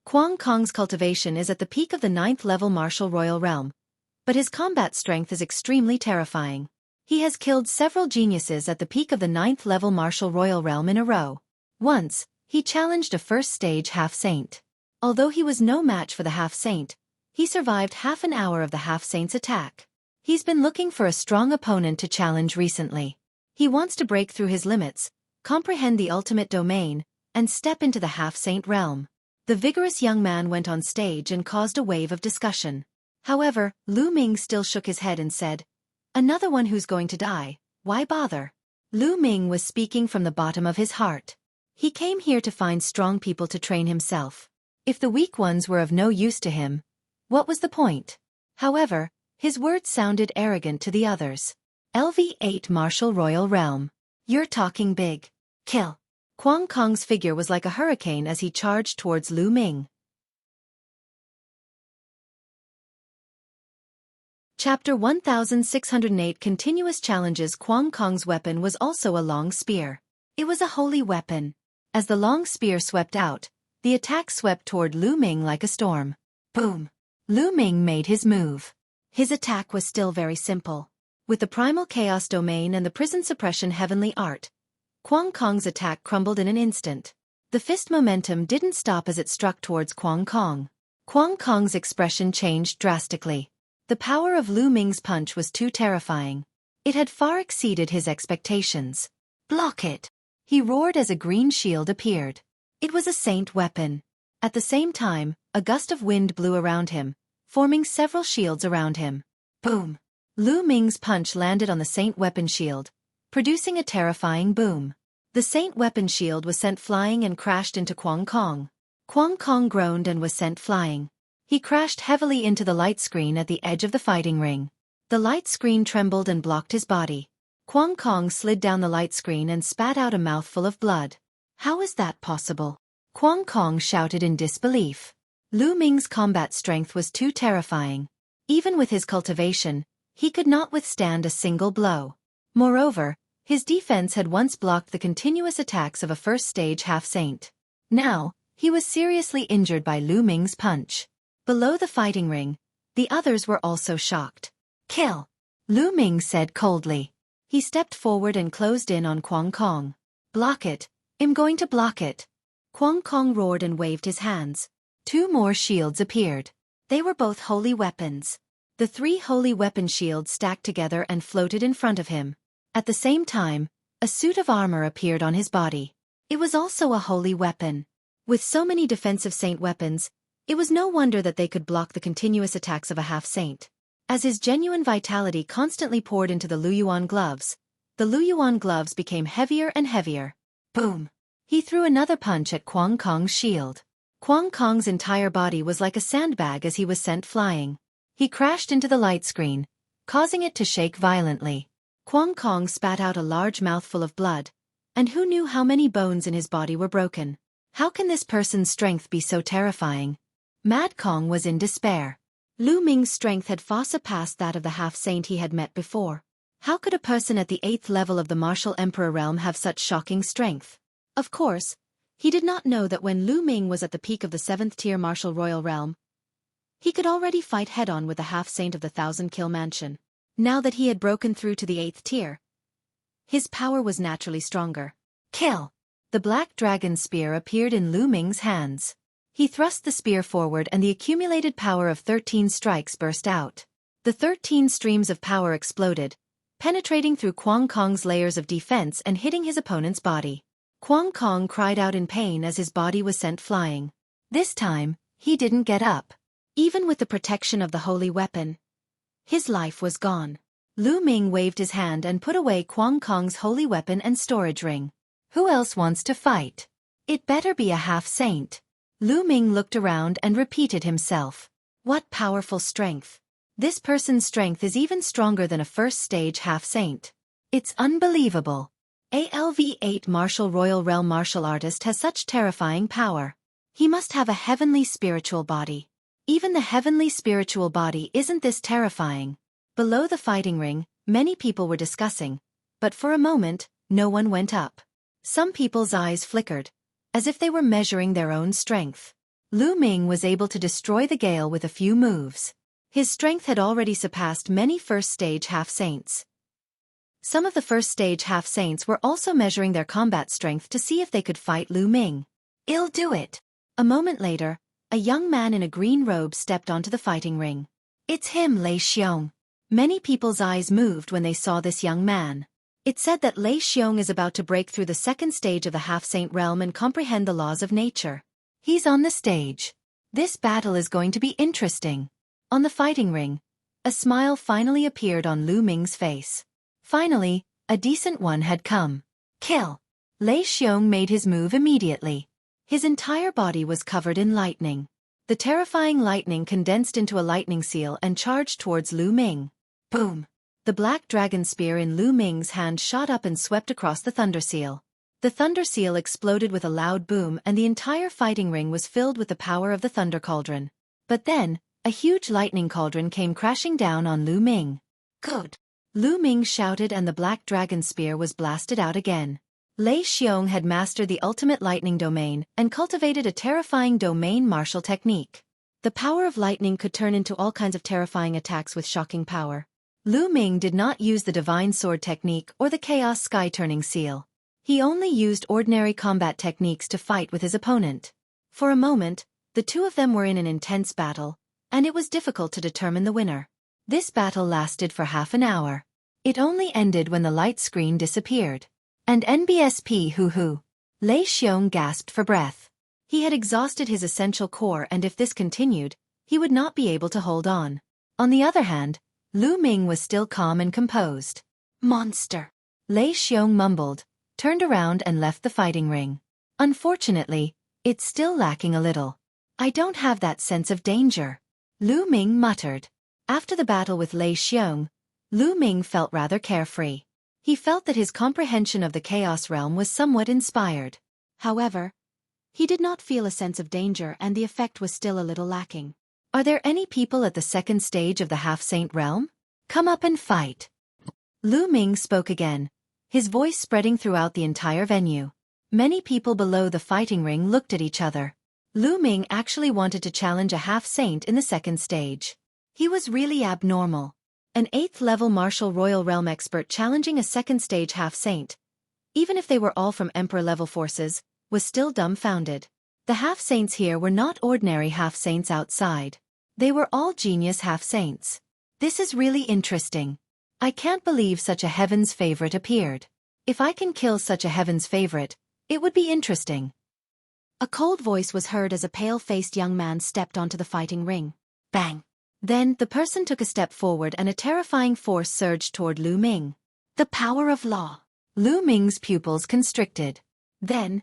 Kwang Kong's cultivation is at the peak of the 9th level martial royal realm, but his combat strength is extremely terrifying. He has killed several geniuses at the peak of the 9th level martial royal realm in a row. Once, he challenged a first-stage half-saint. Although he was no match for the half-saint, he survived half an hour of the half-saint's attack. He's been looking for a strong opponent to challenge recently. He wants to break through his limits, comprehend the ultimate domain, and step into the half-saint realm. The vigorous young man went on stage and caused a wave of discussion. However, Lu Ming still shook his head and said, "Another one who's going to die, why bother?" Lu Ming was speaking from the bottom of his heart. He came here to find strong people to train himself. If the weak ones were of no use to him, what was the point? However, his words sounded arrogant to the others. LV8 Martial Royal Realm. You're talking big. Kill. Kwang Kong's figure was like a hurricane as he charged towards Lu Ming. Chapter 1608 Continuous Challenges. Kwang Kong's weapon was also a long spear. It was a holy weapon. As the long spear swept out, the attack swept toward Lu Ming like a storm. Boom! Lu Ming made his move. His attack was still very simple. With the primal chaos domain and the prison suppression heavenly art, Kwang Kong's attack crumbled in an instant. The fist momentum didn't stop as it struck towards Kwang Kong. Kwang Kong's expression changed drastically. The power of Lu Ming's punch was too terrifying. It had far exceeded his expectations. Block it! He roared as a green shield appeared. It was a saint weapon. At the same time, a gust of wind blew around him, forming several shields around him. Boom! Lu Ming's punch landed on the saint weapon shield, producing a terrifying boom. The saint weapon shield was sent flying and crashed into Kwang Kong. Kwang Kong groaned and was sent flying. He crashed heavily into the light screen at the edge of the fighting ring. The light screen trembled and blocked his body. Kwang Kong slid down the light screen and spat out a mouthful of blood. How is that possible? Kwang Kong shouted in disbelief. Lu Ming's combat strength was too terrifying. Even with his cultivation, he could not withstand a single blow. Moreover, his defense had once blocked the continuous attacks of a first-stage half-saint. Now, he was seriously injured by Lu Ming's punch. Below the fighting ring, the others were also shocked. Kill! Lu Ming said coldly. He stepped forward and closed in on Kwang Kong. Block it! I'm going to block it! Kwang Kong roared and waved his hands. Two more shields appeared. They were both holy weapons. The three holy weapon shields stacked together and floated in front of him. At the same time, a suit of armor appeared on his body. It was also a holy weapon. With so many defensive saint weapons, it was no wonder that they could block the continuous attacks of a half-saint. As his genuine vitality constantly poured into the Luyuan gloves, the Luyuan gloves became heavier and heavier. Boom! He threw another punch at Kwang Kong's shield. Kwang Kong's entire body was like a sandbag as he was sent flying. He crashed into the light screen, causing it to shake violently. Kwang Kong spat out a large mouthful of blood, and who knew how many bones in his body were broken? How can this person's strength be so terrifying? Mad Kong was in despair. Lu Ming's strength had far surpassed that of the half-saint he had met before. How could a person at the 8th level of the Martial Emperor realm have such shocking strength? Of course, he did not know that when Lu Ming was at the peak of the 7th-tier Martial Royal realm, he could already fight head-on with the half-saint of the 1,000-kill mansion. Now that he had broken through to the 8th tier, his power was naturally stronger. Kill! The black dragon spear appeared in Lu Ming's hands. He thrust the spear forward and the accumulated power of 13 strikes burst out. The 13 streams of power exploded, penetrating through Kwang Kong's layers of defense and hitting his opponent's body. Kwang Kong cried out in pain as his body was sent flying. This time, he didn't get up. Even with the protection of the holy weapon, his life was gone. Lu Ming waved his hand and put away Kwang Kong's holy weapon and storage ring. Who else wants to fight? It better be a half-saint. Lu Ming looked around and repeated himself. What powerful strength. This person's strength is even stronger than a first-stage half-saint. It's unbelievable. ALV8 Martial Royal Realm martial artist has such terrifying power. He must have a heavenly spiritual body. Even the heavenly spiritual body isn't this terrifying. Below the fighting ring, many people were discussing, but for a moment, no one went up. Some people's eyes flickered, as if they were measuring their own strength. Lu Ming was able to destroy the Gale with a few moves. His strength had already surpassed many first-stage half-saints. Some of the first-stage half-saints were also measuring their combat strength to see if they could fight Lu Ming. I'll do it! A moment later, a young man in a green robe stepped onto the fighting ring. It's him, Lei Xiong. Many people's eyes moved when they saw this young man. It said that Lei Xiong is about to break through the second stage of the half-saint realm and comprehend the laws of nature. He's on the stage. This battle is going to be interesting. On the fighting ring, a smile finally appeared on Lu Ming's face. Finally, a decent one had come. Kill! Lei Xiong made his move immediately. His entire body was covered in lightning. The terrifying lightning condensed into a lightning seal and charged towards Lu Ming. Boom! The black dragon spear in Lu Ming's hand shot up and swept across the thunder seal. The thunder seal exploded with a loud boom and the entire fighting ring was filled with the power of the thunder cauldron. But then, a huge lightning cauldron came crashing down on Lu Ming. Good! Lu Ming shouted and the black dragon spear was blasted out again. Lei Xiong had mastered the ultimate lightning domain and cultivated a terrifying domain martial technique. The power of lightning could turn into all kinds of terrifying attacks with shocking power. Lu Ming did not use the divine sword technique or the chaos sky turning seal. He only used ordinary combat techniques to fight with his opponent. For a moment, the two of them were in an intense battle, and it was difficult to determine the winner. This battle lasted for half an hour. It only ended when the light screen disappeared. And NBSP hoo-hoo. Lei Xiong gasped for breath. He had exhausted his essential core and if this continued, he would not be able to hold on. On the other hand, Lu Ming was still calm and composed. Monster! Lei Xiong mumbled, turned around and left the fighting ring. Unfortunately, it's still lacking a little. I don't have that sense of danger. Lu Ming muttered. After the battle with Lei Xiong, Lu Ming felt rather carefree. He felt that his comprehension of the Chaos Realm was somewhat inspired. However, he did not feel a sense of danger and the effect was still a little lacking. Are there any people at the second stage of the Half-Saint Realm? Come up and fight. Lu Ming spoke again, his voice spreading throughout the entire venue. Many people below the fighting ring looked at each other. Lu Ming actually wanted to challenge a half-saint in the second stage. He was really abnormal. An 8th-level martial royal realm expert challenging a second-stage half-saint, even if they were all from emperor-level forces, was still dumbfounded. The half-saints here were not ordinary half-saints outside. They were all genius half-saints. This is really interesting. I can't believe such a heaven's favorite appeared. If I can kill such a heaven's favorite, it would be interesting. A cold voice was heard as a pale-faced young man stepped onto the fighting ring. Bang! Then, the person took a step forward and a terrifying force surged toward Lu Ming. The power of law. Lu Ming's pupils constricted. Then,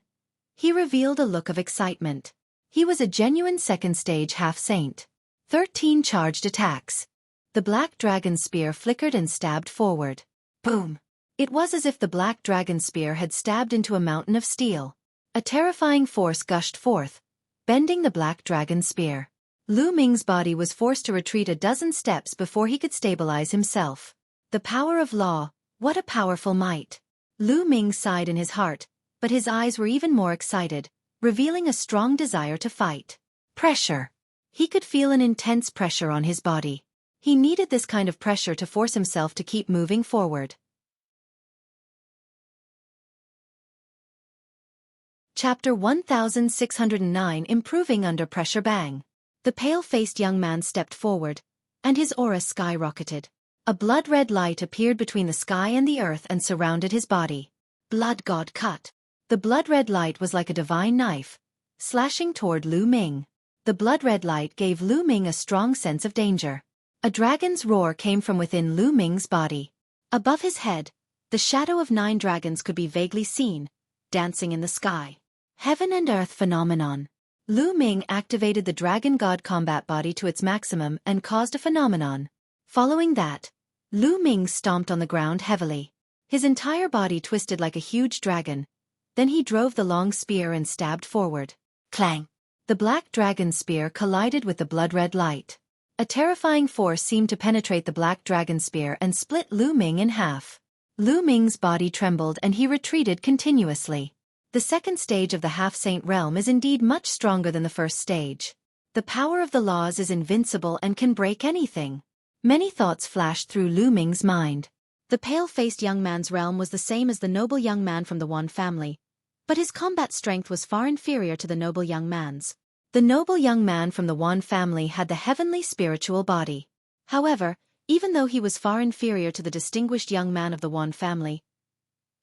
he revealed a look of excitement. He was a genuine second-stage half-saint. 13 charged attacks. The black dragon spear flickered and stabbed forward. Boom! It was as if the black dragon spear had stabbed into a mountain of steel. A terrifying force gushed forth, bending the black dragon spear. Lu Ming's body was forced to retreat a dozen steps before he could stabilize himself. The power of law, what a powerful might. Lu Ming sighed in his heart, but his eyes were even more excited, revealing a strong desire to fight. Pressure. He could feel an intense pressure on his body. He needed this kind of pressure to force himself to keep moving forward. Chapter 1609 Improving Under Pressure. Bang! The pale-faced young man stepped forward, and his aura skyrocketed. A blood-red light appeared between the sky and the earth and surrounded his body. Blood God cut. The blood-red light was like a divine knife, slashing toward Lu Ming. The blood-red light gave Lu Ming a strong sense of danger. A dragon's roar came from within Lu Ming's body. Above his head, the shadow of 9 dragons could be vaguely seen, dancing in the sky. Heaven and earth phenomenon. Lu Ming activated the Dragon God combat body to its maximum and caused a phenomenon. Following that, Lu Ming stomped on the ground heavily. His entire body twisted like a huge dragon. Then he drove the long spear and stabbed forward. Clang! The black dragon spear collided with the blood-red light. A terrifying force seemed to penetrate the black dragon spear and split Lu Ming in half. Lu Ming's body trembled and he retreated continuously. The second stage of the half-saint realm is indeed much stronger than the first stage. The power of the laws is invincible and can break anything. Many thoughts flashed through Lu Ming's mind. The pale-faced young man's realm was the same as the noble young man from the Wan family, but his combat strength was far inferior to the noble young man's. The noble young man from the Wan family had the heavenly spiritual body. However, even though he was far inferior to the distinguished young man of the Wan family,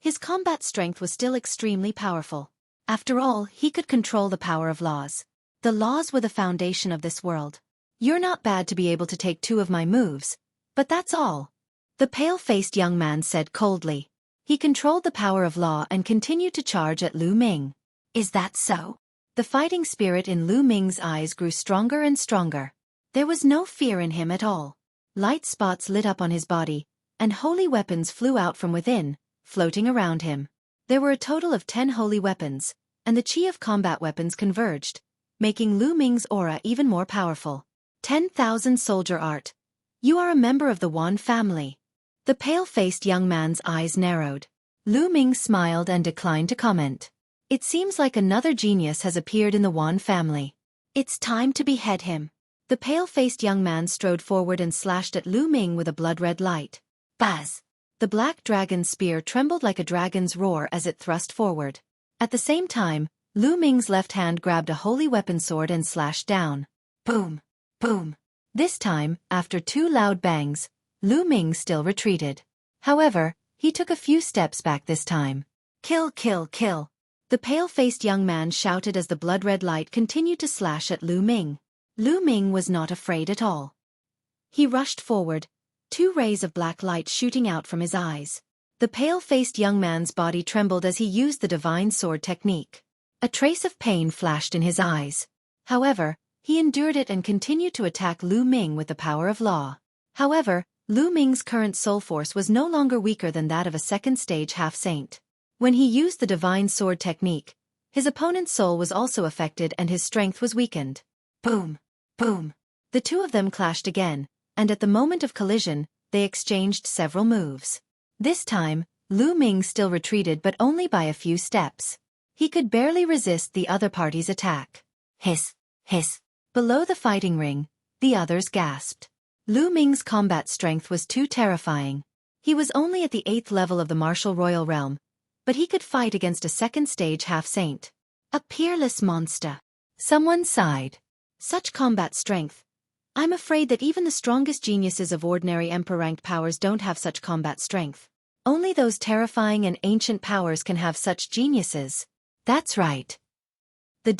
his combat strength was still extremely powerful. After all, he could control the power of laws. The laws were the foundation of this world. You're not bad to be able to take 2 of my moves, but that's all. The pale-faced young man said coldly. He controlled the power of law and continued to charge at Lu Ming. Is that so? The fighting spirit in Lu Ming's eyes grew stronger and stronger. There was no fear in him at all. Light spots lit up on his body, and holy weapons flew out from within, floating around him. There were a total of 10 holy weapons, and the chi of combat weapons converged, making Lu Ming's aura even more powerful. 10,000 soldier art. You are a member of the Wan family. The pale-faced young man's eyes narrowed. Lu Ming smiled and declined to comment. It seems like another genius has appeared in the Wan family. It's time to behead him. The pale-faced young man strode forward and slashed at Lu Ming with a blood-red light. Buzz! The black dragon's spear trembled like a dragon's roar as it thrust forward. At the same time, Lu Ming's left hand grabbed a holy weapon sword and slashed down. Boom! Boom! This time, after 2 loud bangs, Lu Ming still retreated. However, he took a few steps back this time. Kill, kill, kill! The pale-faced young man shouted as the blood-red light continued to slash at Lu Ming. Lu Ming was not afraid at all. He rushed forward, 2 rays of black light shooting out from his eyes. The pale-faced young man's body trembled as he used the divine sword technique. A trace of pain flashed in his eyes. However, he endured it and continued to attack Lu Ming with the power of law. However, Lu Ming's current soul force was no longer weaker than that of a second-stage half-saint. When he used the divine sword technique, his opponent's soul was also affected and his strength was weakened. Boom! Boom! The 2 of them clashed again, and at the moment of collision, they exchanged several moves. This time, Lu Ming still retreated but only by a few steps. He could barely resist the other party's attack. Hiss! Hiss! Below the fighting ring, the others gasped. Lu Ming's combat strength was too terrifying. He was only at the 8th level of the martial royal realm, but he could fight against a second-stage half-saint. A peerless monster. Someone sighed. Such combat strength. I'm afraid that even the strongest geniuses of ordinary emperor-ranked powers don't have such combat strength. Only those terrifying and ancient powers can have such geniuses. That's right. The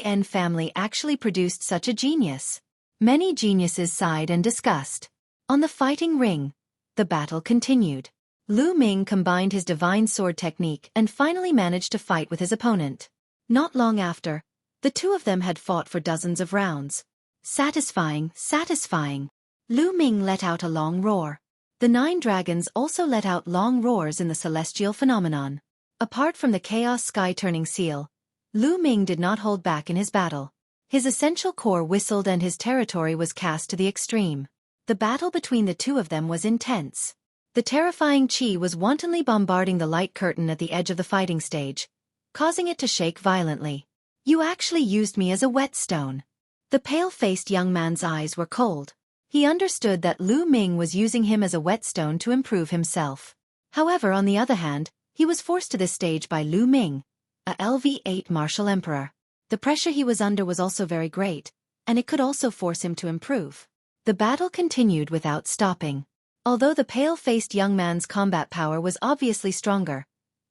Wan family actually produced such a genius. Many geniuses sighed and discussed. On the fighting ring, the battle continued. Lu Ming combined his divine sword technique and finally managed to fight with his opponent. Not long after, the 2 of them had fought for dozens of rounds. Satisfying, satisfying. Lu Ming let out a long roar. The 9 dragons also let out long roars in the celestial phenomenon. Apart from the chaos sky-turning seal, Lu Ming did not hold back in his battle. His essential core whistled and his territory was cast to the extreme. The battle between the 2 of them was intense. The terrifying chi was wantonly bombarding the light curtain at the edge of the fighting stage, causing it to shake violently. You actually used me as a whetstone. The pale-faced young man's eyes were cold. He understood that Lu Ming was using him as a whetstone to improve himself. However, on the other hand, he was forced to this stage by Lu Ming, a LV8 martial emperor. The pressure he was under was also very great, and it could also force him to improve. The battle continued without stopping. Although the pale-faced young man's combat power was obviously stronger,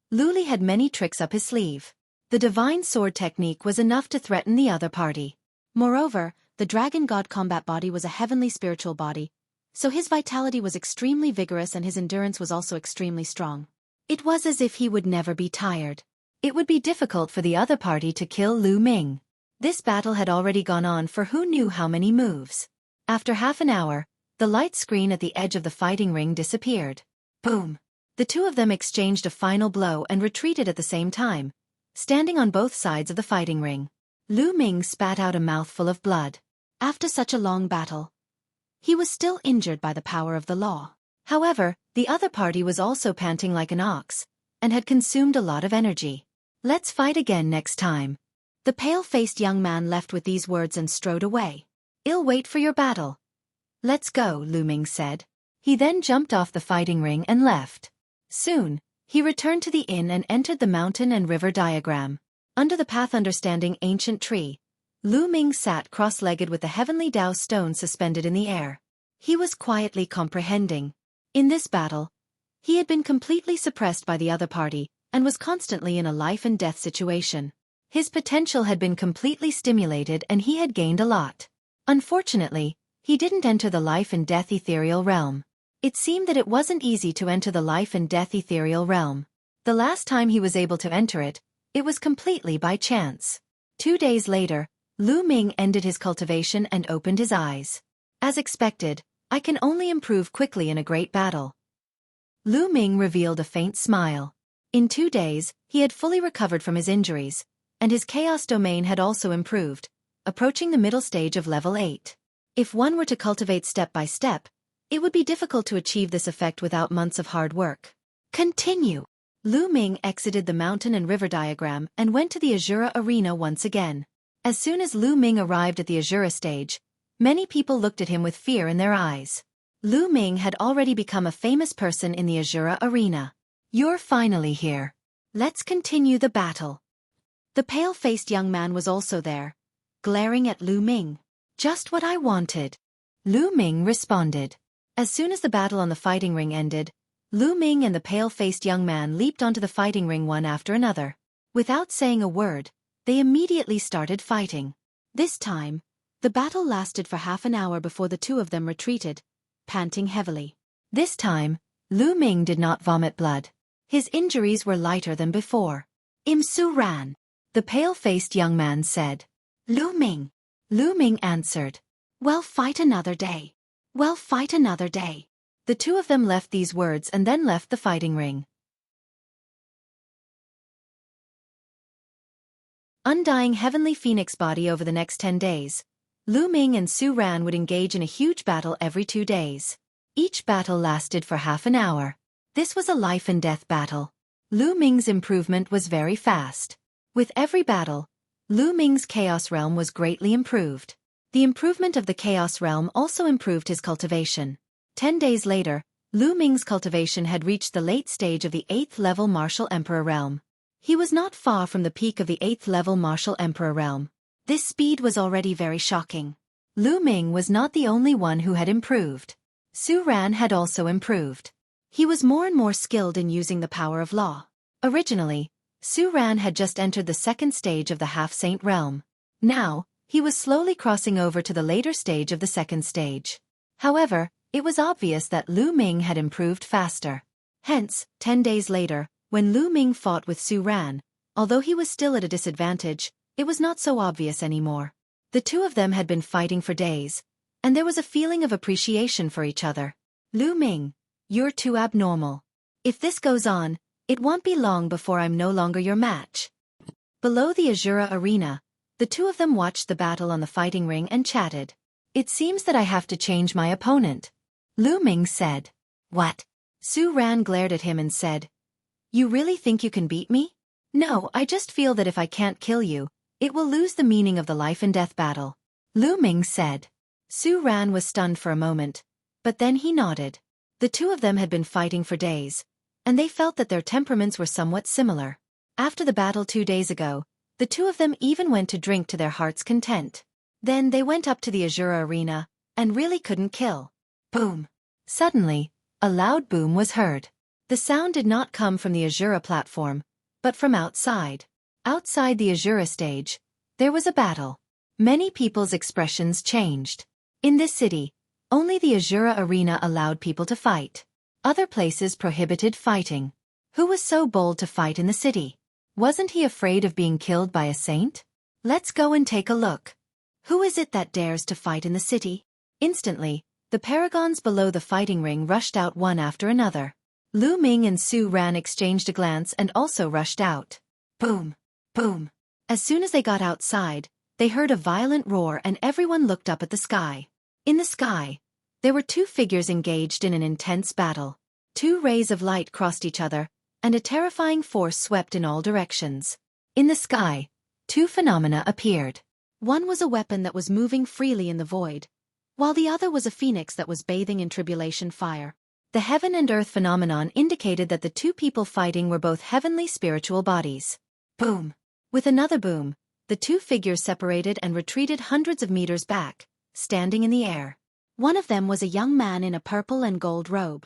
Lu Li had many tricks up his sleeve. The divine sword technique was enough to threaten the other party. Moreover, the dragon god combat body was a heavenly spiritual body, so his vitality was extremely vigorous and his endurance was also extremely strong. It was as if he would never be tired. It would be difficult for the other party to kill Lu Ming. This battle had already gone on for who knew how many moves. After half an hour, the light screen at the edge of the fighting ring disappeared. Boom! The 2 of them exchanged a final blow and retreated at the same time, standing on both sides of the fighting ring. Lu Ming spat out a mouthful of blood. After such a long battle, he was still injured by the power of the law. However, the other party was also panting like an ox, and had consumed a lot of energy. Let's fight again next time. The pale-faced young man left with these words and strode away. I'll wait for your battle. Let's go, Lu Ming said. He then jumped off the fighting ring and left. Soon, he returned to the inn and entered the mountain and river diagram. Under the path understanding ancient tree, Lu Ming sat cross-legged with the heavenly Tao stone suspended in the air. He was quietly comprehending. In this battle, he had been completely suppressed by the other party, and was constantly in a life-and-death situation. His potential had been completely stimulated and he had gained a lot. Unfortunately, he didn't enter the life-and-death ethereal realm. It seemed that it wasn't easy to enter the life-and-death ethereal realm. The last time he was able to enter it, it was completely by chance. 2 days later, Lu Ming ended his cultivation and opened his eyes. As expected, I can only improve quickly in a great battle. Lu Ming revealed a faint smile. In 2 days, he had fully recovered from his injuries, and his chaos domain had also improved, approaching the middle stage of level 8. If one were to cultivate step by step, it would be difficult to achieve this effect without months of hard work. Continue. Lu Ming exited the mountain and river diagram and went to the Azura arena once again. As soon as Lu Ming arrived at the Azura stage, many people looked at him with fear in their eyes. Lu Ming had already become a famous person in the Azura arena. You're finally here. Let's continue the battle. The pale-faced young man was also there, glaring at Lu Ming. Just what I wanted. Lu Ming responded. As soon as the battle on the fighting ring ended, Lu Ming and the pale-faced young man leaped onto the fighting ring one after another. Without saying a word, they immediately started fighting. This time, the battle lasted for half an hour before the two of them retreated, panting heavily. This time, Lu Ming did not vomit blood. His injuries were lighter than before. Su ran. The pale-faced young man said. Lu Ming. Lu Ming answered. Well, fight another day. Well, fight another day. The two of them left these words and then left the fighting ring. Undying heavenly phoenix body over the next 10 days. Lu Ming and Su Ran would engage in a huge battle every 2 days. Each battle lasted for half an hour. This was a life-and-death battle. Lu Ming's improvement was very fast. With every battle, Lu Ming's Chaos Realm was greatly improved. The improvement of the Chaos Realm also improved his cultivation. 10 days later, Lu Ming's cultivation had reached the late stage of the 8th level Martial Emperor Realm. He was not far from the peak of the 8th level Martial Emperor Realm. This speed was already very shocking. Lu Ming was not the only one who had improved. Su Ran had also improved. He was more and more skilled in using the power of law. Originally, Su Ran had just entered the 2nd stage of the Half-Saint Realm. Now, he was slowly crossing over to the later stage of the 2nd stage. However, it was obvious that Lu Ming had improved faster. Hence, 10 days later, when Lu Ming fought with Su Ran, although he was still at a disadvantage, it was not so obvious anymore. The two of them had been fighting for days, and there was a feeling of appreciation for each other. Lu Ming, you're too abnormal. If this goes on, it won't be long before I'm no longer your match. Below the Azura arena, the two of them watched the battle on the fighting ring and chatted. It seems that I have to change my opponent. Lu Ming said. What? Su Ran glared at him and said. You really think you can beat me? No, I just feel that if I can't kill you, it will lose the meaning of the life-and-death battle. Lu Ming said. Su Ran was stunned for a moment, but then he nodded. The two of them had been fighting for days, and they felt that their temperaments were somewhat similar. After the battle 2 days ago, the two of them even went to drink to their heart's content. Then they went up to the Azura arena, and really couldn't kill. Boom! Suddenly, a loud boom was heard. The sound did not come from the Azura platform, but from outside. Outside the Azura stage, there was a battle. Many people's expressions changed. In this city, only the Azura arena allowed people to fight. Other places prohibited fighting. Who was so bold to fight in the city? Wasn't he afraid of being killed by a saint? Let's go and take a look. Who is it that dares to fight in the city? Instantly, the paragons below the fighting ring rushed out one after another. Lu Ming and Su Ran exchanged a glance and also rushed out. Boom! Boom! As soon as they got outside, they heard a violent roar and everyone looked up at the sky. In the sky, there were 2 figures engaged in an intense battle. 2 rays of light crossed each other, and a terrifying force swept in all directions. In the sky, 2 phenomena appeared. One was a weapon that was moving freely in the void, while the other was a phoenix that was bathing in tribulation fire. The heaven and earth phenomenon indicated that the 2 people fighting were both heavenly spiritual bodies. Boom! With another boom, the 2 figures separated and retreated hundreds of meters back, standing in the air. One of them was a young man in a purple and gold robe.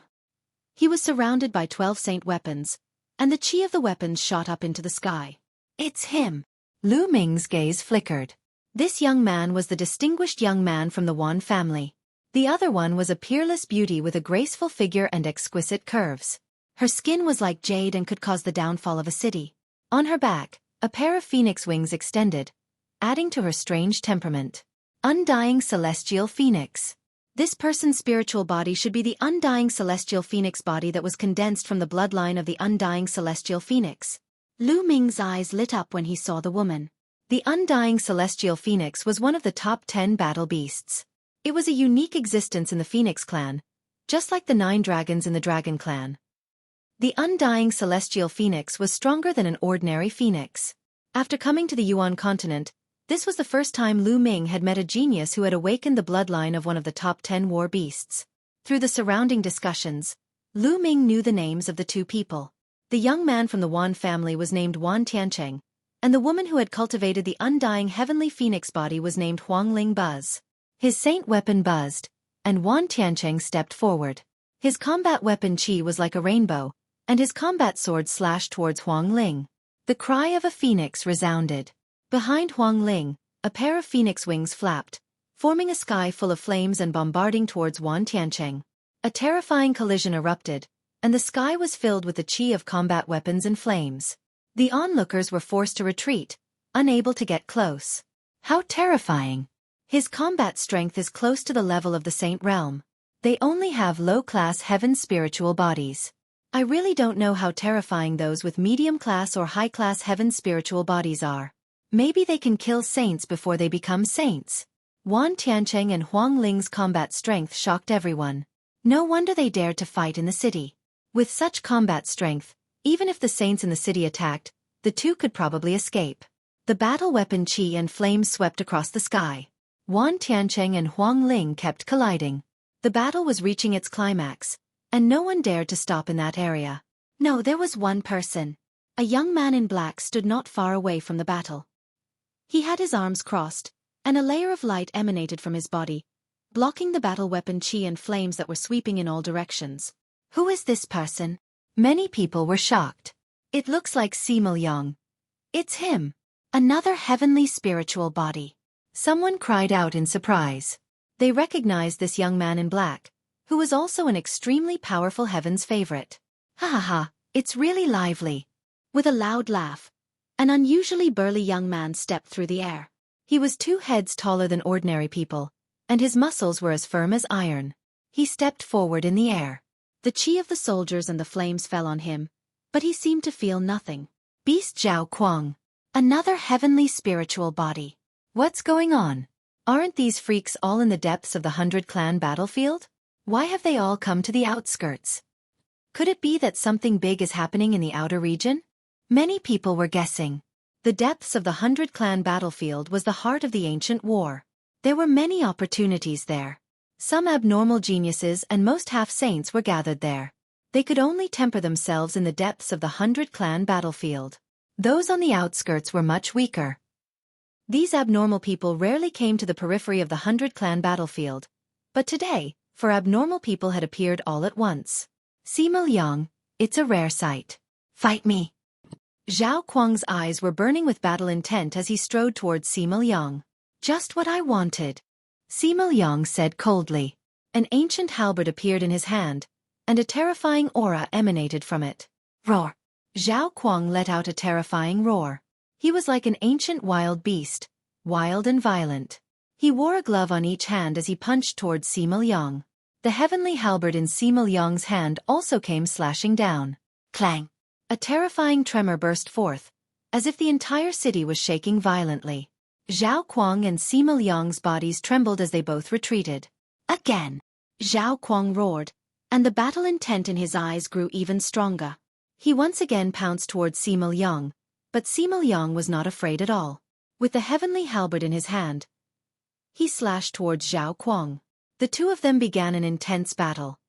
He was surrounded by 12 saint weapons, and the chi of the weapons shot up into the sky. It's him! Lu Ming's gaze flickered. This young man was the distinguished young man from the Wan family. The other one was a peerless beauty with a graceful figure and exquisite curves. Her skin was like jade and could cause the downfall of a city. On her back, a pair of phoenix wings extended, adding to her strange temperament. Undying celestial phoenix. This person's spiritual body should be the undying celestial phoenix body that was condensed from the bloodline of the undying celestial phoenix. Lu Ming's eyes lit up when he saw the woman. The undying celestial phoenix was one of the top 10 battle beasts. It was a unique existence in the Phoenix clan, just like the 9 dragons in the Dragon clan. The undying celestial phoenix was stronger than an ordinary phoenix. After coming to the Yuan continent, this was the first time Lu Ming had met a genius who had awakened the bloodline of one of the top 10 war beasts. Through the surrounding discussions, Lu Ming knew the names of the 2 people. The young man from the Wan family was named Wan Tiancheng, and the woman who had cultivated the undying heavenly phoenix body was named Huangling Buzz. His saint weapon buzzed, and Wan Tiancheng stepped forward. His combat weapon Qi was like a rainbow, and his combat sword slashed towards Huangling. The cry of a phoenix resounded. Behind Huangling, a pair of phoenix wings flapped, forming a sky full of flames and bombarding towards Wan Tiancheng. A terrifying collision erupted, and the sky was filled with the qi of combat weapons and flames. The onlookers were forced to retreat, unable to get close. How terrifying! His combat strength is close to the level of the Saint Realm. They only have low-class heaven spiritual bodies. I really don't know how terrifying those with medium-class or high-class heaven spiritual bodies are. Maybe they can kill saints before they become saints. Wan Tiancheng and Huangling's combat strength shocked everyone. No wonder they dared to fight in the city. With such combat strength, even if the saints in the city attacked, the 2 could probably escape. The battle weapon Qi and flames swept across the sky. Wan Tiancheng and Huangling kept colliding. The battle was reaching its climax, and no one dared to stop in that area. No, there was one person. A young man in black stood not far away from the battle. He had his arms crossed, and a layer of light emanated from his body, blocking the battle weapon Qi and flames that were sweeping in all directions. Who is this person? Many people were shocked. It looks like Simil Yang. It's him. Another heavenly spiritual body. Someone cried out in surprise. They recognized this young man in black, who was also an extremely powerful heaven's favorite. Ha ha ha, it's really lively. With a loud laugh, an unusually burly young man stepped through the air. He was 2 heads taller than ordinary people, and his muscles were as firm as iron. He stepped forward in the air. The qi of the soldiers and the flames fell on him, but he seemed to feel nothing. Beast Zhao Kuang. Another heavenly spiritual body. What's going on? Aren't these freaks all in the depths of the 100-clan battlefield? Why have they all come to the outskirts? Could it be that something big is happening in the outer region? Many people were guessing. The depths of the 100-clan battlefield was the heart of the ancient war. There were many opportunities there. Some abnormal geniuses and most half-saints were gathered there. They could only temper themselves in the depths of the 100-clan battlefield. Those on the outskirts were much weaker. These abnormal people rarely came to the periphery of the 100-clan battlefield. But today, 4 abnormal people had appeared all at once. Simil Yang, it's a rare sight. Fight me. Zhao Kuang's eyes were burning with battle intent as he strode towards Simil Yang. Just what I wanted. Simil Yang said coldly. An ancient halberd appeared in his hand, and a terrifying aura emanated from it. Roar. Zhao Kuang let out a terrifying roar. He was like an ancient wild beast, wild and violent. He wore a glove on each hand as he punched towards Simil Yang. The heavenly halberd in Simil Yang's hand also came slashing down. Clang! A terrifying tremor burst forth, as if the entire city was shaking violently. Zhao Kuang and Simil Yang's bodies trembled as they both retreated. Again! Zhao Kuang roared, and the battle intent in his eyes grew even stronger. He once again pounced towards Simil Yang, but Simil Yang was not afraid at all. With the heavenly halberd in his hand, he slashed towards Zhao Kuang. The 2 of them began an intense battle.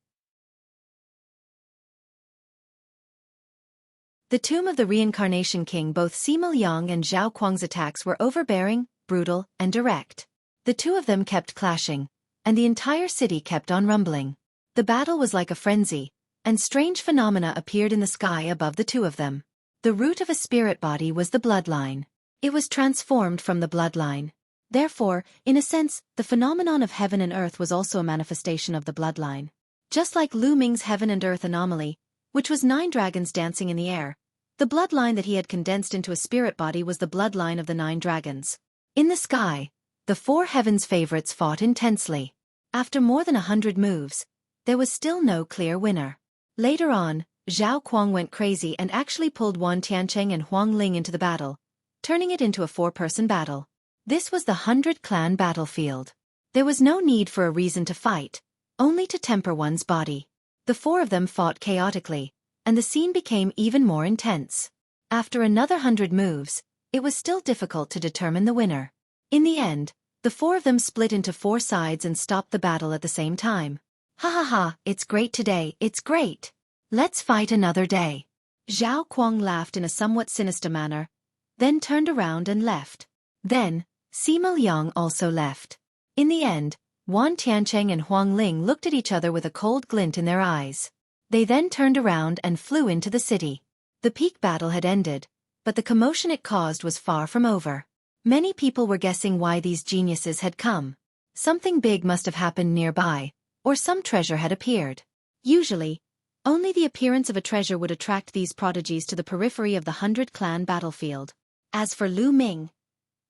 The tomb of the reincarnation king. Both Simil Yang and Zhao Kuang's attacks were overbearing, brutal, and direct. The 2 of them kept clashing, and the entire city kept on rumbling. The battle was like a frenzy, and strange phenomena appeared in the sky above the 2 of them. The root of a spirit body was the bloodline. It was transformed from the bloodline. Therefore, in a sense, the phenomenon of heaven and earth was also a manifestation of the bloodline. Just like Lu Ming's heaven and earth anomaly, which was 9 dragons dancing in the air, the bloodline that he had condensed into a spirit body was the bloodline of the 9 dragons. In the sky, the 4 heavens favorites fought intensely. After more than 100 moves, there was still no clear winner. Later on, Xueqi went crazy and actually pulled Wan Tiancheng and Huang Ling into the battle, turning it into a 4-person battle. This was the 100-clan battlefield. There was no need for a reason to fight, only to temper one's body. The 4 of them fought chaotically, and the scene became even more intense. After another 100 moves, it was still difficult to determine the winner. In the end, the 4 of them split into 4 sides and stopped the battle at the same time. Ha ha ha, it's great today, it's great. Let's fight another day. Xueqi laughed in a somewhat sinister manner, then turned around and left. Then, Sima Liang also left. In the end, Wan Tiancheng and Huang Ling looked at each other with a cold glint in their eyes. They then turned around and flew into the city. The peak battle had ended, but the commotion it caused was far from over. Many people were guessing why these geniuses had come. Something big must have happened nearby, or some treasure had appeared. Usually, only the appearance of a treasure would attract these prodigies to the periphery of the 100-clan battlefield. As for Lu Ming,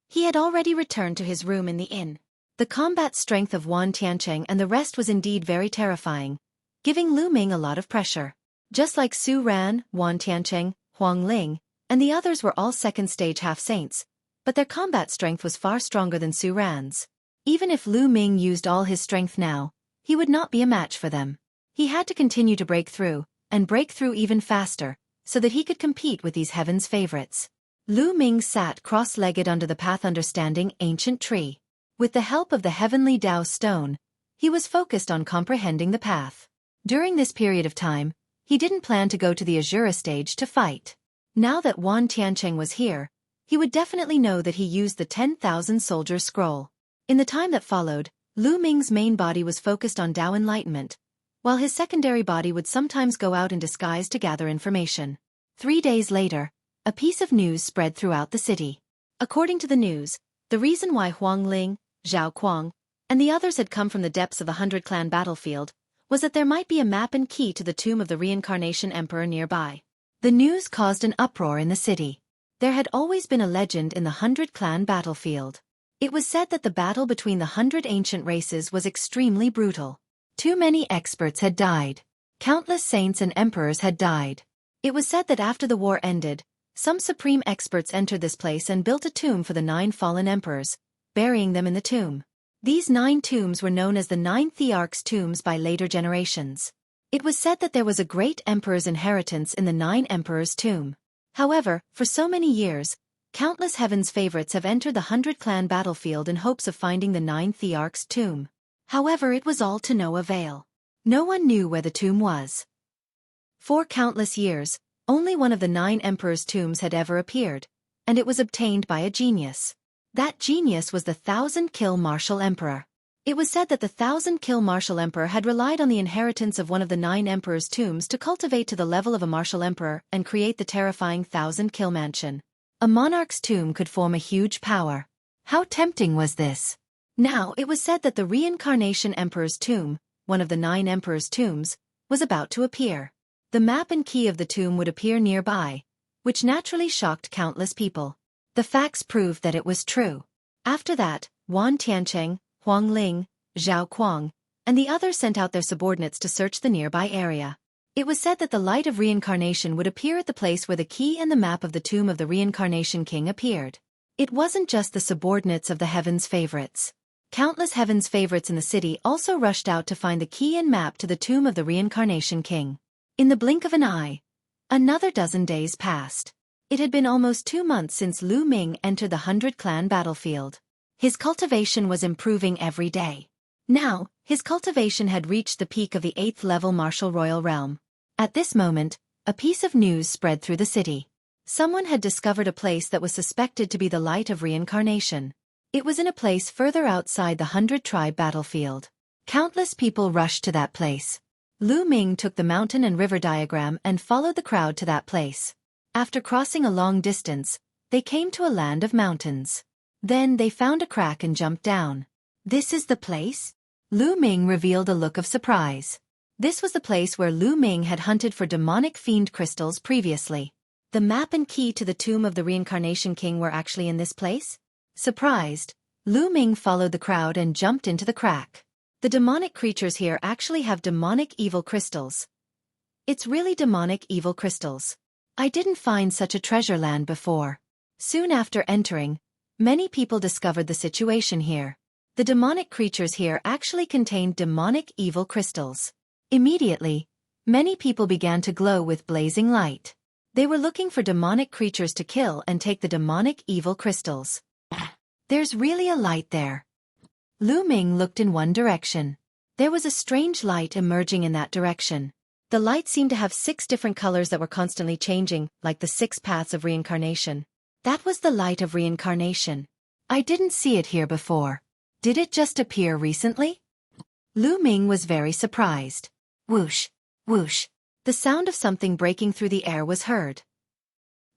he had already returned to his room in the inn. The combat strength of Wan Tiancheng and the rest was indeed very terrifying, giving Lu Ming a lot of pressure. Just like Su Ran, Wan Tiancheng, Huang Ling, and the others were all second-stage half-saints, but their combat strength was far stronger than Su Ran's. Even if Lu Ming used all his strength now, he would not be a match for them. He had to continue to break through, and break through even faster, so that he could compete with these heaven's favorites. Lu Ming sat cross-legged under the path understanding ancient tree. With the help of the heavenly Dao stone, he was focused on comprehending the path. During this period of time, he didn't plan to go to the Azura stage to fight. Now that Wan Tiancheng was here, he would definitely know that he used the 10,000 soldiers scroll. In the time that followed, Lu Ming's main body was focused on Dao enlightenment, while his secondary body would sometimes go out in disguise to gather information. 3 days later, a piece of news spread throughout the city. According to the news, the reason why Huang Ling, Xueqi, and the others had come from the depths of the 100-clan battlefield was that there might be a map and key to the tomb of the reincarnation emperor nearby. The news caused an uproar in the city. There had always been a legend in the 100-clan battlefield. It was said that the battle between the 100 ancient races was extremely brutal. Too many experts had died. Countless saints and emperors had died. It was said that after the war ended, some supreme experts entered this place and built a tomb for the 9 fallen emperors, burying them in the tomb. These 9 tombs were known as the 9 Thearchs' tombs by later generations. It was said that there was a great emperor's inheritance in the 9 emperors' tomb. However, for so many years, countless heaven's favorites have entered the 100-clan battlefield in hopes of finding the 9 Thearchs' tomb. However, it was all to no avail. No one knew where the tomb was. For countless years, only one of the 9 emperors' tombs had ever appeared, and it was obtained by a genius. That genius was the 1,000-kill martial emperor. It was said that the 1,000-kill martial emperor had relied on the inheritance of one of the 9 emperors' tombs to cultivate to the level of a martial emperor and create the terrifying 1,000-kill mansion. A monarch's tomb could form a huge power. How tempting was this? Now, it was said that the reincarnation emperor's tomb, one of the 9 emperors' tombs, was about to appear. The map and key of the tomb would appear nearby, which naturally shocked countless people. The facts proved that it was true. After that, Wan Tiancheng, Huang Ling, Xueqi, and the others sent out their subordinates to search the nearby area. It was said that the light of reincarnation would appear at the place where the key and the map of the tomb of the reincarnation king appeared. It wasn't just the subordinates of the heaven's favorites. Countless heaven's favorites in the city also rushed out to find the key and map to the tomb of the reincarnation king. In the blink of an eye, another dozen days passed. It had been almost 2 months since Lu Ming entered the 100-clan battlefield. His cultivation was improving every day. Now, his cultivation had reached the peak of the 8th level martial royal realm. At this moment, a piece of news spread through the city. Someone had discovered a place that was suspected to be the light of reincarnation. It was in a place further outside the 100-tribe battlefield. Countless people rushed to that place. Lu Ming took the mountain and river diagram and followed the crowd to that place. After crossing a long distance, they came to a land of mountains. Then they found a crack and jumped down. This is the place? Lu Ming revealed a look of surprise. This was the place where Lu Ming had hunted for demonic fiend crystals previously. The map and key to the tomb of the reincarnation king were actually in this place? Surprised, Lu Ming followed the crowd and jumped into the crack. The demonic creatures here actually have demonic evil crystals. It's really demonic evil crystals. I didn't find such a treasure land before. Soon after entering, many people discovered the situation here. The demonic creatures here actually contained demonic evil crystals. Immediately, many people began to glow with blazing light. They were looking for demonic creatures to kill and take the demonic evil crystals. There's really a light there. Lu Ming looked in one direction. There was a strange light emerging in that direction. The light seemed to have 6 different colors that were constantly changing, like the 6 paths of reincarnation. That was the light of reincarnation. I didn't see it here before. Did it just appear recently? Lu Ming was very surprised. Whoosh, whoosh. The sound of something breaking through the air was heard.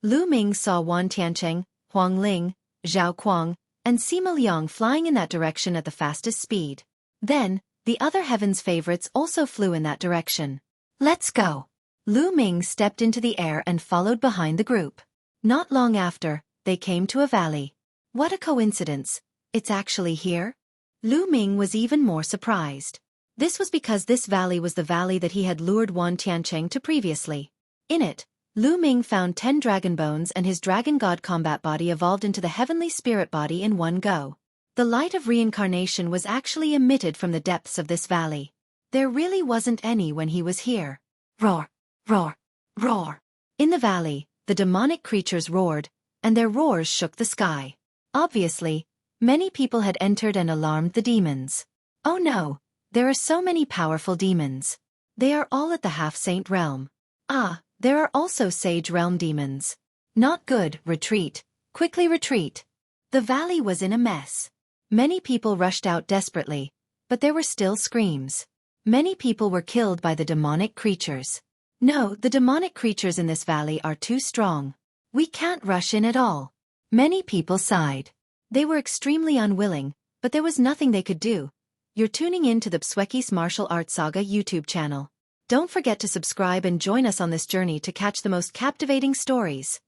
Lu Ming saw Wan Tiancheng, Huang Ling, Zhao Kuang, and Sima Liang flying in that direction at the fastest speed. Then, the other heaven's favorites also flew in that direction. Let's go. Lu Ming stepped into the air and followed behind the group. Not long after, they came to a valley. What a coincidence. It's actually here? Lu Ming was even more surprised. This was because this valley was the valley that he had lured Wan Tiancheng to previously. In it, Lu Ming found 10 dragon bones and his dragon god combat body evolved into the heavenly spirit body in one go. The light of reincarnation was actually emitted from the depths of this valley. There really wasn't any when he was here. Roar, roar, roar. In the valley, the demonic creatures roared, and their roars shook the sky. Obviously, many people had entered and alarmed the demons. Oh no, there are so many powerful demons. They are all at the half-saint realm. Ah, there are also sage realm demons. Not good, retreat. Quickly retreat. The valley was in a mess. Many people rushed out desperately, but there were still screams. Many people were killed by the demonic creatures. No, the demonic creatures in this valley are too strong. We can't rush in at all. Many people sighed. They were extremely unwilling, but there was nothing they could do. You're tuning in to the Xueqi's Martial Arts Saga YouTube channel. Don't forget to subscribe and join us on this journey to catch the most captivating stories.